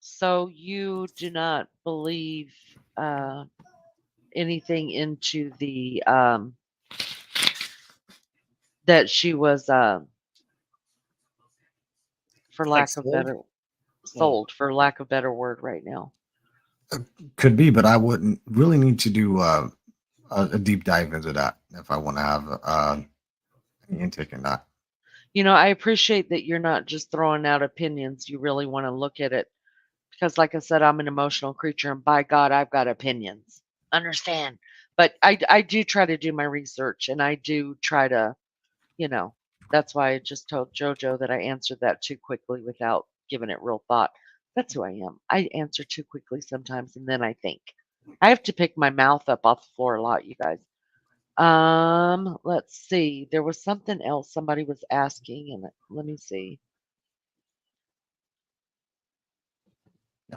so you do not believe anything into the that she was for Like lack of sold. better Oh, sold for lack of better word right now. Could be, but I wouldn't really need to do a deep dive into that if I want to have any intake in that. I appreciate that you're not just throwing out opinions. You really want to look at it because, like I said, I'm an emotional creature, and by God, I've got opinions. Understand? But I do try to do my research, and I do try to, you know, that's why I just told JoJo that I answered that too quickly without giving it real thought. That's who I am. I answer too quickly sometimes, and then I think. I have to pick my mouth up off the floor a lot, you guys. Let's see. There was something else somebody was asking, and let me see.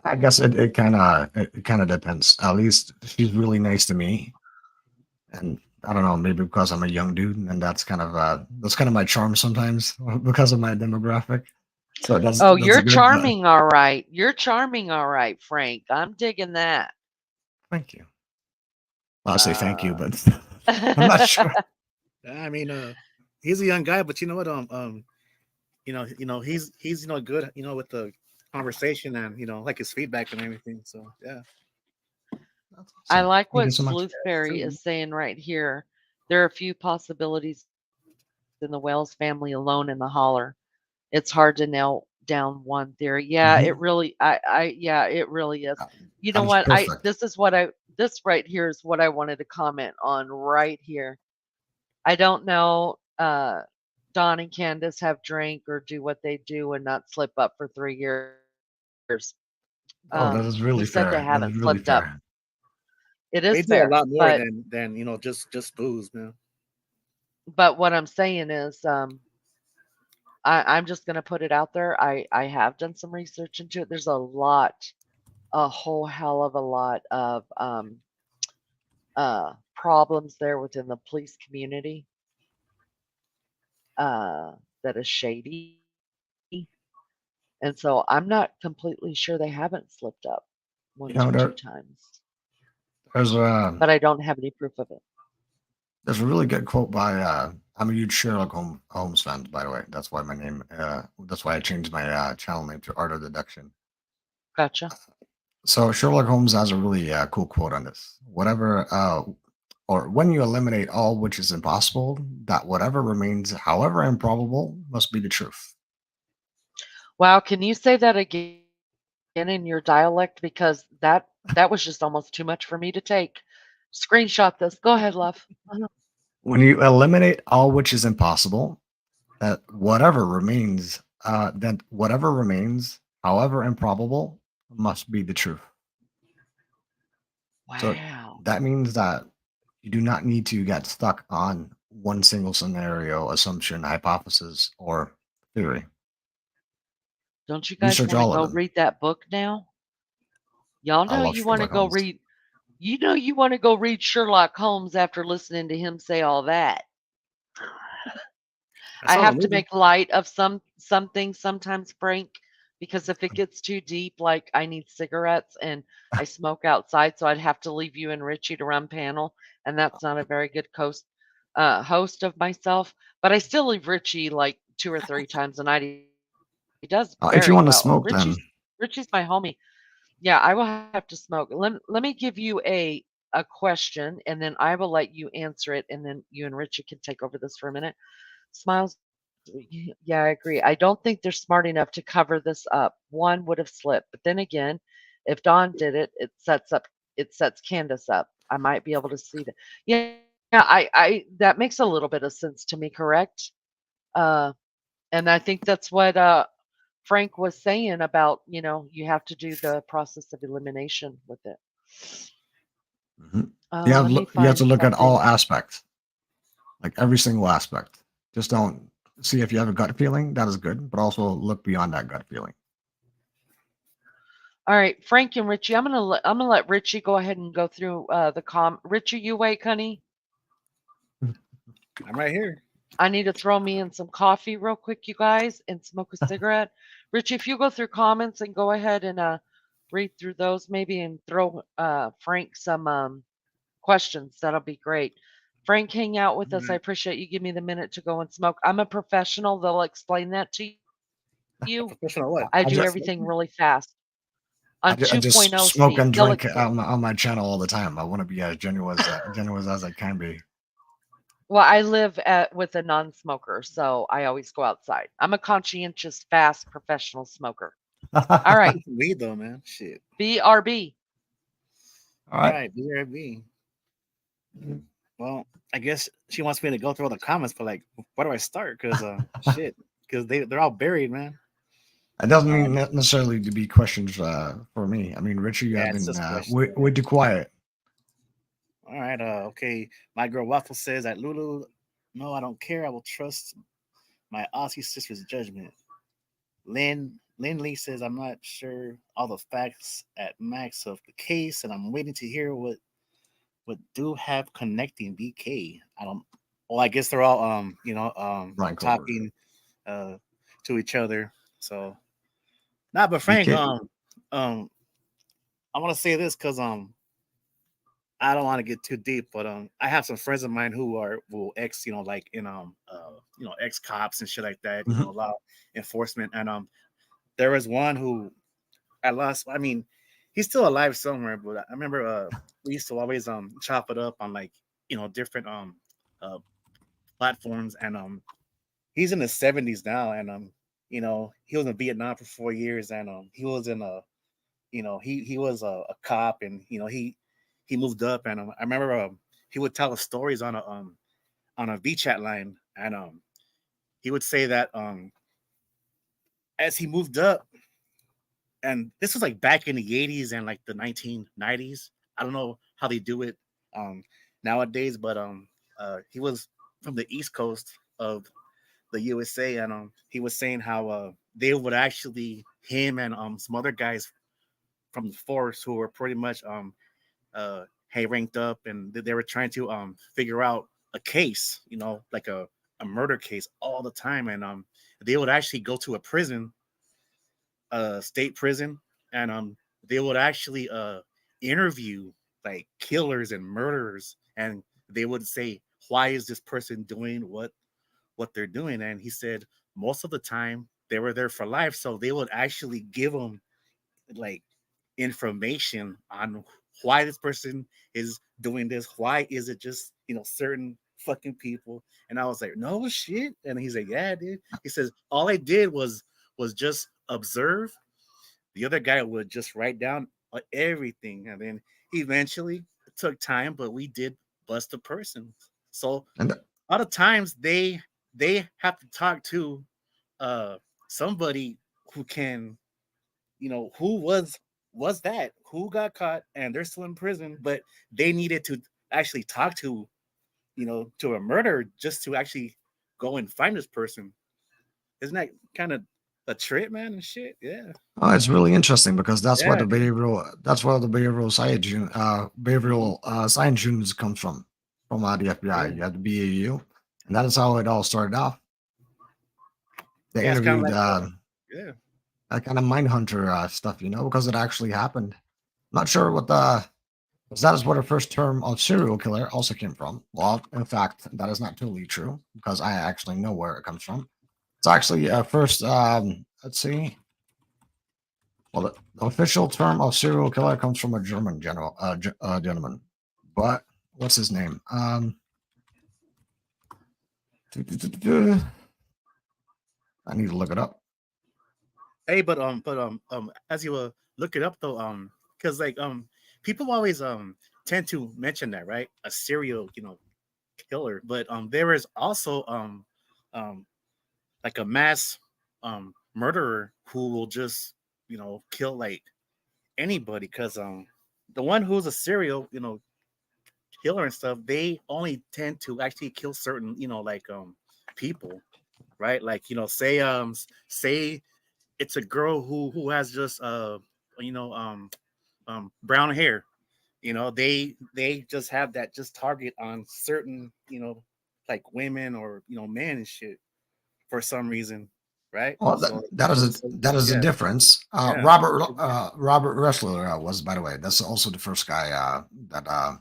I guess it kind of depends. At least she's really nice to me, and I don't know, maybe because I'm a young dude, and that's kind of my charm sometimes because of my demographic. So Oh, that's you're good. But charming, all right. You're charming, all right, Frank. I'm digging that. thank you. I'll say thank you, Uh, but I'm not sure. I mean, he's a young guy, but you know what? He's good. With the conversation and like his feedback and everything. So yeah. That's I awesome. like Thank you what so much. Sleuthberry is saying right here. There are a few possibilities in the Wells family alone in the holler. It's hard to nail down one theory. Yeah, it Mhm. really yeah, it really is. You know That is what? perfect. This right here is what I wanted to comment on right here. I don't know Don and Candace have drank or do what they do and not slip up for 3 years. Oh, that is He really said they fair. That is haven't really slipped up. fair. It They is do a fair, lot more than just booze, man. but what I'm saying is I'm just gonna put it out there. I have done some research into it. There's a whole hell of a lot of problems there within the police community that is shady. And so I'm not completely sure they haven't slipped up You 1 know, to 2 times, there's a but I don't have any proof of it. there's a really good quote by I'm a huge Sherlock Holmes fan, by the way. That's why my name that's why I changed my channel name to Art of Deduction. Gotcha. So Sherlock Holmes has a really cool quote on this. Or when you eliminate all which is impossible, that whatever remains, however improbable, must be the truth. Wow, can you say that again in your dialect? Because that was just almost too much for me to take. Screenshot this. Go ahead, love. When you eliminate all which is impossible, that whatever remains, however improbable, must be the truth. So Wow. that means that you do not need to get stuck on one single scenario, assumption, hypothesis, or theory. Don't you guys Research want to all of go them. read that book now? Y'all I know love you want to Sherlock go Holmes. read you want to go read Sherlock Holmes after listening to him say all that. I I saw the have to movie. make light of some things sometimes, Frank, because if it gets too deep, like I need cigarettes and I smoke outside, so I'd have to leave you and Richie to run panel, and that's not a very good host of myself. But I still leave Richie like 2 or 3 times a night. He does If you very want to well. smoke, then Richie's my homie. Yeah, I will have to smoke. Let me give you a question, and then I will let you answer it, and then you and Richie can take over this for a minute. Smiles. Yeah, I agree. I don't think they're smart enough to cover this up. One would have slipped, but then again, if Dawn did it, it sets Candace up. I might be able to see that. Yeah, yeah, I that makes a little bit of sense to me, correct? Uh, and I think that's what Frank was saying about, you have to do the process of elimination with it. mhm, Let me you have to find look at all something. aspects, like every single aspect. Just don't see if you have a gut feeling. That is good, but also look beyond that gut feeling. All right, Frank and Richie, I'm gonna let Richie go ahead and go through Richie, you wait, honey. I'm right here. I need to throw me in some coffee real quick, you guys, and smoke a cigarette. Richie, if you go through comments and go ahead and read through those maybe and throw Frank some questions, that'll be great. Frank, hang out with us. I appreciate you give me the minute to go and smoke. I'm a professional. They'll explain that to A you. professional what? I I do just, everything really fast. On I just 2.0 smoke speed, and they'll drink explain. on my channel all the time. I want to be as genuine as I can be. Well, I live with a non-smoker, so I always go outside. I'm a conscientious, fast, professional smoker. All right, Weed though, man. Shit. BRB. All All right. right, BRB. Well, I guess she wants me to go through all the comments, but like, where do I start? Because shit, because they're all buried, man. It doesn't mean Um, necessarily to be questions for me. I mean, Richie, you yeah, have it's been just questions. way too quiet. All right. Okay. My girl Waffle says that Lulu. No, I don't care. I will trust my Aussie sister's judgment. Lynn Lee says I'm not sure all the facts at max of the case, and I'm waiting to hear what do have connecting BK. I don't. Well, I guess they're all Ryan Colbert. talking uh to each other. So, nah, but Frank, BK. I want to say this because I don't want to get too deep, but I have some friends of mine who are ex, like in ex cops and shit like that, Mhm. law enforcement, and there was one who I lost. I mean, he's still alive somewhere, but I remember we used to always chop it up on like different uh platforms, and he's in his 70s now, and he was in Vietnam for 4 years, and he was in a he was a cop, and he moved up, and I remember he would tell us stories on a VChat line, and he would say that as he moved up, and this was like back in the 80s and like the 1990s. I don't know how they do it um nowadays, but he was from the East Coast of the USA, and he was saying how they would actually him and some other guys from the force who were pretty much hey ranked up, and they were trying to figure out a case, like a murder case all the time, and they would actually go to a prison, a state prison, and they would actually interview like killers and murderers, and they would say, why is this person doing what they're doing? And he said most of the time they were there for life, so they would actually give them like information on why this person is doing this. Why is it just certain fucking people? And I was like, no shit. And he's like, yeah, dude. He says all I did was just observe. The other guy would just write down everything, and then eventually it took time, but we did bust a person. So And a lot of times they have to talk to uh somebody who can, who was that, who got caught and they're still in prison, but they needed to actually talk to a murderer just to actually go and find this person. Isn't that kind of a trip, man, and shit? Yeah. oh, it's really interesting because Yeah, dude. that's where the Mhm. behavioral science units comes from the FBI. Yeah. You have the BAU, and that is how it all started off. They Yeah, it's kind of interviewed like yeah. that kind of mindhunter stuff, because it actually happened. Not sure what the because that is where the first term of serial killer also came from. Well, in fact, that is not totally true because I actually know where it comes from. It's actually first. Let's see. Well, the official term of serial killer comes from a German gentleman. But what's his name? I need to look it up. Hey, but as you look it up though, because like people always tend to mention that, right? A serial, killer, but there is also um like a mass murderer who will just kill like anybody, because the one who's a serial killer and stuff, they only tend to actually kill certain like people, right? Like say it's a girl who has just you know um brown hair. They just have that just target on certain like women or men and shit for some reason, right? Well, So so that is a yeah, difference. yeah, Robert Ressler was, by the way, that's also the first guy that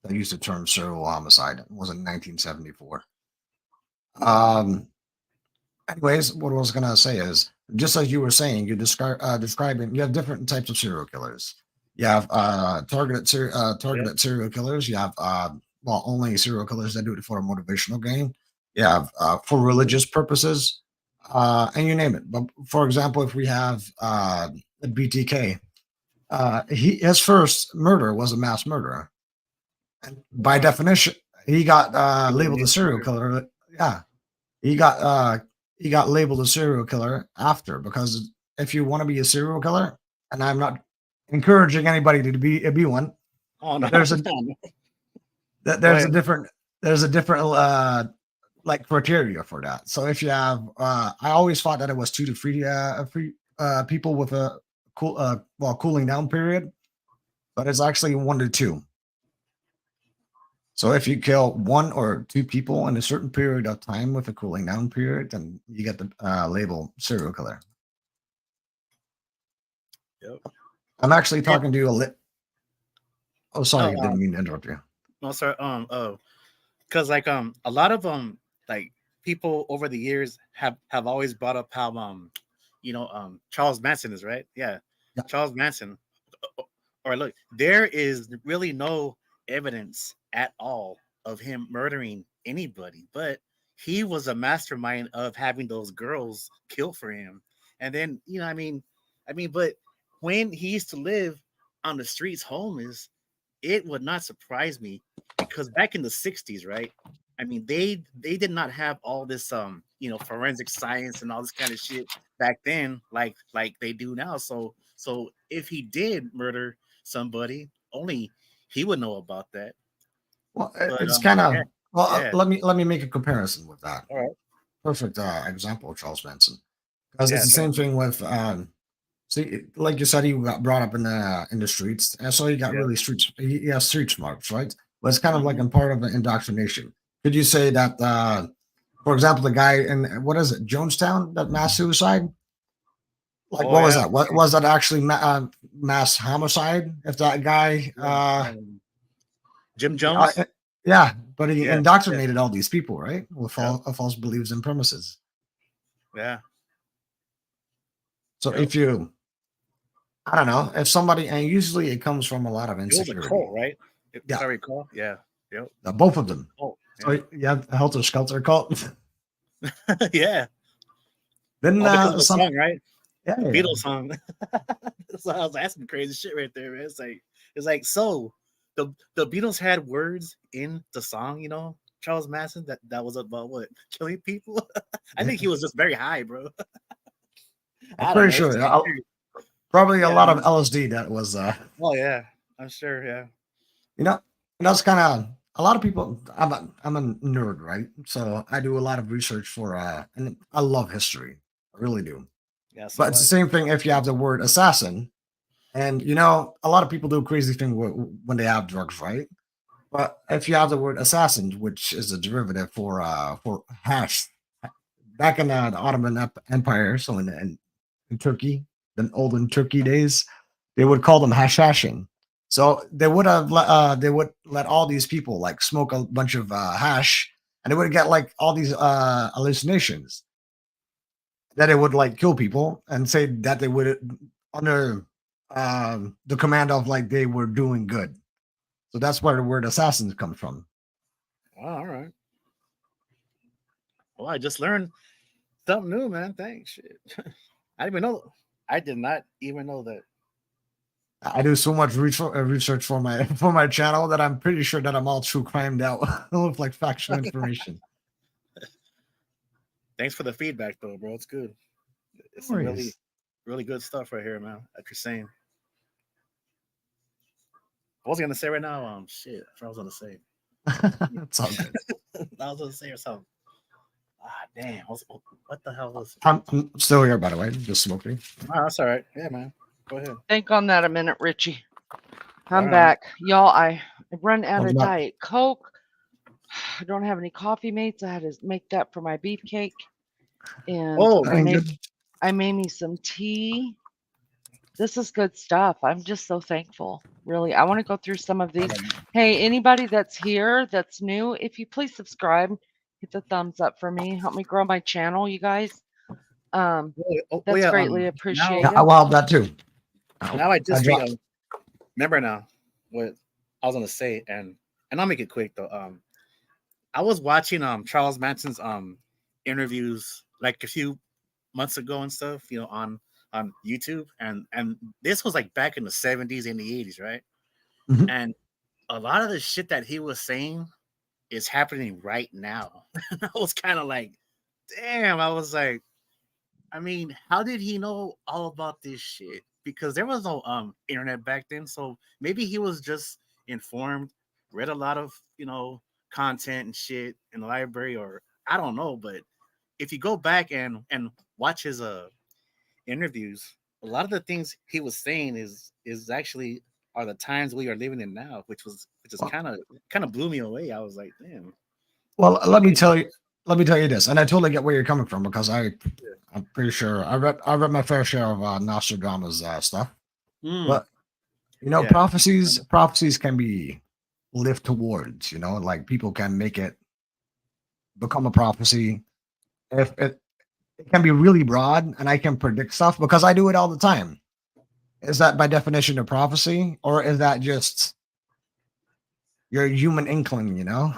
used the term serial homicide. It was in 1974. Um, Anyways, what I was gonna say is, just as you were saying, you describing you have different types of serial killers. You have yeah, targeted serial killers. You have well, only serial killers that do it for a motivational gain. You have for religious purposes, and you name it. But for example, if we have BTK, his first murder was a mass murderer, and by wow, definition, he got he was a labeled a mass serial murderer. killer. Yeah, he got he got labeled a serial killer after, because if you want to be a serial killer, and I'm not encouraging anybody to be one, Oh no, but there's a no. Go there's a ahead. different like criteria for that. So if you have I always thought that it was 2 to 3 people with a cooling down period, but it's actually 1 to 2. So if you kill 1 or 2 people in a certain period of time with a cooling down period, then you get the label serial killer. Yep. I'm actually Yeah. talking to you a Oh, Oh, sorry, didn't mean to interrupt you. no, sir. Because like a lot of like people over the years have always brought up how Charles Manson is, right. Yeah. Yeah. Charles Manson. Or look, there is really no evidence at all of him murdering anybody, but he was a mastermind of having those girls kill for him. And then, but when he used to live on the streets homeless, it would not surprise me because back in the 60s, right? I mean, they did not have all this forensic science and all this kind of shit back then like they do now. So if he did murder somebody, only he would know about that. Well, But it's kind yeah, of well. yeah, Let me make a comparison with that. all right, Perfect example of Charles Manson, because yeah, it's the thank same you. thing with see, like you said, he got brought up in the streets, and so he got Yeah, really streets. He has street smarts, right? But it's kind of like hmm a part of an indoctrination. Could you say that, for example, the guy in what is it, Jonestown, that mass suicide? Like, oh what was yeah, that? What was that actually mass homicide? If that guy, yeah. Jim yeah, Jones, yeah, but he yeah, yeah, indoctrinated all these people, right, with yep, false beliefs and premises. yeah, So yep. if you, I don't know, if somebody, and usually it comes from a lot of It was a insecurity. cult, right? If Yeah, I recall, yeah, yep, both of them. oh So yeah, you have Helter Skelter cult. yeah. Then All because of a some, song, right? yeah, A yeah. Beatles song. So I was asking crazy shit right there, man. It's like so the Beatles had words in the song, Charles Manson that was about what killing people. I Yeah. think he was just very high, bro. I'm I don't pretty know. It's sure. just weird. Probably a Yeah. lot of LSD that was, Oh yeah. I'm sure. Yeah. you know, and that's kind of a lot of people. I'm a nerd, right? So I do a lot of research for, and I love history. I really do. Yeah. So But it's the what? same thing if you have the word assassin, and a lot of people do crazy thing when they have drugs, right? But if you have the word assassin, which is a derivative for hash, back in the Ottoman Empire, so in Turkey, the olden Turkey days, they would call them hashashin. So they would let all these people like smoke a bunch of hash, and they would get like all these hallucinations that it would like kill people, and say that they would under the command of like they were doing good. So that's where the word assassin comes from. Oh, all right. Well, I just learned something new, man. Thanks. Shit. I didn't even know. I did not even know that. I do so much research for my for my channel that I'm pretty sure that I'm all true crimed out with like factual information. Thanks for the feedback, though, bro. It's good. No It's some really, worries. really good stuff right here, man. That you're saying. I was gonna say right now, shit. I was gonna say. It's all good. I was gonna say or something. Ah, damn. What the hell was it? I'm still here, by the way, just smoking. Oh, that's all right. Yeah, man. Go ahead. Think on that a minute, Richie. All I'm right. back. Y'all, I run out Welcome of back. Diet Coke. I don't have any coffee mates. I had to make that for my beefcake. And Oh, That ain't good. I made me some tea. This is good stuff. I'm just so thankful. Really. I want to go through some of these. Hey, anybody that's here that's new, if you please subscribe, hit the thumbs up for me. Help me grow my channel, you guys. That's yeah. greatly Yeah, appreciated. I will have that too. Now I I just dropped. remember now what I was gonna say, and I'll make it quick though. I was watching Charles Manson's interviews like a few months ago and stuff, on YouTube, and this was like back in the 70s and the 80s, right? Mhm. And a lot of the shit that he was saying is happening right now. I was kind of like, damn. I was like, I mean, how did he know all about this shit? Because there was no internet back then, so maybe he was just informed, read a lot of content and shit in the library, or I don't know. But if you go back and watch his interviews, a lot of the things he was saying is actually are the times we are living in now, which is Well, kind of blew me away. I was like, damn. well, let me Okay. tell you. Let me tell you this, and I totally get where you're coming from because I'm pretty sure I read my fair share of Nostradamus stuff. Mm, But yeah. prophecies can be lived towards. Like people can make it become a prophecy. If it can be really broad, and I can predict stuff because I do it all the time. Is that by definition a prophecy, or is that just your human inkling? You know.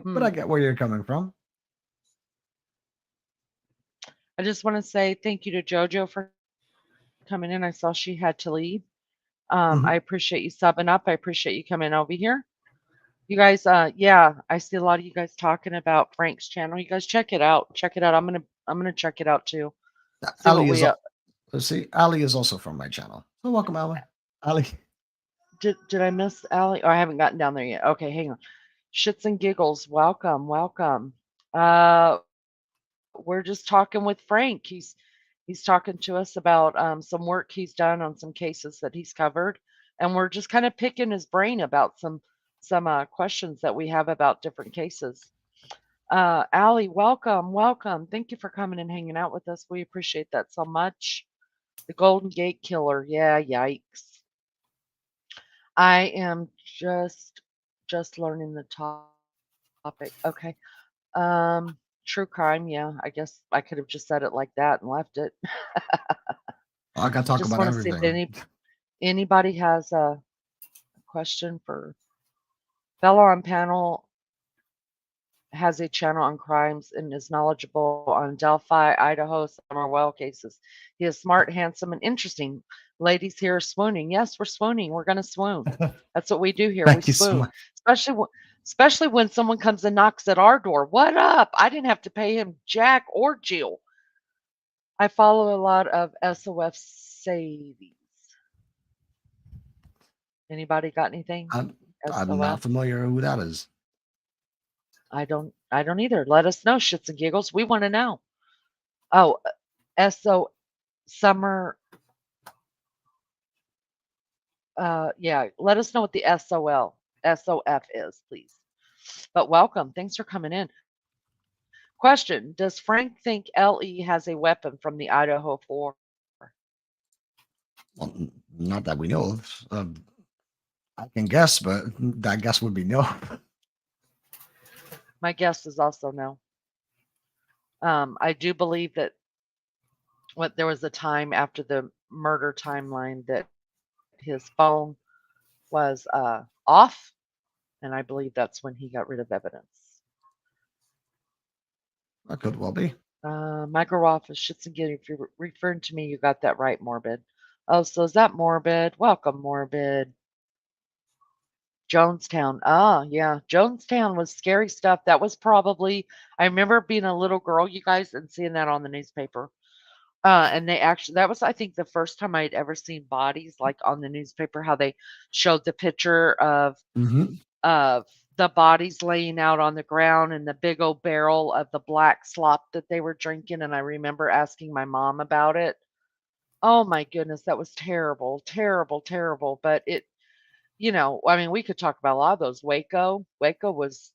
But I get where you're coming from. I just want to say thank you to JoJo for coming in. I saw she had to leave. Mhm. I appreciate you subbing up. I appreciate you coming over here. You guys, yeah, I see a lot of you guys talking about Frank's channel. You guys check it out. Check it out. I'm gonna check it out too. See what Ali is. we Let's see. Ali is also from my channel. So welcome, Ali. Ali. did. I miss Allie? Oh, I haven't gotten down there yet. Okay, hang on. Shits and giggles. Welcome, welcome. Uh, we're just talking with Frank. He's talking to us about some work he's done on some cases that he's covered, and we're just kind of picking his brain about some questions that we have about different cases. Allie, welcome, welcome. Thank you for coming and hanging out with us. We appreciate that so much. The Golden Gate Killer. Yeah, yikes. I am just learning the topic. Okay. True crime. Yeah, I guess I could have just said it like that and left it. I got to talk Just about want to see if everything. anybody has a question for fellow on panel. Has a channel on crimes and is knowledgeable on Delphi, Idaho, summer well cases. He is smart, handsome, and interesting. Ladies here are swooning. Yes, we're swooning. We're going to swoon. That's what we do here. We Thank you so swoon, much. especially when someone comes and knocks at our door. What up? I didn't have to pay him Jack or Jill. I follow a lot of SOF savies. Anybody got anything? I'm not SOF? familiar who that is. I don't either. Let us know, shits and giggles. We want to know. Oh, SO summer. Yeah, let us know what the SOF is, please. But welcome. Thanks for coming in. Question: does Frank think LE has a weapon from the Idaho 4? Well, not that we know of. I can guess, but that guess would be no. My guess is also no. I do believe that there was a time after the murder timeline that his phone was off, and I believe that's when he got rid of evidence. That could well be. Michael Roth is shits and giggles. If you're referring to me, you got that right, Morbid. Oh, so is that Morbid? Welcome, Morbid. Jonestown. Ah, yeah. Jonestown was scary stuff. That was probably, I remember being a little girl, you guys, and seeing that on the newspaper. And they actually, that was, I think, the first time I'd ever seen bodies like on the newspaper, how they showed the picture Mm-hmm. of the bodies laying out on the ground and the big old barrel of the black slop that they were drinking. And I remember asking my mom about it. Oh my goodness, that was terrible, terrible, terrible. But I mean, we could talk about a lot of those. Waco. Waco was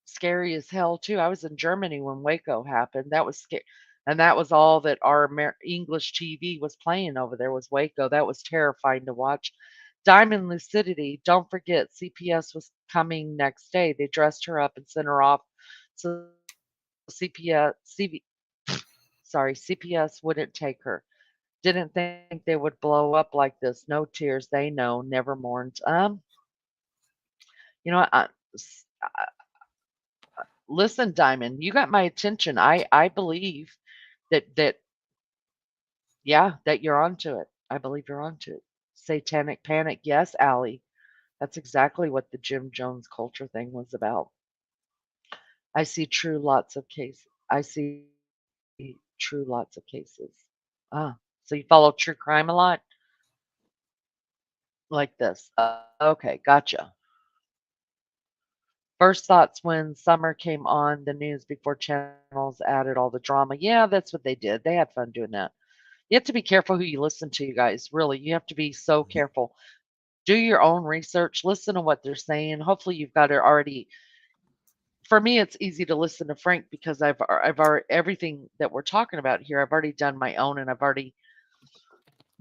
scary as hell too. I was in Germany when Waco happened. That was scary. And that was all that our English TV was playing over there was Waco. That was terrifying to watch. Diamond Lucidity. Don't forget, CPS was coming next day. They dressed her up and sent her off. So CPS wouldn't take her. Didn't think they would blow up like this. No tears. They know. Never mourned. You know, listen, Diamond, you got my attention. I believe that yeah, that you're onto it. I believe you're onto it. Satanic panic. Yes, Allie. That's exactly what the Jim Jones culture thing was about. I see true lots of cases. I see true lots of cases. Ah, so you follow true crime a lot? Like this. Okay, gotcha. First thoughts when Summer came on the news before channels added all the drama. Yeah, that's what they did. They had fun doing that. You have to be careful who you listen to, you guys. Really, you have to be so careful. Do your own research. Listen to what they're saying. Hopefully, you've got it already. For me, it's easy to listen to Frank because I've already everything that we're talking about here. I've already done my own, and I've already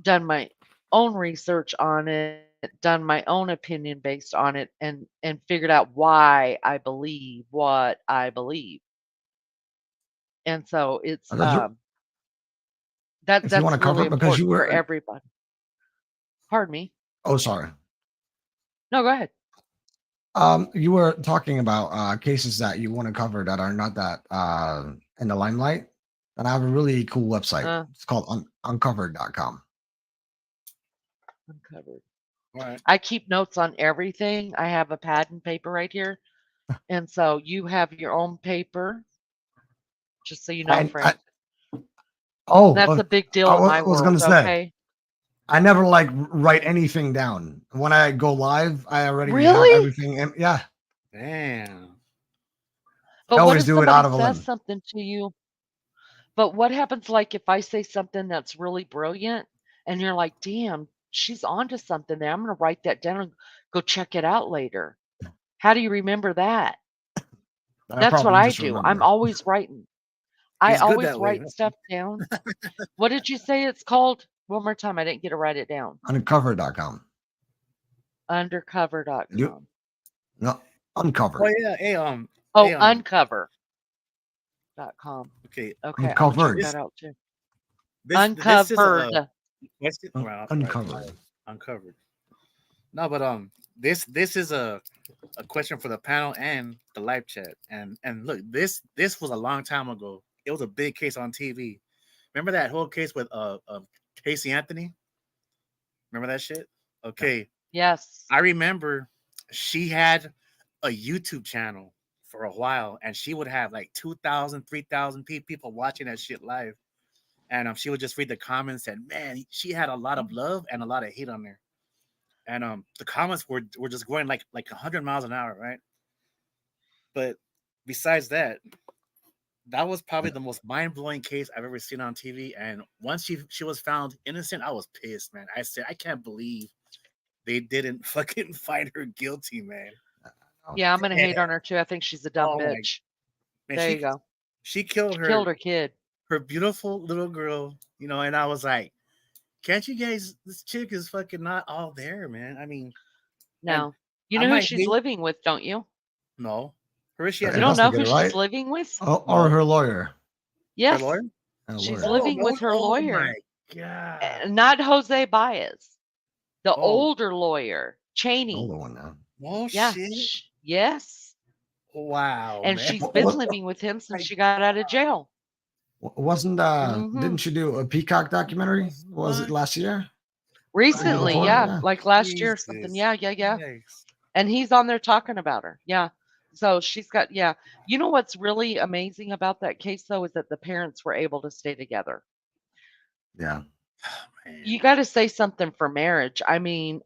done my own research on it, done my own opinion based on it, and figured out why I believe what I believe. And so it's That's That if you want that's to cover really it, because you important for were. everybody. Pardon me. Oh, sorry. No, go ahead. You were talking about cases that you want to cover that are not that in the limelight. And I have a really cool website. Uh, It's called uncovered.com. Uncovered. All right. I keep notes on everything. I have a pad and paper right here. And so you have your own paper, just so you know, I Frank. oh, That's a big deal I in my was going world, to say, okay? I never like write anything down. When I go live, I already have Really? everything. Yeah, Damn. I But what always if do it somebody out of a says limb. something to you? But what happens like if I say something that's really brilliant and you're like, damn, she's onto something there. I'm gonna write that down and go check it out later. How do you remember that? I That's what probably I just do. I'm remember. always writing. I He's good always that way. write stuff down. What did you say it's called? One more time. I didn't get to write it down. Uncover.com. You Undercover.com. no Oh uncovered. yeah. Hey, Oh, hey, uncover.com. okay. Okay, I'm gonna check Uncovered. that out too. This is a Uncovered. question. Right, Uncovered. uncovered. No, but this is a question for the panel and the live chat. And look, this was a long time ago. It was a big case on TV. Remember that whole case with Casey Anthony? Remember that shit? Okay. Yes. I remember she had a YouTube channel for a while, and she would have like 2,000, 3,000 people watching that shit live. And she would just read the comments, and man, she had a lot of love and a lot of hate on there. And the comments were just going like 100 miles an hour, right? But besides that, that was probably the most mind-blowing case I've ever seen on TV. And once she was found innocent, I was pissed, man. I said, I can't believe they didn't fucking find her guilty, man. Yeah, I'm gonna hate Yeah. on her too. I think she's a dumb Oh my bitch. man, There you go. she killed She killed her her kid. beautiful little girl, and I was like, can't you guys, this chick is fucking not all there, man. I mean, and No. You I know who might she's hate living with, don't you? no. Who is she Her at You don't now? know who investigator, she's right? living with? Or No. her lawyer. Her Yes. lawyer? Her She's lawyer. living with her Oh my lawyer. god. Not Jose Baez. The Oh, older lawyer, The Cheney. older one now. oh Yeah. shit. Yes. Wow, And man. she's What, been what living with him since My she got out of jail. wasn't Hmm. didn't you do a Peacock documentary? Was it what? last year? Recently, Before? yeah. Yeah. Like last year or something. Jesus. Yeah. Yikes. And he's on there talking about her. Yeah. So she's got, yeah. You know what's really amazing about that case, though, is that the parents were able to stay together. Yeah. Man. You got to say something for marriage. I mean,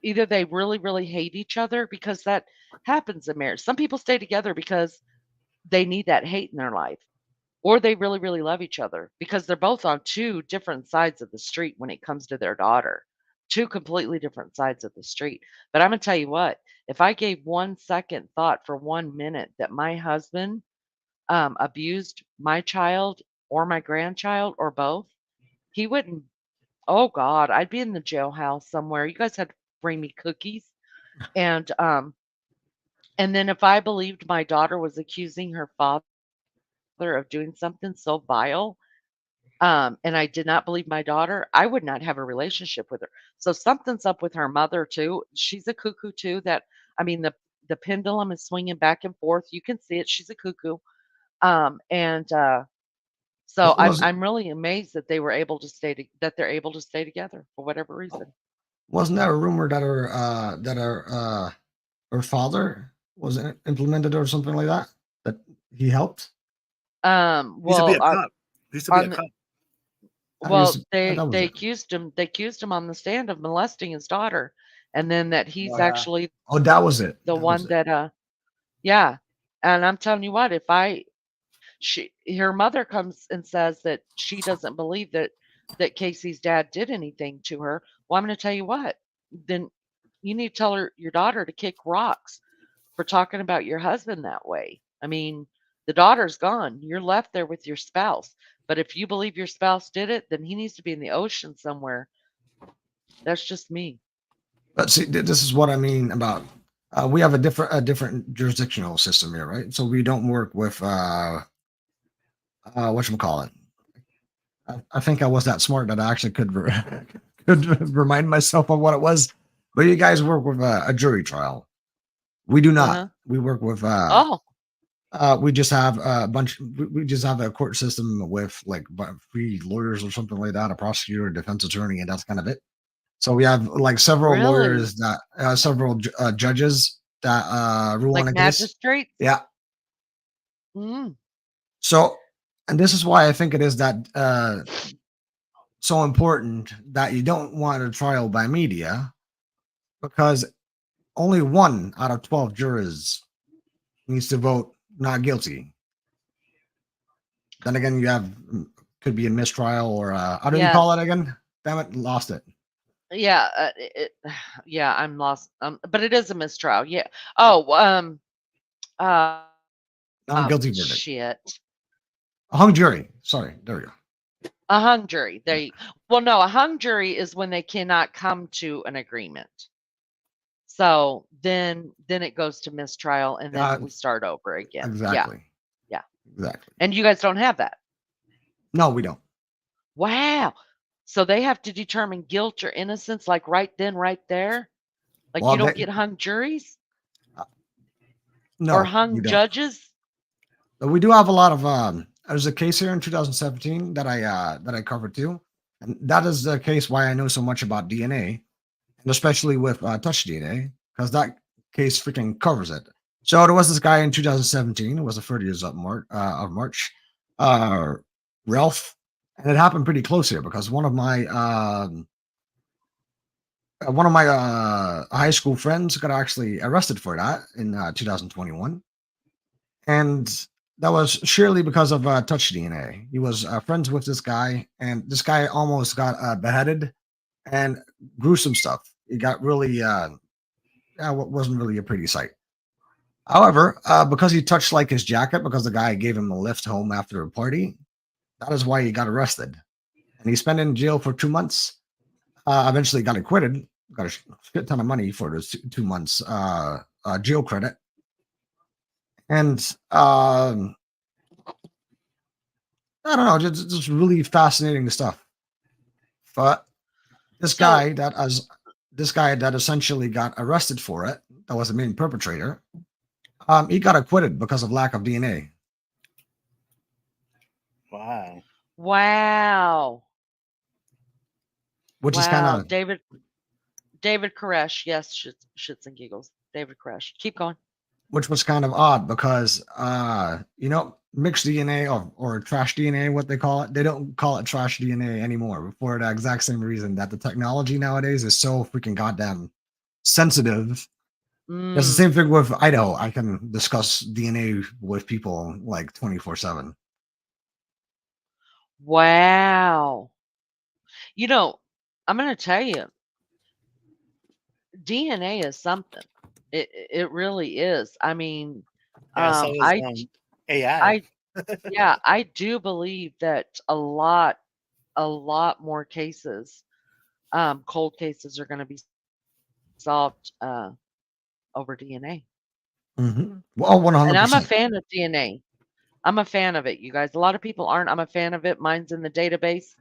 either they really, really hate each other, because that happens in marriage. Some people stay together because they need that hate in their life, or they really, really love each other because they're both on two different sides of the street when it comes to their daughter. Two completely different sides of the street. But I'm going to tell you what, if I gave 1 second thought for 1 minute that my husband abused my child or my grandchild or both, he wouldn't. Oh God, I'd be in the jailhouse somewhere. You guys had to bring me cookies. And then if I believed my daughter was accusing her father of doing something so vile, and I did not believe my daughter, I would not have a relationship with her. So something's up with her mother too. She's a cuckoo too. I mean, the pendulum is swinging back and forth. You can see it. She's a cuckoo. And so I'm Was I'm really amazed that they were able to that they're able to stay together for whatever reason. wasn't there a rumor that her father was implemented or something like that? That he helped? He used to be a Well, cop. He used to be a on the, cop. That was they it. accused him on the stand of molesting his daughter, and then that he's Yeah. actually Oh, that was it. the That was one it. that yeah. And I'm telling you what, if her mother comes and says that she doesn't believe that Casey's dad did anything to her, well, I'm going to tell you what, then you need to tell your daughter to kick rocks for talking about your husband that way. I mean, the daughter's gone. You're left there with your spouse. But if you believe your spouse did it, then he needs to be in the ocean somewhere. That's just me. But see, this is what I mean about we have a different jurisdictional system here, right? So we don't work with whatchamacallit, I think I was that smart that I actually could could remind myself of what it was. But you guys work with a jury trial. We do not. Uh-huh. We work with Oh, we just have a bunch. We just have a court system with like 3 lawyers or something like that, a prosecutor, a defense attorney, and that's kind of it. So we have like several really? lawyers that several judges that rule on Like a case. magistrates? Yeah. Mm. So, and this is why I think it is that so important that you don't want a trial by media, because only 1 out of 12 jurors needs to vote not guilty. Then again, you have could be a mistrial or how do you call Yes. it again? Damn it, lost it. Yeah. Yeah, I'm lost. But it is a mistrial. Yeah. Oh, uh, Non-guilty verdict. shit. A hung jury. Sorry, there we go. A hung jury. Well, no, a hung jury is when they cannot come to an agreement. So then it goes to mistrial, and then we start over again. Exactly. Yeah. Exactly. And you guys don't have that. No, we don't. Wow. So they have to determine guilt or innocence like right then, right there? Like Well, you don't get hung juries no, or hung we don't. judges? But we do have a lot of there's a case here in 2017 that I covered too. And that is the case why I know so much about DNA, and especially with touch DNA, because that case freaking covers it. So there was this guy in 2017. It was the 30th of March, Ralph, and it happened pretty close here because one of my high school friends got actually arrested for that in 2021, and that was surely because of touch DNA. He was friends with this guy, and this guy almost got beheaded and gruesome stuff. It got really wasn't really a pretty sight. However, because he touched like his jacket, because the guy gave him a lift home after a party, that is why he got arrested, and he spent in jail for 2 months. Eventually got acquitted, got a shit ton of money for those 2 months jail credit, and I don't know, just really fascinating stuff. But this guy that essentially got arrested for it, that was the main perpetrator, he got acquitted because of lack of DNA. Wow. Wow. Which is kind of David Koresh. Yes, shits and giggles. David Koresh. Keep going. which was kind of odd because mixed DNA or trash DNA, what they call it, they don't call it trash DNA anymore for the exact same reason that the technology nowadays is so freaking goddamn sensitive. It's the same thing with Idaho. I can discuss DNA with people like 24/7. Wow. I'm going to tell you, DNA is something. It really is. I mean, Yeah, so is AI. I do believe that a lot more cases, cold cases, are going to be solved over DNA. Mm-hmm. Well, 100%. And I'm a fan of DNA. I'm a fan of it, you guys. A lot of people aren't. I'm a fan of it. Mine's in the database,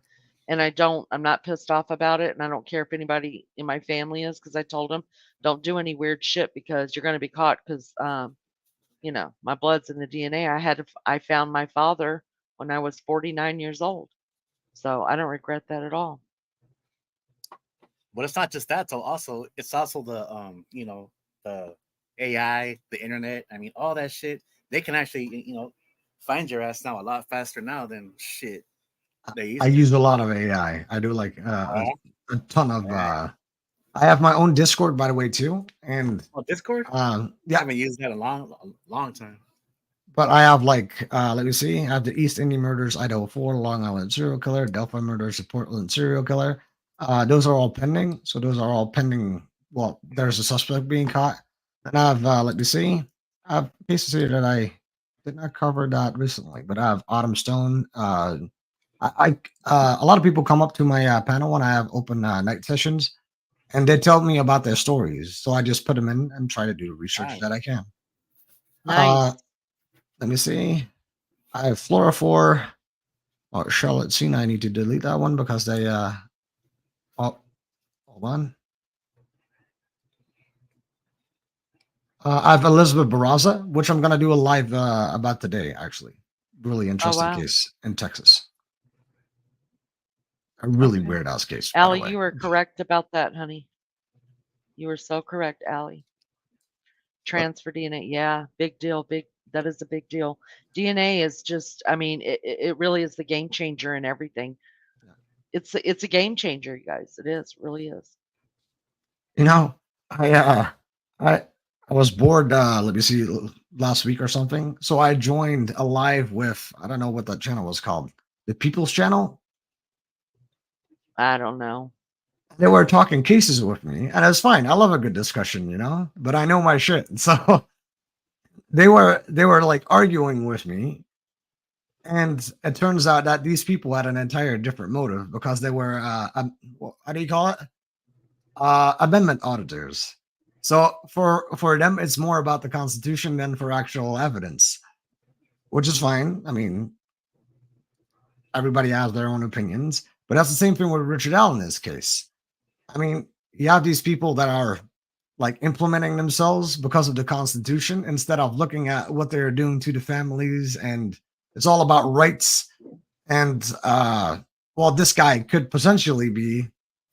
and I'm not pissed off about it, and I don't care if anybody in my family is, because I told them, don't do any weird shit because you're going to be caught, because my blood's in the DNA. I found my father when I was 49 years old, so I don't regret that at all. But it's not just that. So it's also the the AI, the internet. I mean, all that shit. They can actually find your ass now a lot faster now than shit they used I to. use a lot of AI. I do like a ton of. I have my own Discord, by the way, too, and Discord. yeah, I haven't used that in a long time. But I have let me see. I have the East Indian Murders, Idaho 4, Long Island Serial Killer, Delphi Murders, the Portland Serial Killer. Those are all pending. So those are all pending. Well, there's a suspect being caught. And I have, let me see. I have cases here that I did not cover that recently, but I have Autumn Stone. A lot of people come up to my panel when I have open night sessions, and they tell me about their stories. So I just put them in and try to do the research that I can. Nice. Let me see. I have Flora 4, Oh, Charlotte Cena, I need to delete that one because they oh, hold on. I have Elizabeth Barraza, which I'm gonna do a live about today, actually. Really interesting wow. case in Texas. A really Okay. weird ass case, by the Allie, way. you were correct about that, honey. You were so correct, Allie. But Transfer DNA, yeah, big deal. That is a big deal. DNA is just, I mean, it really is the game changer in everything. yeah. It's a game changer, you guys. It is, really is. You know, I uh I I was bored let me see last week or something. So I joined a live with I don't know what that channel was called. The People's Channel. I don't know. They were talking cases with me, and it's fine. I love a good discussion, but I know my shit. So they were like arguing with me, and it turns out that these people had an entire different motive because they were how do you call it? Amendment auditors. So for them, it's more about the Constitution than for actual evidence, which is fine. I mean, everybody has their own opinions, but that's the same thing with Richard Allen in this case. I mean, you have these people that are like implementing themselves because of the Constitution instead of looking at what they're doing to the families, and it's all about rights. And well, this guy could potentially be,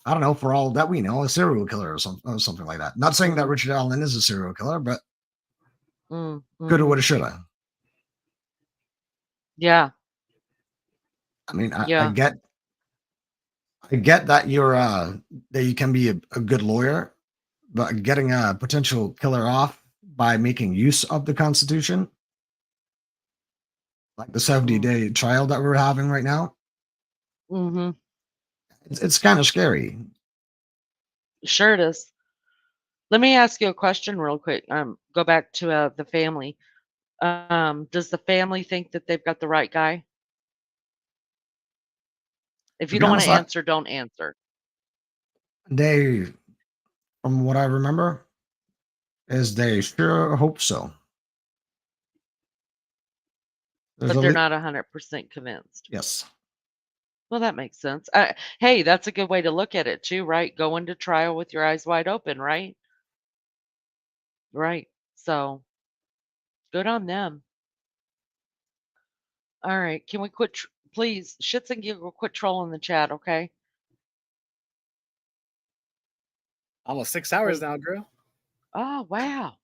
I don't know, for all that we know, a serial killer or something like that. Not saying that Mm, Richard Allen is a serial killer, but coulda, mhm. woulda, shoulda. Yeah, I mean, yeah. I get that that you can be a good lawyer, but getting a potential killer off by making use of the Constitution, like the 70 Mm, day trial that we're having right now, mhm. it's kind of scary. Sure it is. Let me ask you a question real quick. Go back to the family. Does the family think that they've got the right guy? If To you be don't want to honest, answer, don't answer. they, from what I remember, is they sure hope so. There's But a they're not 100% convinced. yes. Well, that makes sense. Hey, that's a good way to look at it too, right? Go into trial with your eyes wide open, right? Right. So good on them. All right. Can we quit? Please, shits and giggles, quit trolling the chat, okay? Almost 6 hours Please. now, girl. Oh, wow.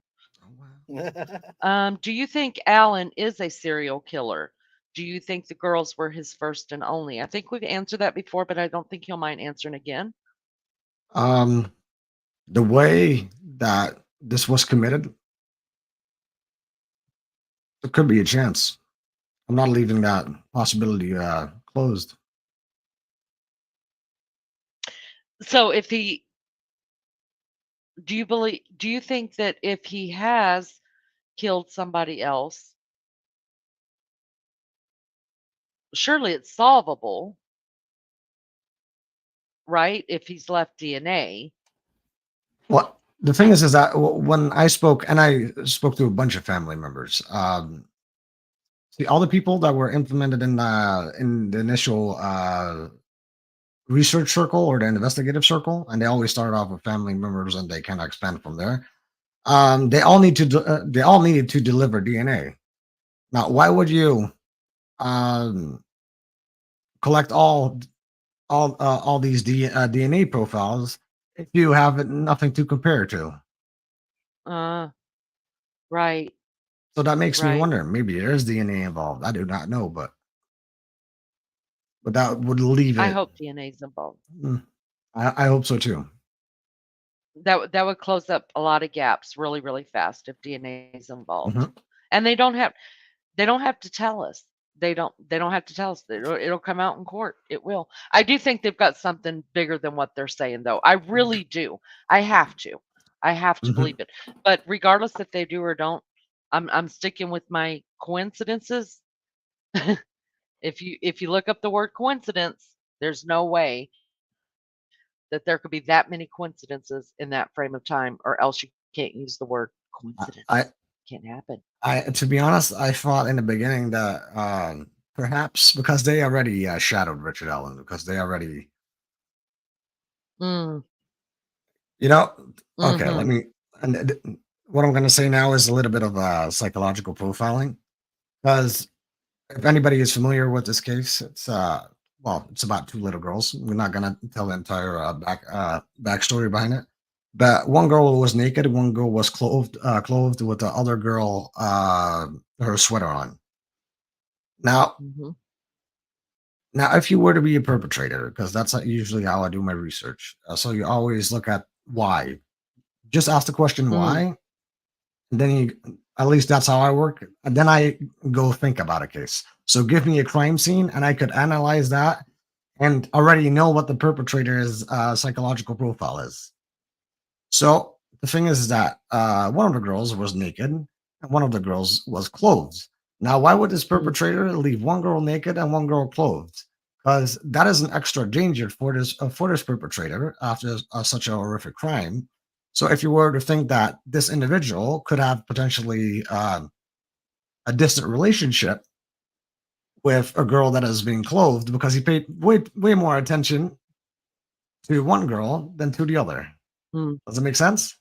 Oh, wow. Do you think Alan is a serial killer? Do you think the girls were his first and only? I think we've answered that before, but I don't think he'll mind answering again. Um, the way that this was committed, there could be a chance. I'm not leaving that possibility closed. So do you think that if he has killed somebody else, surely it's solvable, right? If he's left DNA. Well, the thing is that when I spoke, and I spoke to a bunch of family members, see all the people that were implemented in the initial research circle or the investigative circle, and they always start off with family members, and they kind of expand from there. They all needed to deliver DNA. Now, why would you um, collect all these DNA profiles if you have nothing to compare to? Uh, right, So that makes me right. wonder. Maybe there is DNA involved. I do not know, but that would leave I it. hope DNA's involved. Hmm, I hope so too. That would close up a lot of gaps really, really fast if DNA is involved. Mhm. And they don't have to tell us. They don't have to tell us. It'll come out in court. It will. I do think they've got something bigger than what they're saying though. I really do. I have to. I have to Mhm. believe it. But regardless if they do or don't, I'm sticking with my coincidences. If you look up the word coincidence, there's no way that there could be that many coincidences in that frame of time, or else you can't use the word coincidence. I Can't happen. to be honest, I thought in the beginning that perhaps because they already shadowed Richard Allen because they already, Mm, you know. Okay, let mhm, me. And what I'm going to say now is a little bit of psychological profiling because if anybody is familiar with this case, it's well, it's about two little girls. We're not gonna tell the entire backstory behind it. But one girl was naked, one girl was clothed with the other girl her sweater on. Now, mhm, if you were to be a perpetrator, because that's usually how I do my research. So you always look at why. Just ask the question mm, why, and then you. At least that's how I work. And then I go think about a case. So give me a crime scene, and I could analyze that and already know what the perpetrator's psychological profile is. So the thing is that one of the girls was naked and one of the girls was clothed. Now, why would this mm, perpetrator leave one girl naked and one girl clothed? Because that is an extra danger for this perpetrator after such a horrific crime. So, if you were to think that this individual could have potentially a distant relationship with a girl that is being clothed because he paid way more attention to one girl than to the other. mm. Does it make sense?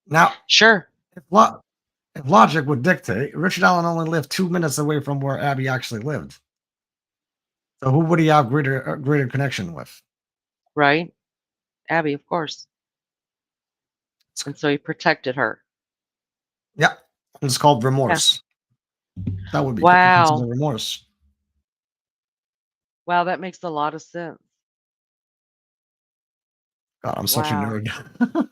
Now, Sure. if, lo- if logic would dictate, Richard Allen only lived 2 minutes away from where Abby actually lived. So who would he have greater connection with? Right? Abby, of course. It's- And so he protected her. yeah, it's called Yeah. remorse. That would be considered Wow. remorse. Wow, that makes a lot of sense. God, I'm such a Wow. nerd.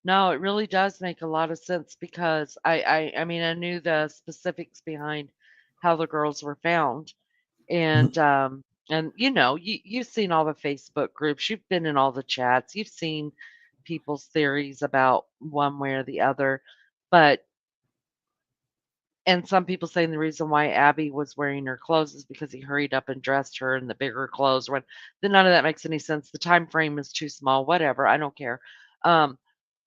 No, it really does make a lot of sense because I mean, I knew the specifics behind how the girls were found. Mhm. And you know, you've seen all the Facebook groups, you've been in all the chats, you've seen people's theories about one way or the other. But and some people saying the reason why Abby was wearing her clothes is because he hurried up and dressed her in the bigger clothes. When then none of that makes any sense. The time frame is too small. Whatever, I don't care.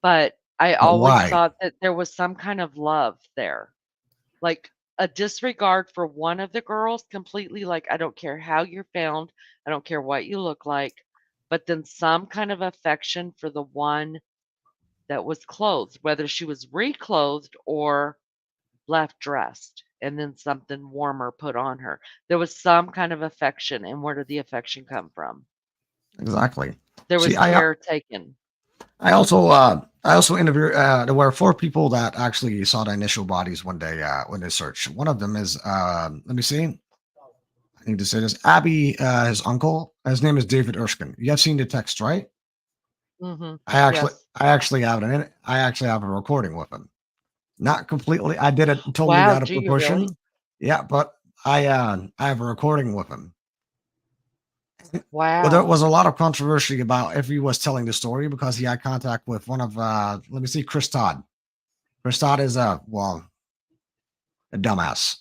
But I But always why? thought that there was some kind of love there, like a disregard for one of the girls completely. Like I don't care how you're found, I don't care what you look like, but then some kind of affection for the one that was clothed, whether she was reclothed or left dressed and then something warmer put on her. There was some kind of affection, and where did the affection come from? Exactly. There See, was care taken. I also interviewed. There were four people that actually saw the initial bodies one day when they searched. One of them is let me see. I need to say this. Abby, his uncle. His name is David Erskine. You have seen the text, right? Mhm. Yes. I actually have a recording with him. Not completely. I did it totally Wow, out of do you really? proportion. Yeah, but I have a recording with him. Well, there Wow. was a lot of controversy about if he was telling the story because he had contact with one of let me see, Chris Todd. Chris Todd is a dumbass.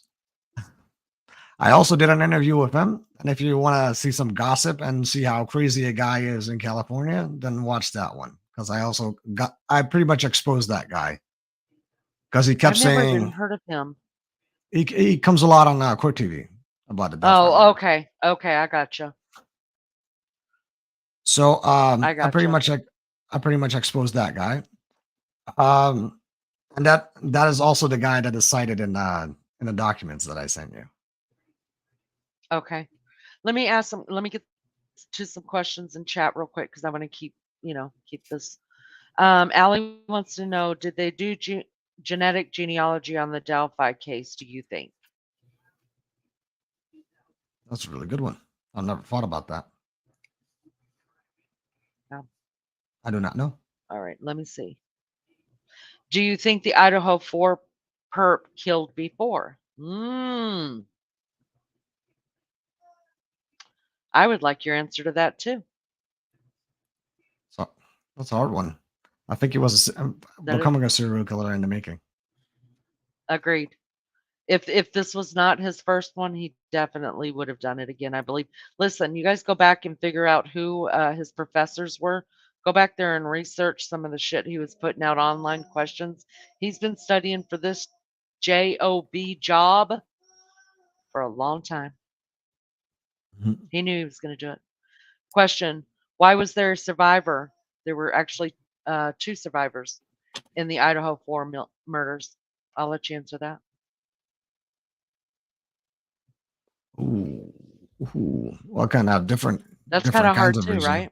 I also did an interview with him, and if you want to see some gossip and see how crazy a guy is in California, then watch that one because I pretty much exposed that guy because he kept I've never even saying heard of him. he comes a lot on Court TV about the Delphi Oh, murder. okay. Okay, I gotcha. So I gotcha. I pretty much exposed that guy. Um, and that is also the guy that is cited in the documents that I sent you. Okay. Let me get to some questions in chat real quick because I want to keep, keep this. Allie wants to know, did they do genetic genealogy on the Delphi case, do you think? That's a really good one. I've never thought about that. No. I do not know. All right, let me see. Do you think the Idaho 4 perp killed before? I would like your answer to that too. So that's a hard one. I think he was That is becoming a serial killer in the making. agreed. If this was not his first one, he definitely would have done it again, I believe. Listen, you guys go back and figure out who his professors were. Go back there and research some of the shit he was putting out online questions. He's been studying for this job for a long time. Mhm. He knew he was going to do it. Question: why was there a survivor? There were actually 2 survivors in the Idaho 4 murders. I'll let you answer that. Ooh, ooh. What kind of That's kind different of kinds hard of too, reason? right?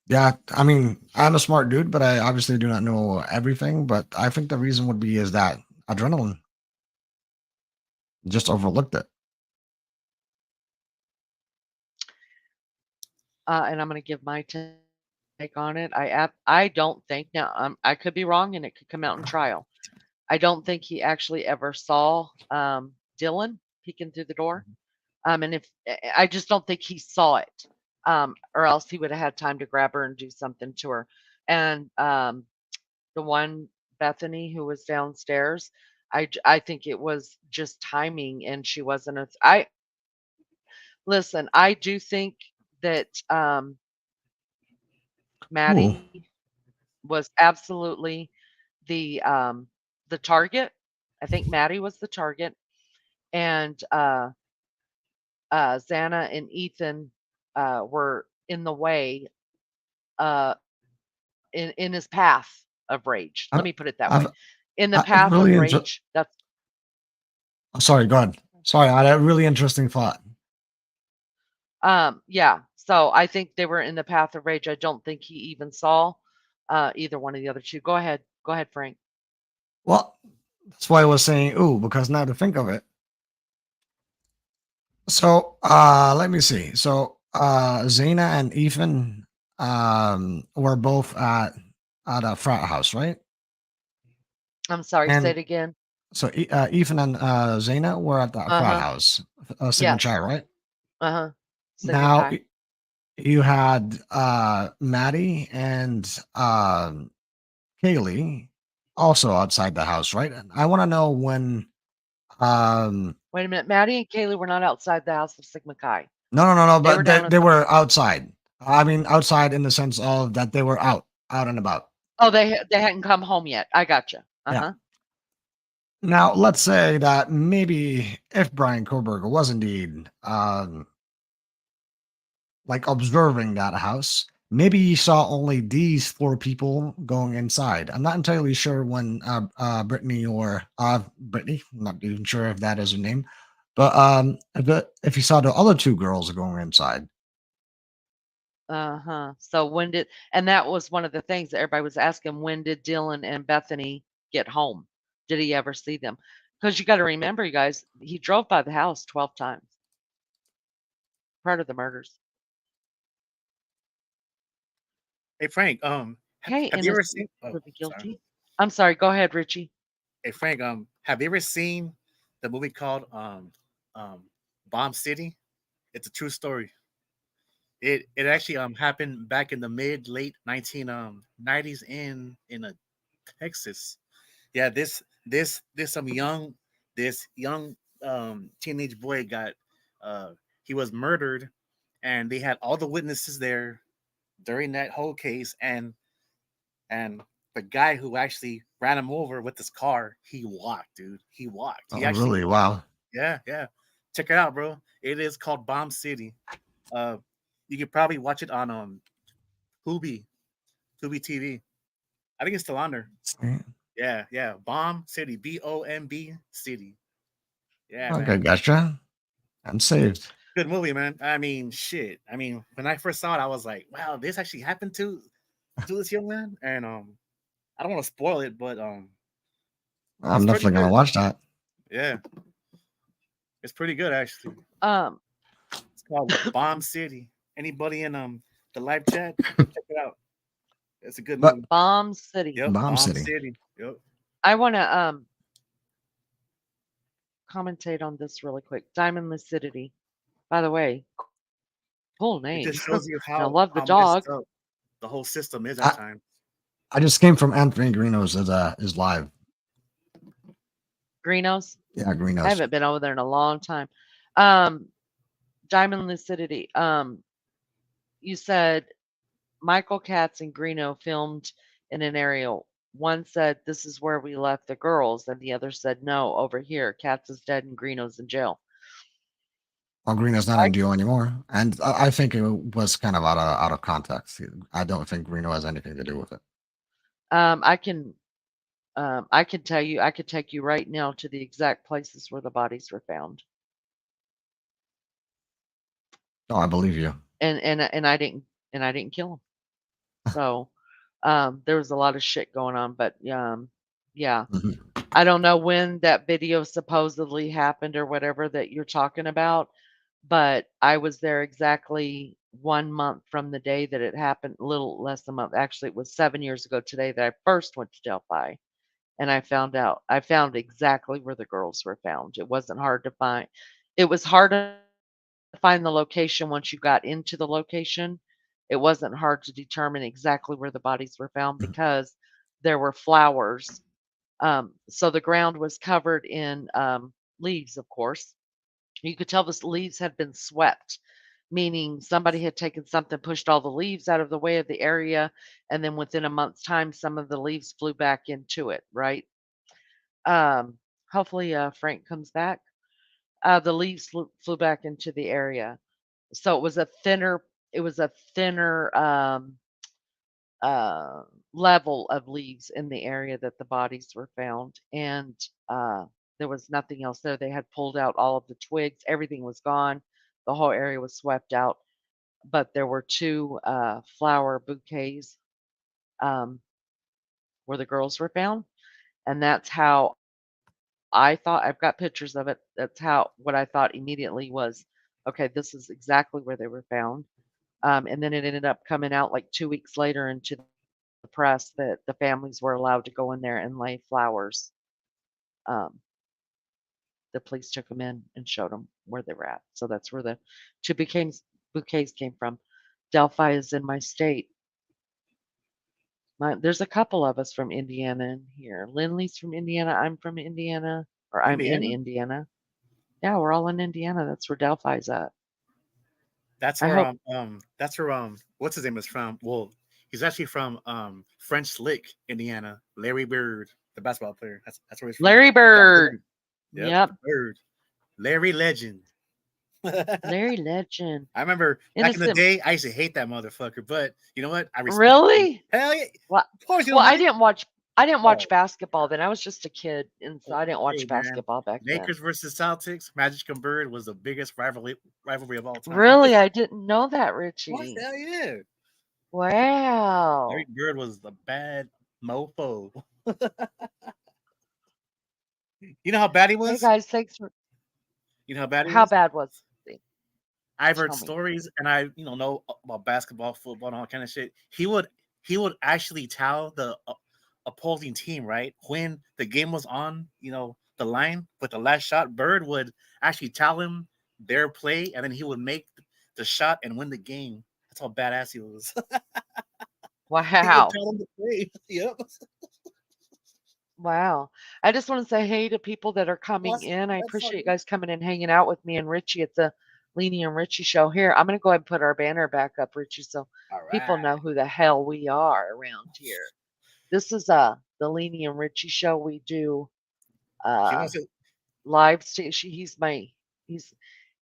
Yeah, I mean, I'm a smart dude, but I obviously do not know everything. But I think the reason would be is that adrenaline just overlooked it. And I'm going to give my take on it. I don't think now. I could be wrong, and it could come out in trial. I don't think he actually ever saw Dylan peeking through the door. And if I just don't think he saw it, or else he would have had time to grab her and do something to her. And the one Bethany who was downstairs, I think it was just timing, and she wasn't a. I listen. I do think that Ooh, Maddie was absolutely the um, the target. I think Maddie was the target, and Xana and Ethan were in the way, uh, in his path of rage. Let I've, me put it that way. I've, In the I've path of really enjoyed. rage. That's Sorry, go ahead. Sorry, I had a really interesting thought. yeah. So I think they were in the path of rage. I don't think he even saw either one of the other two. Go ahead. Go ahead, Frank. Well, that's why I was saying, ooh, because now to think of it. So, let me see. So, Zaina and Ethan, were both at a frat house, right? I'm sorry. Say And it again. so, Ethan and Zaina were at the Uh frat huh. house, Sigma Chi, Yes. right? Uh huh. Sigma Now, Chi. you had Maddie and Kaylee also outside the house, right? And I want to know when. Wait a minute. Maddie and Kaylee were not outside the house of Sigma Chi. No, They were but down at they the. were outside. I mean, outside in the sense of that they were out and about. Oh, they hadn't come home yet. I gotcha. Uh Yeah. huh. Now, let's say that maybe if Brian Koberger was indeed like observing that house, maybe he saw only these 4 people going inside. I'm not entirely sure when Brittany or Brittany, I'm not even sure if that is her name, but if he saw the other 2 girls going inside. Uh-huh. So when did and that was one of the things that everybody was asking, when did Dylan and Bethany get home? Did he ever see them? Because you got to remember, you guys, he drove by the house 12 times prior to the murders. Hey Frank, Hey, have you ever innocent seen? Oh, until proven sorry. guilty. I'm sorry. Go ahead, Richie. Hey Frank, have you ever seen the movie called um, Bomb City? It's a true story. It actually happened back in the mid late 1990s in Texas. Yeah, this this young teenage boy got uh he was murdered, and they had all the witnesses there during that whole case, and the guy who actually ran him over with his car, he walked, dude. He walked. He Oh, actually really? walked. Wow. Yeah, yeah. Check it out, bro. It is called Bomb City. Uh, you could probably watch it on Tubi, Tubi TV. I think it's still on there. Yeah, yeah. Bomb City, BOMB City. Yeah, Okay, man. gotcha. I'm saved. Good movie, man. I mean, shit. I mean, when I first saw it, I was like, wow, this actually happened to this young man. And I don't want to spoil it, but I'm it's pretty definitely gonna good. watch that. Yeah, it's pretty good actually. Um, It's called Bomb City. Anybody in the live chat, check it out. It's a good But movie. Bomb City. Yep, Bomb Bomb City. City. Yep. I want to commentate on this really quick. Diamond Lucidity. By the way, cool It name. just shows you And I love the how messed dog. up the whole system is at I, times. I just came from Anthony Greenos as is live. Greenos. Yeah, I Greenos. haven't been over there in a long time. Um, Diamond Lucidity. You said Michael Katz and Greeno filmed in an area. One said, "This is where we left the girls," and the other said, "No, over here. Katz is dead and Greeno's in jail." Well, Green is not I in Duo anymore, and I think it was kind of out of context. I don't think Greeno has anything to do with it. I can I can tell you, I could take you right now to the exact places where the bodies were found. No, I believe you. And I didn't kill them. So there was a lot of shit going on, but yeah. Mhm. I don't know when that video supposedly happened or whatever that you're talking about, but I was there exactly 1 month from the day that it happened, a little less than a month. Actually, it was 7 years ago today that I first went to Delphi, and I found exactly where the girls were found. It wasn't hard to find. It was hard to find the location once you got into the location. It wasn't hard to determine exactly where the bodies were found because there were flowers. So the ground was covered in leaves, of course. You could tell the leaves had been swept, meaning somebody had taken something, pushed all the leaves out of the way of the area, and then within a month's time, some of the leaves flew back into it, right? Hopefully, Frank comes back. The leaves flew back into the area. So it was a thinner uh, level of leaves in the area that the bodies were found. And there was nothing else there. They had pulled out all of the twigs, everything was gone. The whole area was swept out. But there were two flower bouquets um, where the girls were found. And that's how I thought. I've got pictures of it. That's how what I thought immediately was okay, this is exactly where they were found. And then it ended up coming out like 2 weeks later into the press that the families were allowed to go in there and lay flowers. Um, the police took them in and showed them where they were at. So that's where the two bouquets came from. Delphi is in my state. There's a couple of us from Indiana in here. Lindley's from Indiana. I'm from Indiana, or I'm in Indiana. Indiana. Yeah, we're all in Indiana. That's where Delphi's at. That's I where hope. what's his name is from. Well, he's actually from French Lick, Indiana. Larry Bird, the basketball player. That's where he's from. Larry That Bird. bird. Yep, Yep. the bird. Larry Legend. Larry Legend. I remember back in the Innocent. day, I used to hate that motherfucker, but you know what? I respect him. Really? Hell yeah. Well, Of course you well, don't like. I didn't watch Oh, basketball then. I was just a kid, and so I didn't hey watch man. basketball back then. Lakers versus Celtics, Magic and Bird was the biggest rivalry of all time. Really? I didn't know that, What? Richie. Hell yeah. Larry Wow. Bird was the bad mofo. You know how bad he Hey was? guys, thanks for You know how bad he how was? bad was he? I've heard Tell me. stories, and I, know about basketball, football, and all kind of shit. He would actually tell the opposing team, right, when the game was on, the line with the last shot. Bird would actually tell him their play, and then he would make the shot and win the game. That's how badass he was. He would Wow. tell him to play. Yep. Wow. I just want to say hey to people that are Well, coming in. I that's all appreciate you good. guys coming and hanging out with me and Richie at the Leanie and Richie show. Here, I'm going to go ahead and put our banner back up, Richie, so All people right. know who the hell we are around here. This is the Leanie and Richie show. We do He uh wants to. live station. He's he's my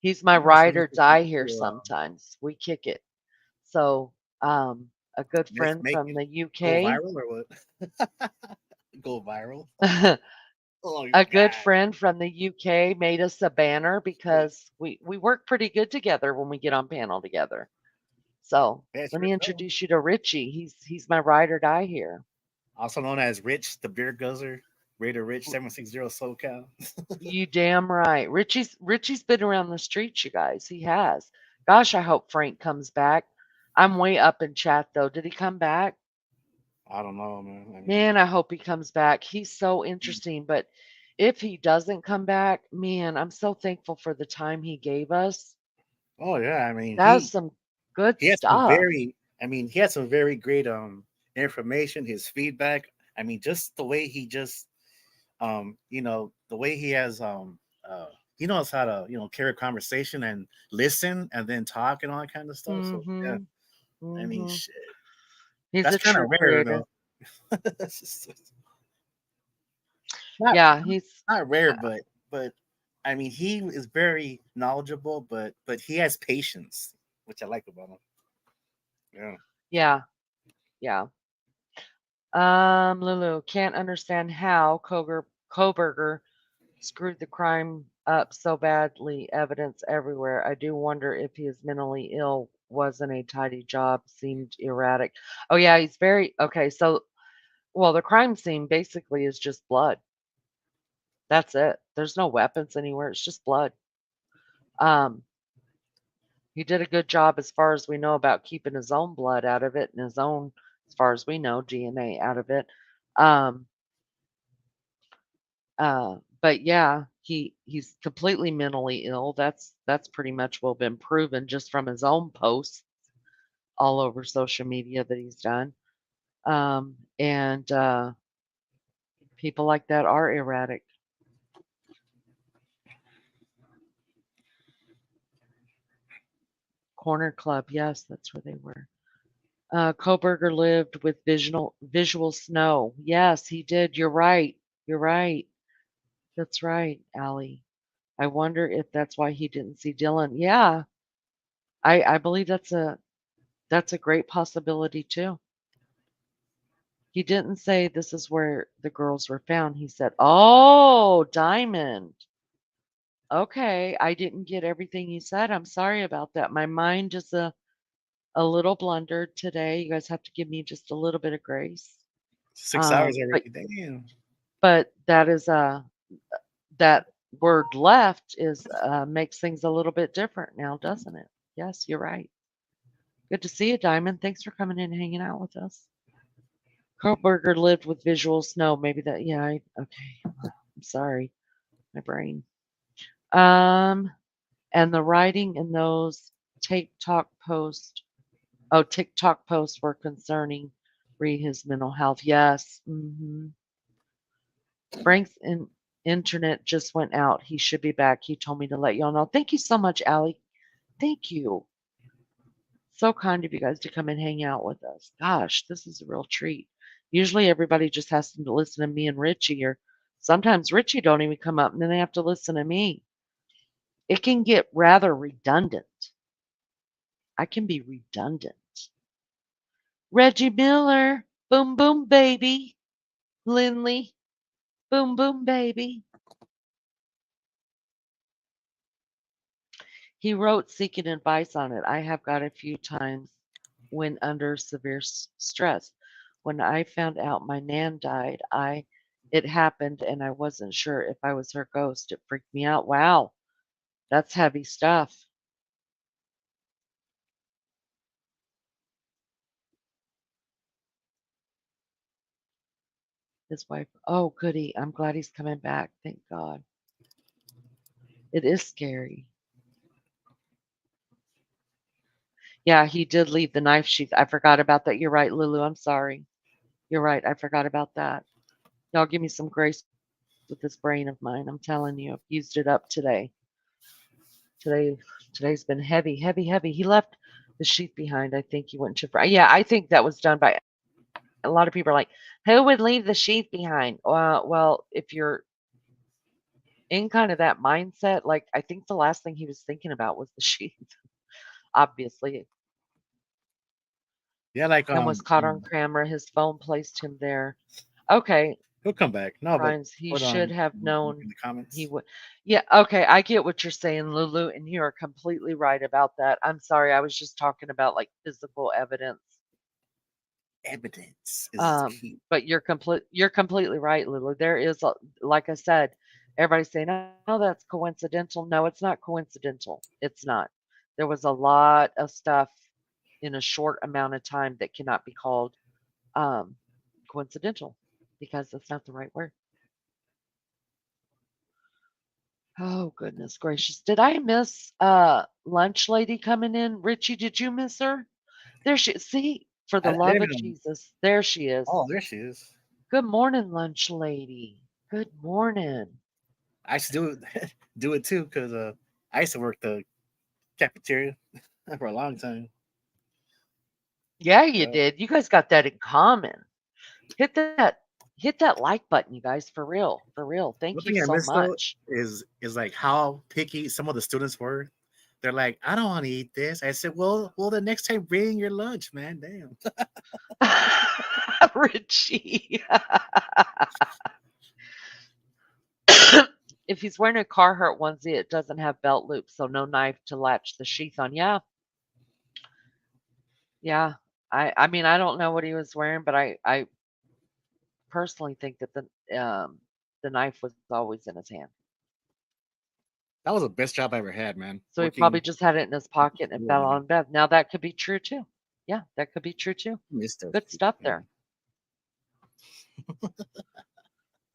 He wants to ride make or this into die here sometimes. We kick it. So a good friend make from it the go UK. viral or what? Go viral. Oh A good God. friend from the UK made us a banner because we work pretty good together when we get on panel together. So Yeah, let sure. me So. introduce you to Richie. He's my ride or die here. Also known as Rich, the beer guzzler, Raider Rich 760 SoCal. You damn right. Richie's been around the streets, you guys. He has. Gosh, I hope Frank comes back. I'm way up in chat though. Did he come back? I don't know, man. I mean, Man, I hope he comes back. He's so interesting. But if he doesn't come back, man, I'm so thankful for the time he gave us. oh yeah, I mean That was some good he had some stuff. very great information, his feedback. I mean, just the way he just the way he has he knows how to, carry a conversation and listen and then talk and all that kind of stuff. So yeah, Mhm. I mean Mhm. shit. He's That's a kind of true rare creator. though. It's not Yeah, he's not rare, but I mean, he is very knowledgeable, but he has patience, which I like about him. Yeah. Yeah, yeah. Lulu, can't understand how Koberger screwed the crime up so badly. Evidence everywhere. I do wonder if he is mentally ill. Wasn't a tidy job. Seemed erratic. Oh yeah, he's very okay. So, well, the crime scene basically is just blood. That's it. There's no weapons anywhere. It's just blood. Um, he did a good job as far as we know about keeping his own blood out of it and his own, as far as we know, DNA out of it. Um, but yeah, he's completely mentally ill. That's pretty much well been proven just from his own posts all over social media that he's done. And people like that are erratic. Corner Club, yes, that's where they were. Koberger lived with visual snow. Yes, he did. You're right. You're right. That's right, Allie. I wonder if that's why he didn't see Dylan. Yeah, I believe that's a great possibility too. He didn't say this is where the girls were found. He said, "Oh, Diamond." Okay, I didn't get everything you said. I'm sorry about that. My mind is a little blundered today. You guys have to give me just a little bit of grace. 6 hours But already. Damn. that is that word left is makes things a little bit different now, doesn't it? Yes, you're right. Good to see you, Diamond. Thanks for coming in and hanging out with us. Kohlberger lived with visual snow. Maybe that. Yeah. Okay. I'm sorry, my brain. Um, and the writing in those TikTok posts. Oh, TikTok posts were concerning. Re his mental health. Yes. Frank's internet just went out. He should be back. He told me to let y'all know. Thank you so much, Allie. Thank you. So kind of you guys to come and hang out with us. Gosh, this is a real treat. Usually everybody just has to listen to me and Richie, or sometimes Richie don't even come up and then they have to listen to me. It can get rather redundant. I can be redundant. Reggie Miller, boom boom baby. Lindley, boom boom baby. He wrote seeking advice on it. I have got a few times when under severe stress. When I found out my nan died, it happened and I wasn't sure if I was her ghost. It freaked me out. Wow, that's heavy stuff. His wife, oh goody, I'm glad he's coming back. Thank God. It is scary. Yeah, he did leave the knife sheath. I forgot about that. You're right, Lulu. I'm sorry. You're right. I forgot about that. Y'all give me some grace with this brain of mine. I'm telling you, I've used it up today. Today's been heavy, heavy, heavy. He left the sheath behind. I think he went to yeah, I think that was done by a lot of people are like, who would leave the sheath behind? Well, if you're in kind of that mindset, like I think the last thing he was thinking about was the sheath, obviously, Yeah, like and was caught on camera. His phone placed him there. Okay, he'll come back. No, but Rhymes, he should have in known the comments. he would. Yeah, okay, I get what you're saying, Lulu, and you are completely right about that. I'm sorry, I was just talking about like physical evidence. Evidence is key. But you're completely right, Lulu. There is like I said, everybody's saying, "Oh, that's coincidental." No, it's not coincidental. It's not. There was a lot of stuff in a short amount of time that cannot be called coincidental because that's not the right word. Oh, goodness gracious. Did I miss lunch lady coming in? Richie, did you miss her? There she is. See, for the I love didn't of know. Jesus, there she is. Oh, there she is. Good morning, lunch lady. Good morning. I used to do it too because I used to work the cafeteria for a long time. Yeah, you did. You guys got that in common. Hit that Hit that like button, you guys, for real. For real. One Thank you thing I so missed though much. is like how picky some of the students were. They're like, I don't want to eat this. I said, well, the next time bring your lunch, man. Damn. Richie. If he's wearing a Carhartt onesie, it doesn't have belt loops, so no knife to latch the sheath on. Yeah, yeah. I mean, I don't know what he was wearing, but I personally think that the knife was always in his hand. That was the best job I ever had, man. So he probably Working. just had it in his pocket and Yeah, fell man. on bed. Now that could be true too. Yeah, that could be true too. Missed that Good shit, stuff man. there.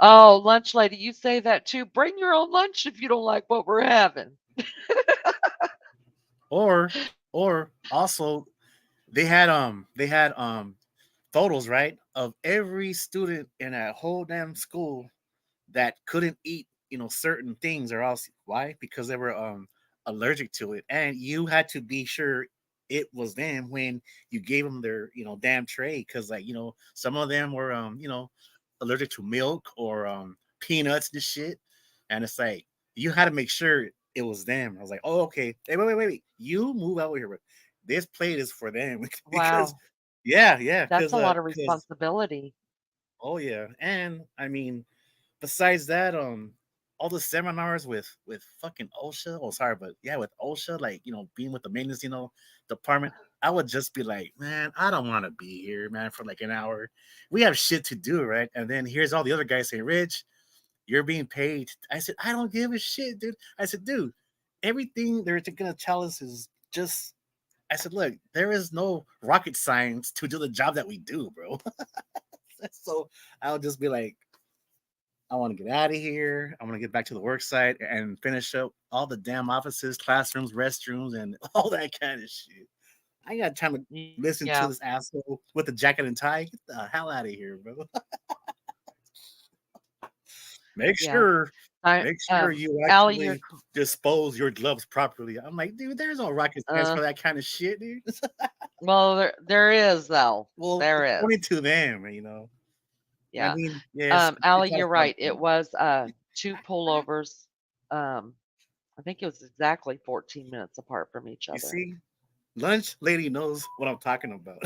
Oh, lunch lady, you say that too. Bring your own lunch if you don't like what we're having. Or also they had photos, right, of every student in that whole damn school that couldn't eat, certain things, or else why? Because they were allergic to it, and you had to be sure it was them when you gave them their damn tray, because like some of them were allergic to milk or peanuts and shit, and it's like you had to make sure it was them. I was like, oh, okay. Hey, wait, you move out here. This plate is for them because Wow, yeah, that's because a lot of because responsibility. oh yeah, and I mean, besides that, all the seminars with fucking OSHA. Oh, sorry, but yeah, with OSHA, like being with the maintenance, department, I would just be like, man, I don't want to be here, man, for like an hour. We have shit to do, right? And then here's all the other guys saying, Rich, you're being paid. I said, I don't give a shit, dude. I said, dude, everything they're gonna tell us is just. I said, look, there is no rocket science to do the job that we do, bro. So I'll just be like, I want to get out of here. I want to get back to the work site and finish up all the damn offices, classrooms, restrooms, and all that kind of shit. I ain't got time to listen to Yeah, this asshole with a jacket and tie. Get the hell out of here, bro. make yeah. sure, I make sure you Allie, you're actually dispose your gloves properly. I'm like, dude, there's no rocket science uh for that kind of shit, dude. well there is though. Well, There is. according to them. I Yeah. mean, yes, Allie, it's all you're part of right. It fun. was two pullovers. Um I think it was exactly 14 minutes apart from each You other. see, lunch lady knows what I'm talking about.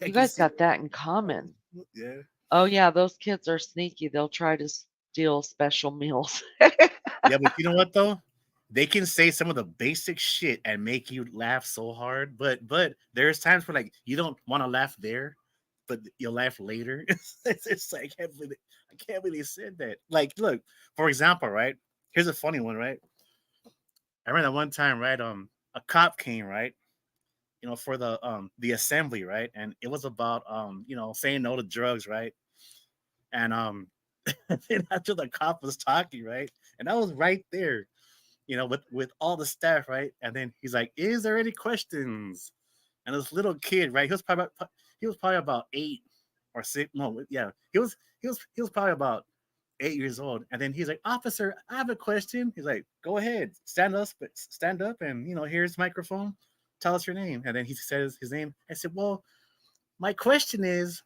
You You guys see, got that in common. yeah. Oh yeah, those kids are sneaky. They'll try to steal special meals. Yeah, but you know what though? They can say some of the basic shit and make you laugh so hard, but there's times where like you don't want to laugh there, but you'll laugh later. It's like I can't believe they said that. Like, look, for example, right? Here's a funny one, right? I remember that one time, right? A cop came, right? For the assembly, right? And it was about saying no to drugs, right? And then after the cop was talking, right? And I was right there, with all the staff, right? And then he's like, "Is there any questions?" And this little kid, right? He was probably about 8 or 6. No, yeah, he was probably about 8 years old. And then he's like, "Officer, I have a question." He's like, "Go ahead, stand up, and here's microphone. Tell us your name." And then he says his name. I said, "Well, my question is,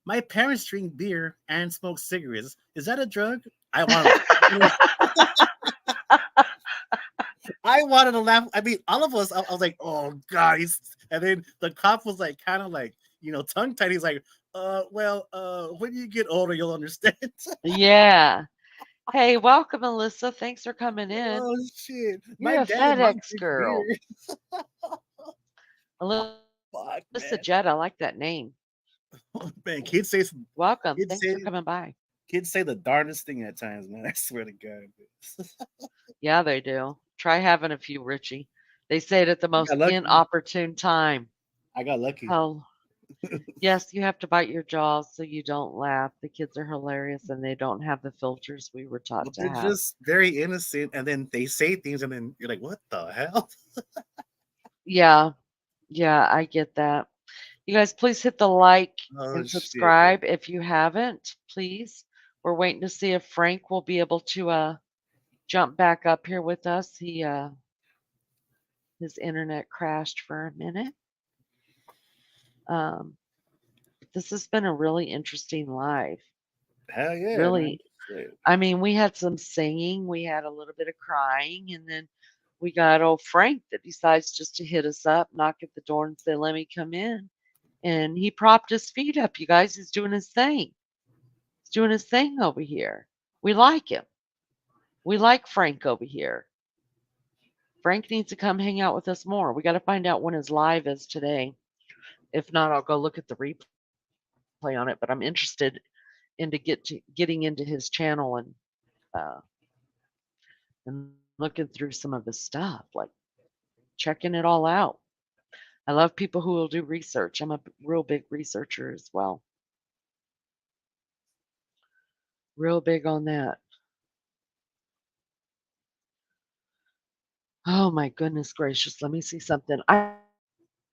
my parents drink beer and smoke cigarettes. Is that a drug?" I wanted to I wanted to laugh. I mean, all of us, I was like, oh God. And then the cop was like kind of like, tongue tied. He's like, well, when you get older, you'll understand. Yeah. Hey, welcome, Alyssa. Thanks for coming in. Oh shit. My You're a dad and mom FedEx drink girl. beer. Fuck, Alyssa man. Jett, I like that name. Man, kids say Welcome. kids Thanks for say coming by. kids say the darndest thing at times, man. I swear to God. Yeah, they do. Try having a few, Richie. They say it at the I got most lucky. inopportune time. I got lucky. Oh, yes, you have to bite your jaws so you don't laugh. The kids are hilarious and they don't have the filters we were taught But to they're have. just very innocent, and then they say things, and then you're like, what the hell? Yeah, yeah, I get that. You guys, please hit the like Oh and shit, man. subscribe if you haven't, please. We're waiting to see if Frank will be able to jump back up here with us. His internet crashed for a minute. Um, this has been a really interesting live. Hell yeah, man. Really, Shit. I mean, we had some singing, we had a little bit of crying, and then we got old Frank that decides just to hit us up, knock at the door, and say, "Let me come in." And he propped his feet up, you guys. He's doing his thing. He's doing his thing over here. We like him. We like Frank over here. Frank needs to come hang out with us more. We got to find out when his live is today. If not, I'll go look at the replay on it. But I'm interested into getting into his channel uh, and looking through some of his stuff, like checking it all out. I love people who will do research. I'm a real big researcher as well. Real big on that. Oh my goodness gracious. Let me see something. I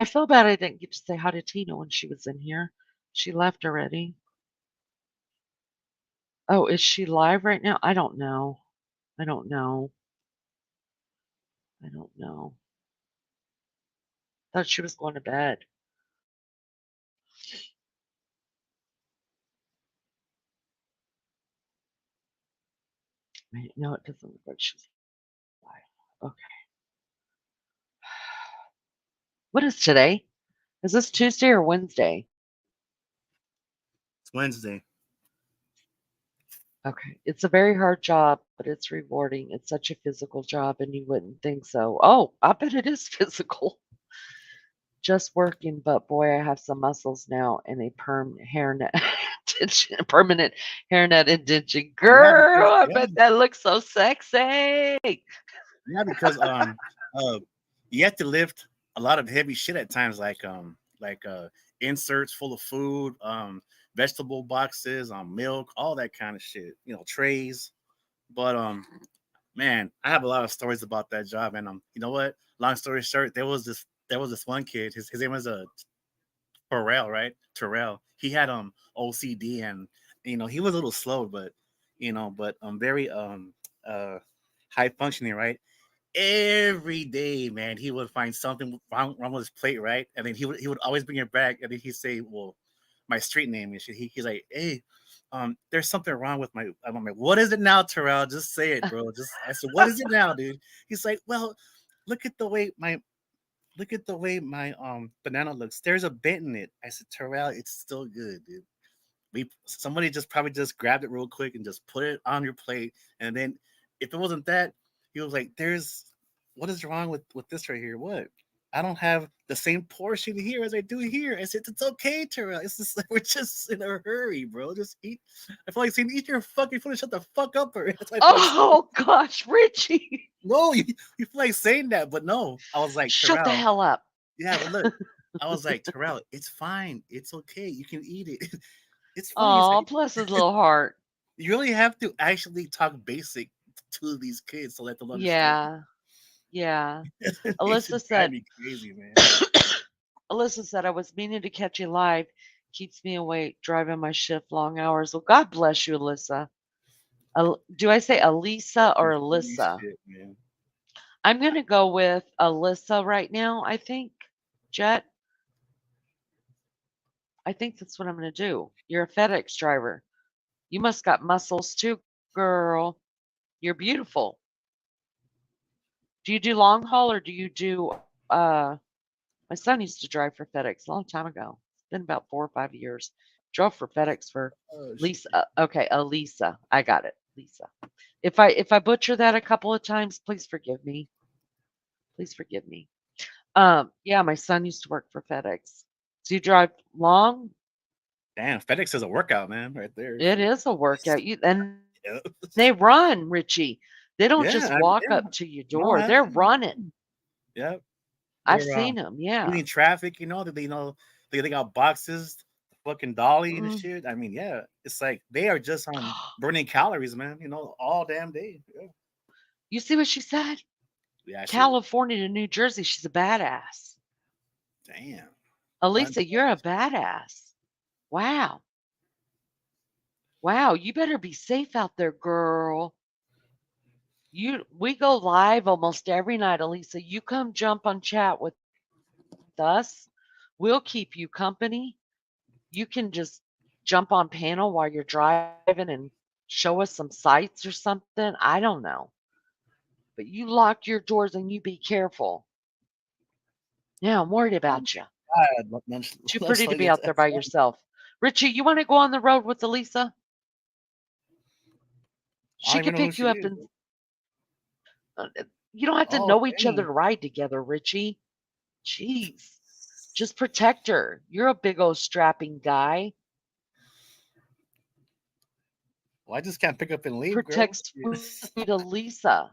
feel bad I didn't get to say hi to Tina when she was in here. She left already. Oh, is she live right now? I don't know. I don't know. I don't know. Thought she was going to bed. Wait, no, it doesn't look like she's live. Okay. What is today? Is this Tuesday or Wednesday? It's Wednesday. Okay. It's a very hard job, but it's rewarding. It's such a physical job, and you wouldn't think so. Oh, I bet it is physical. Just working, but boy, I have some muscles now and a permanent hairnet indention. Yeah, because Girl, I bet that looks so sexy. yeah, because you have to lift a lot of heavy shit at times, like inserts full of food, vegetable boxes, milk, all that kind of shit. You know, trays. But man, I have a lot of stories about that job, and you know what? Long story short, there was this one kid. His name was Terrell, right? Terrell. He had OCD, and you know he was a little slow, but very high functioning, right? Every day, man, he would find something wrong with his plate, right? And then he would always bring it back, and then he'd say, "Well, my street name and shit." He's like, "Hey, there's something wrong with my." I'm like, "What is it now, Terrell? Just say it, bro." I said, "What is it now, dude?" He's like, "Well, look at the way my banana looks. There's a bit in it." I said, "Terrell, it's still good, dude. Somebody just probably just grabbed it real quick and just put it on your plate, and then if it wasn't that, he was like, what is wrong with this right here? What? I don't have the same portion here as I do here." I said, "It's okay, Terrell. It's just we're just in a hurry, bro. Just eat." I feel like saying, "Eat your fucking food and shut the fuck up." Or that's what I feel like saying. Oh gosh, Richie. No, you feel like saying that, but no. I was like, Shut the Terrell. hell up. Yeah, but look, I was like, Terrell, it's fine. It's okay. You can eat it. It's funny. It's Oh, like, bless his little heart. you really have to actually talk basic to these kids to let them understand. Yeah. Yeah. They should Alyssa drive said, me crazy, man. Alyssa said, I was meaning to catch you live. Keeps me awake driving my shift long hours. Well, God bless you, Alyssa. Do I say Alisa or That's funny Alyssa? shit, man. I'm going to go with Alyssa right now, I think. Jet, I think that's what I'm going to do. You're a FedEx driver. You must got muscles too, girl. You're beautiful. Do you do long haul or do you do my son used to drive for FedEx a long time ago. It's been about 4 or 5 years. Drove for FedEx for Oh shit. Lisa. Okay, Alisa. I got it. Lisa. If I butcher that a couple of times, please forgive me. Please forgive me. Yeah, my son used to work for FedEx. Do you drive long? Damn, FedEx is a workout, man, right there. It is a workout. And Yeah, they run, Richie. They don't yeah, just walk up to your door. They're running. yeah. I've They're seen them. Yeah. beating traffic, they got boxes, fucking dolly and Mm. shit. I mean, yeah, it's like they are just burning calories, man. All damn day. Yeah, You see what she said? yeah. California to New Jersey. She's a badass. Damn. Elisa, you're a badass. Wow. Wow, you better be safe out there, girl. We go live almost every night, Elisa. You come jump on chat with us. We'll keep you company. You can just jump on panel while you're driving and show us some sights or something. I don't know. But you lock your doors and you be careful. Yeah, I'm worried about you. Lunch, Too lunch pretty to lady be out there by yourself. Richie, you want to go on the road with Elisa? I She don't even could know who pick she you up is. and you don't have to Oh, know each other dang. to ride together, Richie. Jeez. Just protect her. You're a big old strapping guy. Well, I just can't pick up and leave, girl. Protect sweet Elisa.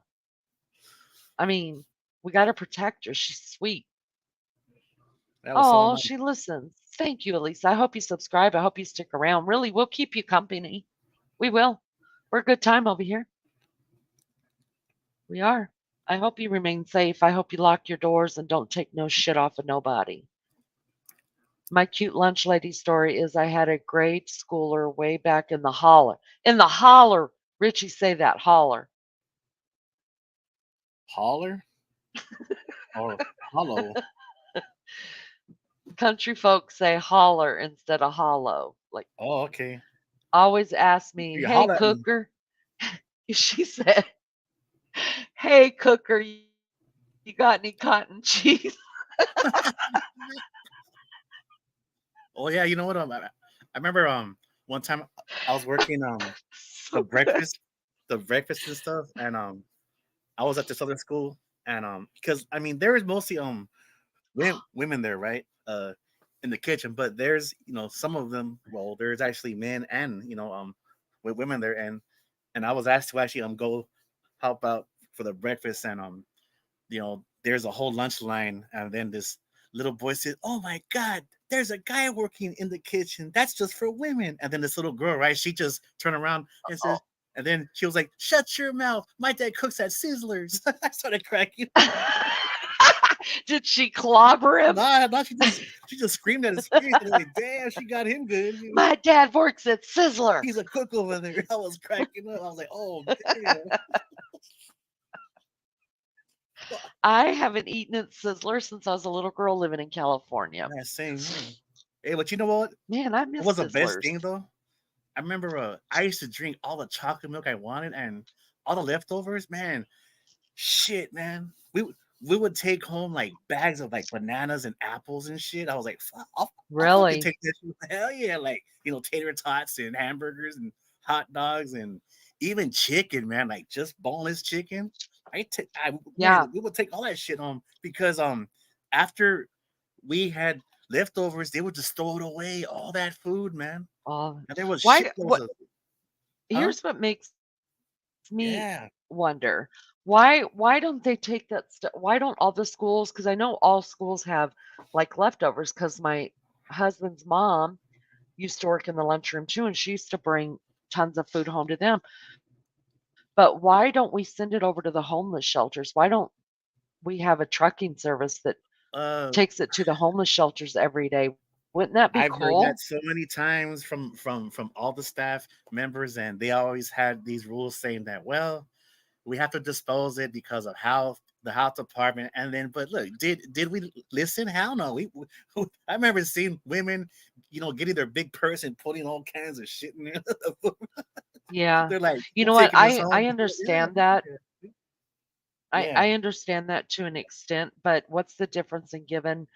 I mean, we got to protect her. She's sweet. That was so Oh, nice. she listens. Thank you, Elisa. I hope you subscribe. I hope you stick around. Really, we'll keep you company. We will. We're a good time over here. We are. I hope you remain safe. I hope you lock your doors and don't take no shit off of nobody. My cute lunch lady story is I had a grade schooler way back in the holler. In the holler. Richie, say that holler. Holler or hollow? Country folks say holler instead of hollow. Like, Oh, okay. always ask me, You hey, holler at me. cooker. She said, hey, cooker, you got any cotton cheese? Oh yeah, you know what? I remember one time I was working the So good. breakfast, the breakfast and stuff, and I was at this other school, and because I mean there was mostly women there, right? In the kitchen, but there's some of them. Well, there's actually men and with women there, and I was asked to actually go help out for the breakfast, and there's a whole lunch line, and then this little boy said, "Oh my God, there's a guy working in the kitchen. That's just for women." And then this little girl, right? She just turned around and says, and then she was like, "Shut your mouth! My dad cooks at Sizzlers." I started cracking. Did she clobber him? Nah, she just screamed at his face and like, damn, she got him good. My dad works at Sizzler. He's a cook over there. I was cracking up. I was like, oh damn. I haven't eaten at Sizzler since I was a little girl living in California. Yeah, same here. Hey, but you know what? Man, I What miss was the best Sizzlers. thing though? I remember I used to drink all the chocolate milk I wanted and all the leftovers, man. Shit, man. We would take home like bags of like bananas and apples and shit. I was like, fuck, I'll fucking Really? take this. Hell yeah, like tater tots and hamburgers and hot dogs and even chicken, man. Like just boneless chicken. Yeah. We would take all that shit home because after we had leftovers, they would just throw it away, all that food, man. Oh, And there was why? shitloads of huh? Here's what makes me Yeah. wonder. Why don't they take that stuff? Why don't all the schools? Because I know all schools have like leftovers. Because my husband's mom used to work in the lunchroom too, and she used to bring tons of food home to them. But why don't we send it over to the homeless shelters? Why don't we have a trucking service that Uh takes it to the homeless shelters every day? Wouldn't that be I've heard that cool? so many times from all the staff members, and they always had these rules saying that, well, we have to dispose it because of health, the health department. And then, but look, did we listen? Hell no. I remember seeing women, getting their big purse and putting all kinds of shit in there. Yeah. They're like, You "We're know what? taking this I home." Yeah, understand that. I yeah, understand that to an extent, but what's the difference in giving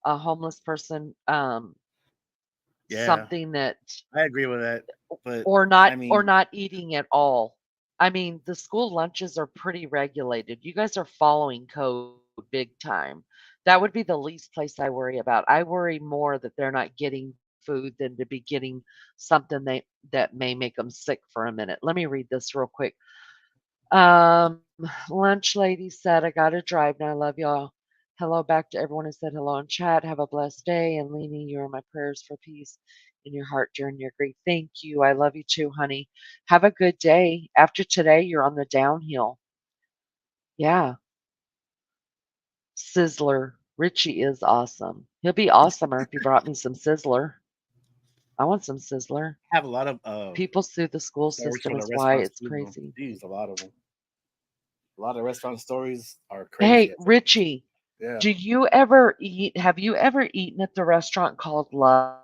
a homeless person yeah. something that I agree with that. But I or mean, not eating at all? I mean, the school lunches are pretty regulated. You guys are following code big time. That would be the least place I worry about. I worry more that they're not getting food than to be getting something that may make them sick for a minute. Let me read this real quick. Um, lunch lady said, I gotta drive now. I love y'all. Hello back to everyone who said hello in chat. Have a blessed day. And Leanie, you're in my prayers for peace in your heart during your grief. Thank you. I love you too, honey. Have a good day. After today, you're on the downhill. Yeah. Sizzler. Richie is awesome. He'll be awesomer if he brought me some Sizzler. I want some Sizzler. I have a lot of People sue the school stories system from the is why restaurants it's too, though. crazy. Jeez, a lot of them. A lot of restaurant stories are crazy. Hey, Richie, Yeah. have you ever eaten at the restaurant called Lighthearted?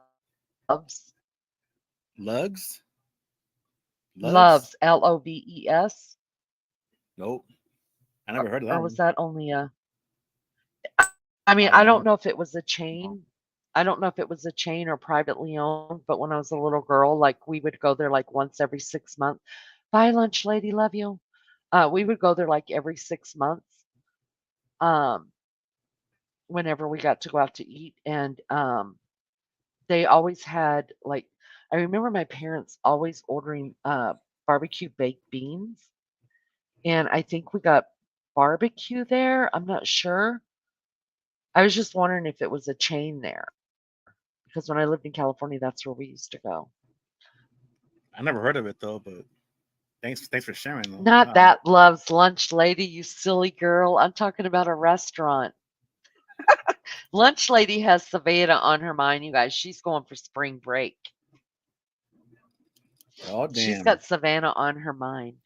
Loves. Lugs? Lugs? Loves. Loves. Nope. I never heard of that Or was one. that only a? I mean, I I don't don't know. know if it was a chain. I don't know if it was a chain or privately owned, but when I was a little girl, like we would go there like once every 6 months. Bye, lunch lady, love you. We would go there like every 6 months. Um, whenever we got to go out to eat, and they always had like I remember my parents always ordering barbecue baked beans, and I think we got barbecue there. I'm not sure. I was just wondering if it was a chain there because when I lived in California, that's where we used to go. I never heard of it though, but thanks for sharing though. Not Wow. that Love's Lunch Lady, you silly girl. I'm talking about a restaurant. Lunch Lady has Savannah on her mind, you guys. She's going for spring break. Oh She's damn. got Savannah on her mind.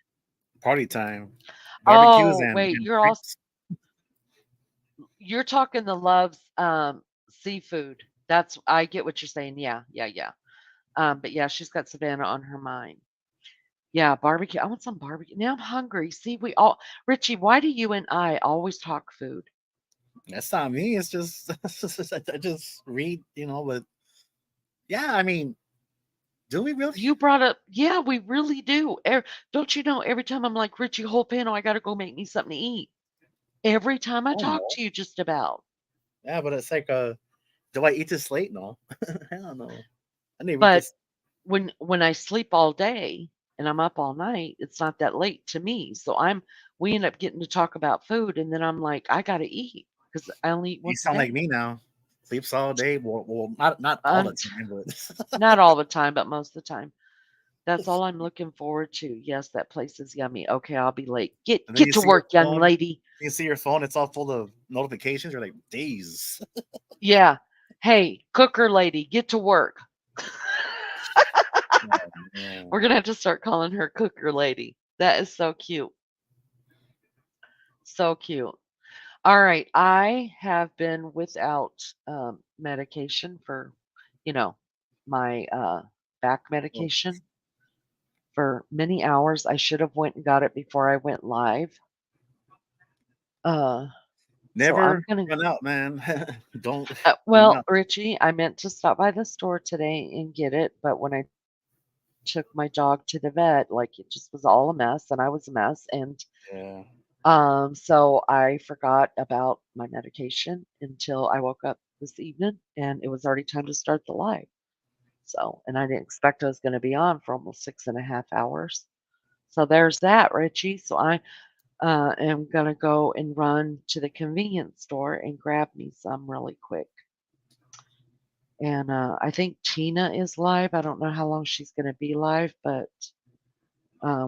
Party time. Barbecues Oh, and, wait, and you're talking the Love's seafood. That's I get what you're saying. Yeah, yeah, yeah. But yeah, she's got Savannah on her mind. Yeah, barbecue. I want some barbecue. Now I'm hungry. See, we all Richie, why do you and I always talk food? That's not me. It's just I just read, but yeah, I mean, do we really? You brought up, yeah, we really do. Don't you know, every time I'm like, Richie, whole panel, I got to go make me something to eat. Every time I Oh talk no. to you, just about. Yeah, but it's like do I eat this late? No. Hell no. I didn't eat But this. when I sleep all day and I'm up all night, it's not that late to me. So we end up getting to talk about food, and then I'm like, I got to eat because I only eat You once a sound like day. me now. Sleeps all day. Well, not all the Um, time, but Not all the time, but most of the time. That's all I'm looking forward to. Yes, that place is yummy. Okay, I'll be late. Get and then you get to see your work, young phone. lady. You see your phone. It's all full of notifications. You're like, days. Yeah. Hey, cooker lady, get to work. Oh, man. We're gonna have to start calling her cooker lady. That is so cute. So cute. All right, I have been without medication for, you know, my back Well, medication for many hours. I should have went and got it before I went live. Uh, so I'm never gonna. run out, man. Don't run Well, out. Richie, I meant to stop by the store today and get it, but when I took my dog to the vet, like it just was all a mess, and I was a mess, and Yeah. so I forgot about my medication until I woke up this evening, and it was already time to start the live. So, and I didn't expect I was going to be on for almost 6.5 hours. So there's that, Richie. So I am going to go and run to the convenience store and grab me some really quick. And I think Tina is live. I don't know how long she's going to be live, but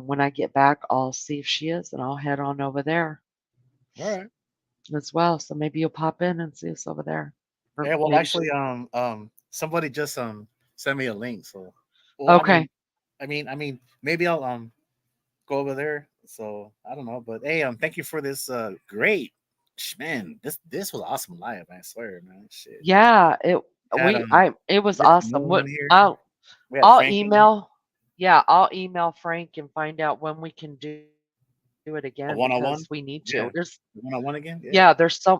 when I get back, I'll see if she is, and I'll head on over there All right. as well. So maybe you'll pop in and see us over there. Or Yeah. Well, maybe actually, somebody just sent me a link. So, well, okay. maybe I'll go over there. So I don't know, but hey, thank you for this great man. This was awesome live. I swear, man. Shit. Yeah, Had it was Rich awesome. Noah in here. We had I'll Frank in here. email yeah, I'll email Frank and find out when we can do it A again one on one. because we need to. Yeah. One on one again. Yeah. There's Yeah.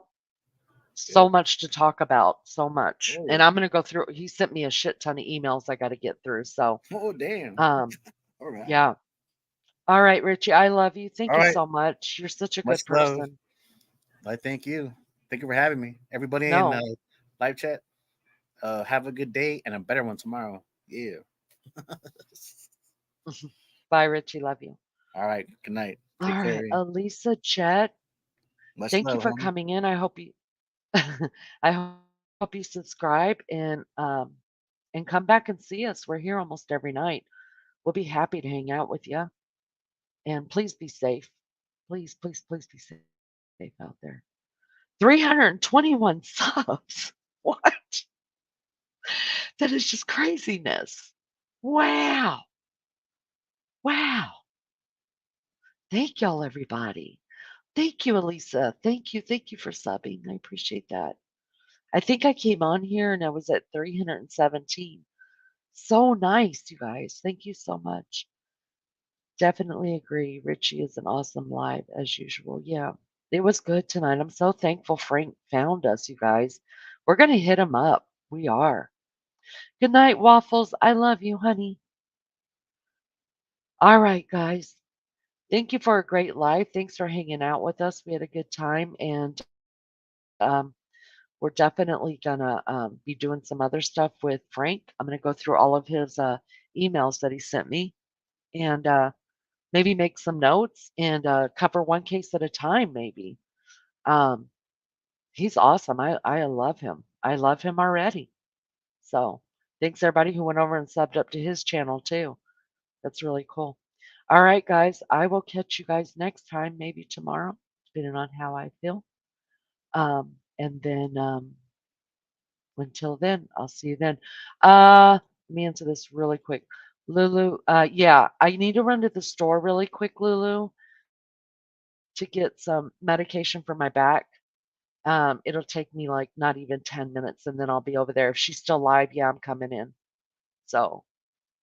so much to talk about, so much. Oh. And I'm gonna go through. He sent me a shit ton of emails I got to get through. So, Oh damn. um, All right. yeah. All right, Richie, I love you. Thank All you right. so much. You're such a Much good love. person. I thank you. Thank you for having me. Everybody in No, live chat. Have a good day and a better one tomorrow. Yeah. bye, Richie. Love you. All right. Good night. All Take right, care. Elisa Jet. Much Thank you love, for homie. coming in. I hope you I hope you subscribe and come back and see us. We're here almost every night. We'll be happy to hang out with you. And please be safe. Please, please, please be safe out there. 321 subs. What? That is just craziness. Wow. Wow. Thank y'all, everybody. Thank you, Elisa. Thank you. Thank you for subbing. I appreciate that. I think I came on here and I was at 317. So nice, you guys. Thank you so much. Definitely agree. Richie is an awesome live as usual. Yeah, it was good tonight. I'm so thankful Frank found us, you guys. We're going to hit him up. We are. Good night, Waffles. I love you, honey. All right, guys. Thank you for a great live. Thanks for hanging out with us. We had a good time, and we're definitely gonna be doing some other stuff with Frank. I'm gonna go through all of his emails that he sent me, and maybe make some notes and cover one case at a time. Maybe um, he's awesome. I love him. I love him already. So thanks everybody who went over and subbed up to his channel too. That's really cool. All right, guys. I will catch you guys next time, maybe tomorrow, depending on how I feel. And then until then, I'll see you then. Let me answer this really quick. Lulu, yeah, I need to run to the store really quick, Lulu, to get some medication for my back. It'll take me like not even 10 minutes and then I'll be over there. If she's still live, yeah, I'm coming in. So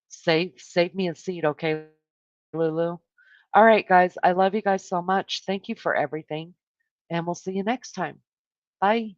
save me a seat, okay, Lulu? All right, guys. I love you guys so much. Thank you for everything. And we'll see you next time. Bye.